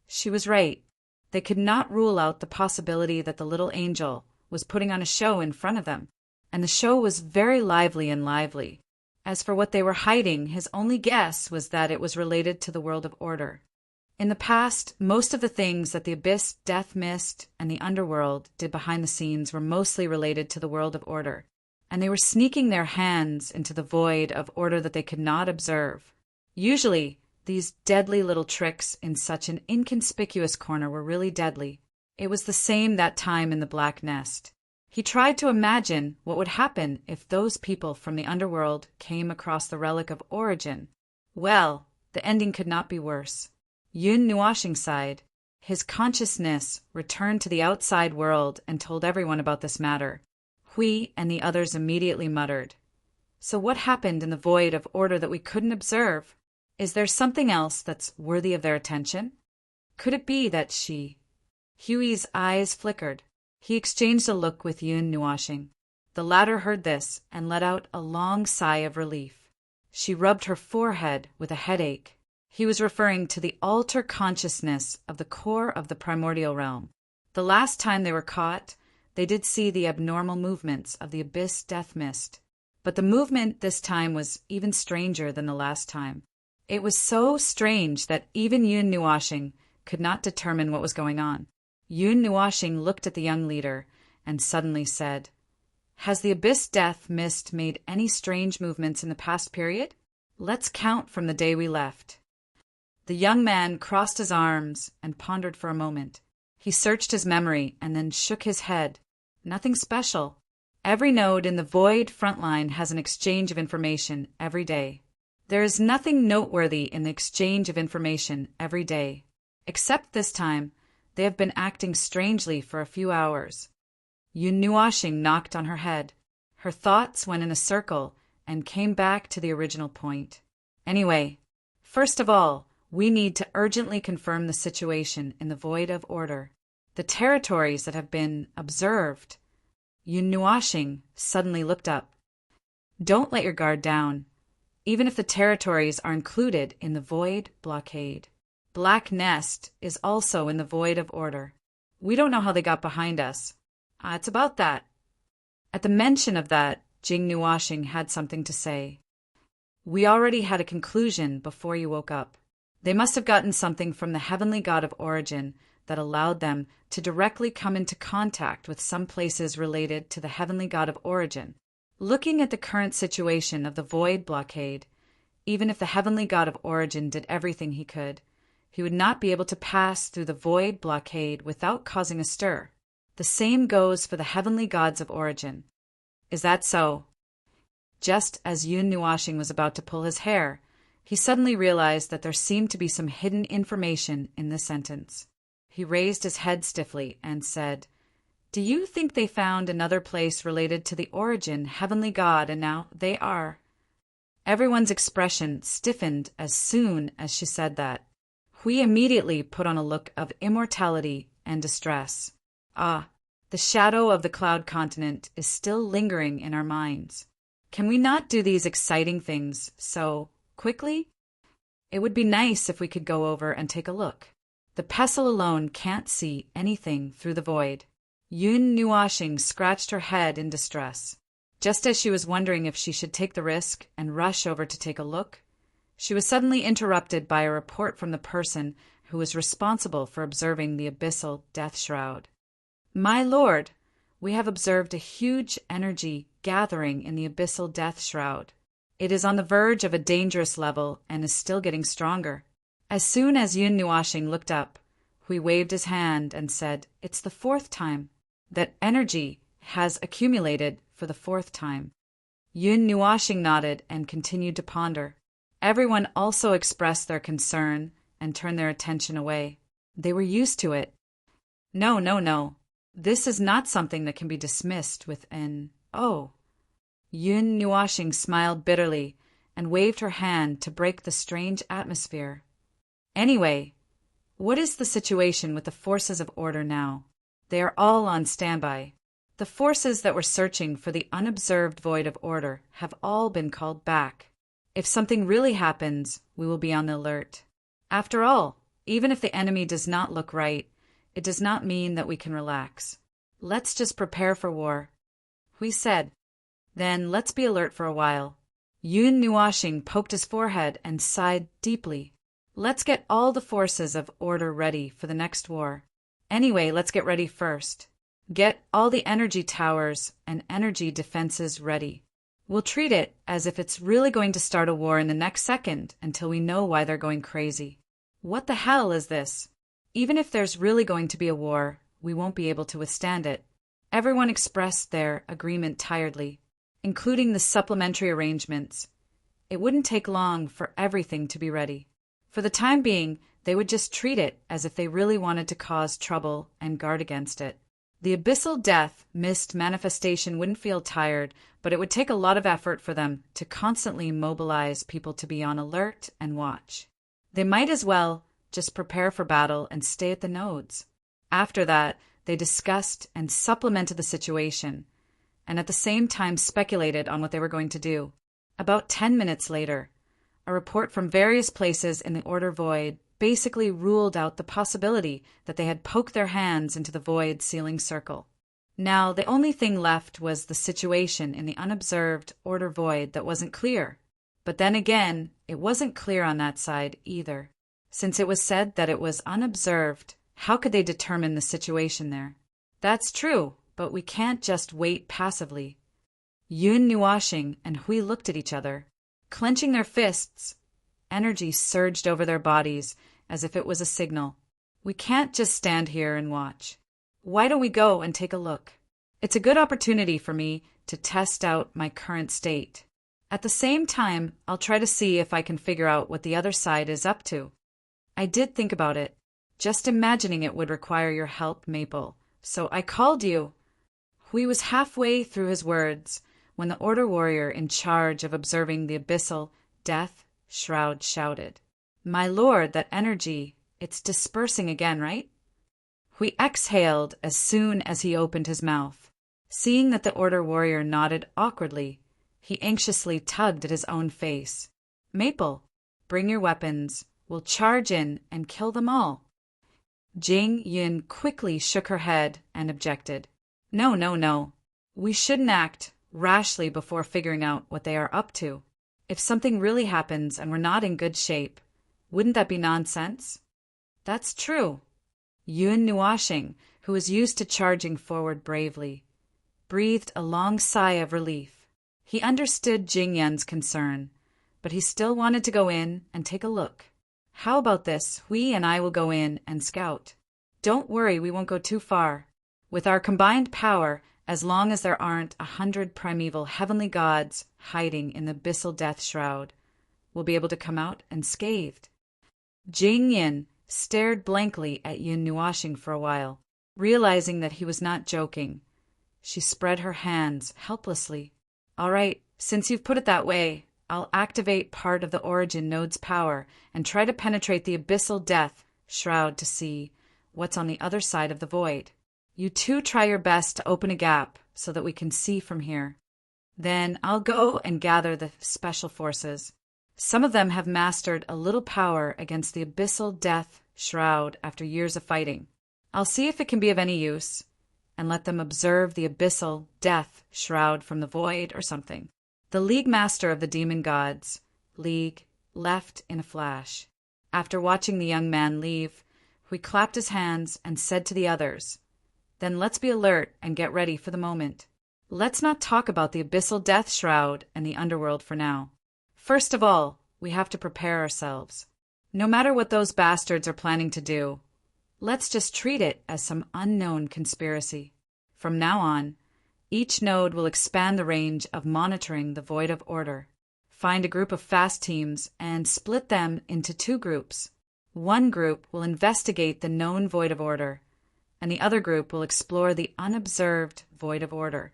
She was right. They could not rule out the possibility that the little angel was putting on a show in front of them, and the show was very lively. As for what they were hiding, his only guess was that it was related to the world of order. In the past, most of the things that the Abyss, Death Mist, and the Underworld did behind the scenes were mostly related to the world of order, and they were sneaking their hands into the void of order that they could not observe. Usually, these deadly little tricks in such an inconspicuous corner were really deadly. It was the same that time in the Black Nest. He tried to imagine what would happen if those people from the underworld came across the relic of origin. Well, the ending could not be worse. Yun Nuashing sighed. His consciousness returned to the outside world and told everyone about this matter. Hui and the others immediately muttered, "So what happened in the void of order that we couldn't observe? Is there something else that's worthy of their attention? Could it be that she—" Huey's eyes flickered. He exchanged a look with Yun Nuashing. The latter heard this and let out a long sigh of relief. She rubbed her forehead with a headache. He was referring to the alter consciousness of the core of the primordial realm. The last time they were caught, they did see the abnormal movements of the Abyss Death Mist. But the movement this time was even stranger than the last time. It was so strange that even Yun Nuashing could not determine what was going on. Yun Nuashing looked at the young leader and suddenly said, "Has the Abyss Death Mist made any strange movements in the past period? Let's count from the day we left." The young man crossed his arms and pondered for a moment. He searched his memory and then shook his head. Nothing special. Every node in the void front line has an exchange of information every day. There is nothing noteworthy in the exchange of information every day. Except this time, they have been acting strangely for a few hours. Yun Nuashing knocked on her head. Her thoughts went in a circle and came back to the original point. Anyway, first of all, we need to urgently confirm the situation in the void of order. The territories that have been observed. Yun Nuashing suddenly looked up. Don't let your guard down. Even if the territories are included in the void blockade. Black Nest is also in the void of order. We don't know how they got behind us. It's about that. At the mention of that, Jing Nuashing had something to say. We already had a conclusion before you woke up. They must have gotten something from the heavenly god of origin that allowed them to directly come into contact with some places related to the heavenly god of origin. Looking at the current situation of the void blockade, even if the heavenly god of origin did everything he could, he would not be able to pass through the void blockade without causing a stir. The same goes for the heavenly gods of origin. Is that so? Just as Yun Nuashing was about to pull his hair, he suddenly realized that there seemed to be some hidden information in the sentence. He raised his head stiffly and said, "Do you think they found another place related to the origin heavenly god and now they are?" Everyone's expression stiffened as soon as she said that. Hui immediately put on a look of immortality and distress. Ah, the shadow of the cloud continent is still lingering in our minds. Can we not do these exciting things so quickly? It would be nice if we could go over and take a look. The pestle alone can't see anything through the void. Yun Nuashing scratched her head in distress. Just as she was wondering if she should take the risk and rush over to take a look, she was suddenly interrupted by a report from the person who was responsible for observing the abyssal death shroud. "My lord, we have observed a huge energy gathering in the abyssal death shroud. It is on the verge of a dangerous level and is still getting stronger." As soon as Yun Nuashing looked up, Hui waved his hand and said, "It's the fourth time. That energy has accumulated for the fourth time." Yun Nuashing nodded and continued to ponder. Everyone also expressed their concern and turned their attention away. They were used to it. No, no, no. This is not something that can be dismissed with an "oh." Yun Nuashing smiled bitterly and waved her hand to break the strange atmosphere. "Anyway, what is the situation with the forces of order now? They are all on standby. The forces that were searching for the unobserved void of order have all been called back. If something really happens, we will be on the alert. After all, even if the enemy does not look right, it does not mean that we can relax. Let's just prepare for war." Hui said. "Then let's be alert for a while." Yun Nuashing poked his forehead and sighed deeply. "Let's get all the forces of order ready for the next war. Anyway, let's get ready first. Get all the energy towers and energy defenses ready. We'll treat it as if it's really going to start a war in the next second until we know why they're going crazy. What the hell is this? Even if there's really going to be a war, we won't be able to withstand it." Everyone expressed their agreement tiredly, including the supplementary arrangements. It wouldn't take long for everything to be ready. For the time being, they would just treat it as if they really wanted to cause trouble and guard against it. The abyssal death mist manifestation wouldn't feel tired, but it would take a lot of effort for them to constantly mobilize people to be on alert and watch. They might as well just prepare for battle and stay at the nodes. After that, they discussed and supplemented the situation, and at the same time speculated on what they were going to do. About 10 minutes later, a report from various places in the Order Void basically ruled out the possibility that they had poked their hands into the void sealing circle. Now, the only thing left was the situation in the unobserved Order Void that wasn't clear. But then again, it wasn't clear on that side either. Since it was said that it was unobserved, how could they determine the situation there? That's true, but we can't just wait passively. Yun Nuashing and Hui looked at each other. Clenching their fists, energy surged over their bodies as if it was a signal. "We can't just stand here and watch. Why don't we go and take a look? It's a good opportunity for me to test out my current state. At the same time, I'll try to see if I can figure out what the other side is up to." I did think about it. Just imagining it would require your help, Maple, so I called you. Hui was halfway through his words when the Order Warrior in charge of observing the abyssal death shroud shouted, "My lord, that energy, it's dispersing again, right?" Hui exhaled as soon as he opened his mouth. Seeing that the Order Warrior nodded awkwardly, he anxiously tugged at his own face. "Maple, bring your weapons. We'll charge in and kill them all." Jing Yun quickly shook her head and objected. No. We shouldn't act rashly before figuring out what they are up to. If something really happens and we're not in good shape, wouldn't that be nonsense? That's true. Yun Nuashing, who was used to charging forward bravely, breathed a long sigh of relief. He understood Jingyun's concern, but he still wanted to go in and take a look. How about this? Hui and I will go in and scout. Don't worry, we won't go too far. With our combined power, as long as there aren't 100 primeval heavenly gods hiding in the abyssal death shroud, we'll be able to come out unscathed. Jingyin stared blankly at Yun Nuashing for a while, realizing that he was not joking. She spread her hands helplessly. All right, since you've put it that way, I'll activate part of the origin node's power and try to penetrate the abyssal death shroud to see what's on the other side of the void. You two try your best to open a gap so that we can see from here. Then I'll go and gather the special forces. Some of them have mastered a little power against the abyssal death shroud after years of fighting. I'll see if it can be of any use, and let them observe the abyssal death shroud from the void or something. The League Master of the Demon Gods, League, left in a flash. After watching the young man leave, he clapped his hands and said to the others, "Then let's be alert and get ready for the moment. Let's not talk about the abyssal death shroud and the underworld for now. First of all, we have to prepare ourselves. No matter what those bastards are planning to do, let's just treat it as some unknown conspiracy. From now on, each node will expand the range of monitoring the Void of Order. Find a group of fast teams and split them into two groups. One group will investigate the known Void of Order, and the other group will explore the unobserved Void of Order.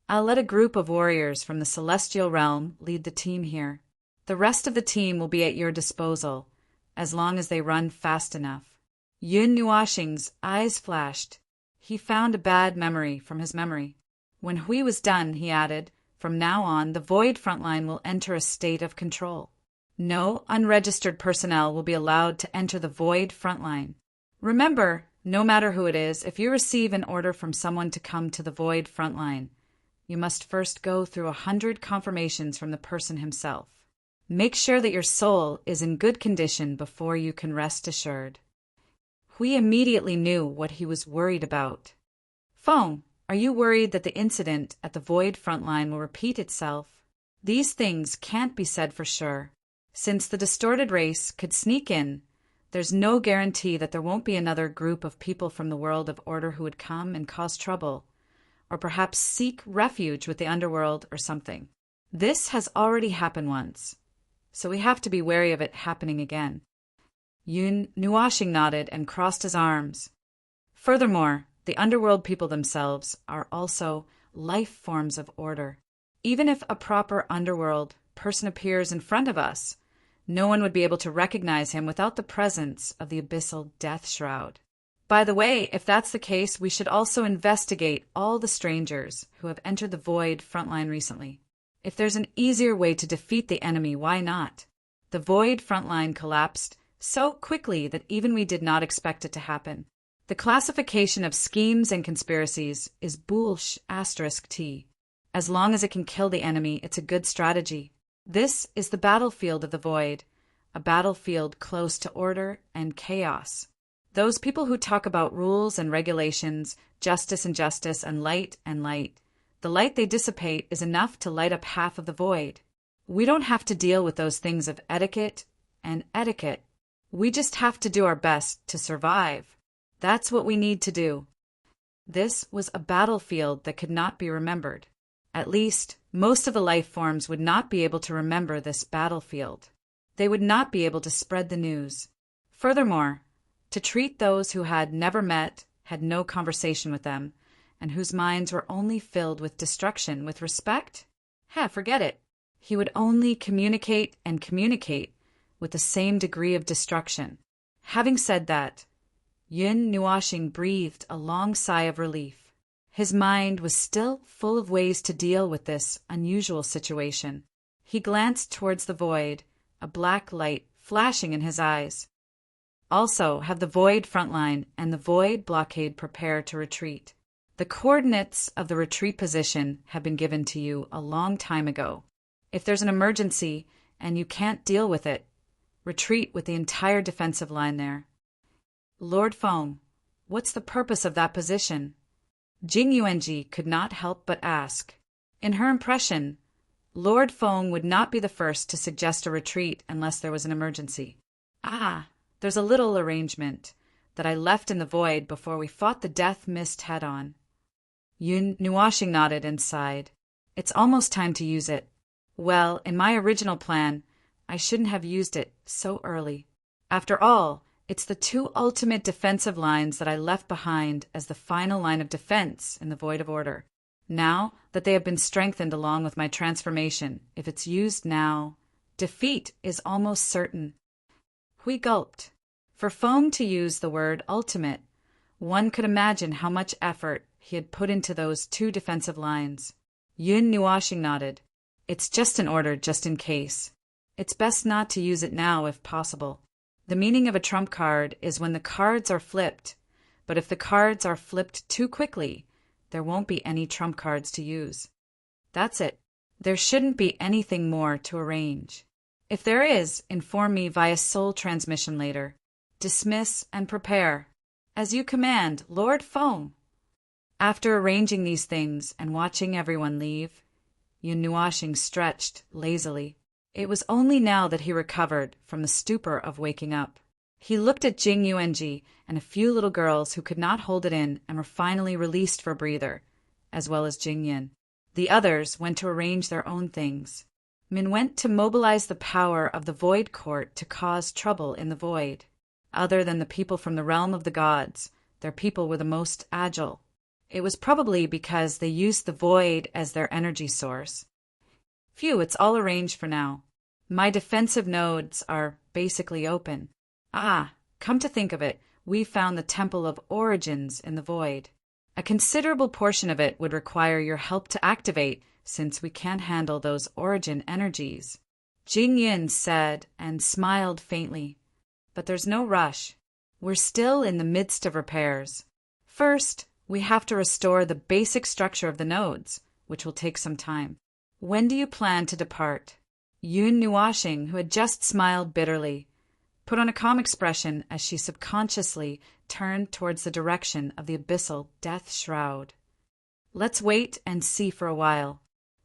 I'll let a group of warriors from the Celestial Realm lead the team here. The rest of the team will be at your disposal, as long as they run fast enough." Yun Nuashing's eyes flashed. He found a bad memory from his memory. When Hui was done, he added, "From now on, the Void frontline will enter a state of control. No unregistered personnel will be allowed to enter the Void frontline. Remember, no matter who it is, if you receive an order from someone to come to the Void frontline, you must first go through 100 confirmations from the person himself. Make sure that your soul is in good condition before you can rest assured." Hui immediately knew what he was worried about. "Feng, are you worried that the incident at the Void frontline will repeat itself? These things can't be said for sure. Since the distorted race could sneak in, there's no guarantee that there won't be another group of people from the world of order who would come and cause trouble, or perhaps seek refuge with the underworld or something. This has already happened once, so we have to be wary of it happening again." Yun Nuashing nodded and crossed his arms. "Furthermore, the underworld people themselves are also life forms of order. Even if a proper underworld person appears in front of us, no one would be able to recognize him without the presence of the abyssal death shroud. By the way, if that's the case, we should also investigate all the strangers who have entered the Void frontline recently. If there's an easier way to defeat the enemy, why not? The Void frontline collapsed so quickly that even we did not expect it to happen. The classification of schemes and conspiracies is **T. As long as it can kill the enemy, it's a good strategy. This is the battlefield of the Void, a battlefield close to order and chaos. Those people who talk about rules and regulations, justice and justice, and light, the light they dissipate is enough to light up half of the Void. We don't have to deal with those things of etiquette and etiquette. We just have to do our best to survive. That's what we need to do." This was a battlefield that could not be remembered. At least, most of the life forms would not be able to remember this battlefield. They would not be able to spread the news. Furthermore, to treat those who had never met, had no conversation with them, and whose minds were only filled with destruction with respect? Forget it. He would only communicate with the same degree of destruction. Having said that, Yun Nuashing breathed a long sigh of relief. His mind was still full of ways to deal with this unusual situation. He glanced towards the Void, a black light flashing in his eyes. "Also, have the Void frontline and the Void blockade prepare to retreat. The coordinates of the retreat position have been given to you a long time ago. If there's an emergency and you can't deal with it. Retreat with the entire defensive line there. Lord Feng, what's the purpose of that position? Jing Yuanji could not help but ask. In her impression, Lord Feng would not be the first to suggest a retreat unless there was an emergency. There's a little arrangement that I left in the void before we fought the death mist head-on. Yun Nuashing nodded and sighed. It's almost time to use it. Well, in my original plan, I shouldn't have used it so early. After all, it's the two ultimate defensive lines that I left behind as the final line of defense in the Void of Order. Now that they have been strengthened along with my transformation, if it's used now, defeat is almost certain. Hui gulped. For Feng to use the word ultimate, one could imagine how much effort he had put into those two defensive lines. Yun Nuashing nodded. It's just an order, just in case. It's best not to use it now if possible. The meaning of a trump card is when the cards are flipped, but if the cards are flipped too quickly, there won't be any trump cards to use. That's it. There shouldn't be anything more to arrange. If there is, inform me via soul transmission later. Dismiss and prepare. As you command, Lord Feng. After arranging these things and watching everyone leave, Yun Nuashing stretched lazily. It was only now that he recovered from the stupor of waking up. He looked at Jing Yuanji and a few little girls who could not hold it in and were finally released for a breather, as well as Jing Yin. The others went to arrange their own things. Min went to mobilize the power of the Void Court to cause trouble in the void. Other than the people from the realm of the gods, their people were the most agile. It was probably because they used the void as their energy source. Phew, it's all arranged for now. My defensive nodes are basically open. Come to think of it, we found the Temple of Origins in the void. A considerable portion of it would require your help to activate, since we can't handle those origin energies. Jing Yin said and smiled faintly. But there's no rush. We're still in the midst of repairs. First, we have to restore the basic structure of the nodes, which will take some time. When do you plan to depart? Yun Nuashing, who had just smiled bitterly, put on a calm expression as she subconsciously turned towards the direction of the abyssal death shroud. Let's wait and see for a while.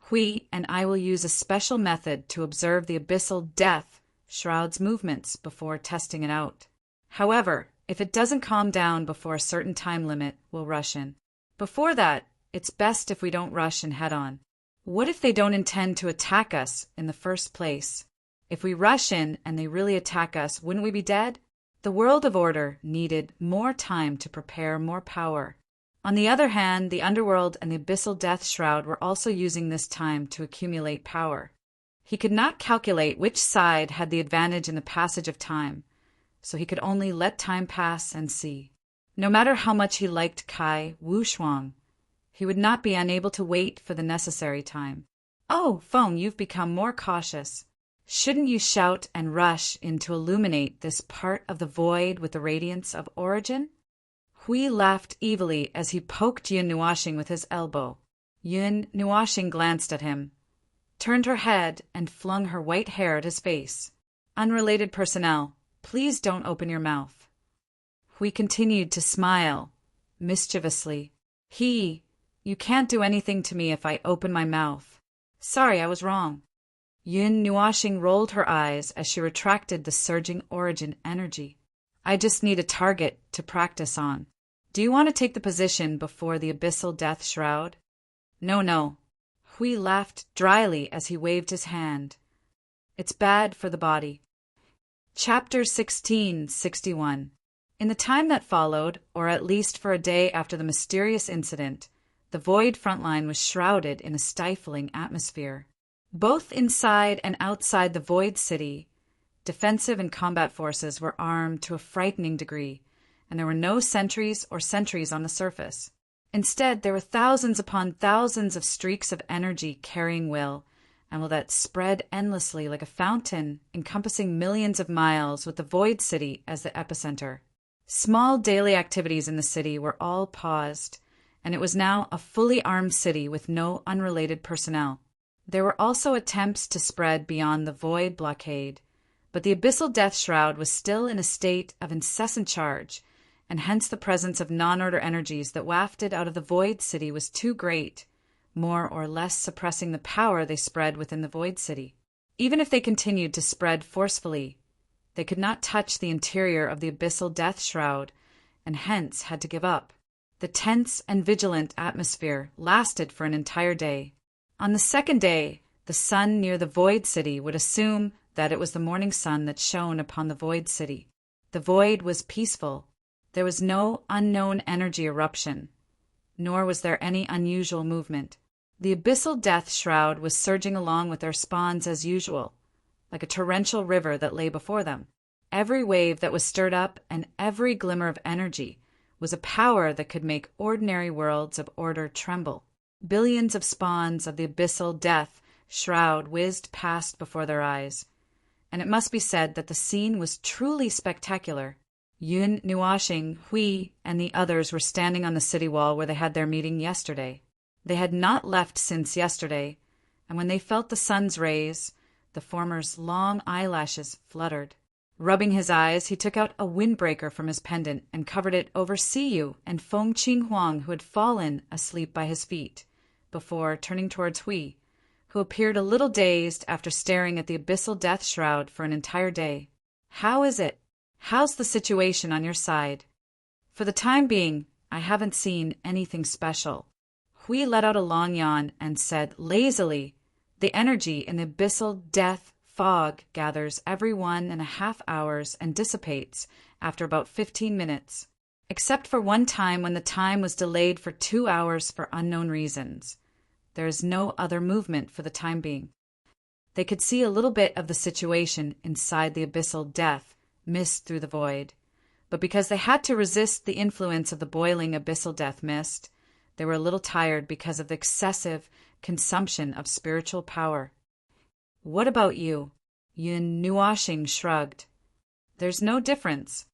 Hui and I will use a special method to observe the abyssal death shroud's movements before testing it out. However, if it doesn't calm down before a certain time limit, we'll rush in. Before that, it's best if we don't rush and head on. What if they don't intend to attack us in the first place? If we rush in and they really attack us, wouldn't we be dead? The world of order needed more time to prepare more power. On the other hand, the underworld and the abyssal death shroud were also using this time to accumulate power. He could not calculate which side had the advantage in the passage of time, so he could only let time pass and see. No matter how much he liked Kai Wushuang, he would not be unable to wait for the necessary time. Oh, Feng, you've become more cautious. Shouldn't you shout and rush in to illuminate this part of the void with the radiance of origin? Hui laughed evilly as he poked Yun Nuashing with his elbow. Yun Nuashing glanced at him, turned her head, and flung her white hair at his face. Unrelated personnel, please don't open your mouth. Hui continued to smile, mischievously. You can't do anything to me if I open my mouth. Sorry, I was wrong. Yun Nuashing rolled her eyes as she retracted the surging origin energy. I just need a target to practice on. Do you want to take the position before the abyssal death shroud? No. Hui laughed dryly as he waved his hand. It's bad for the body. Chapter 1661. In the time that followed, or at least for a day after the mysterious incident, the void frontline was shrouded in a stifling atmosphere. Both inside and outside the void city, defensive and combat forces were armed to a frightening degree, and there were no sentries or sentries on the surface. Instead, there were thousands upon thousands of streaks of energy carrying will, and will that spread endlessly like a fountain, encompassing millions of miles with the void city as the epicenter. Small daily activities in the city were all paused, and it was now a fully armed city with no unrelated personnel. There were also attempts to spread beyond the void blockade, but the abyssal death shroud was still in a state of incessant charge, and hence the presence of non-order energies that wafted out of the void city was too great, more or less suppressing the power they spread within the void city. Even if they continued to spread forcefully, they could not touch the interior of the abyssal death shroud, and hence had to give up. The tense and vigilant atmosphere lasted for an entire day. On the second day, the sun near the void city would assume that it was the morning sun that shone upon the void city. The void was peaceful. There was no unknown energy eruption, nor was there any unusual movement. The abyssal death shroud was surging along with their spawns as usual, like a torrential river that lay before them. Every wave that was stirred up and every glimmer of energy was a power that could make ordinary worlds of order tremble. Billions of spawns of the abyssal death shroud whizzed past before their eyes, and it must be said that the scene was truly spectacular. Yun, Nuashing, Hui, and the others were standing on the city wall where they had their meeting yesterday. They had not left since yesterday, and when they felt the sun's rays, the former's long eyelashes fluttered. Rubbing his eyes, he took out a windbreaker from his pendant and covered it over Siyu and Feng Qinghuang, who had fallen asleep by his feet, before turning towards Hui, who appeared a little dazed after staring at the abyssal death shroud for an entire day. "How is it? How's the situation on your side?" "For the time being, I haven't seen anything special." Hui let out a long yawn and said lazily, "The energy in the abyssal death fog gathers every 1.5 hours and dissipates after about 15 minutes, except for one time when the time was delayed for 2 hours for unknown reasons. There is no other movement for the time being." They could see a little bit of the situation inside the abyssal death mist through the void, but because they had to resist the influence of the boiling abyssal death mist, they were a little tired because of the excessive consumption of spiritual power. "What about you?" Yun Nuashing shrugged. "There's no difference.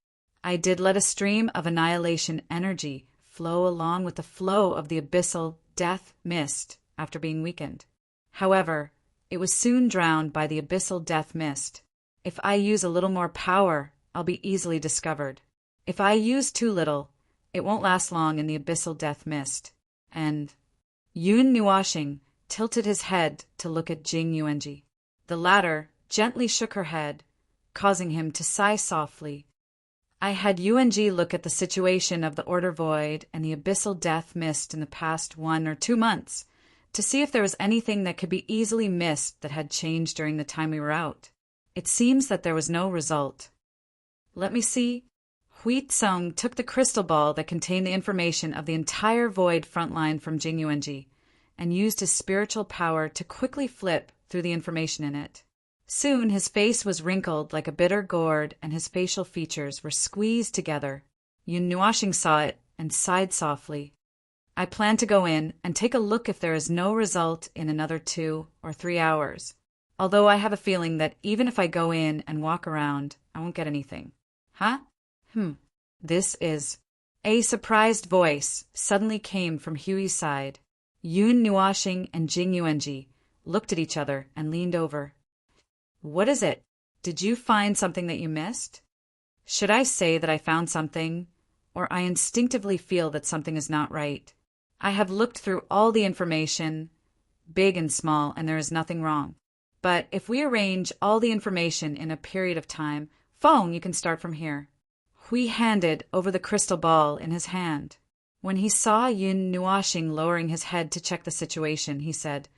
I did let a stream of annihilation energy flow along with the flow of the abyssal death mist after being weakened. However, it was soon drowned by the abyssal death mist. If I use a little more power, I'll be easily discovered. If I use too little, it won't last long in the abyssal death mist." And Yun Nuashing tilted his head to look at Jing Yuanji. The latter gently shook her head, causing him to sigh softly. "I had Yuanji look at the situation of the order void and the abyssal death mist in the past 1 or 2 months to see if there was anything that could be easily missed that had changed during the time we were out. It seems that there was no result. Let me see." Hui Tsung took the crystal ball that contained the information of the entire void frontline from Jing Yuanji and used his spiritual power to quickly flip through the information in it. Soon his face was wrinkled like a bitter gourd and his facial features were squeezed together. Yun Nuashing saw it and sighed softly. "I plan to go in and take a look if there is no result in another 2 or 3 hours, although I have a feeling that even if I go in and walk around, I won't get anything." "Huh? This is—" A surprised voice suddenly came from Huey's side. Yun Nuashing and Jing Yuanji looked at each other and leaned over. "What is it? Did you find something that you missed?" "Should I say that I found something, or I instinctively feel that something is not right? I have looked through all the information, big and small, and there is nothing wrong. But if we arrange all the information in a period of time, Feng, you can start from here." Hui handed over the crystal ball in his hand. When he saw Yun Nuashing lowering his head to check the situation, he said,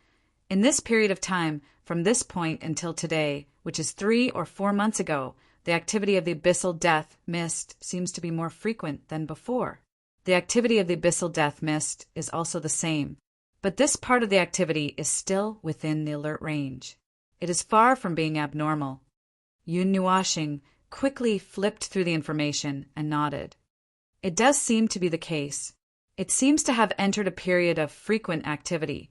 "In this period of time, from this point until today, which is 3 or 4 months ago, the activity of the abyssal death mist seems to be more frequent than before. The activity of the abyssal death mist is also the same, but this part of the activity is still within the alert range. It is far from being abnormal." Yun Nuashing quickly flipped through the information and nodded. "It does seem to be the case. It seems to have entered a period of frequent activity,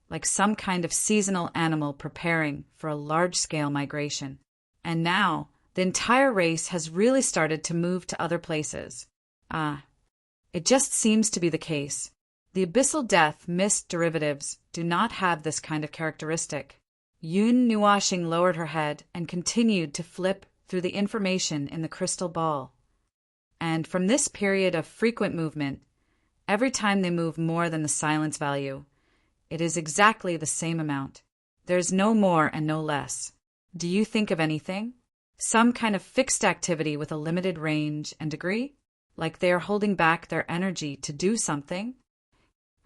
like some kind of seasonal animal preparing for a large-scale migration. And now, the entire race has really started to move to other places. It just seems to be the case. The abyssal death mist derivatives do not have this kind of characteristic. Yun Nuashing lowered her head and continued to flip through the information in the crystal ball. And from this period of frequent movement, every time they move more than the silence value, it is exactly the same amount. There's no more and no less. Do you think of anything? Some kind of fixed activity with a limited range and degree? Like they are holding back their energy to do something?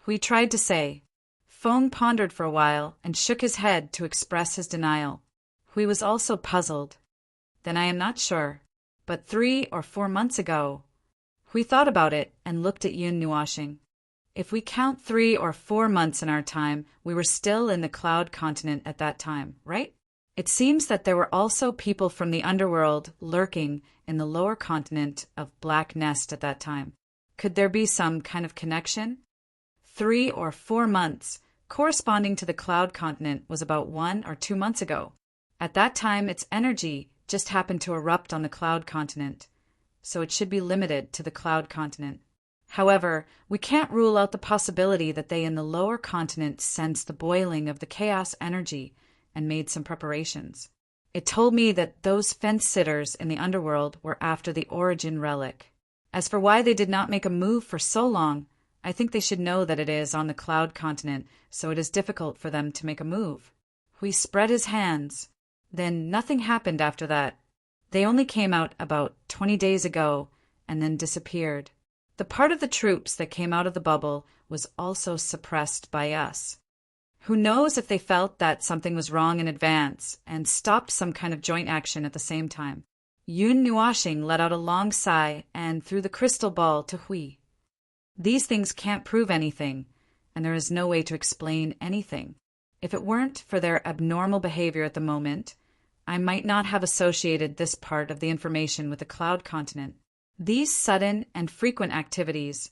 Hui tried to say. Feng pondered for a while and shook his head to express his denial. Hui was also puzzled. Then I am not sure, but 3 or 4 months ago. Hui thought about it and looked at Yun Nuashing. If we count 3 or 4 months in our time, we were still in the cloud continent at that time, right? It seems that there were also people from the underworld lurking in the lower continent of Black Nest at that time. Could there be some kind of connection? 3 or 4 months, corresponding to the cloud continent, was about 1 or 2 months ago. At that time, its energy just happened to erupt on the cloud continent, so it should be limited to the cloud continent. However, we can't rule out the possibility that they in the lower continent sensed the boiling of the chaos energy and made some preparations. It told me that those fence-sitters in the underworld were after the origin relic. As for why they did not make a move for so long, I think they should know that it is on the cloud continent, so it is difficult for them to make a move. Hui spread his hands. Then nothing happened after that. They only came out about 20 days ago and then disappeared. The part of the troops that came out of the bubble was also suppressed by us. Who knows if they felt that something was wrong in advance and stopped some kind of joint action at the same time. Yun Nuashing let out a long sigh and threw the crystal ball to Hui. These things can't prove anything, and there is no way to explain anything. If it weren't for their abnormal behavior at the moment, I might not have associated this part of the information with the cloud continent. These sudden and frequent activities,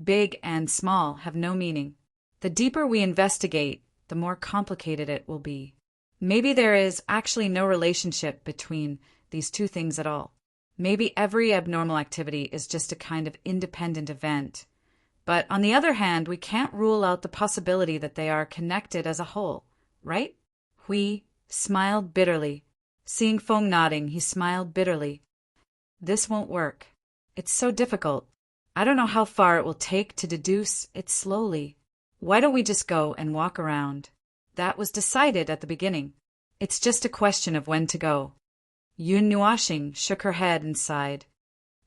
big and small, have no meaning. The deeper we investigate, the more complicated it will be. Maybe there is actually no relationship between these two things at all. Maybe every abnormal activity is just a kind of independent event. But on the other hand, we can't rule out the possibility that they are connected as a whole, right? Hui smiled bitterly. Seeing Feng nodding, he smiled bitterly. This won't work. It's so difficult. I don't know how far it will take to deduce it slowly. Why don't we just go and walk around? That was decided at the beginning. It's just a question of when to go. Yun Nuashing shook her head and sighed.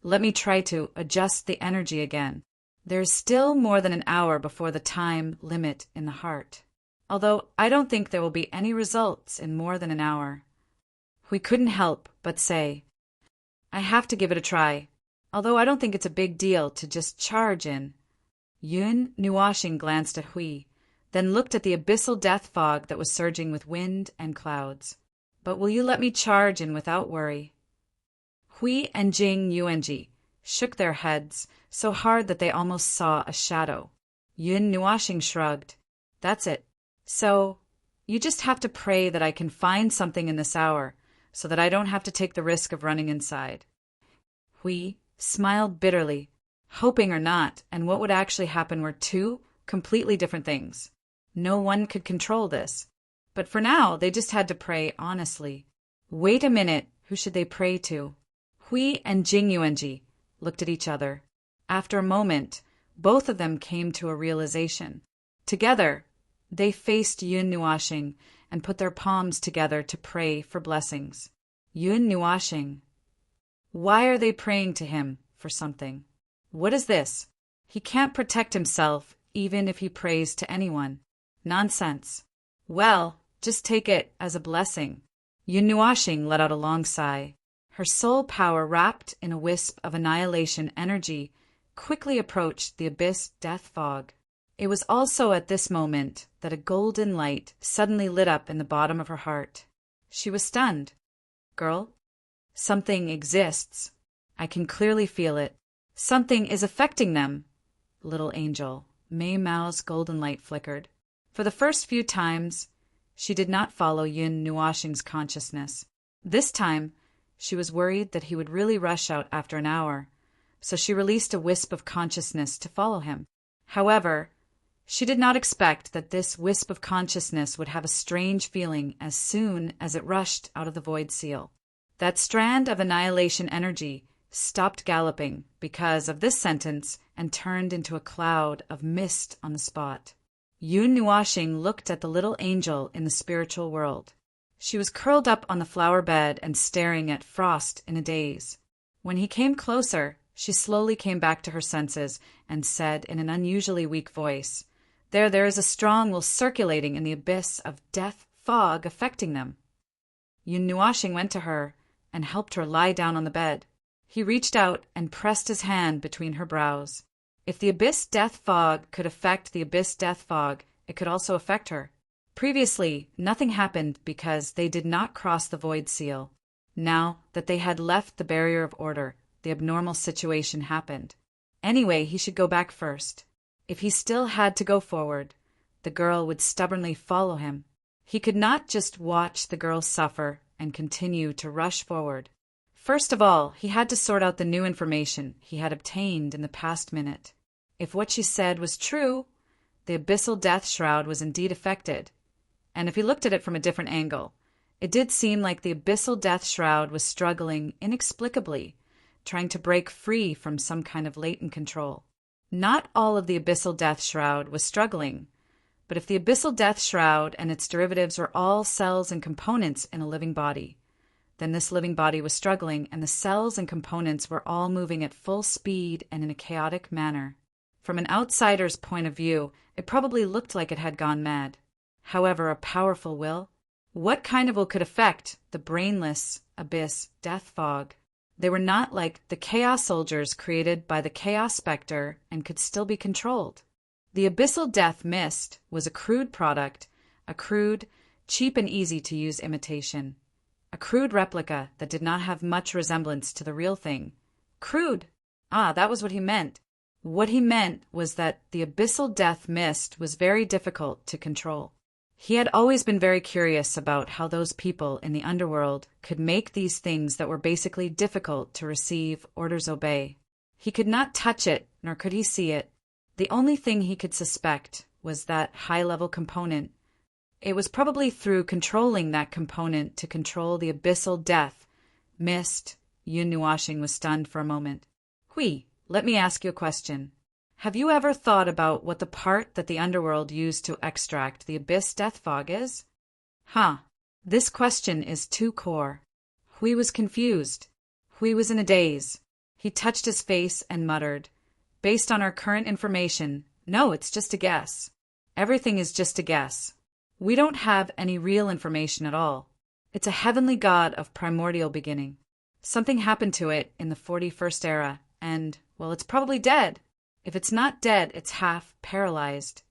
Let me try to adjust the energy again. There's still more than an hour before the time limit in the heart. Although I don't think there will be any results in more than an hour. We couldn't help but say, I have to give it a try, although I don't think it's a big deal to just charge in. Yun Nuashing glanced at Hui, then looked at the abyssal death fog that was surging with wind and clouds. But will you let me charge in without worry? Hui and Jing Yuanji shook their heads so hard that they almost saw a shadow. Yun Nuashing shrugged. That's it. So, you just have to pray that I can find something in this hour, so that I don't have to take the risk of running inside. Hui smiled bitterly. Hoping or not, and what would actually happen were two completely different things. No one could control this. But for now, they just had to pray honestly. Wait a minute, who should they pray to? Hui and Jing Yuanji looked at each other. After a moment, both of them came to a realization. Together, they faced Yun Nuashing and put their palms together to pray for blessings. Yun Nuashing. Why are they praying to him for something? What is this? He can't protect himself even if he prays to anyone. Nonsense. Well, just take it as a blessing. Yun Nuashing let out a long sigh. Her soul power, wrapped in a wisp of annihilation energy, quickly approached the abyss death fog. It was also at this moment that a golden light suddenly lit up in the bottom of her heart. She was stunned. Girl, something exists. I can clearly feel it. Something is affecting them. Little angel, Mei Mao's golden light flickered. For the first few times, she did not follow Yun Nuashing's consciousness. This time, she was worried that he would really rush out after an hour, so she released a wisp of consciousness to follow him. However, She did not expect that this wisp of consciousness would have a strange feeling as soon as it rushed out of the void seal. That strand of annihilation energy stopped galloping because of this sentence and turned into a cloud of mist on the spot. Yun Nuashing looked at the little angel in the spiritual world. She was curled up on the flower bed and staring at Frost in a daze. When he came closer, she slowly came back to her senses and said in an unusually weak voice, There is a strong will circulating in the abyss of death fog affecting them." Yun Nuashing went to her and helped her lie down on the bed. He reached out and pressed his hand between her brows. If the abyss death fog could affect the abyss death fog, it could also affect her. Previously, nothing happened because they did not cross the void seal. Now that they had left the barrier of order, the abnormal situation happened. Anyway, he should go back first. If he still had to go forward, the girl would stubbornly follow him. He could not just watch the girl suffer and continue to rush forward. First of all, he had to sort out the new information he had obtained in the past minute. If what she said was true, the abyssal death shroud was indeed affected. And if he looked at it from a different angle, it did seem like the abyssal death shroud was struggling inexplicably, trying to break free from some kind of latent control. Not all of the abyssal death shroud was struggling, but if the abyssal death shroud and its derivatives were all cells and components in a living body, then this living body was struggling and the cells and components were all moving at full speed and in a chaotic manner. From an outsider's point of view, it probably looked like it had gone mad. However, a powerful will? What kind of will could affect the brainless abyss death fog? They were not like the chaos soldiers created by the chaos specter and could still be controlled. The abyssal death mist was a crude product, a crude, cheap and easy to use imitation. A crude replica that did not have much resemblance to the real thing. Crude! That was what he meant. What he meant was that the abyssal death mist was very difficult to control. He had always been very curious about how those people in the underworld could make these things that were basically difficult to receive orders obey. He could not touch it, nor could he see it. The only thing he could suspect was that high-level component. It was probably through controlling that component to control the abyssal death mist. Yun Nuashing was stunned for a moment. Hui, let me ask you a question. Have you ever thought about what the part that the underworld used to extract the abyss death fog is? This question is too core. Hui was confused. Hui was in a daze. He touched his face and muttered, "Based on our current information, no, it's just a guess. Everything is just a guess. We don't have any real information at all. It's a heavenly god of primordial beginning. Something happened to it in the 41st era, and, well, it's probably dead. If it's not dead, it's half paralyzed.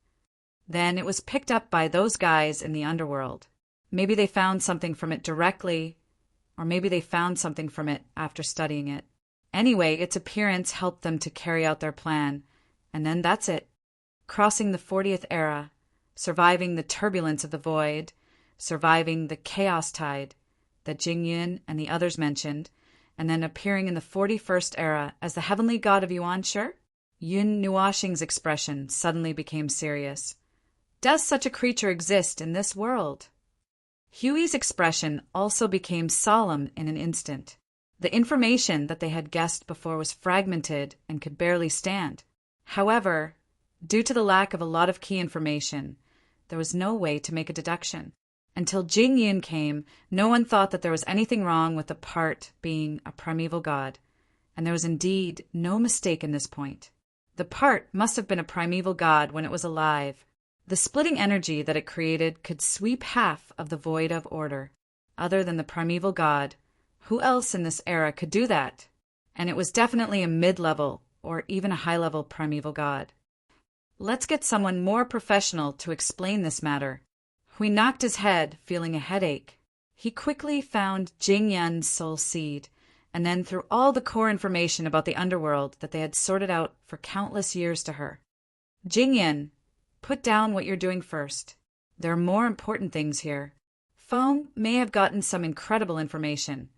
Then it was picked up by those guys in the underworld. Maybe they found something from it directly, or maybe they found something from it after studying it. Anyway, its appearance helped them to carry out their plan, and then that's it. Crossing the 40th era, surviving the turbulence of the void, surviving the chaos tide that Jingyun and the others mentioned, and then appearing in the 41st era as the heavenly god of Yuan-Shi? Yun Nuashing's expression suddenly became serious. Does such a creature exist in this world? Huey's expression also became solemn in an instant. The information that they had guessed before was fragmented and could barely stand. However, due to the lack of a lot of key information, there was no way to make a deduction. Until Jing Yin came, no one thought that there was anything wrong with the part being a primeval god, and there was indeed no mistake in this point. The part must have been a primeval god when it was alive. The splitting energy that it created could sweep half of the void of order. Other than the primeval god, who else in this era could do that? And it was definitely a mid-level or even a high-level primeval god. Let's get someone more professional to explain this matter. Hui knocked his head, feeling a headache. He quickly found Jing Yun's soul seed, and then threw all the core information about the underworld that they had sorted out for countless years to her. Jing Yun, put down what you're doing first. There are more important things here. Foam may have gotten some incredible information,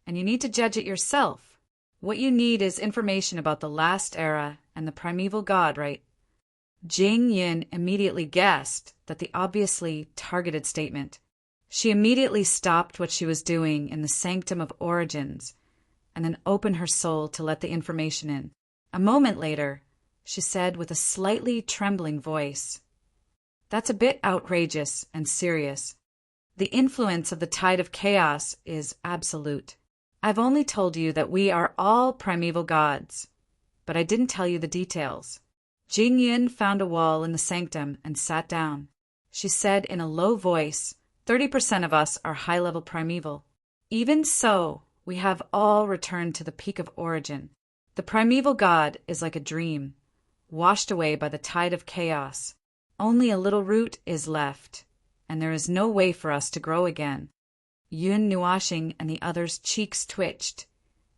and you need to judge it yourself. What you need is information about the last era and the primeval god, right? Jing Yin immediately guessed that the obviously targeted statement. She immediately stopped what she was doing in the sanctum of origins and then opened her soul to let the information in. A moment later, she said with a slightly trembling voice, "That's a bit outrageous and serious. The influence of the tide of chaos is absolute. I've only told you that we are all primeval gods, but I didn't tell you the details." Jing Yun found a wall in the sanctum and sat down. She said in a low voice, 30% of us are high-level primeval. Even so, we have all returned to the peak of origin. The primeval god is like a dream, washed away by the tide of chaos. Only a little root is left, and there is no way for us to grow again. Yun Nuashing and the others' cheeks twitched,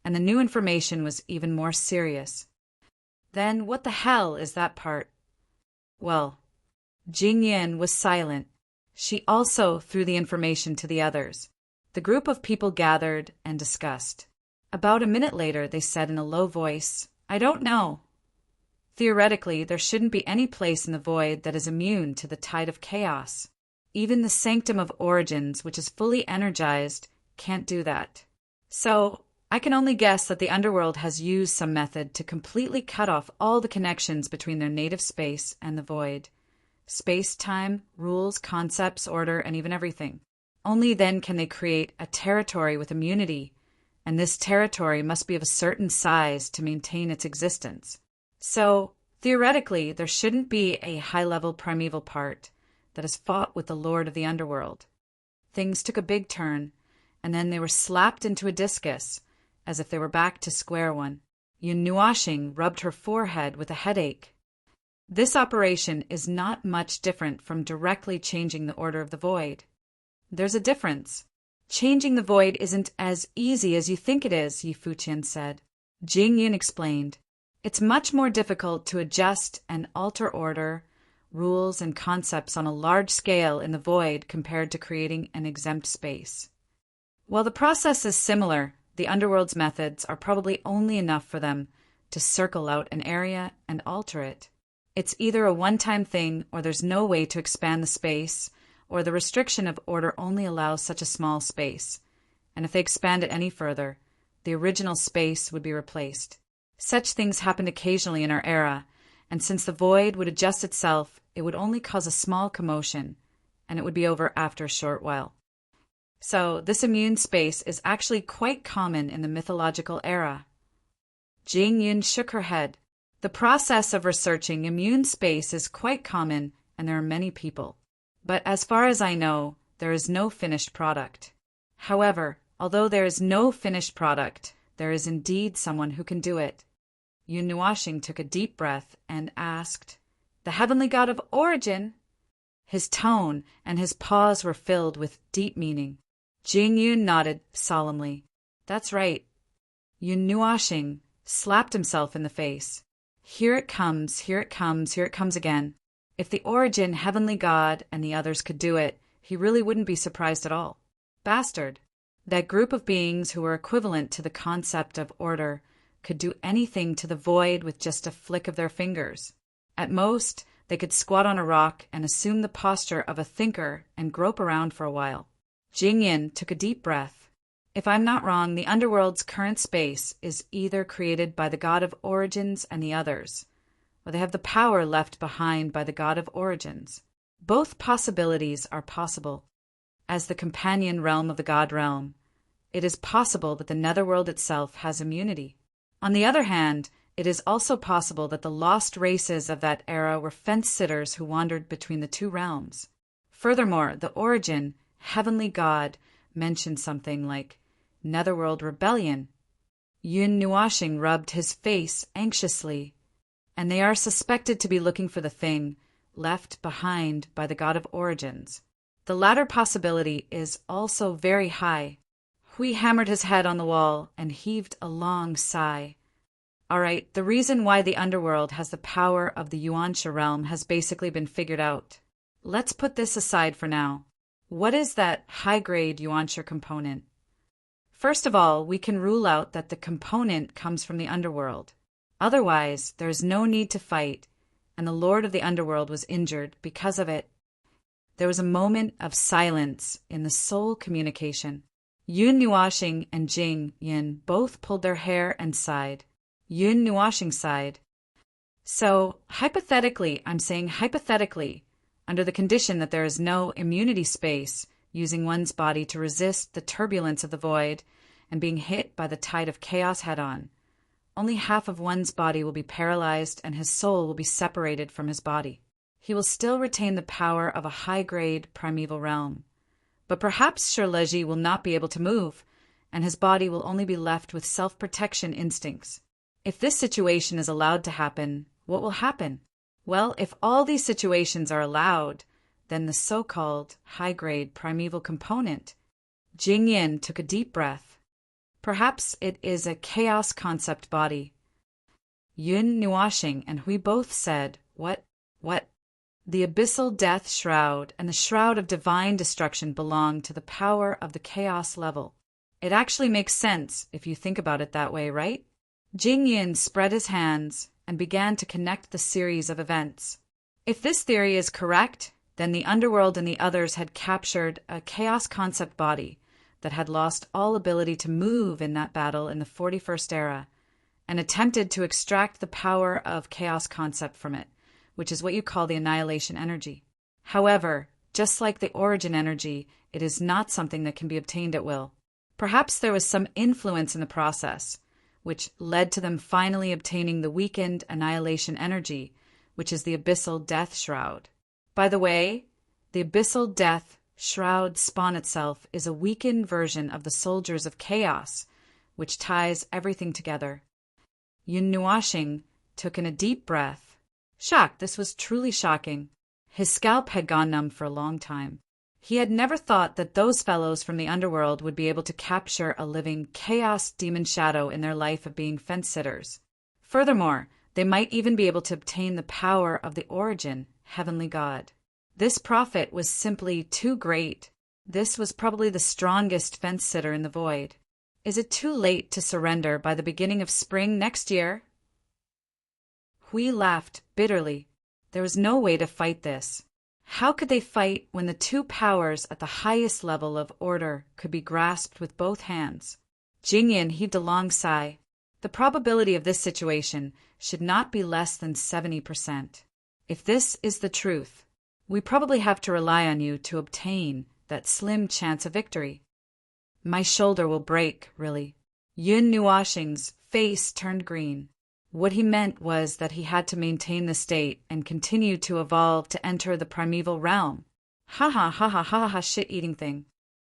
and the new information was even more serious. Then what the hell is that part? Well, Jing Yin was silent. She also threw the information to the others. The group of people gathered and discussed. About a minute later, they said in a low voice, "I don't know. Theoretically, there shouldn't be any place in the void that is immune to the tide of chaos. Even the sanctum of origins, which is fully energized, can't do that. So, I can only guess that the underworld has used some method to completely cut off all the connections between their native space and the void. Space, time, rules, concepts, order, and even everything. Only then can they create a territory with immunity, and this territory must be of a certain size to maintain its existence. So, theoretically, there shouldn't be a high-level primeval part that has fought with the Lord of the Underworld." Things took a big turn, and then they were slapped into a discus, as if they were back to square one. Yun Nuashing rubbed her forehead with a headache. This operation is not much different from directly changing the order of the void. There's a difference. Changing the void isn't as easy as you think it is, Yi Fuqian said. Jing Yun explained. It's much more difficult to adjust and alter order, rules, and concepts on a large scale in the void compared to creating an exempt space. While the process is similar, the underworld's methods are probably only enough for them to circle out an area and alter it. It's either a one-time thing, or there's no way to expand the space, or the restriction of order only allows such a small space, and if they expand it any further, the original space would be replaced. Such things happened occasionally in our era, and since the void would adjust itself, it would only cause a small commotion, and it would be over after a short while. So, this immune space is actually quite common in the mythological era. Jing Yun shook her head. The process of researching immune space is quite common, and there are many people. But as far as I know, there is no finished product. However, although there is no finished product, there is indeed someone who can do it. Yun Nuashing took a deep breath and asked, "The heavenly god of origin?" His tone and his pause were filled with deep meaning. Jing Yun nodded solemnly. "That's right." Yun Nuashing slapped himself in the face. "Here it comes, here it comes, here it comes again. If the origin heavenly god and the others could do it, he really wouldn't be surprised at all. Bastard. That group of beings who were equivalent to the concept of order could do anything to the void with just a flick of their fingers. At most, they could squat on a rock and assume the posture of a thinker and grope around for a while." Jing Yin took a deep breath. "If I'm not wrong, the underworld's current space is either created by the god of origins and the others, or they have the power left behind by the god of origins. Both possibilities are possible. As the companion realm of the god realm, it is possible that the netherworld itself has immunity. On the other hand, it is also possible that the lost races of that era were fence-sitters who wandered between the two realms. Furthermore, the origin, heavenly god, mentioned something like netherworld rebellion." Yun Nuashing rubbed his face anxiously. "And they are suspected to be looking for the thing left behind by the god of origins. The latter possibility is also very high." Hui hammered his head on the wall and heaved a long sigh. "All right, the reason why the underworld has the power of the Yuansha realm has basically been figured out. Let's put this aside for now. What is that high-grade Yuansha component? First of all, we can rule out that the component comes from the underworld. Otherwise, there is no need to fight, and the Lord of the Underworld was injured because of it. There was a moment of silence in the soul communication. Yun Nuashing and Jing Yin both pulled their hair and sighed. Yun Nuashing sighed. So, hypothetically, I'm saying hypothetically, under the condition that there is no immunity space using one's body to resist the turbulence of the void and being hit by the tide of chaos head-on, only half of one's body will be paralyzed and his soul will be separated from his body. He will still retain the power of a high-grade primeval realm. But perhaps Shirleji will not be able to move, and his body will only be left with self-protection instincts. If this situation is allowed to happen, what will happen? Well, if all these situations are allowed, then the so-called high-grade primeval component. Jing Yin took a deep breath. Perhaps it is a chaos concept body. Yun Nuashing and Hui both said, What? The abyssal death shroud and the shroud of divine destruction belong to the power of the chaos level. It actually makes sense if you think about it that way, right? Jing Yin spread his hands and began to connect the series of events. If this theory is correct, then the underworld and the others had captured a chaos concept body that had lost all ability to move in that battle in the 41st era and attempted to extract the power of chaos concept from it, which is what you call the annihilation energy. However, just like the origin energy, it is not something that can be obtained at will. Perhaps there was some influence in the process, which led to them finally obtaining the weakened annihilation energy, which is the abyssal death shroud. By the way, the abyssal death shroud spawn itself is a weakened version of the soldiers of chaos, which ties everything together. Yun Nuashing took in a deep breath. Shocked, this was truly shocking. His scalp had gone numb for a long time. He had never thought that those fellows from the underworld would be able to capture a living chaos demon shadow in their life of being fence-sitters. Furthermore, they might even be able to obtain the power of the origin, heavenly God. This prophet was simply too great. This was probably the strongest fence-sitter in the void. Is it too late to surrender by the beginning of spring next year? Hui laughed bitterly. There was no way to fight this. How could they fight when the two powers at the highest level of order could be grasped with both hands? Jing Yin heaved a long sigh. The probability of this situation should not be less than 70%. If this is the truth, we probably have to rely on you to obtain that slim chance of victory. My shoulder will break, really. Yun Nuashing's face turned green. What he meant was that he had to maintain the state and continue to evolve to enter the primeval realm. Ha ha ha ha ha ha shit-eating thing.